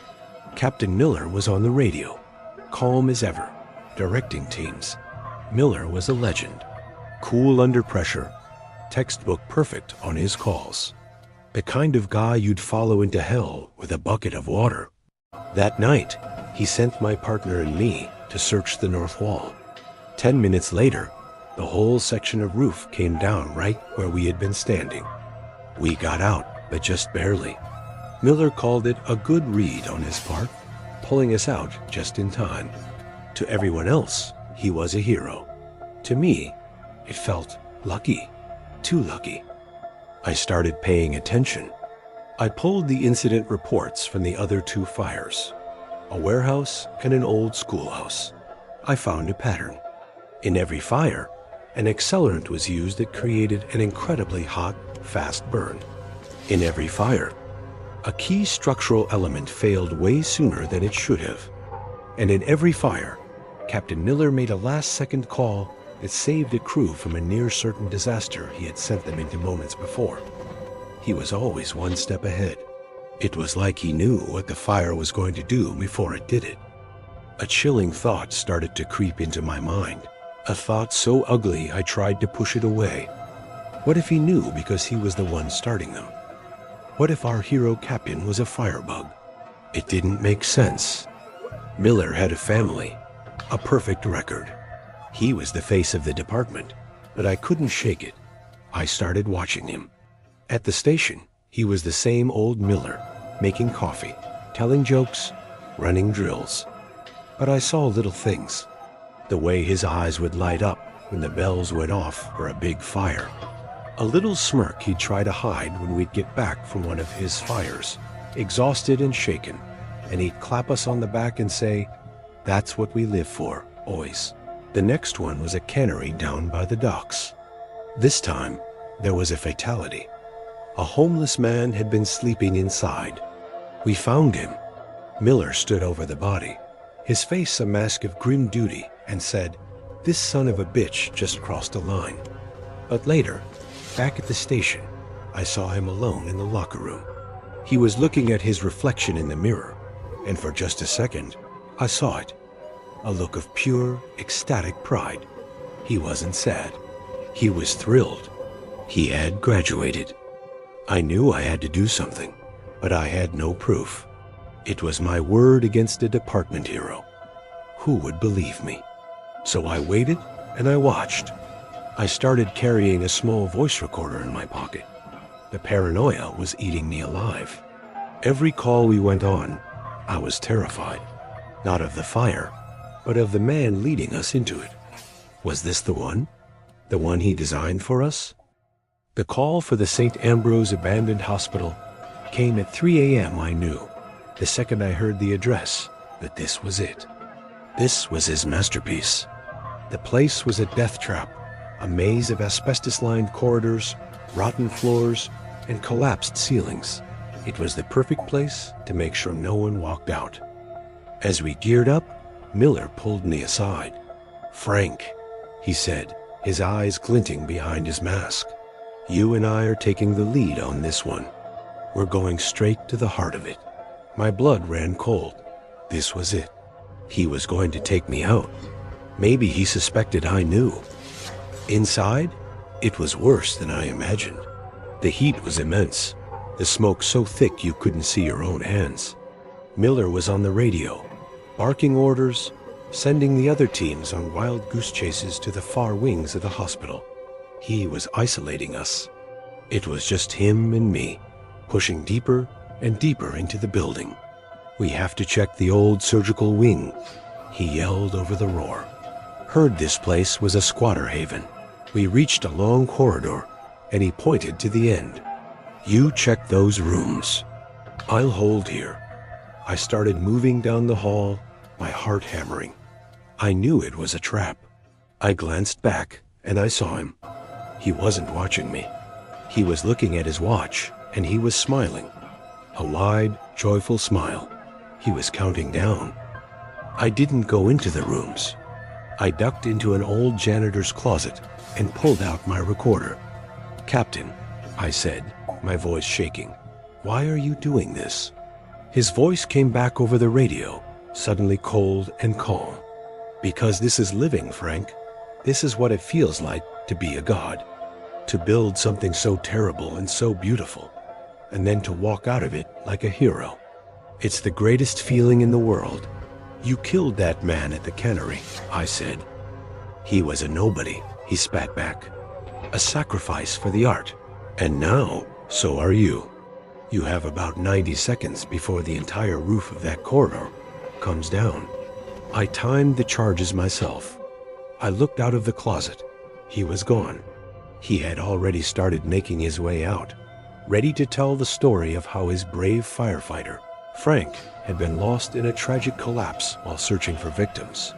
Captain Miller was on the radio, calm as ever, directing teams. Miller was a legend, cool under pressure, textbook perfect on his calls. The kind of guy you'd follow into hell with a bucket of water. That night, he sent my partner and me to search the north wall. 10 minutes later, the whole section of roof came down right where we had been standing. We got out, but just barely. Miller called it a good read on his part, pulling us out just in time. To everyone else, he was a hero. To me, it felt lucky, too lucky. I started paying attention. I pulled the incident reports from the other two fires, a warehouse and an old schoolhouse. I found a pattern. In every fire, an accelerant was used that created an incredibly hot, fast burn. In every fire, a key structural element failed way sooner than it should have. And in every fire, Captain Miller made a last-second call that saved a crew from a near-certain disaster he had sent them into moments before. He was always one step ahead. It was like he knew what the fire was going to do before it did it. A chilling thought started to creep into my mind, a thought so ugly I tried to push it away. What if he knew because he was the one starting them? What if our hero captain was a firebug? It didn't make sense. Miller had a family, a perfect record. He was the face of the department, but I couldn't shake it. I started watching him. At the station, he was the same old Miller, making coffee, telling jokes, running drills. But I saw little things. The way his eyes would light up when the bells went off for a big fire. A little smirk he'd try to hide when we'd get back from one of his fires, exhausted and shaken, and he'd clap us on the back and say, "That's what we live for, always." The next one was a cannery down by the docks. This time, there was a fatality. A homeless man had been sleeping inside. We found him. Miller stood over the body, his face a mask of grim duty, and said, "This son of a bitch just crossed a line." But later, back at the station, I saw him alone in the locker room. He was looking at his reflection in the mirror, and for just a second, I saw it. A look of pure, ecstatic pride. He wasn't sad. He was thrilled. He had graduated. I knew I had to do something, but I had no proof. It was my word against a department hero. Who would believe me? So I waited and I watched. I started carrying a small voice recorder in my pocket. The paranoia was eating me alive. Every call we went on, I was terrified. Not of the fire, but of the man leading us into it. Was this the one? The one he designed for us? The call for the St. Ambrose Abandoned Hospital came at 3 a.m. I knew, the second I heard the address, that this was it. This was his masterpiece. The place was a death trap, a maze of asbestos-lined corridors, rotten floors, and collapsed ceilings. It was the perfect place to make sure no one walked out. As we geared up, Miller pulled me aside. "Frank," he said, his eyes glinting behind his mask. "You and I are taking the lead on this one. We're going straight to the heart of it." My blood ran cold. This was it. He was going to take me out. Maybe he suspected I knew. Inside, it was worse than I imagined. The heat was immense, the smoke so thick you couldn't see your own hands. Miller was on the radio, barking orders, sending the other teams on wild goose chases to the far wings of the hospital. He was isolating us. It was just him and me, pushing deeper and deeper into the building. "We have to check the old surgical wing," he yelled over the roar. Heard this place was a squatter haven. We reached a long corridor, and he pointed to the end. "You check those rooms. I'll hold here." I started moving down the hall, my heart hammering. I knew it was a trap. I glanced back, and I saw him. He wasn't watching me. He was looking at his watch, and he was smiling. A wide, joyful smile. He was counting down. I didn't go into the rooms. I ducked into an old janitor's closet and pulled out my recorder. "Captain," I said, my voice shaking, "why are you doing this?" His voice came back over the radio, suddenly cold and calm. "Because this is living, Frank. This is what it feels like to be a god. To build something so terrible and so beautiful, and then to walk out of it like a hero. It's the greatest feeling in the world. You killed that man at the cannery," I said. "He was a nobody," he spat back. "A sacrifice for the art. And now, so are you. You have about 90 seconds before the entire roof of that corridor comes down." I timed the charges myself. I looked out of the closet. He was gone. He had already started making his way out, ready to tell the story of how his brave firefighter, Frank, had been lost in a tragic collapse while searching for victims.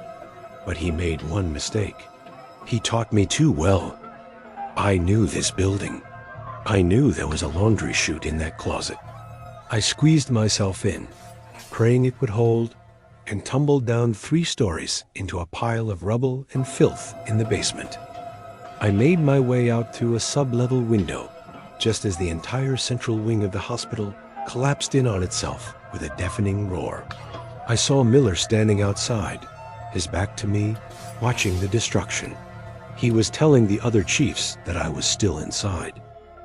But he made one mistake. He taught me too well. I knew this building. I knew there was a laundry chute in that closet. I squeezed myself in, praying it would hold, and tumbled down 3 stories into a pile of rubble and filth in the basement. I made my way out through a sub-level window, just as the entire central wing of the hospital collapsed in on itself with a deafening roar. I saw Miller standing outside, his back to me, watching the destruction. He was telling the other chiefs that I was still inside.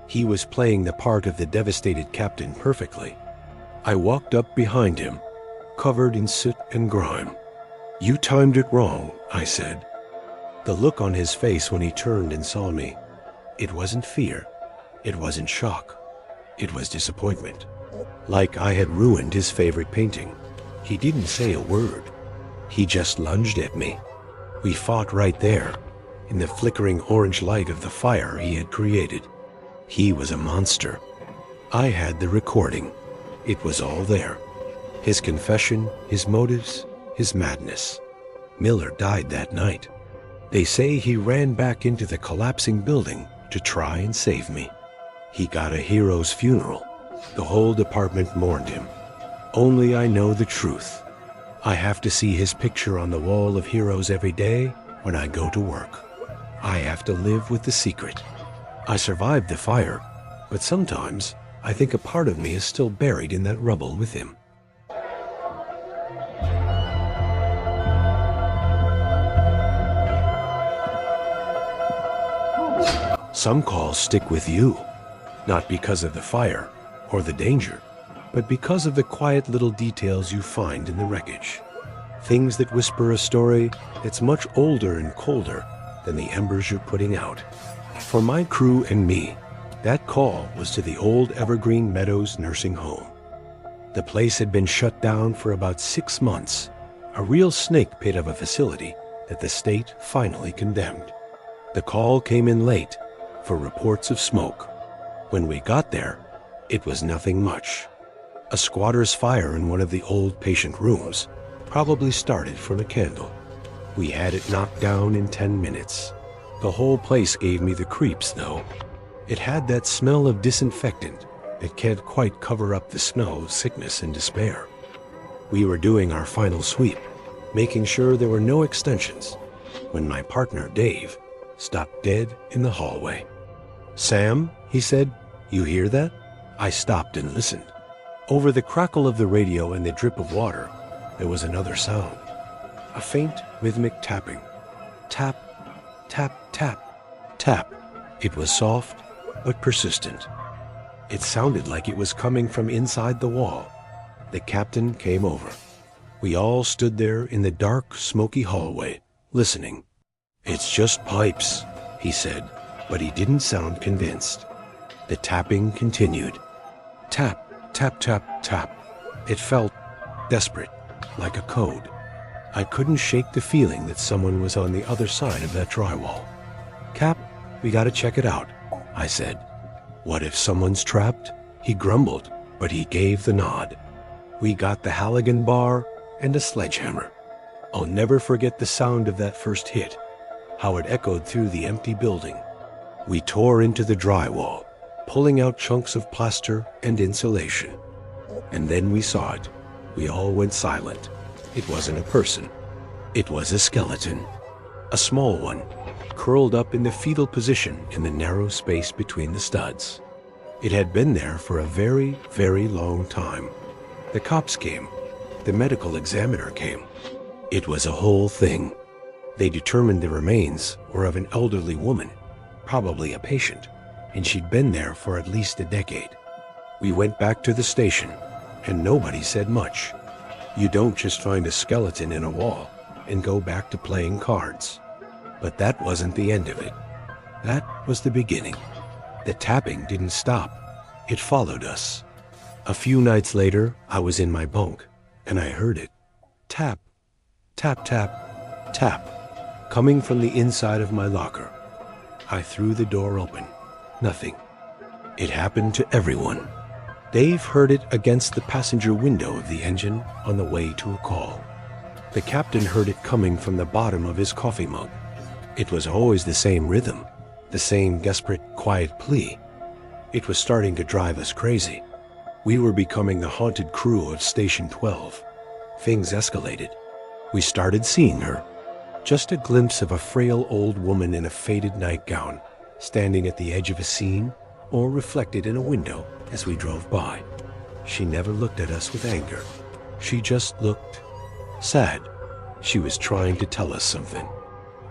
He was playing the part of the devastated captain perfectly. I walked up behind him, covered in soot and grime. "You timed it wrong," I said. The look on his face when he turned and saw me, it wasn't fear, it wasn't shock, it was disappointment. Like I had ruined his favorite painting. He didn't say a word. He just lunged at me. We fought right there, in the flickering orange light of the fire he had created. He was a monster. I had the recording. It was all there. His confession, his motives, his madness. Miller died that night. They say he ran back into the collapsing building to try and save me. He got a hero's funeral. The whole department mourned him. Only I know the truth. I have to see his picture on the wall of heroes every day when I go to work. I have to live with the secret. I survived the fire, but sometimes I think a part of me is still buried in that rubble with him. Some calls stick with you, not because of the fire or the danger, but because of the quiet little details you find in the wreckage. Things that whisper a story that's much older and colder than the embers you're putting out. For my crew and me, that call was to the old Evergreen Meadows nursing home. The place had been shut down for about 6 months, a real snake pit of a facility that the state finally condemned. The call came in late for reports of smoke. When we got there, it was nothing much. A squatter's fire in one of the old patient rooms probably started from a candle. We had it knocked down in 10 minutes. The whole place gave me the creeps, though. It had that smell of disinfectant that can't quite cover up the smell of sickness and despair. We were doing our final sweep, making sure there were no extensions, when my partner, Dave, stopped dead in the hallway. "Sam," he said, "you hear that?" I stopped and listened. Over the crackle of the radio and the drip of water, there was another sound. A faint, rhythmic tapping. Tap, tap, tap, tap. It was soft, but persistent. It sounded like it was coming from inside the wall. The captain came over. We all stood there in the dark, smoky hallway, listening. "It's just pipes," he said, but he didn't sound convinced. The tapping continued. Tap, tap, tap, tap. It felt desperate, like a code. I couldn't shake the feeling that someone was on the other side of that drywall. "Cap, we gotta check it out," I said. "What if someone's trapped?" He grumbled, but he gave the nod. We got the Halligan bar and a sledgehammer. I'll never forget the sound of that first hit, how it echoed through the empty building. We tore into the drywall, pulling out chunks of plaster and insulation. And then we saw it. We all went silent. It wasn't a person. It was a skeleton. A small one, curled up in the fetal position in the narrow space between the studs. It had been there for a very, very long time. The cops came. The medical examiner came. It was a whole thing. They determined the remains were of an elderly woman, probably a patient, and she'd been there for at least a decade. We went back to the station, and nobody said much. You don't just find a skeleton in a wall and go back to playing cards. But that wasn't the end of it. That was the beginning. The tapping didn't stop. It followed us. A few nights later, I was in my bunk, and I heard it. Tap, tap, tap, tap, coming from the inside of my locker. I threw the door open. Nothing. It happened to everyone. Dave heard it against the passenger window of the engine on the way to a call. The captain heard it coming from the bottom of his coffee mug. It was always the same rhythm, the same desperate, quiet plea. It was starting to drive us crazy. We were becoming the haunted crew of Station 12. Things escalated. We started seeing her. Just a glimpse of a frail old woman in a faded nightgown, standing at the edge of a scene or reflected in a window as we drove by. She never looked at us with anger. She just looked sad. She was trying to tell us something.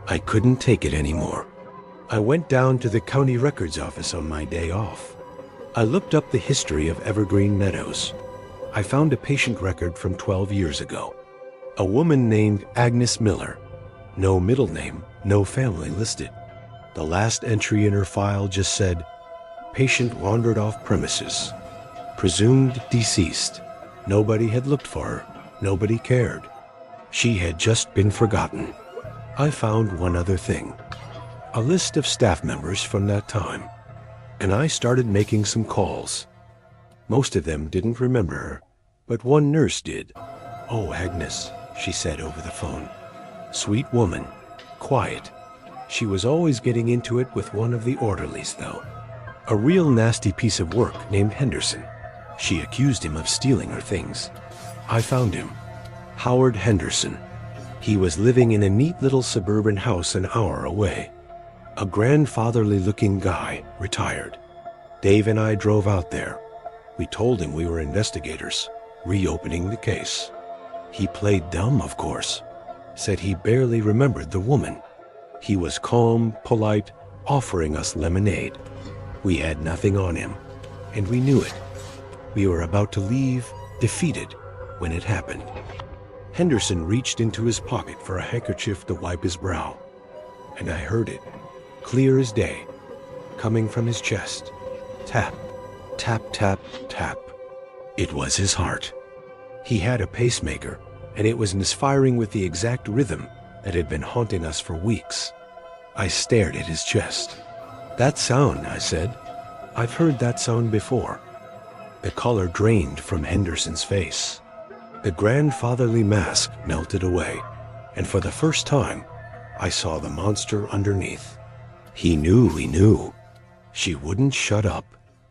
I couldn't take it anymore. I went down to the county records office on my day off. I looked up the history of Evergreen Meadows. I found a patient record from 12 years ago. A woman named Agnes Miller. No middle name, no family listed. The last entry in her file just said, patient wandered off premises. Presumed deceased. Nobody had looked for her. Nobody cared. She had just been forgotten. I found one other thing. A list of staff members from that time. And I started making some calls. Most of them didn't remember her, but one nurse did. "Oh, Agnes," she said over the phone. Sweet woman, quiet. She was always getting into it with one of the orderlies, though. A real nasty piece of work named Henderson. She accused him of stealing her things. I found him. Howard Henderson. He was living in a neat little suburban house an hour away. A grandfatherly-looking guy, retired. Dave and I drove out there. We told him we were investigators, reopening the case. He played dumb, of course. Said he barely remembered the woman. He was calm, polite, offering us lemonade. We had nothing on him, and we knew it. We were about to leave, defeated, when it happened. Henderson reached into his pocket for a handkerchief to wipe his brow, and I heard it, clear as day, coming from his chest. Tap, tap, tap, tap. It was his heart. He had a pacemaker, and it was misfiring with the exact rhythm that had been haunting us for weeks. I stared at his chest. "That sound," I said. "I've heard that sound before." The color drained from Henderson's face. The grandfatherly mask melted away, and for the first time, I saw the monster underneath. He knew. She wouldn't shut up.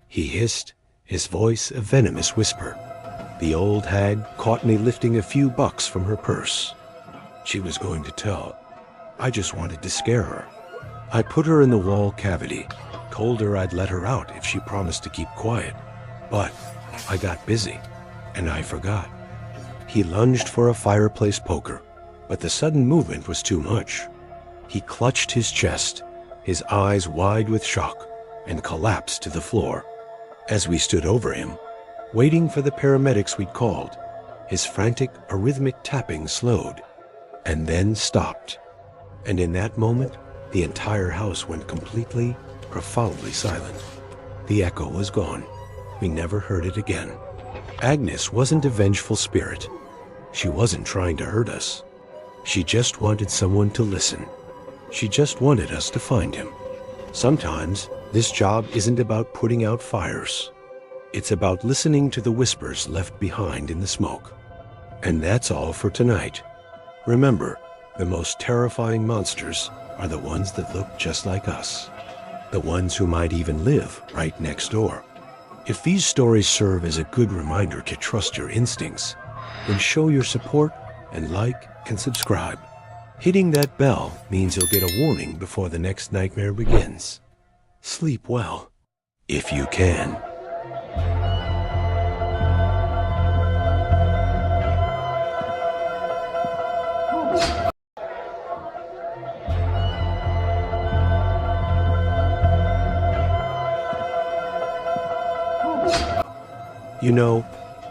He hissed, his voice a venomous whisper. The old hag caught me lifting a few bucks from her purse. She was going to tell. I just wanted to scare her. I put her in the wall cavity, told her I'd let her out if she promised to keep quiet. But I got busy, and I forgot. He lunged for a fireplace poker, but the sudden movement was too much. He clutched his chest, his eyes wide with shock, and collapsed to the floor. As we stood over him, waiting for the paramedics we'd called, his frantic, arrhythmic tapping slowed, and then stopped. And in that moment, the entire house went completely, profoundly silent. The echo was gone. We never heard it again. Agnes wasn't a vengeful spirit. She wasn't trying to hurt us. She just wanted someone to listen. She just wanted us to find him. Sometimes, this job isn't about putting out fires. It's about listening to the whispers left behind in the smoke. And that's all for tonight. Remember, the most terrifying monsters are the ones that look just like us. The ones who might even live right next door. If these stories serve as a good reminder to trust your instincts, then show your support and like and subscribe. Hitting that bell means you'll get a warning before the next nightmare begins. Sleep well, if you can. You know,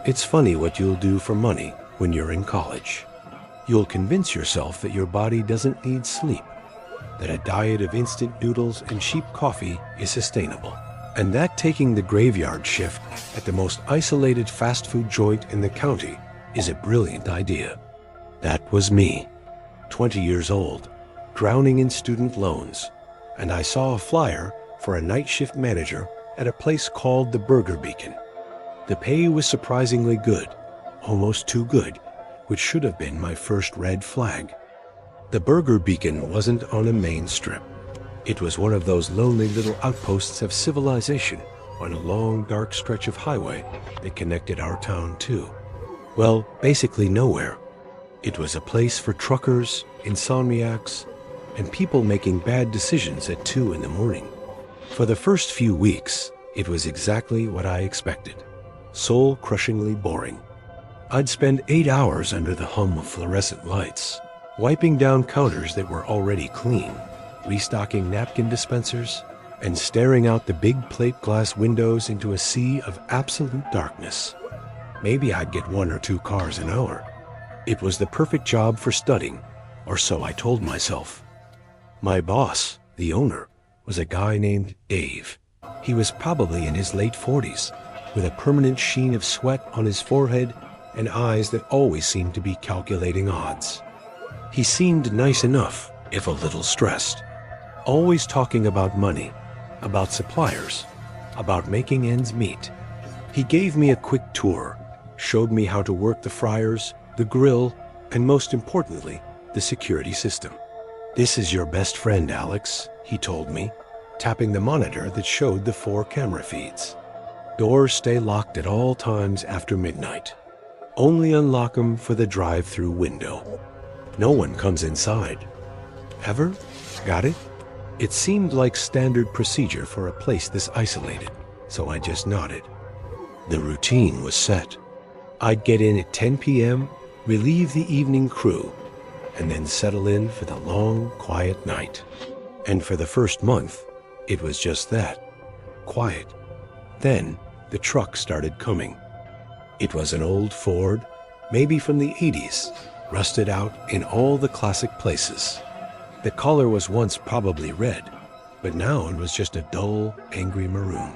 it's funny what you'll do for money when you're in college. You'll convince yourself that your body doesn't need sleep, that a diet of instant noodles and cheap coffee is sustainable, and that taking the graveyard shift at the most isolated fast food joint in the county is a brilliant idea. That was me, 20 years old, drowning in student loans, and I saw a flyer for a night shift manager at a place called the Burger Beacon. The pay was surprisingly good, almost too good, which should have been my first red flag. The Burger Beacon wasn't on a main strip. It was one of those lonely little outposts of civilization on a long, dark stretch of highway that connected our town too. Well, basically nowhere. It was a place for truckers, insomniacs, and people making bad decisions at 2 in the morning. For the first few weeks, it was exactly what I expected. Soul-crushingly boring. I'd spend 8 hours under the hum of fluorescent lights, wiping down counters that were already clean, restocking napkin dispensers, and staring out the big plate glass windows into a sea of absolute darkness. Maybe I'd get 1 or 2 cars an hour. It was the perfect job for studying, or so I told myself. My boss, the owner, was a guy named Dave. He was probably in his late 40s, with a permanent sheen of sweat on his forehead and eyes that always seemed to be calculating odds. He seemed nice enough, if a little stressed. Always talking about money, about suppliers, about making ends meet. He gave me a quick tour, showed me how to work the fryers, the grill, and most importantly, the security system. "This is your best friend, Alex," he told me, tapping the monitor that showed the 4 camera feeds. "Doors stay locked at all times after midnight. Only unlock them for the drive-through window. No one comes inside. Ever? Got it?" It seemed like standard procedure for a place this isolated, so I just nodded. The routine was set. I'd get in at 10 p.m., relieve the evening crew, and then settle in for the long, quiet night. And for the first month, it was just that. Quiet. Then, the truck started coming. It was an old Ford, maybe from the 80s, rusted out in all the classic places. The color was once probably red, but now it was just a dull, angry maroon.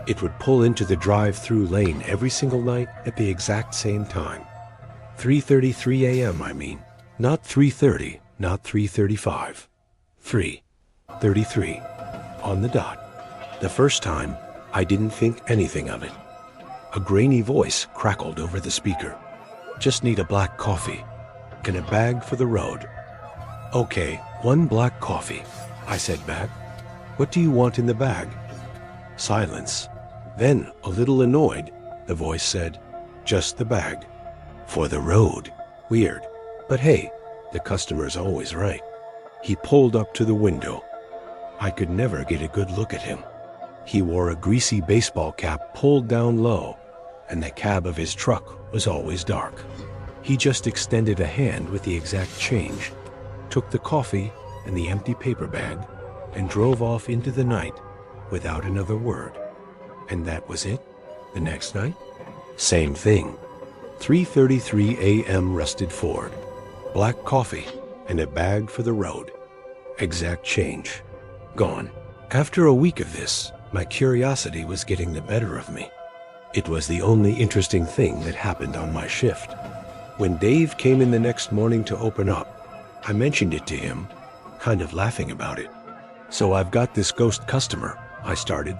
It would pull into the drive-through lane every single night at the exact same time. 3:33 a.m., I mean. Not 3:30, not 3:35. 3:33. On the dot. The first time, I didn't think anything of it. A grainy voice crackled over the speaker. "Just need a black coffee. And a bag for the road." "Okay, 1 black coffee," I said back. "What do you want in the bag?" Silence. Then, a little annoyed, the voice said, "Just the bag. For the road." Weird. But hey, the customer's always right. He pulled up to the window. I could never get a good look at him. He wore a greasy baseball cap pulled down low, and the cab of his truck was always dark. He just extended a hand with the exact change, took the coffee and the empty paper bag, and drove off into the night without another word. And that was it? The next night? Same thing. 3:33 a.m. rusted Ford. Black coffee and a bag for the road. Exact change. Gone. After a week of this, my curiosity was getting the better of me. It was the only interesting thing that happened on my shift. When Dave came in the next morning to open up, I mentioned it to him, kind of laughing about it. "So I've got this ghost customer," I started.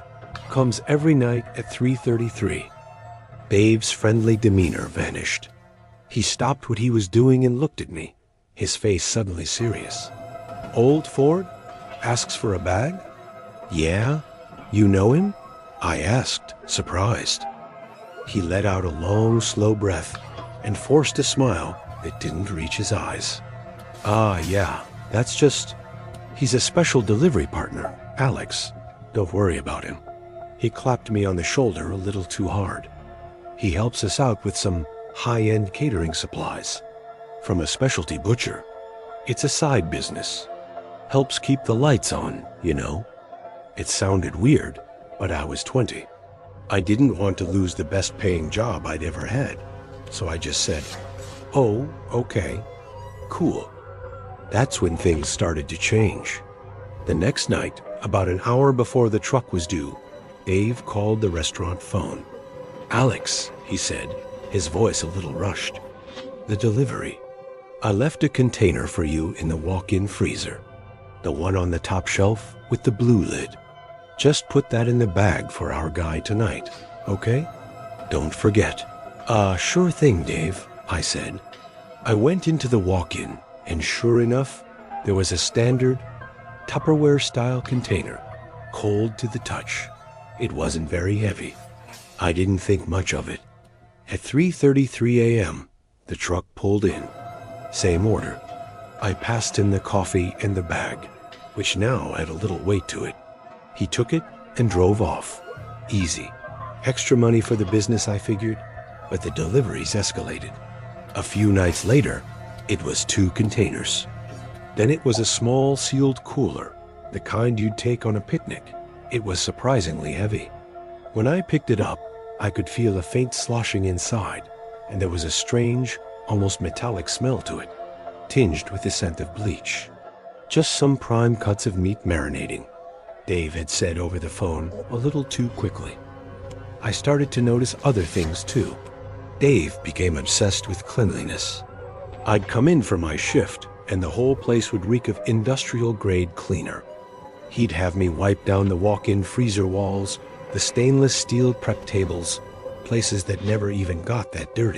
"Comes every night at 3:33. Dave's friendly demeanor vanished. He stopped what he was doing and looked at me, his face suddenly serious. "Old Ford? Asks for a bag?" "Yeah? You know him?" I asked, surprised. He let out a long, slow breath and forced a smile that didn't reach his eyes. "Ah, yeah, he's a special delivery partner, Alex. Don't worry about him." He clapped me on the shoulder a little too hard. "He helps us out with some high-end catering supplies. From a specialty butcher. It's a side business. Helps keep the lights on, you know." It sounded weird, but I was 20. I didn't want to lose the best-paying job I'd ever had, so I just said, "Oh, okay. Cool." That's when things started to change. The next night, about an hour before the truck was due, Dave called the restaurant phone. "Alex," he said, his voice a little rushed. "The delivery. I left a container for you in the walk-in freezer." The one on the top shelf with the blue lid. Just put that in the bag for our guy tonight, okay? Don't forget. Sure thing, Dave, I said. I went into the walk-in, and sure enough, there was a standard Tupperware-style container, cold to the touch. It wasn't very heavy. I didn't think much of it. At 3:33 a.m., the truck pulled in. Same order. I passed him the coffee and the bag, which now had a little weight to it. He took it and drove off. Easy. Extra money for the business, I figured, but the deliveries escalated. A few nights later, it was 2 containers. Then it was a small sealed cooler, the kind you'd take on a picnic. It was surprisingly heavy. When I picked it up, I could feel a faint sloshing inside, and there was a strange, almost metallic smell to it, tinged with the scent of bleach. Just some prime cuts of meat marinating, Dave had said over the phone a little too quickly. I started to notice other things too. Dave became obsessed with cleanliness. I'd come in for my shift, and the whole place would reek of industrial-grade cleaner. He'd have me wipe down the walk-in freezer walls, the stainless steel prep tables, places that never even got that dirty.